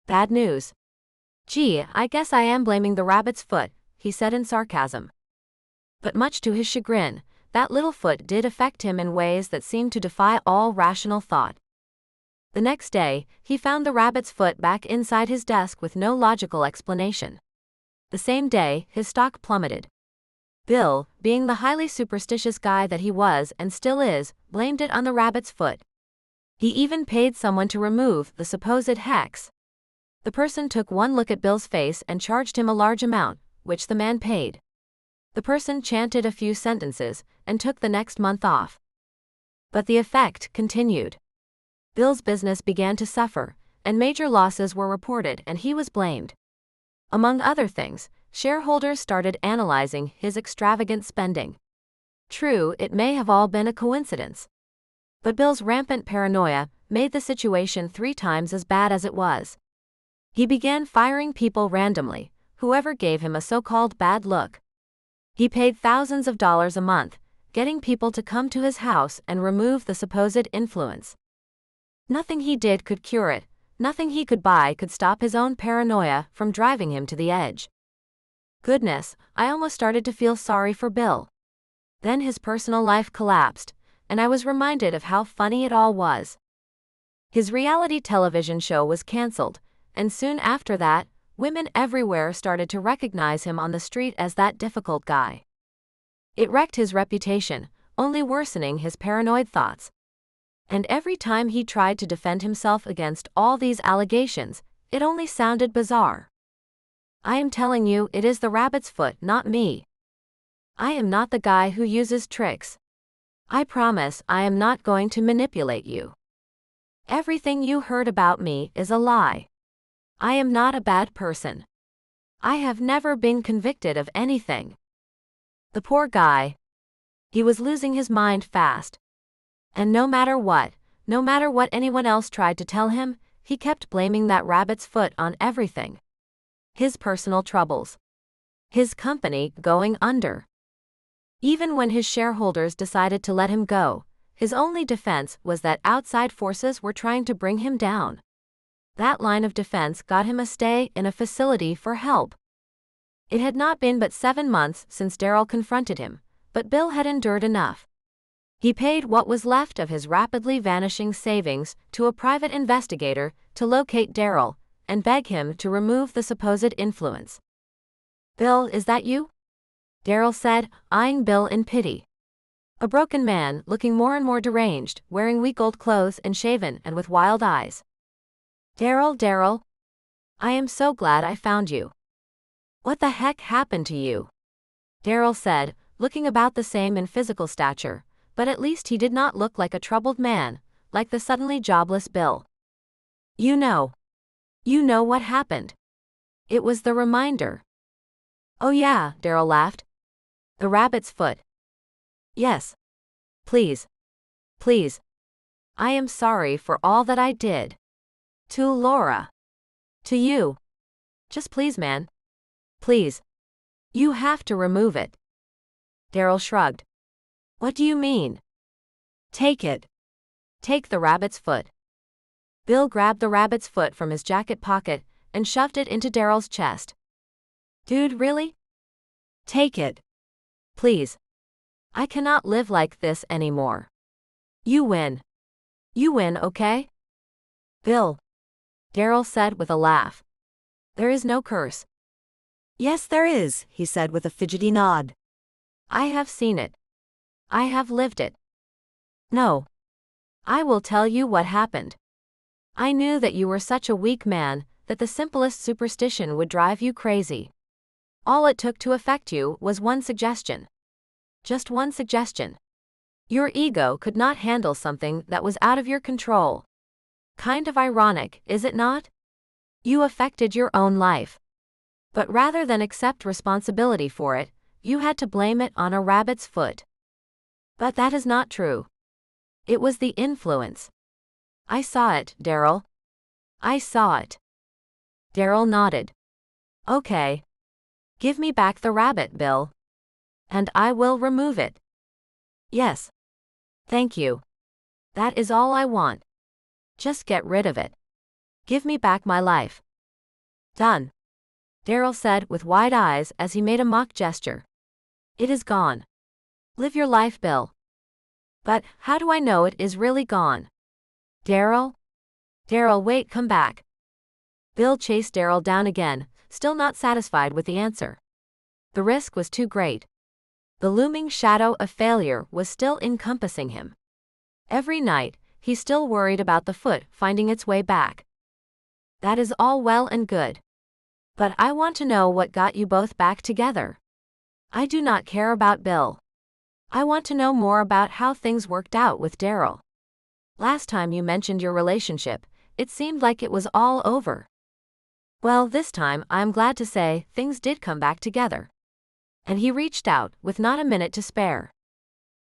Bad news. Gee, I guess I am blaming the rabbit's foot, he said in sarcasm. But much to his chagrin, that little foot did affect him in ways that seemed to defy all rational thought. The next day, he found the rabbit's foot back inside his desk with no logical explanation. The same day, his stock plummeted. Bill, being the highly superstitious guy that he was and still is, blamed it on the rabbit's foot. He even paid someone to remove the supposed hex. The person took one look at Bill's face and charged him a large amount, which the man paid. The person chanted a few sentences and took the next month off. But the effect continued. Bill's business began to suffer, and major losses were reported, and he was blamed. Among other things, shareholders started analyzing his extravagant spending. True, it may have all been a coincidence. But Bill's rampant paranoia made the situation 3 times as bad as it was. He began firing people randomly, whoever gave him a so-called bad look. He paid thousands of dollars a month, getting people to come to his house and remove the supposed influence. Nothing he did could cure it, nothing he could buy could stop his own paranoia from driving him to the edge. Goodness, I almost started to feel sorry for Bill. Then his personal life collapsed, and I was reminded of how funny it all was. His reality television show was canceled, and soon after that, women everywhere started to recognize him on the street as that difficult guy. It wrecked his reputation, only worsening his paranoid thoughts. And every time he tried to defend himself against all these allegations, it only sounded bizarre. I am telling you, it is the rabbit's foot, not me. I am not the guy who uses tricks. I promise I am not going to manipulate you. Everything you heard about me is a lie. I am not a bad person. I have never been convicted of anything. The poor guy. He was losing his mind fast. And no matter what anyone else tried to tell him, he kept blaming that rabbit's foot on everything. His personal troubles. His company going under. Even when his shareholders decided to let him go, his only defense was that outside forces were trying to bring him down. That line of defense got him a stay in a facility for help. It had not been but 7 months since Daryl confronted him, but Bill had endured enough. He paid what was left of his rapidly vanishing savings to a private investigator to locate Daryl and beg him to remove the supposed influence. Bill, is that you? Daryl said, eyeing Bill in pity. A broken man, looking more and more deranged, wearing weak old clothes and shaven and with wild eyes. Daryl. I am so glad I found you. What the heck happened to you? Daryl said, looking about the same in physical stature, but at least he did not look like a troubled man, like the suddenly jobless Bill. You know what happened. It was the reminder. Oh yeah, Daryl laughed. The rabbit's foot. Yes. Please. I am sorry for all that I did. To Laura. To you. Just please, man. Please. You have to remove it. Daryl shrugged. What do you mean? Take it. Take the rabbit's foot. Bill grabbed the rabbit's foot from his jacket pocket and shoved it into Daryl's chest. Dude, really? Take it. Please. I cannot live like this anymore. You win. You win, okay? Bill. Daryl said with a laugh. There is no curse. Yes, there is, he said with a fidgety nod. I have seen it. I have lived it. No. I will tell you what happened. I knew that you were such a weak man that the simplest superstition would drive you crazy. All it took to affect you was one suggestion. Just one suggestion. Your ego could not handle something that was out of your control. Kind of ironic, is it not? You affected your own life. But rather than accept responsibility for it, you had to blame it on a rabbit's foot. But that is not true. It was the influence. I saw it, Daryl. I saw it. Daryl nodded. Okay. Give me back the rabbit, Bill. And I will remove it. Yes. Thank you. That is all I want. Just get rid of it. Give me back my life. Done. Daryl said with wide eyes as he made a mock gesture. It is gone. Live your life, Bill. But how do I know it is really gone? Daryl? Daryl, wait, come back. Bill chased Daryl down again, still not satisfied with the answer. The risk was too great. The looming shadow of failure was still encompassing him. Every night, he still worried about the foot finding its way back. That is all well and good. But I want to know what got you both back together. I do not care about Bill. I want to know more about how things worked out with Daryl. Last time you mentioned your relationship, it seemed like it was all over. Well, this time I'm glad to say things did come back together. And he reached out, with not a minute to spare.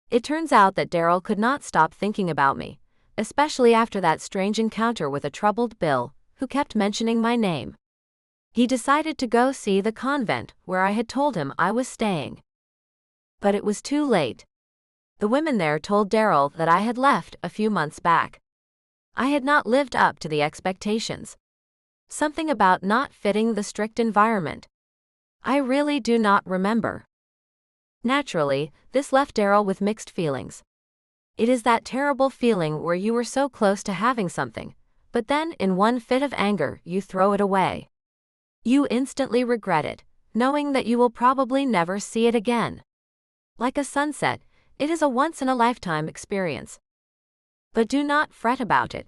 It turns out that Daryl could not stop thinking about me, especially after that strange encounter with a troubled Bill, who kept mentioning my name. He decided to go see the convent where I had told him I was staying. But it was too late. The women there told Daryl that I had left a few months back. I had not lived up to the expectations. Something about not fitting the strict environment. I really do not remember. Naturally, this left Daryl with mixed feelings. It is that terrible feeling where you were so close to having something, but then in one fit of anger you throw it away. You instantly regret it, knowing that you will probably never see it again. Like a sunset, it is a once-in-a-lifetime experience. But do not fret about it.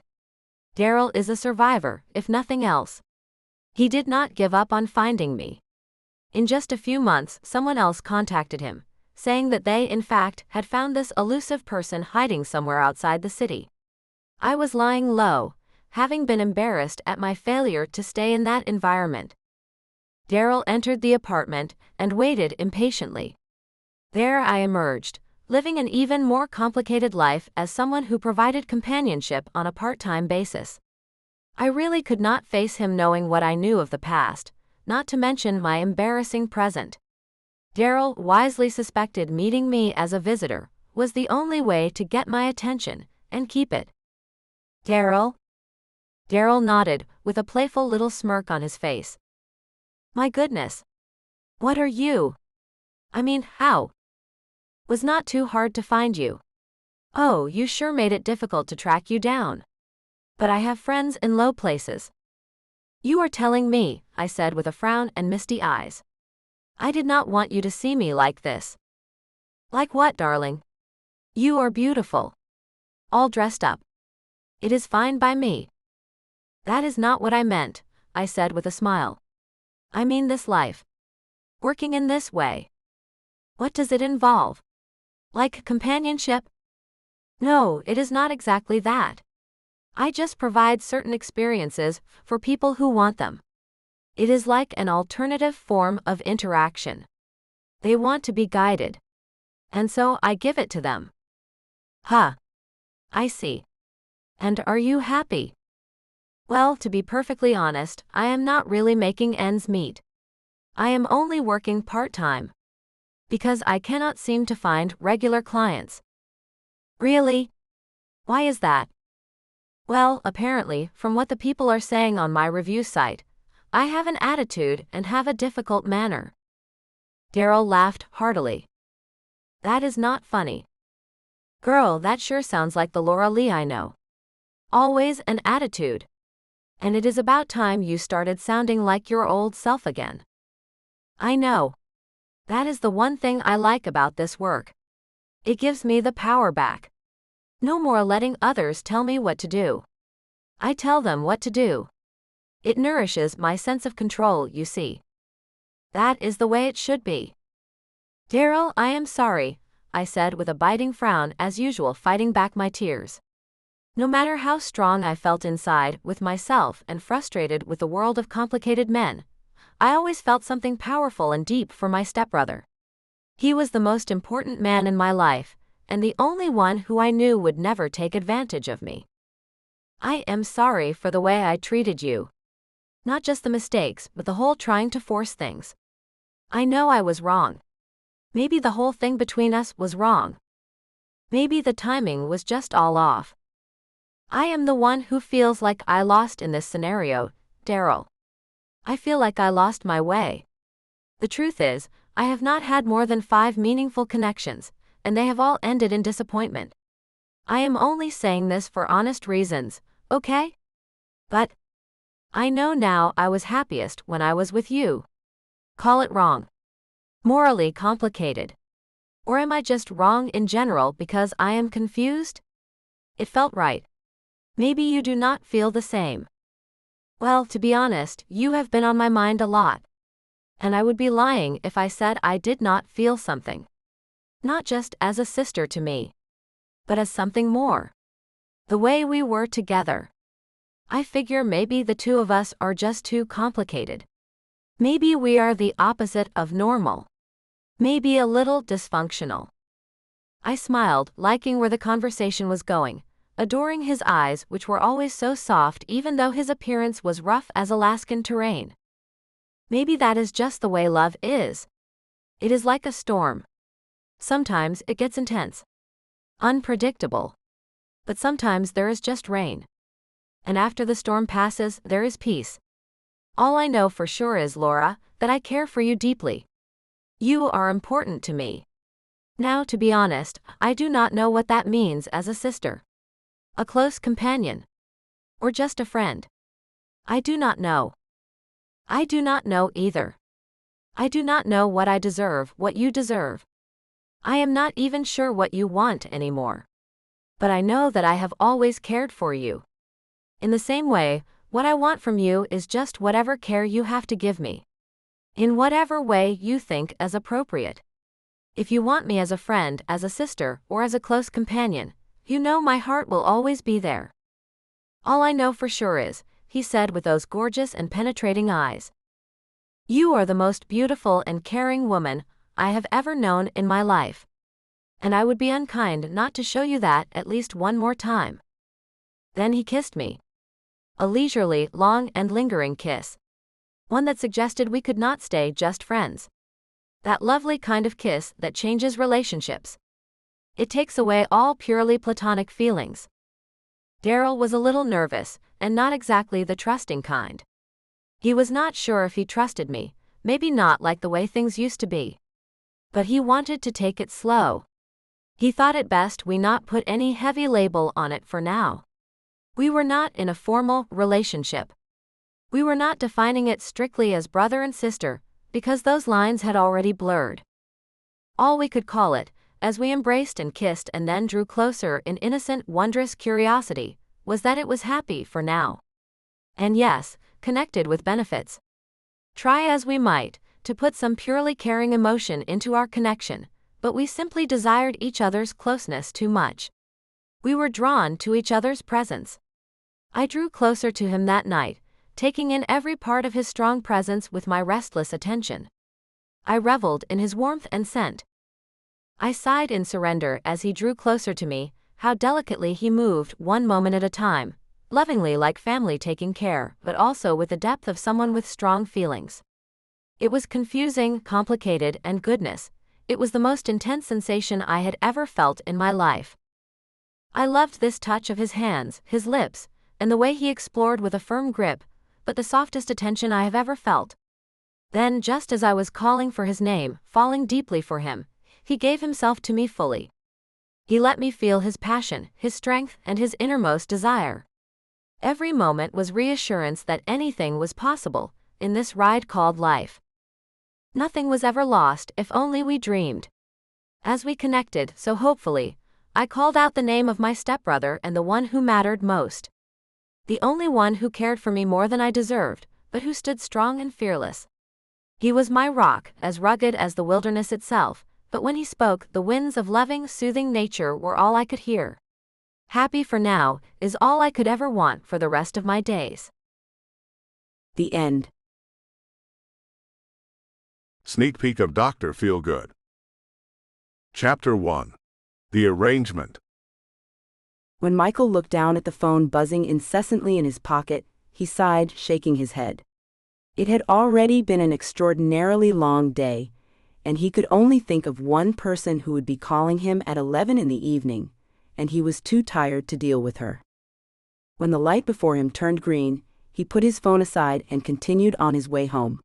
Daryl is a survivor, if nothing else. He did not give up on finding me. In just a few months, someone else contacted him, saying that they, in fact, had found this elusive person hiding somewhere outside the city. I was lying low, having been embarrassed at my failure to stay in that environment. Daryl entered the apartment and waited impatiently. There I emerged, living an even more complicated life as someone who provided companionship on a part-time basis. I really could not face him knowing what I knew of the past, not to mention my embarrassing present. Daryl wisely suspected meeting me as a visitor was the only way to get my attention and keep it. Daryl? Daryl nodded, with a playful little smirk on his face. My goodness. What are you? I mean, how? Was not too hard to find you. Oh, you sure made it difficult to track you down. But I have friends in low places. You are telling me, I said with a frown and misty eyes. I did not want you to see me like this. Like what, darling? You are beautiful. All dressed up. It is fine by me. That is not what I meant, I said with a smile. I mean this life. Working in this way. What does it involve? Like companionship? No, it is not exactly that. I just provide certain experiences for people who want them. It is like an alternative form of interaction. They want to be guided. And so I give it to them. Huh. I see. And are you happy? Well, to be perfectly honest, I am not really making ends meet. I am only working part-time. Because I cannot seem to find regular clients. Really? Why is that? Well, apparently, from what the people are saying on my review site, I have an attitude and have a difficult manner. Daryl laughed heartily. That is not funny. Girl, that sure sounds like the Laura Lee I know. Always an attitude. And it is about time you started sounding like your old self again. I know. That is the one thing I like about this work. It gives me the power back. No more letting others tell me what to do. I tell them what to do. It nourishes my sense of control, you see. That is the way it should be. Daryl, I am sorry, I said with a biting frown, as usual, fighting back my tears. No matter how strong I felt inside with myself and frustrated with the world of complicated men, I always felt something powerful and deep for my stepbrother. He was the most important man in my life, and the only one who I knew would never take advantage of me. I am sorry for the way I treated you. Not just the mistakes, but the whole trying to force things. I know I was wrong. Maybe the whole thing between us was wrong. Maybe the timing was just all off. I am the one who feels like I lost in this scenario, Daryl. I feel like I lost my way. The truth is, I have not had more than 5 meaningful connections, and they have all ended in disappointment. I am only saying this for honest reasons, okay? But I know now I was happiest when I was with you. Call it wrong. Morally complicated. Or am I just wrong in general because I am confused? It felt right. Maybe you do not feel the same. Well, to be honest, you have been on my mind a lot. And I would be lying if I said I did not feel something. Not just as a sister to me, but as something more. The way we were together. I figure maybe the two of us are just too complicated. Maybe we are the opposite of normal. Maybe a little dysfunctional. I smiled, liking where the conversation was going, adoring his eyes, which were always so soft even though his appearance was rough as Alaskan terrain. Maybe that is just the way love is. It is like a storm. Sometimes it gets intense. Unpredictable. But sometimes there is just rain. And after the storm passes, there is peace. All I know for sure is, Laura, that I care for you deeply. You are important to me. Now, to be honest, I do not know what that means as a sister. A close companion. Or just a friend. I do not know. I do not know either. I do not know what I deserve, what you deserve. I am not even sure what you want anymore. But I know that I have always cared for you. In the same way, what I want from you is just whatever care you have to give me. In whatever way you think as appropriate. If you want me as a friend, as a sister, or as a close companion, you know my heart will always be there. All I know for sure is, he said with those gorgeous and penetrating eyes. You are the most beautiful and caring woman I have ever known in my life. And I would be unkind not to show you that at least one more time. Then he kissed me. A leisurely, long and lingering kiss. One that suggested we could not stay just friends. That lovely kind of kiss that changes relationships. It takes away all purely platonic feelings. Daryl was a little nervous, and not exactly the trusting kind. He was not sure if he trusted me, maybe not like the way things used to be. But he wanted to take it slow. He thought it best we not put any heavy label on it for now. We were not in a formal relationship. We were not defining it strictly as brother and sister, because those lines had already blurred. All we could call it, as we embraced and kissed and then drew closer in innocent, wondrous curiosity, was that it was happy for now. And yes, connected with benefits. Try as we might, to put some purely caring emotion into our connection, but we simply desired each other's closeness too much. We were drawn to each other's presence. I drew closer to him that night, taking in every part of his strong presence with my restless attention. I reveled in his warmth and scent. I sighed in surrender as he drew closer to me, how delicately he moved, one moment at a time, lovingly like family taking care, but also with the depth of someone with strong feelings. It was confusing, complicated, and goodness. It was the most intense sensation I had ever felt in my life. I loved this touch of his hands, his lips, and the way he explored with a firm grip, but the softest attention I have ever felt. Then, just as I was calling for his name, falling deeply for him, he gave himself to me fully. He let me feel his passion, his strength, and his innermost desire. Every moment was reassurance that anything was possible in this ride called life. Nothing was ever lost if only we dreamed. As we connected, so hopefully, I called out the name of my stepbrother and the one who mattered most. The only one who cared for me more than I deserved, but who stood strong and fearless. He was my rock, as rugged as the wilderness itself, but when he spoke, the winds of loving, soothing nature were all I could hear. Happy for now is all I could ever want for the rest of my days. The end. Sneak peek of Dr. Feelgood. Chapter 1. The Arrangement. When Michael looked down at the phone buzzing incessantly in his pocket, he sighed, shaking his head. It had already been an extraordinarily long day, and he could only think of one person who would be calling him at 11 in the evening, and he was too tired to deal with her. When the light before him turned green, he put his phone aside and continued on his way home.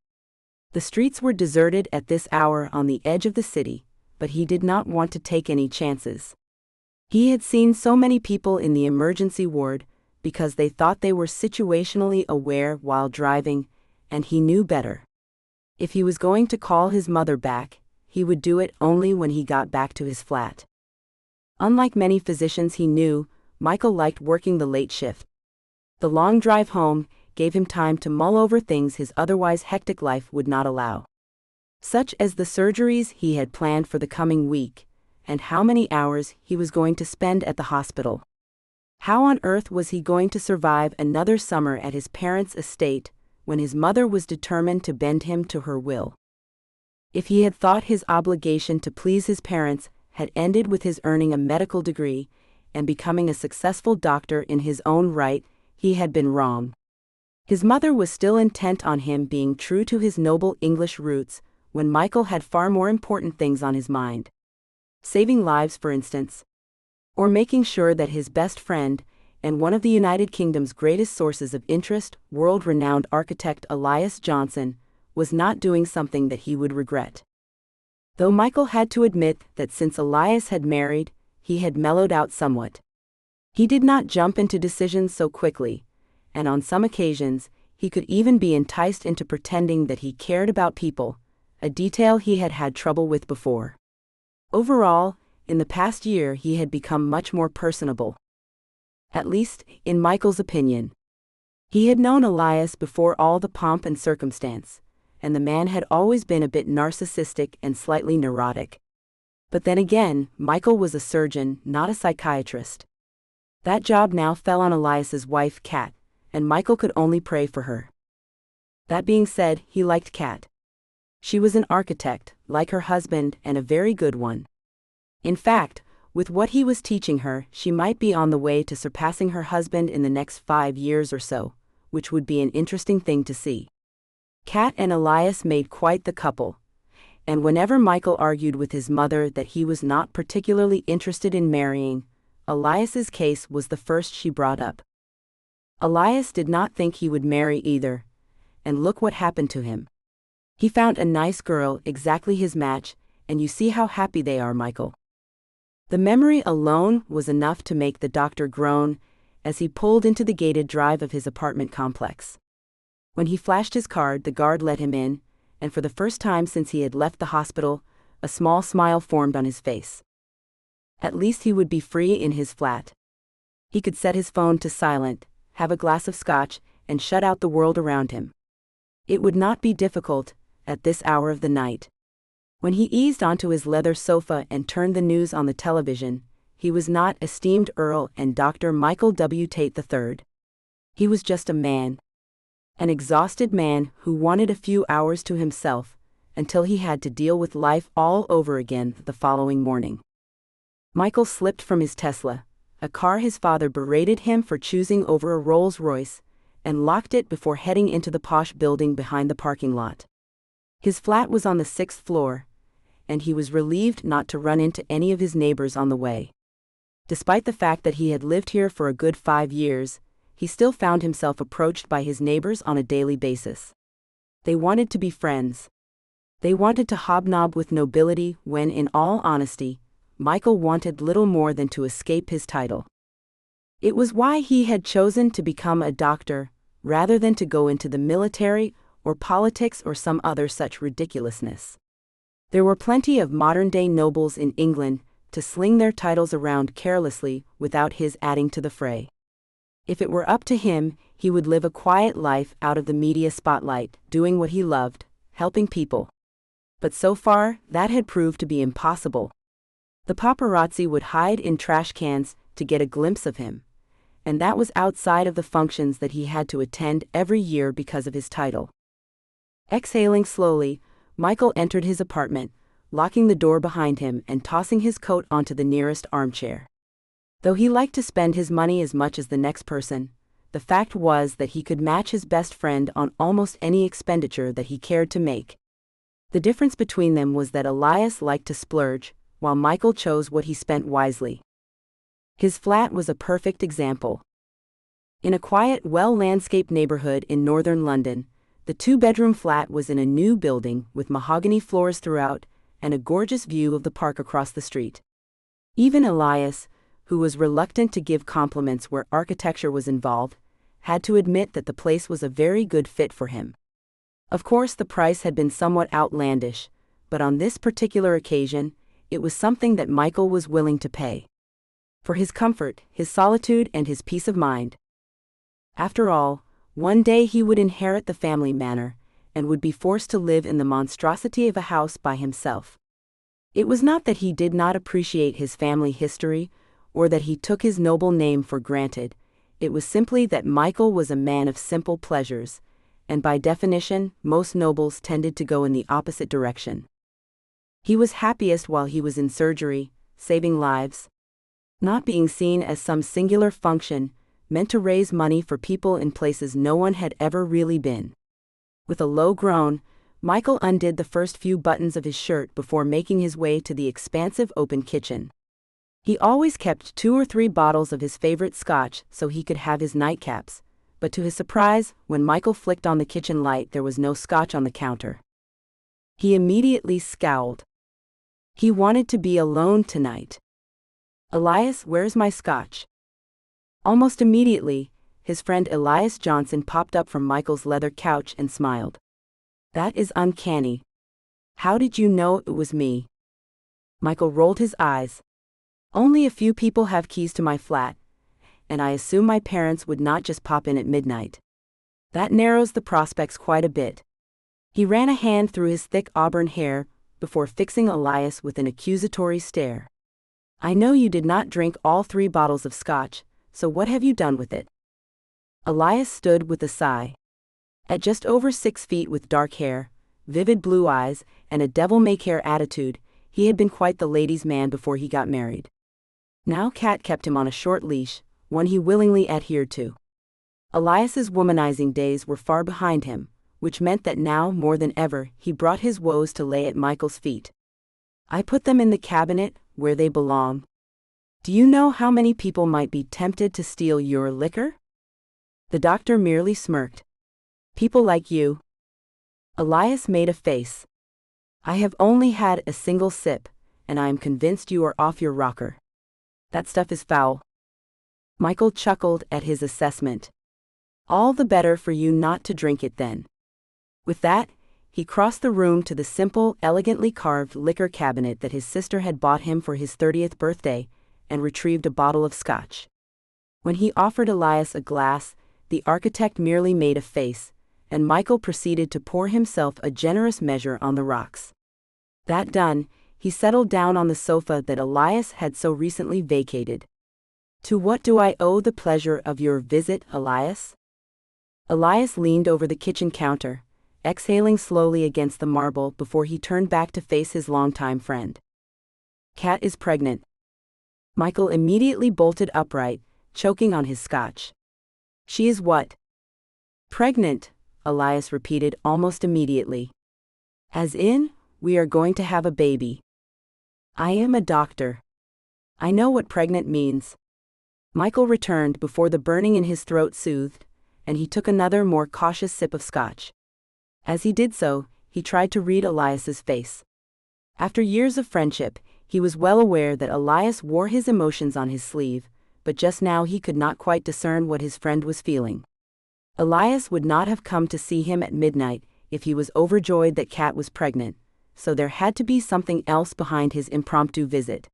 The streets were deserted at this hour on the edge of the city, but he did not want to take any chances. He had seen so many people in the emergency ward because they thought they were situationally aware while driving, and he knew better. If he was going to call his mother back, he would do it only when he got back to his flat. Unlike many physicians he knew, Michael liked working the late shift. The long drive home gave him time to mull over things his otherwise hectic life would not allow, such as the surgeries he had planned for the coming week, and how many hours he was going to spend at the hospital. How on earth was he going to survive another summer at his parents' estate when his mother was determined to bend him to her will? If he had thought his obligation to please his parents had ended with his earning a medical degree and becoming a successful doctor in his own right, he had been wrong. His mother was still intent on him being true to his noble English roots when Michael had far more important things on his mind. Saving lives, for instance. Or making sure that his best friend, and one of the United Kingdom's greatest sources of interest, world-renowned architect Elias Johnson, was not doing something that he would regret. Though Michael had to admit that since Elias had married, he had mellowed out somewhat. He did not jump into decisions so quickly, and on some occasions, he could even be enticed into pretending that he cared about people, a detail he had had trouble with before. Overall, in the past year he had become much more personable. At least, in Michael's opinion. He had known Elias before all the pomp and circumstance, and the man had always been a bit narcissistic and slightly neurotic. But then again, Michael was a surgeon, not a psychiatrist. That job now fell on Elias's wife, Kat, and Michael could only pray for her. That being said, he liked Kat. She was an architect, like her husband, and a very good one. In fact, with what he was teaching her, she might be on the way to surpassing her husband in the next 5 years or so, which would be an interesting thing to see. Kat and Elias made quite the couple, and whenever Michael argued with his mother that he was not particularly interested in marrying, Elias's case was the first she brought up. Elias did not think he would marry either, and look what happened to him. He found a nice girl, exactly his match, and you see how happy they are, Michael. The memory alone was enough to make the doctor groan as he pulled into the gated drive of his apartment complex. When he flashed his card, the guard let him in, and for the first time since he had left the hospital, a small smile formed on his face. At least he would be free in his flat. He could set his phone to silent, have a glass of scotch, and shut out the world around him. It would not be difficult, at this hour of the night. When he eased onto his leather sofa and turned the news on the television, he was not esteemed Earl and Dr. Michael W. Tate III. He was just a man. An exhausted man who wanted a few hours to himself, until he had to deal with life all over again the following morning. Michael slipped from his Tesla, a car his father berated him for choosing over a Rolls-Royce, and locked it before heading into the posh building behind the parking lot. His flat was on the 6th floor, and he was relieved not to run into any of his neighbors on the way. Despite the fact that he had lived here for a good 5 years, he still found himself approached by his neighbors on a daily basis. They wanted to be friends. They wanted to hobnob with nobility when, in all honesty, Michael wanted little more than to escape his title. It was why he had chosen to become a doctor, rather than to go into the military or politics or some other such ridiculousness. There were plenty of modern-day nobles in England to sling their titles around carelessly without his adding to the fray. If it were up to him, he would live a quiet life out of the media spotlight, doing what he loved, helping people. But so far, that had proved to be impossible. The paparazzi would hide in trash cans to get a glimpse of him, and that was outside of the functions that he had to attend every year because of his title. Exhaling slowly, Michael entered his apartment, locking the door behind him and tossing his coat onto the nearest armchair. Though he liked to spend his money as much as the next person, the fact was that he could match his best friend on almost any expenditure that he cared to make. The difference between them was that Elias liked to splurge, while Michael chose what he spent wisely. His flat was a perfect example. In a quiet, well-landscaped neighborhood in northern London, the two-bedroom flat was in a new building with mahogany floors throughout and a gorgeous view of the park across the street. Even Elias, who was reluctant to give compliments where architecture was involved, had to admit that the place was a very good fit for him. Of course, the price had been somewhat outlandish, but on this particular occasion, it was something that Michael was willing to pay. For his comfort, his solitude, and his peace of mind. After all, one day he would inherit the family manor, and would be forced to live in the monstrosity of a house by himself. It was not that he did not appreciate his family history, or that he took his noble name for granted. It was simply that Michael was a man of simple pleasures, and by definition, most nobles tended to go in the opposite direction. He was happiest while he was in surgery, saving lives. Not being seen as some singular function, meant to raise money for people in places no one had ever really been. With a low groan, Michael undid the first few buttons of his shirt before making his way to the expansive open kitchen. He always kept 2 or 3 bottles of his favorite scotch so he could have his nightcaps, but to his surprise, when Michael flicked on the kitchen light, there was no scotch on the counter. He immediately scowled. He wanted to be alone tonight. "Elias, where's my scotch?" Almost immediately, his friend Elias Johnson popped up from Michael's leather couch and smiled. "That is uncanny. How did you know it was me?" Michael rolled his eyes. "Only a few people have keys to my flat, and I assume my parents would not just pop in at midnight. That narrows the prospects quite a bit." He ran a hand through his thick auburn hair before fixing Elias with an accusatory stare. "I know you did not drink all 3 bottles of scotch, so what have you done with it?" Elias stood with a sigh. At just over 6 feet with dark hair, vivid blue eyes, and a devil-may-care attitude, he had been quite the ladies' man before he got married. Now Kat kept him on a short leash, one he willingly adhered to. Elias's womanizing days were far behind him, which meant that now, more than ever, he brought his woes to lay at Michael's feet. "I put them in the cabinet, where they belong. Do you know how many people might be tempted to steal your liquor?" The doctor merely smirked. "People like you." Elias made a face. "I have only had a single sip, and I am convinced you are off your rocker. That stuff is foul." Michael chuckled at his assessment. "All the better for you not to drink it then." With that, he crossed the room to the simple, elegantly carved liquor cabinet that his sister had bought him for his 30th birthday, and retrieved a bottle of scotch. When he offered Elias a glass, the architect merely made a face, and Michael proceeded to pour himself a generous measure on the rocks. That done, he settled down on the sofa that Elias had so recently vacated. "To what do I owe the pleasure of your visit, Elias?" Elias leaned over the kitchen counter, exhaling slowly against the marble before he turned back to face his longtime friend. "Kat is pregnant." Michael immediately bolted upright, choking on his scotch. She is what? Pregnant, Elias repeated almost immediately. As in, we are going to have a baby. I am a doctor. I know what pregnant means. Michael returned before the burning in his throat soothed, and he took another more cautious sip of scotch. As he did so, he tried to read Elias's face. After years of friendship, he was well aware that Elias wore his emotions on his sleeve, but just now he could not quite discern what his friend was feeling. Elias would not have come to see him at midnight if he was overjoyed that Kat was pregnant, so there had to be something else behind his impromptu visit.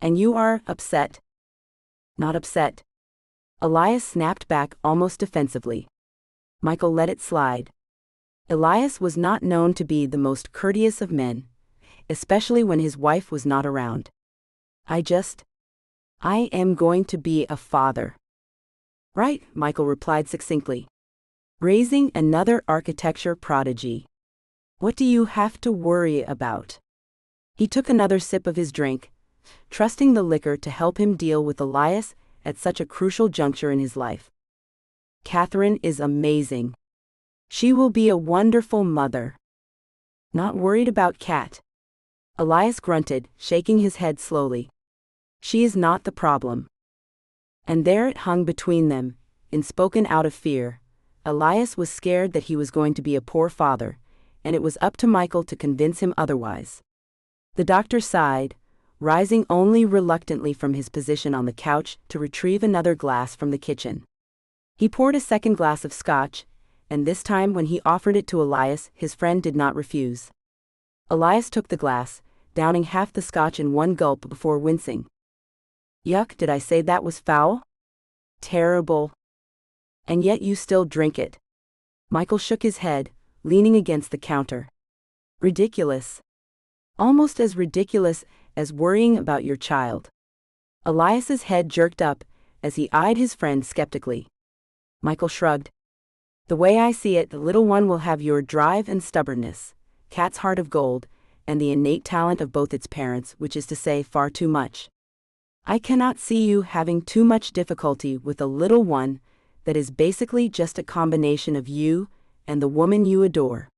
And you are upset? Not upset. Elias snapped back almost defensively. Michael let it slide. Elias was not known to be the most courteous of men, especially when his wife was not around. I am going to be a father. Right, Michael replied succinctly. Raising another architecture prodigy. What do you have to worry about? He took another sip of his drink, trusting the liquor to help him deal with Elias at such a crucial juncture in his life. Catherine is amazing. She will be a wonderful mother. Not worried about Kat. Elias grunted, shaking his head slowly. She is not the problem. And there it hung between them, unspoken out of fear. Elias was scared that he was going to be a poor father, and it was up to Michael to convince him otherwise. The doctor sighed, rising only reluctantly from his position on the couch to retrieve another glass from the kitchen. He poured a second glass of scotch, and this time when he offered it to Elias, his friend did not refuse. Elias took the glass, downing half the scotch in one gulp before wincing. Yuck, did I say that was foul? Terrible. And yet you still drink it. Michael shook his head, leaning against the counter. Ridiculous. Almost as ridiculous as worrying about your child. Elias's head jerked up as he eyed his friend skeptically. Michael shrugged. The way I see it, the little one will have your drive and stubbornness, Kat's heart of gold, and the innate talent of both its parents, which is to say far too much. I cannot see you having too much difficulty with a little one that is basically just a combination of you and the woman you adore.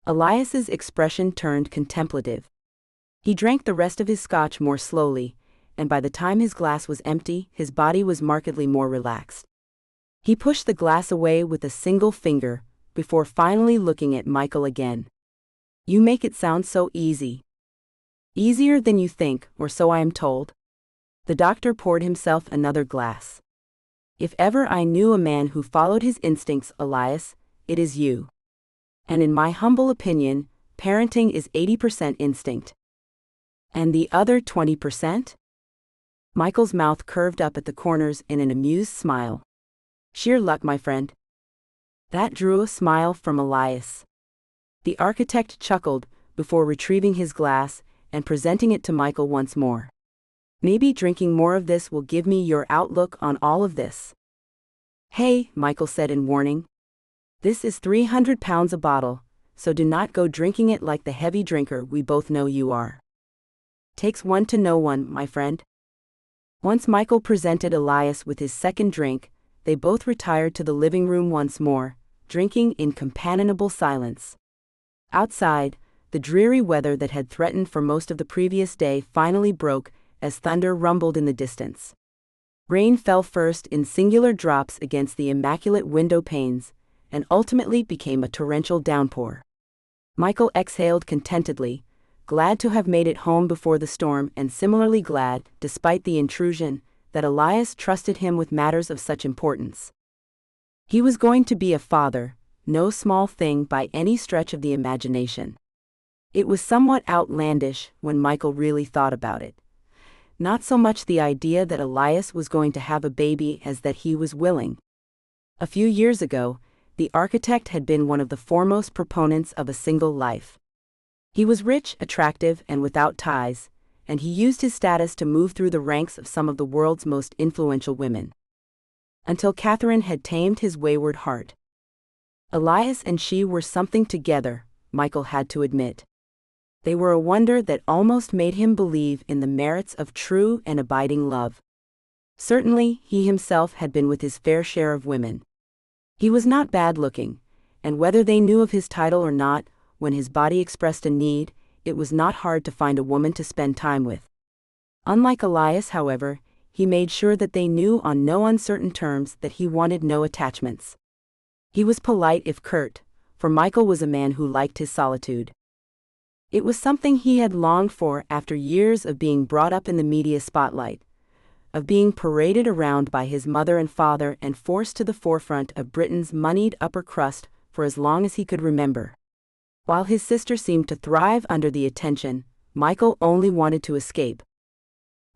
Elias's expression turned contemplative. He drank the rest of his scotch more slowly, and by the time his glass was empty, his body was markedly more relaxed. He pushed the glass away with a single finger, before finally looking at Michael again. You make it sound so easy. Easier than you think, or so I am told. The doctor poured himself another glass. If ever I knew a man who followed his instincts, Elias, it is you. And in my humble opinion, parenting is 80% instinct. And the other 20%? Michael's mouth curved up at the corners in an amused smile. Sheer luck, my friend. That drew a smile from Elias. The architect chuckled before retrieving his glass and presenting it to Michael once more. Maybe drinking more of this will give me your outlook on all of this. Hey, Michael said in warning. This is 300 pounds a bottle, so do not go drinking it like the heavy drinker we both know you are. Takes one to know one, my friend. Once Michael presented Elias with his second drink, they both retired to the living room once more, drinking in companionable silence. Outside, the dreary weather that had threatened for most of the previous day finally broke as thunder rumbled in the distance. Rain fell first in singular drops against the immaculate window panes, and ultimately became a torrential downpour. Michael exhaled contentedly, glad to have made it home before the storm, and similarly glad, despite the intrusion, that Elias trusted him with matters of such importance. He was going to be a father, no small thing by any stretch of the imagination. It was somewhat outlandish when Michael really thought about it. Not so much the idea that Elias was going to have a baby as that he was willing. A few years ago, the architect had been one of the foremost proponents of a single life. He was rich, attractive, and without ties, and he used his status to move through the ranks of some of the world's most influential women. Until Catherine had tamed his wayward heart. Elias and she were something together, Michael had to admit. They were a wonder that almost made him believe in the merits of true and abiding love. Certainly, he himself had been with his fair share of women. He was not bad-looking, and whether they knew of his title or not, when his body expressed a need, it was not hard to find a woman to spend time with. Unlike Elias, however, he made sure that they knew on no uncertain terms that he wanted no attachments. He was polite if curt, for Michael was a man who liked his solitude. It was something he had longed for after years of being brought up in the media spotlight, of being paraded around by his mother and father and forced to the forefront of Britain's moneyed upper crust for as long as he could remember. While his sister seemed to thrive under the attention, Michael only wanted to escape.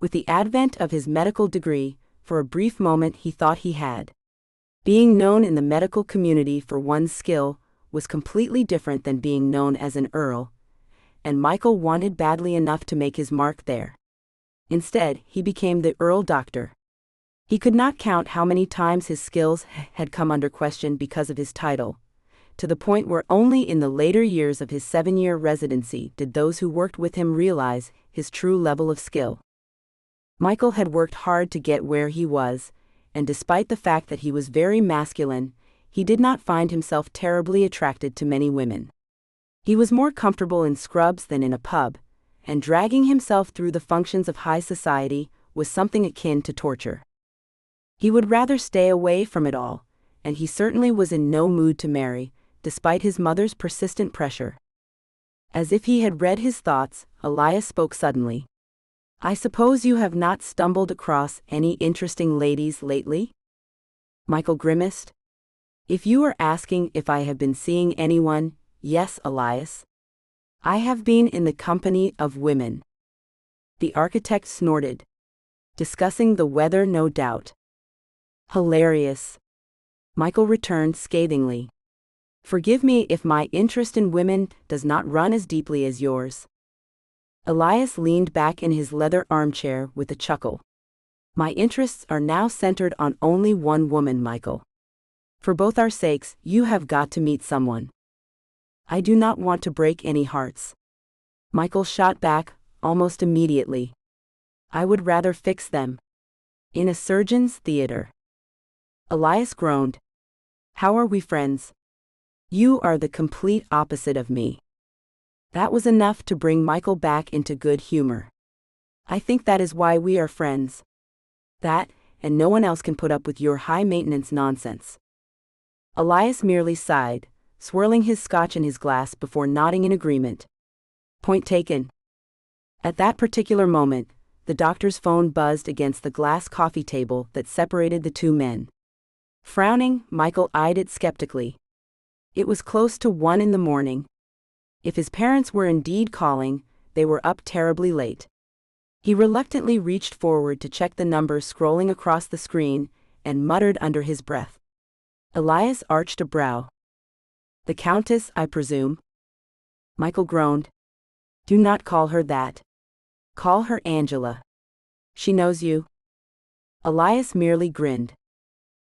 With the advent of his medical degree, for a brief moment he thought he had. Being known in the medical community for one's skill was completely different than being known as an earl, and Michael wanted badly enough to make his mark there. Instead, he became the Earl Doctor. He could not count how many times his skills had come under question because of his title, to the point where only in the later years of his 7-year residency did those who worked with him realize his true level of skill. Michael had worked hard to get where he was, and despite the fact that he was very masculine, he did not find himself terribly attracted to many women. He was more comfortable in scrubs than in a pub, and dragging himself through the functions of high society was something akin to torture. He would rather stay away from it all, and he certainly was in no mood to marry, despite his mother's persistent pressure. As if he had read his thoughts, Elias spoke suddenly. "I suppose you have not stumbled across any interesting ladies lately?" Michael grimaced. "If you are asking if I have been seeing anyone, yes, Elias. I have been in the company of women." The architect snorted. "Discussing the weather, no doubt." "Hilarious," Michael returned scathingly. "Forgive me if my interest in women does not run as deeply as yours." Elias leaned back in his leather armchair with a chuckle. "My interests are now centered on only one woman, Michael. For both our sakes, you have got to meet someone." "I do not want to break any hearts." Michael shot back, almost immediately. "I would rather fix them. In a surgeon's theater." Elias groaned. "How are we friends? You are the complete opposite of me." That was enough to bring Michael back into good humor. "I think that is why we are friends. That, and no one else can put up with your high-maintenance nonsense." Elias merely sighed, swirling his scotch in his glass before nodding in agreement. "Point taken." At that particular moment, the doctor's phone buzzed against the glass coffee table that separated the two men. Frowning, Michael eyed it skeptically. It was close to 1 a.m. If his parents were indeed calling, they were up terribly late. He reluctantly reached forward to check the number scrolling across the screen, and muttered under his breath. Elias arched a brow. "The Countess, I presume?" Michael groaned. "Do not call her that. Call her Angela. She knows you." Elias merely grinned.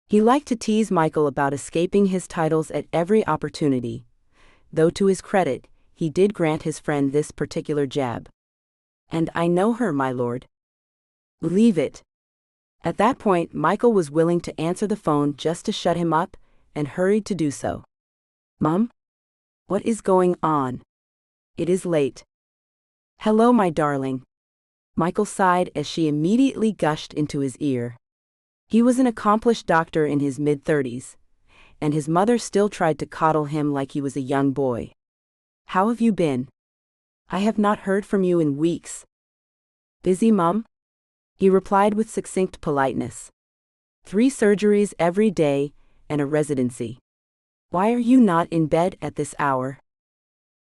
He liked to tease Michael about escaping his titles at every opportunity, though to his credit, he did grant his friend this particular jab. "And I know her, my lord." "Leave it." At that point, Michael was willing to answer the phone just to shut him up, and hurried to do so. "Mum? What is going on? It is late." "Hello, my darling." Michael sighed as she immediately gushed into his ear. He was an accomplished doctor in his mid-30s, and his mother still tried to coddle him like he was a young boy. "How have you been? I have not heard from you in weeks." "Busy, Mum?" he replied with succinct politeness. 3 surgeries every day, and a residency. "Why are you not in bed at this hour?"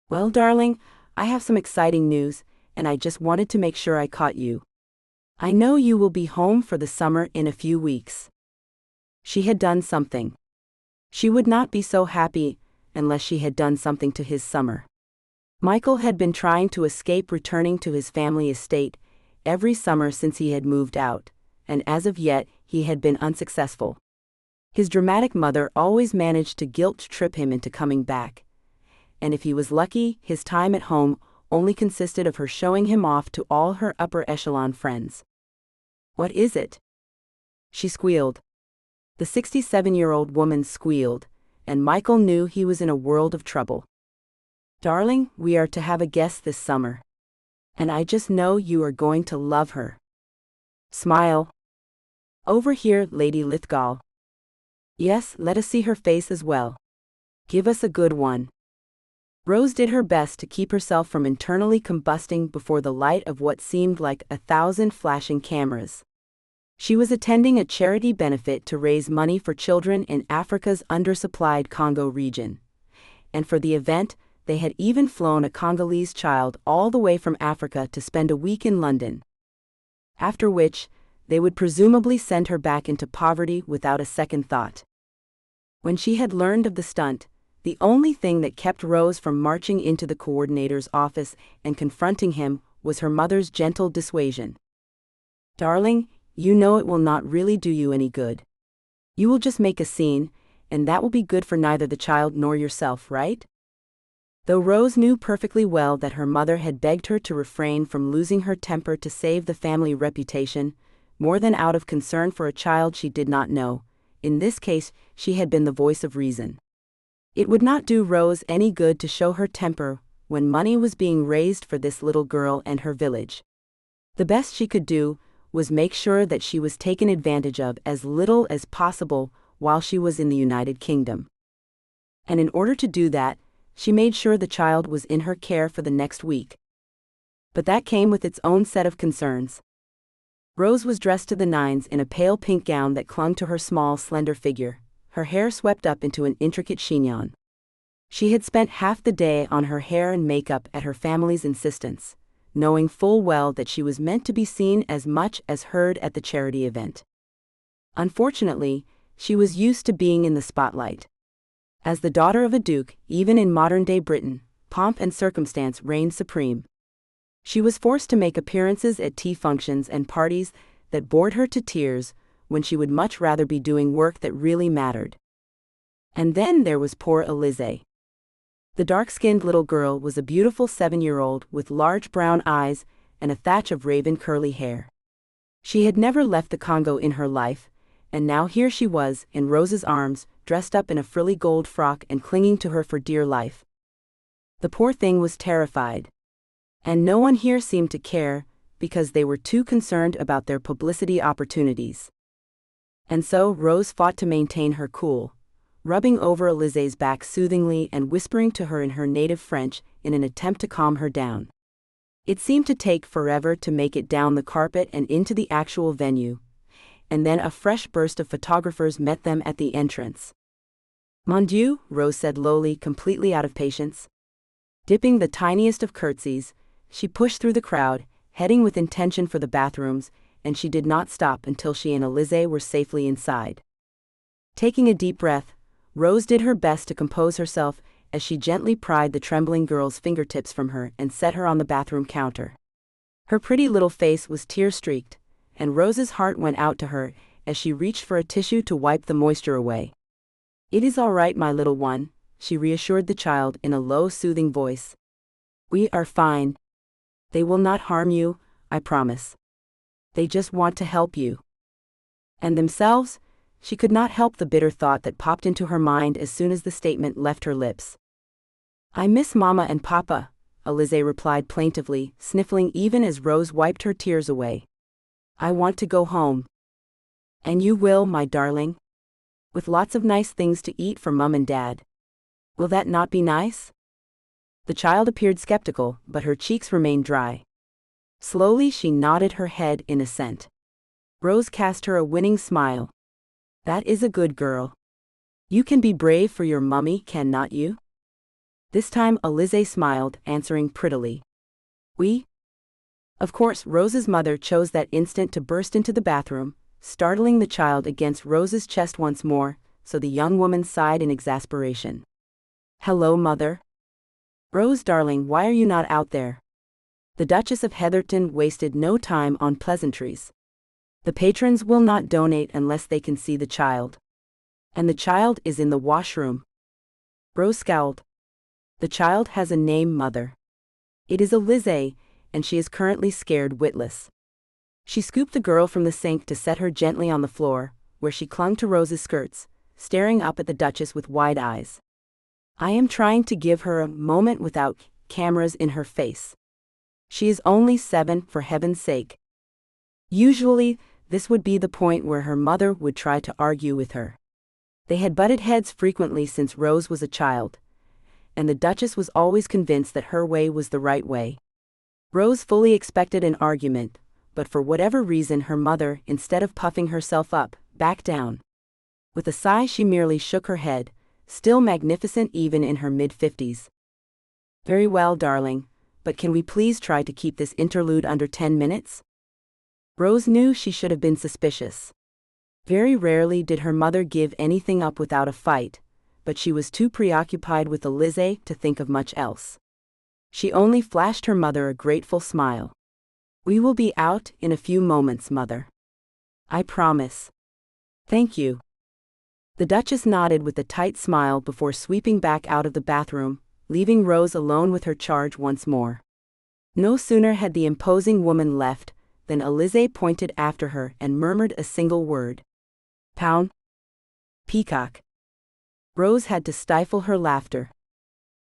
"Well, darling, I have some exciting news, and I just wanted to make sure I caught you. I know you will be home for the summer in a few weeks." She had done something. She would not be so happy unless she had done something to his summer. Michael had been trying to escape returning to his family estate every summer since he had moved out, and as of yet, he had been unsuccessful. His dramatic mother always managed to guilt-trip him into coming back, and if he was lucky, his time at home only consisted of her showing him off to all her upper echelon friends. "What is it?" she squealed. The 67-year-old woman squealed, and Michael knew he was in a world of trouble. "Darling, we are to have a guest this summer. And I just know you are going to love her. Smile. Over here, Lady Lithgow. Yes, let us see her face as well. Give us a good one." Rose did her best to keep herself from internally combusting before the light of what seemed like 1,000 flashing cameras. She was attending a charity benefit to raise money for children in Africa's undersupplied Congo region. And for the event, they had even flown a Congolese child all the way from Africa to spend a week in London. After which, they would presumably send her back into poverty without a second thought. When she had learned of the stunt, the only thing that kept Rose from marching into the coordinator's office and confronting him was her mother's gentle dissuasion. "Darling, you know it will not really do you any good. You will just make a scene, and that will be good for neither the child nor yourself, right?" Though Rose knew perfectly well that her mother had begged her to refrain from losing her temper to save the family reputation, more than out of concern for a child she did not know, in this case she had been the voice of reason. It would not do Rose any good to show her temper when money was being raised for this little girl and her village. The best she could do was make sure that she was taken advantage of as little as possible while she was in the United Kingdom. And in order to do that, she made sure the child was in her care for the next week. But that came with its own set of concerns. Rose was dressed to the nines in a pale pink gown that clung to her small, slender figure, her hair swept up into an intricate chignon. She had spent half the day on her hair and makeup at her family's insistence, knowing full well that she was meant to be seen as much as heard at the charity event. Unfortunately, she was used to being in the spotlight. As the daughter of a duke, even in modern-day Britain, pomp and circumstance reigned supreme. She was forced to make appearances at tea functions and parties that bored her to tears when she would much rather be doing work that really mattered. And then there was poor Elise. The dark-skinned little girl was a beautiful 7-year-old with large brown eyes and a thatch of raven curly hair. She had never left the Congo in her life, and now here she was, in Rose's arms, dressed up in a frilly gold frock and clinging to her for dear life. The poor thing was terrified. And no one here seemed to care, because they were too concerned about their publicity opportunities. And so Rose fought to maintain her cool, rubbing over Elise's back soothingly and whispering to her in her native French in an attempt to calm her down. It seemed to take forever to make it down the carpet and into the actual venue, and then a fresh burst of photographers met them at the entrance. "Mon Dieu," Rose said lowly, completely out of patience. Dipping the tiniest of curtsies, she pushed through the crowd, heading with intention for the bathrooms, and she did not stop until she and Elise were safely inside. Taking a deep breath, Rose did her best to compose herself as she gently pried the trembling girl's fingertips from her and set her on the bathroom counter. Her pretty little face was tear-streaked, and Rose's heart went out to her as she reached for a tissue to wipe the moisture away. "It is all right, my little one," she reassured the child in a low, soothing voice. "We are fine. They will not harm you, I promise. They just want to help you." And themselves? She could not help the bitter thought that popped into her mind as soon as the statement left her lips. "I miss Mama and Papa," Elise replied plaintively, sniffling even as Rose wiped her tears away. "I want to go home." "And you will, my darling. With lots of nice things to eat for Mum and Dad. Will that not be nice?" The child appeared skeptical, but her cheeks remained dry. Slowly she nodded her head in assent. Rose cast her a winning smile. "That is a good girl. You can be brave for your mummy, cannot you?" This time Elise smiled, answering prettily. "Oui." Of course, Rose's mother chose that instant to burst into the bathroom, startling the child against Rose's chest once more, so the young woman sighed in exasperation. "Hello, Mother." "Rose, darling, why are you not out there?" The Duchess of Heatherton wasted no time on pleasantries. "The patrons will not donate unless they can see the child. And the child is in the washroom." Rose scowled. "The child has a name, Mother." It is Alize, and she is currently scared witless. She scooped the girl from the sink to set her gently on the floor, where she clung to Rose's skirts, staring up at the Duchess with wide eyes. I am trying to give her a moment without cameras in her face. She is only 7, for heaven's sake. Usually, this would be the point where her mother would try to argue with her. They had butted heads frequently since Rose was a child, and the Duchess was always convinced that her way was the right way. Rose fully expected an argument, but for whatever reason her mother, instead of puffing herself up, backed down. With a sigh she merely shook her head, still magnificent even in her mid-50s. Very well, darling, but can we please try to keep this interlude under 10 minutes? Rose knew she should have been suspicious. Very rarely did her mother give anything up without a fight, but she was too preoccupied with Alize to think of much else. She only flashed her mother a grateful smile. We will be out in a few moments, mother. I promise. Thank you. The Duchess nodded with a tight smile before sweeping back out of the bathroom, leaving Rose alone with her charge once more. No sooner had the imposing woman left than Alize pointed after her and murmured a single word. Pound. Peacock. Rose had to stifle her laughter.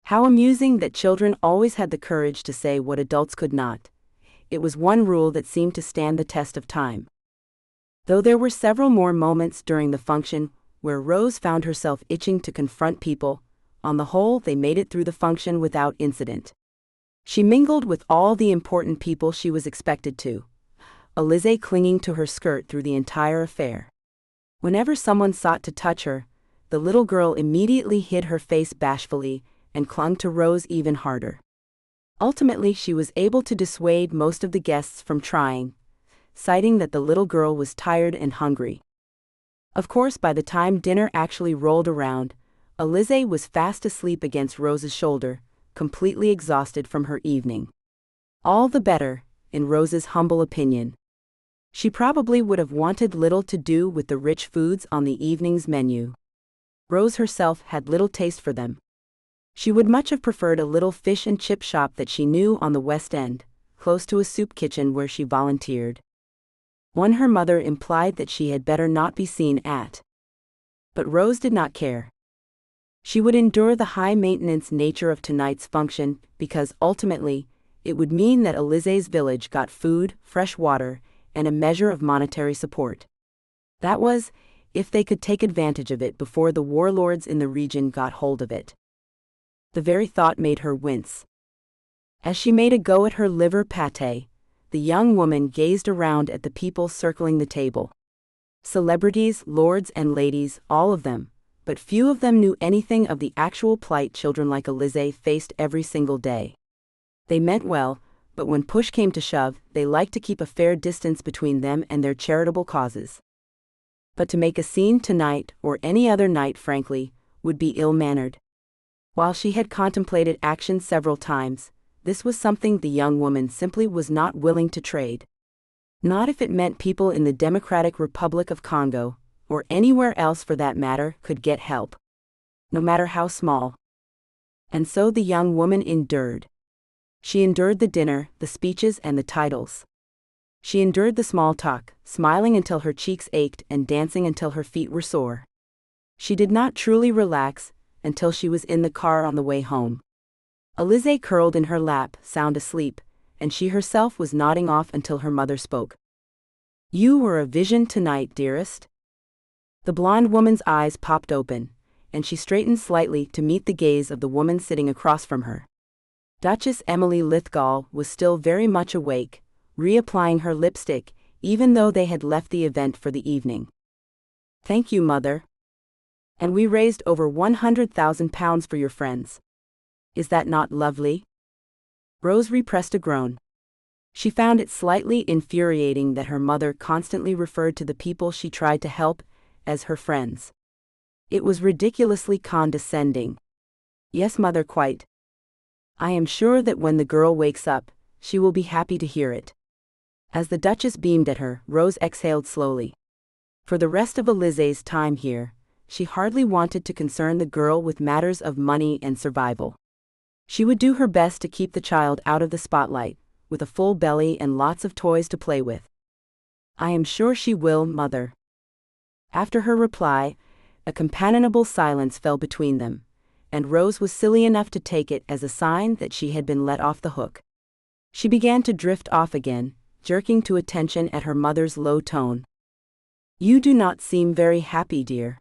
How amusing that children always had the courage to say what adults could not. It was one rule that seemed to stand the test of time. Though there were several more moments during the function where Rose found herself itching to confront people, on the whole they made it through the function without incident. She mingled with all the important people she was expected to, Alize clinging to her skirt through the entire affair. Whenever someone sought to touch her, the little girl immediately hid her face bashfully and clung to Rose even harder. Ultimately, she was able to dissuade most of the guests from trying, citing that the little girl was tired and hungry. Of course, by the time dinner actually rolled around, Alize was fast asleep against Rose's shoulder, completely exhausted from her evening. All the better, in Rose's humble opinion. She probably would have wanted little to do with the rich foods on the evening's menu. Rose herself had little taste for them. She would much have preferred a little fish and chip shop that she knew on the West End, close to a soup kitchen where she volunteered. One her mother implied that she had better not be seen at. But Rose did not care. She would endure the high-maintenance nature of tonight's function because ultimately, it would mean that Alize's village got food, fresh water, and a measure of monetary support. That was, if they could take advantage of it before the warlords in the region got hold of it. The very thought made her wince. As she made a go at her liver pâté, the young woman gazed around at the people circling the table. Celebrities, lords and ladies, all of them, but few of them knew anything of the actual plight children like Alize faced every single day. They meant well, but when push came to shove, they liked to keep a fair distance between them and their charitable causes. But to make a scene tonight, or any other night frankly, would be ill-mannered. While she had contemplated action several times, this was something the young woman simply was not willing to trade. Not if it meant people in the Democratic Republic of Congo, or anywhere else for that matter, could get help. No matter how small. And so the young woman endured. She endured the dinner, the speeches and the titles. She endured the small talk, smiling until her cheeks ached and dancing until her feet were sore. She did not truly relax until she was in the car on the way home. Alize curled in her lap, sound asleep, and she herself was nodding off until her mother spoke. You were a vision tonight, dearest. The blonde woman's eyes popped open, and she straightened slightly to meet the gaze of the woman sitting across from her. Duchess Emily Lithgow was still very much awake, reapplying her lipstick, even though they had left the event for the evening. Thank you, mother. And we raised over £100,000 for your friends. Is that not lovely? Rose repressed a groan. She found it slightly infuriating that her mother constantly referred to the people she tried to help as her friends. It was ridiculously condescending. Yes, mother, quite. I am sure that when the girl wakes up, she will be happy to hear it. As the Duchess beamed at her, Rose exhaled slowly. For the rest of Alize's time here, she hardly wanted to concern the girl with matters of money and survival. She would do her best to keep the child out of the spotlight, with a full belly and lots of toys to play with. I am sure she will, Mother. After her reply, a companionable silence fell between them, and Rose was silly enough to take it as a sign that she had been let off the hook. She began to drift off again, jerking to attention at her mother's low tone. You do not seem very happy, dear.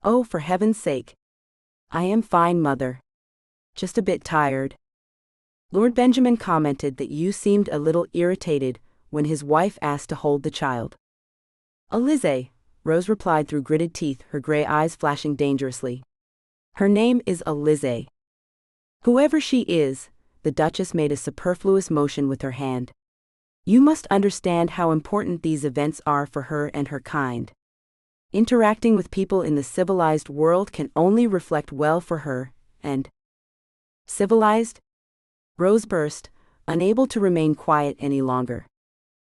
Oh, for heaven's sake. I am fine, Mother. Just a bit tired. Lord Benjamin commented that you seemed a little irritated when his wife asked to hold the child. Alize, Rose replied through gritted teeth, her gray eyes flashing dangerously. Her name is Alize. Whoever she is, the Duchess made a superfluous motion with her hand. You must understand how important these events are for her and her kind. Interacting with people in the civilized world can only reflect well for her, and... Civilized? Rose burst, unable to remain quiet any longer.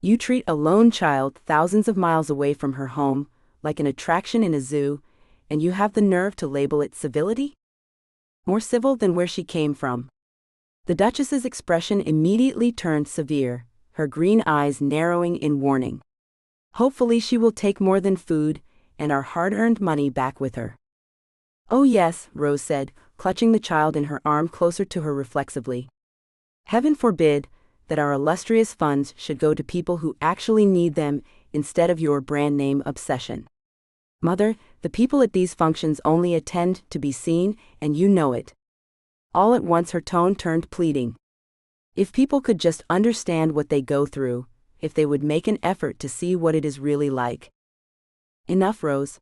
You treat a lone child thousands of miles away from her home, like an attraction in a zoo, and you have the nerve to label it civility? More civil than where she came from. The Duchess's expression immediately turned severe, her green eyes narrowing in warning. Hopefully she will take more than food, and our hard-earned money back with her. Oh yes, Rose said, clutching the child in her arm closer to her reflexively. Heaven forbid that our illustrious funds should go to people who actually need them instead of your brand name obsession. Mother, the people at these functions only attend to be seen, and you know it. All at once her tone turned pleading. If people could just understand what they go through, if they would make an effort to see what it is really like. Enough, Rose.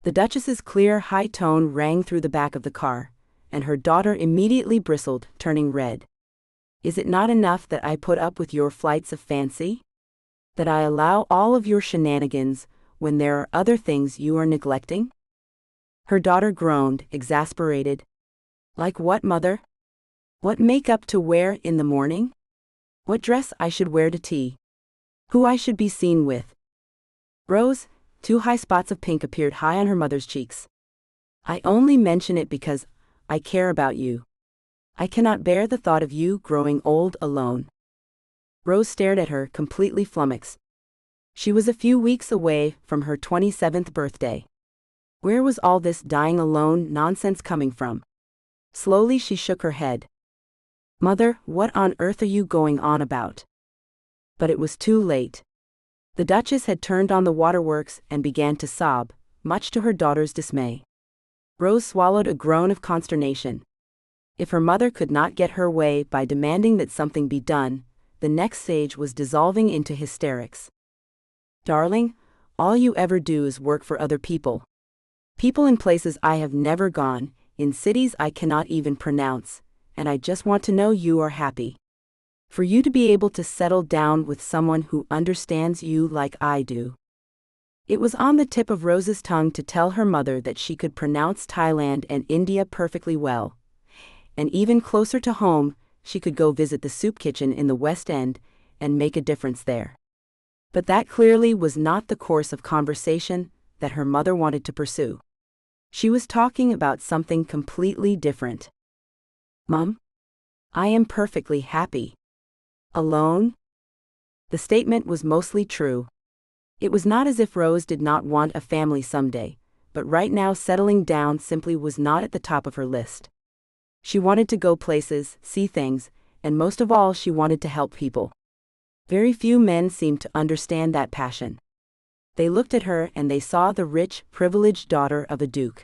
The Duchess's clear, high tone rang through the back of the car, and her daughter immediately bristled, turning red. Is it not enough that I put up with your flights of fancy? That I allow all of your shenanigans when there are other things you are neglecting? Her daughter groaned, exasperated. Like what, Mother? What makeup to wear in the morning? What dress I should wear to tea? Who I should be seen with? Rose, 2 high spots of pink appeared high on her mother's cheeks. I only mention it because I care about you. I cannot bear the thought of you growing old alone. Rose stared at her, completely flummoxed. She was a few weeks away from her 27th birthday. Where was all this dying alone nonsense coming from? Slowly she shook her head. Mother, what on earth are you going on about? But it was too late. The Duchess had turned on the waterworks and began to sob, much to her daughter's dismay. Rose swallowed a groan of consternation. If her mother could not get her way by demanding that something be done, the next stage was dissolving into hysterics. Darling, all you ever do is work for other people. People in places I have never gone, in cities I cannot even pronounce, and I just want to know you are happy. For you to be able to settle down with someone who understands you like I do. It was on the tip of Rose's tongue to tell her mother that she could pronounce Thailand and India perfectly well. And even closer to home, she could go visit the soup kitchen in the West End and make a difference there. But that clearly was not the course of conversation that her mother wanted to pursue. She was talking about something completely different. Mom? I am perfectly happy. Alone? The statement was mostly true. It was not as if Rose did not want a family someday, but right now settling down simply was not at the top of her list. She wanted to go places, see things, and most of all she wanted to help people. Very few men seemed to understand that passion. They looked at her and they saw the rich, privileged daughter of a duke.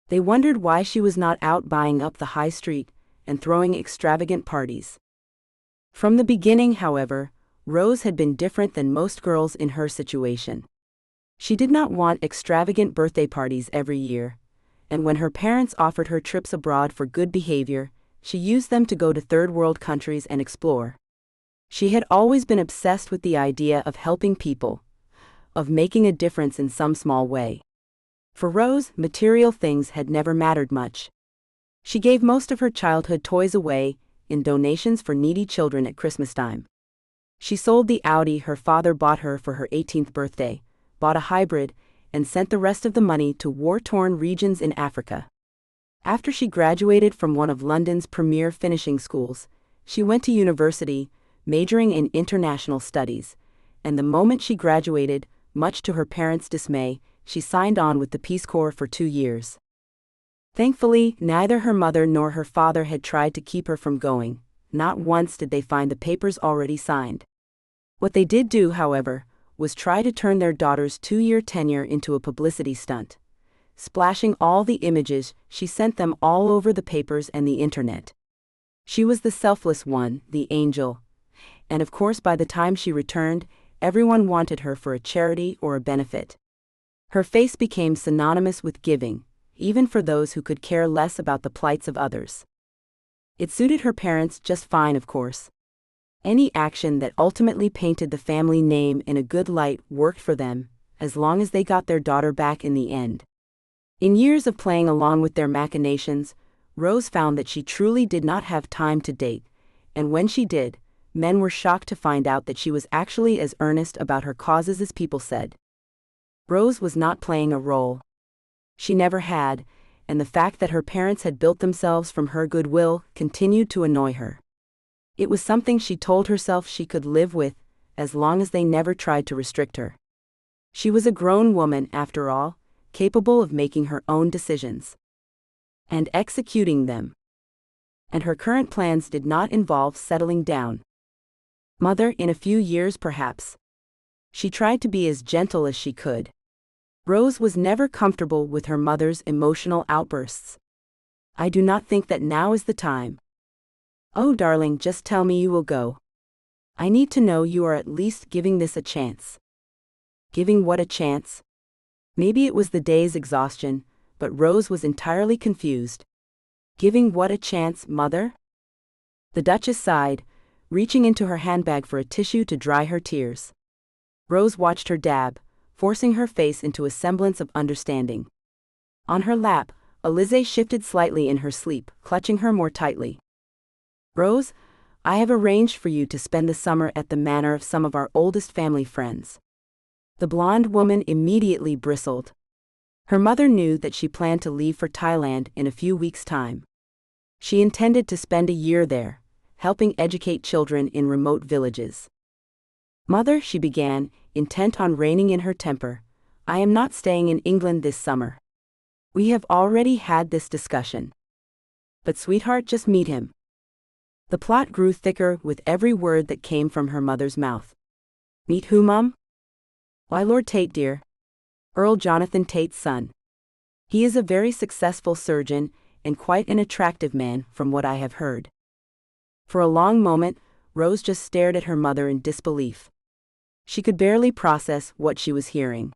They wondered why she was not out buying up the high street and throwing extravagant parties. From the beginning, however, Rose had been different than most girls in her situation. She did not want extravagant birthday parties every year, and when her parents offered her trips abroad for good behavior, she used them to go to third-world countries and explore. She had always been obsessed with the idea of helping people, of making a difference in some small way. For Rose, material things had never mattered much. She gave most of her childhood toys away in donations for needy children at Christmas time. She sold the Audi her father bought her for her 18th birthday, bought a hybrid, and sent the rest of the money to war-torn regions in Africa. After she graduated from one of London's premier finishing schools, she went to university, majoring in international studies, and the moment she graduated, much to her parents' dismay, she signed on with the Peace Corps for 2 years. Thankfully, neither her mother nor her father had tried to keep her from going. Not once did they find the papers already signed. What they did do, however, was try to turn their daughter's 2-year tenure into a publicity stunt, splashing all the images she sent them all over the papers and the internet. She was the selfless one, the angel, and of course by the time she returned, everyone wanted her for a charity or a benefit. Her face became synonymous with giving, even for those who could care less about the plights of others. It suited her parents just fine, of course. Any action that ultimately painted the family name in a good light worked for them, as long as they got their daughter back in the end. In years of playing along with their machinations, Rose found that she truly did not have time to date, and when she did, men were shocked to find out that she was actually as earnest about her causes as people said. Rose was not playing a role. She never had, and the fact that her parents had built themselves from her goodwill continued to annoy her. It was something she told herself she could live with, as long as they never tried to restrict her. She was a grown woman, after all, capable of making her own decisions and executing them. And her current plans did not involve settling down. Mother, in a few years perhaps. She tried to be as gentle as she could. Rose was never comfortable with her mother's emotional outbursts. I do not think that now is the time. Oh, darling, just tell me you will go. I need to know you are at least giving this a chance. Giving what a chance? Maybe it was the day's exhaustion, but Rose was entirely confused. Giving what a chance, Mother? The Duchess sighed, reaching into her handbag for a tissue to dry her tears. Rose watched her dab, forcing her face into a semblance of understanding. On her lap, Alize shifted slightly in her sleep, clutching her more tightly. Rose, I have arranged for you to spend the summer at the manor of some of our oldest family friends. The blonde woman immediately bristled. Her mother knew that she planned to leave for Thailand in a few weeks' time. She intended to spend a year there, helping educate children in remote villages. Mother, she began, intent on reining in her temper, I am not staying in England this summer. We have already had this discussion. But sweetheart, just meet him. The plot grew thicker with every word that came from her mother's mouth. Meet who, Mum? Why, Lord Tate, dear. Earl Jonathan Tate's son. He is a very successful surgeon and quite an attractive man from what I have heard. For a long moment, Rose just stared at her mother in disbelief. She could barely process what she was hearing.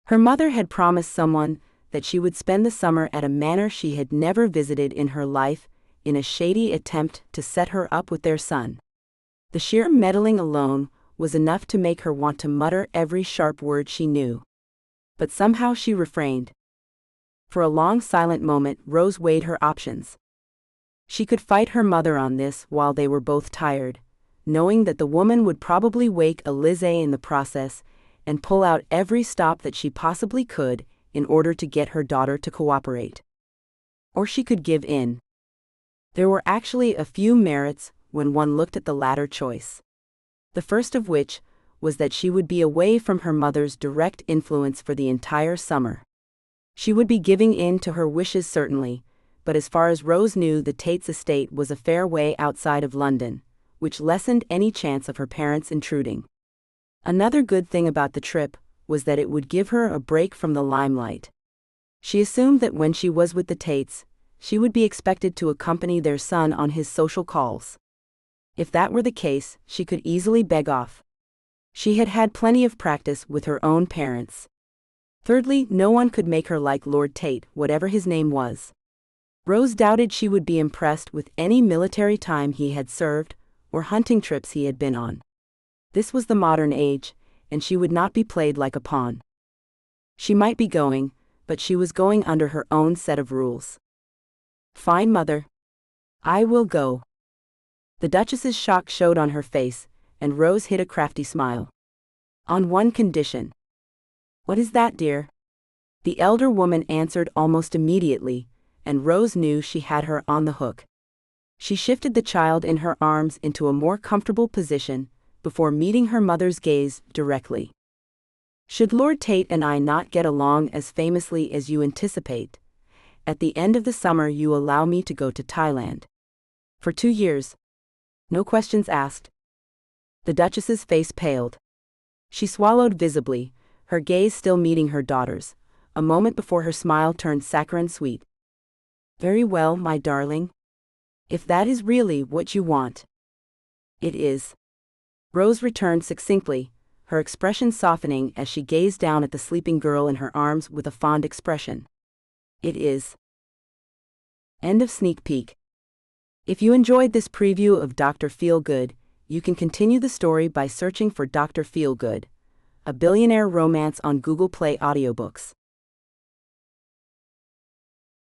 Her mother had promised someone that she would spend the summer at a manor she had never visited in her life, in a shady attempt to set her up with their son. The sheer meddling alone was enough to make her want to mutter every sharp word she knew. But somehow she refrained. For a long silent moment, Rose weighed her options. She could fight her mother on this while they were both tired, knowing that the woman would probably wake Alize in the process and pull out every stop that she possibly could in order to get her daughter to cooperate. Or she could give in. There were actually a few merits when one looked at the latter choice. The first of which was that she would be away from her mother's direct influence for the entire summer. She would be giving in to her wishes certainly, but as far as Rose knew, the Tates' estate was a fair way outside of London, which lessened any chance of her parents intruding. Another good thing about the trip was that it would give her a break from the limelight. She assumed that when she was with the Tates, she would be expected to accompany their son on his social calls. If that were the case, she could easily beg off. She had had plenty of practice with her own parents. Thirdly, no one could make her like Lord Tate, whatever his name was. Rose doubted she would be impressed with any military time he had served, or hunting trips he had been on. This was the modern age, and she would not be played like a pawn. She might be going, but she was going under her own set of rules. Fine, Mother. I will go. The Duchess's shock showed on her face, and Rose hid a crafty smile. On one condition. What is that, dear? The elder woman answered almost immediately, and Rose knew she had her on the hook. She shifted the child in her arms into a more comfortable position before meeting her mother's gaze directly. Should Lord Tate and I not get along as famously as you anticipate, at the end of the summer you allow me to go to Thailand. For 2 years. No questions asked. The Duchess's face paled. She swallowed visibly, her gaze still meeting her daughter's, a moment before her smile turned saccharine sweet. Very well, my darling. If that is really what you want. It is. Rose returned succinctly, her expression softening as she gazed down at the sleeping girl in her arms with a fond expression. It is. End of sneak peek. If you enjoyed this preview of Dr. Feelgood, you can continue the story by searching for Dr. Feelgood, a billionaire romance on Google Play Audiobooks.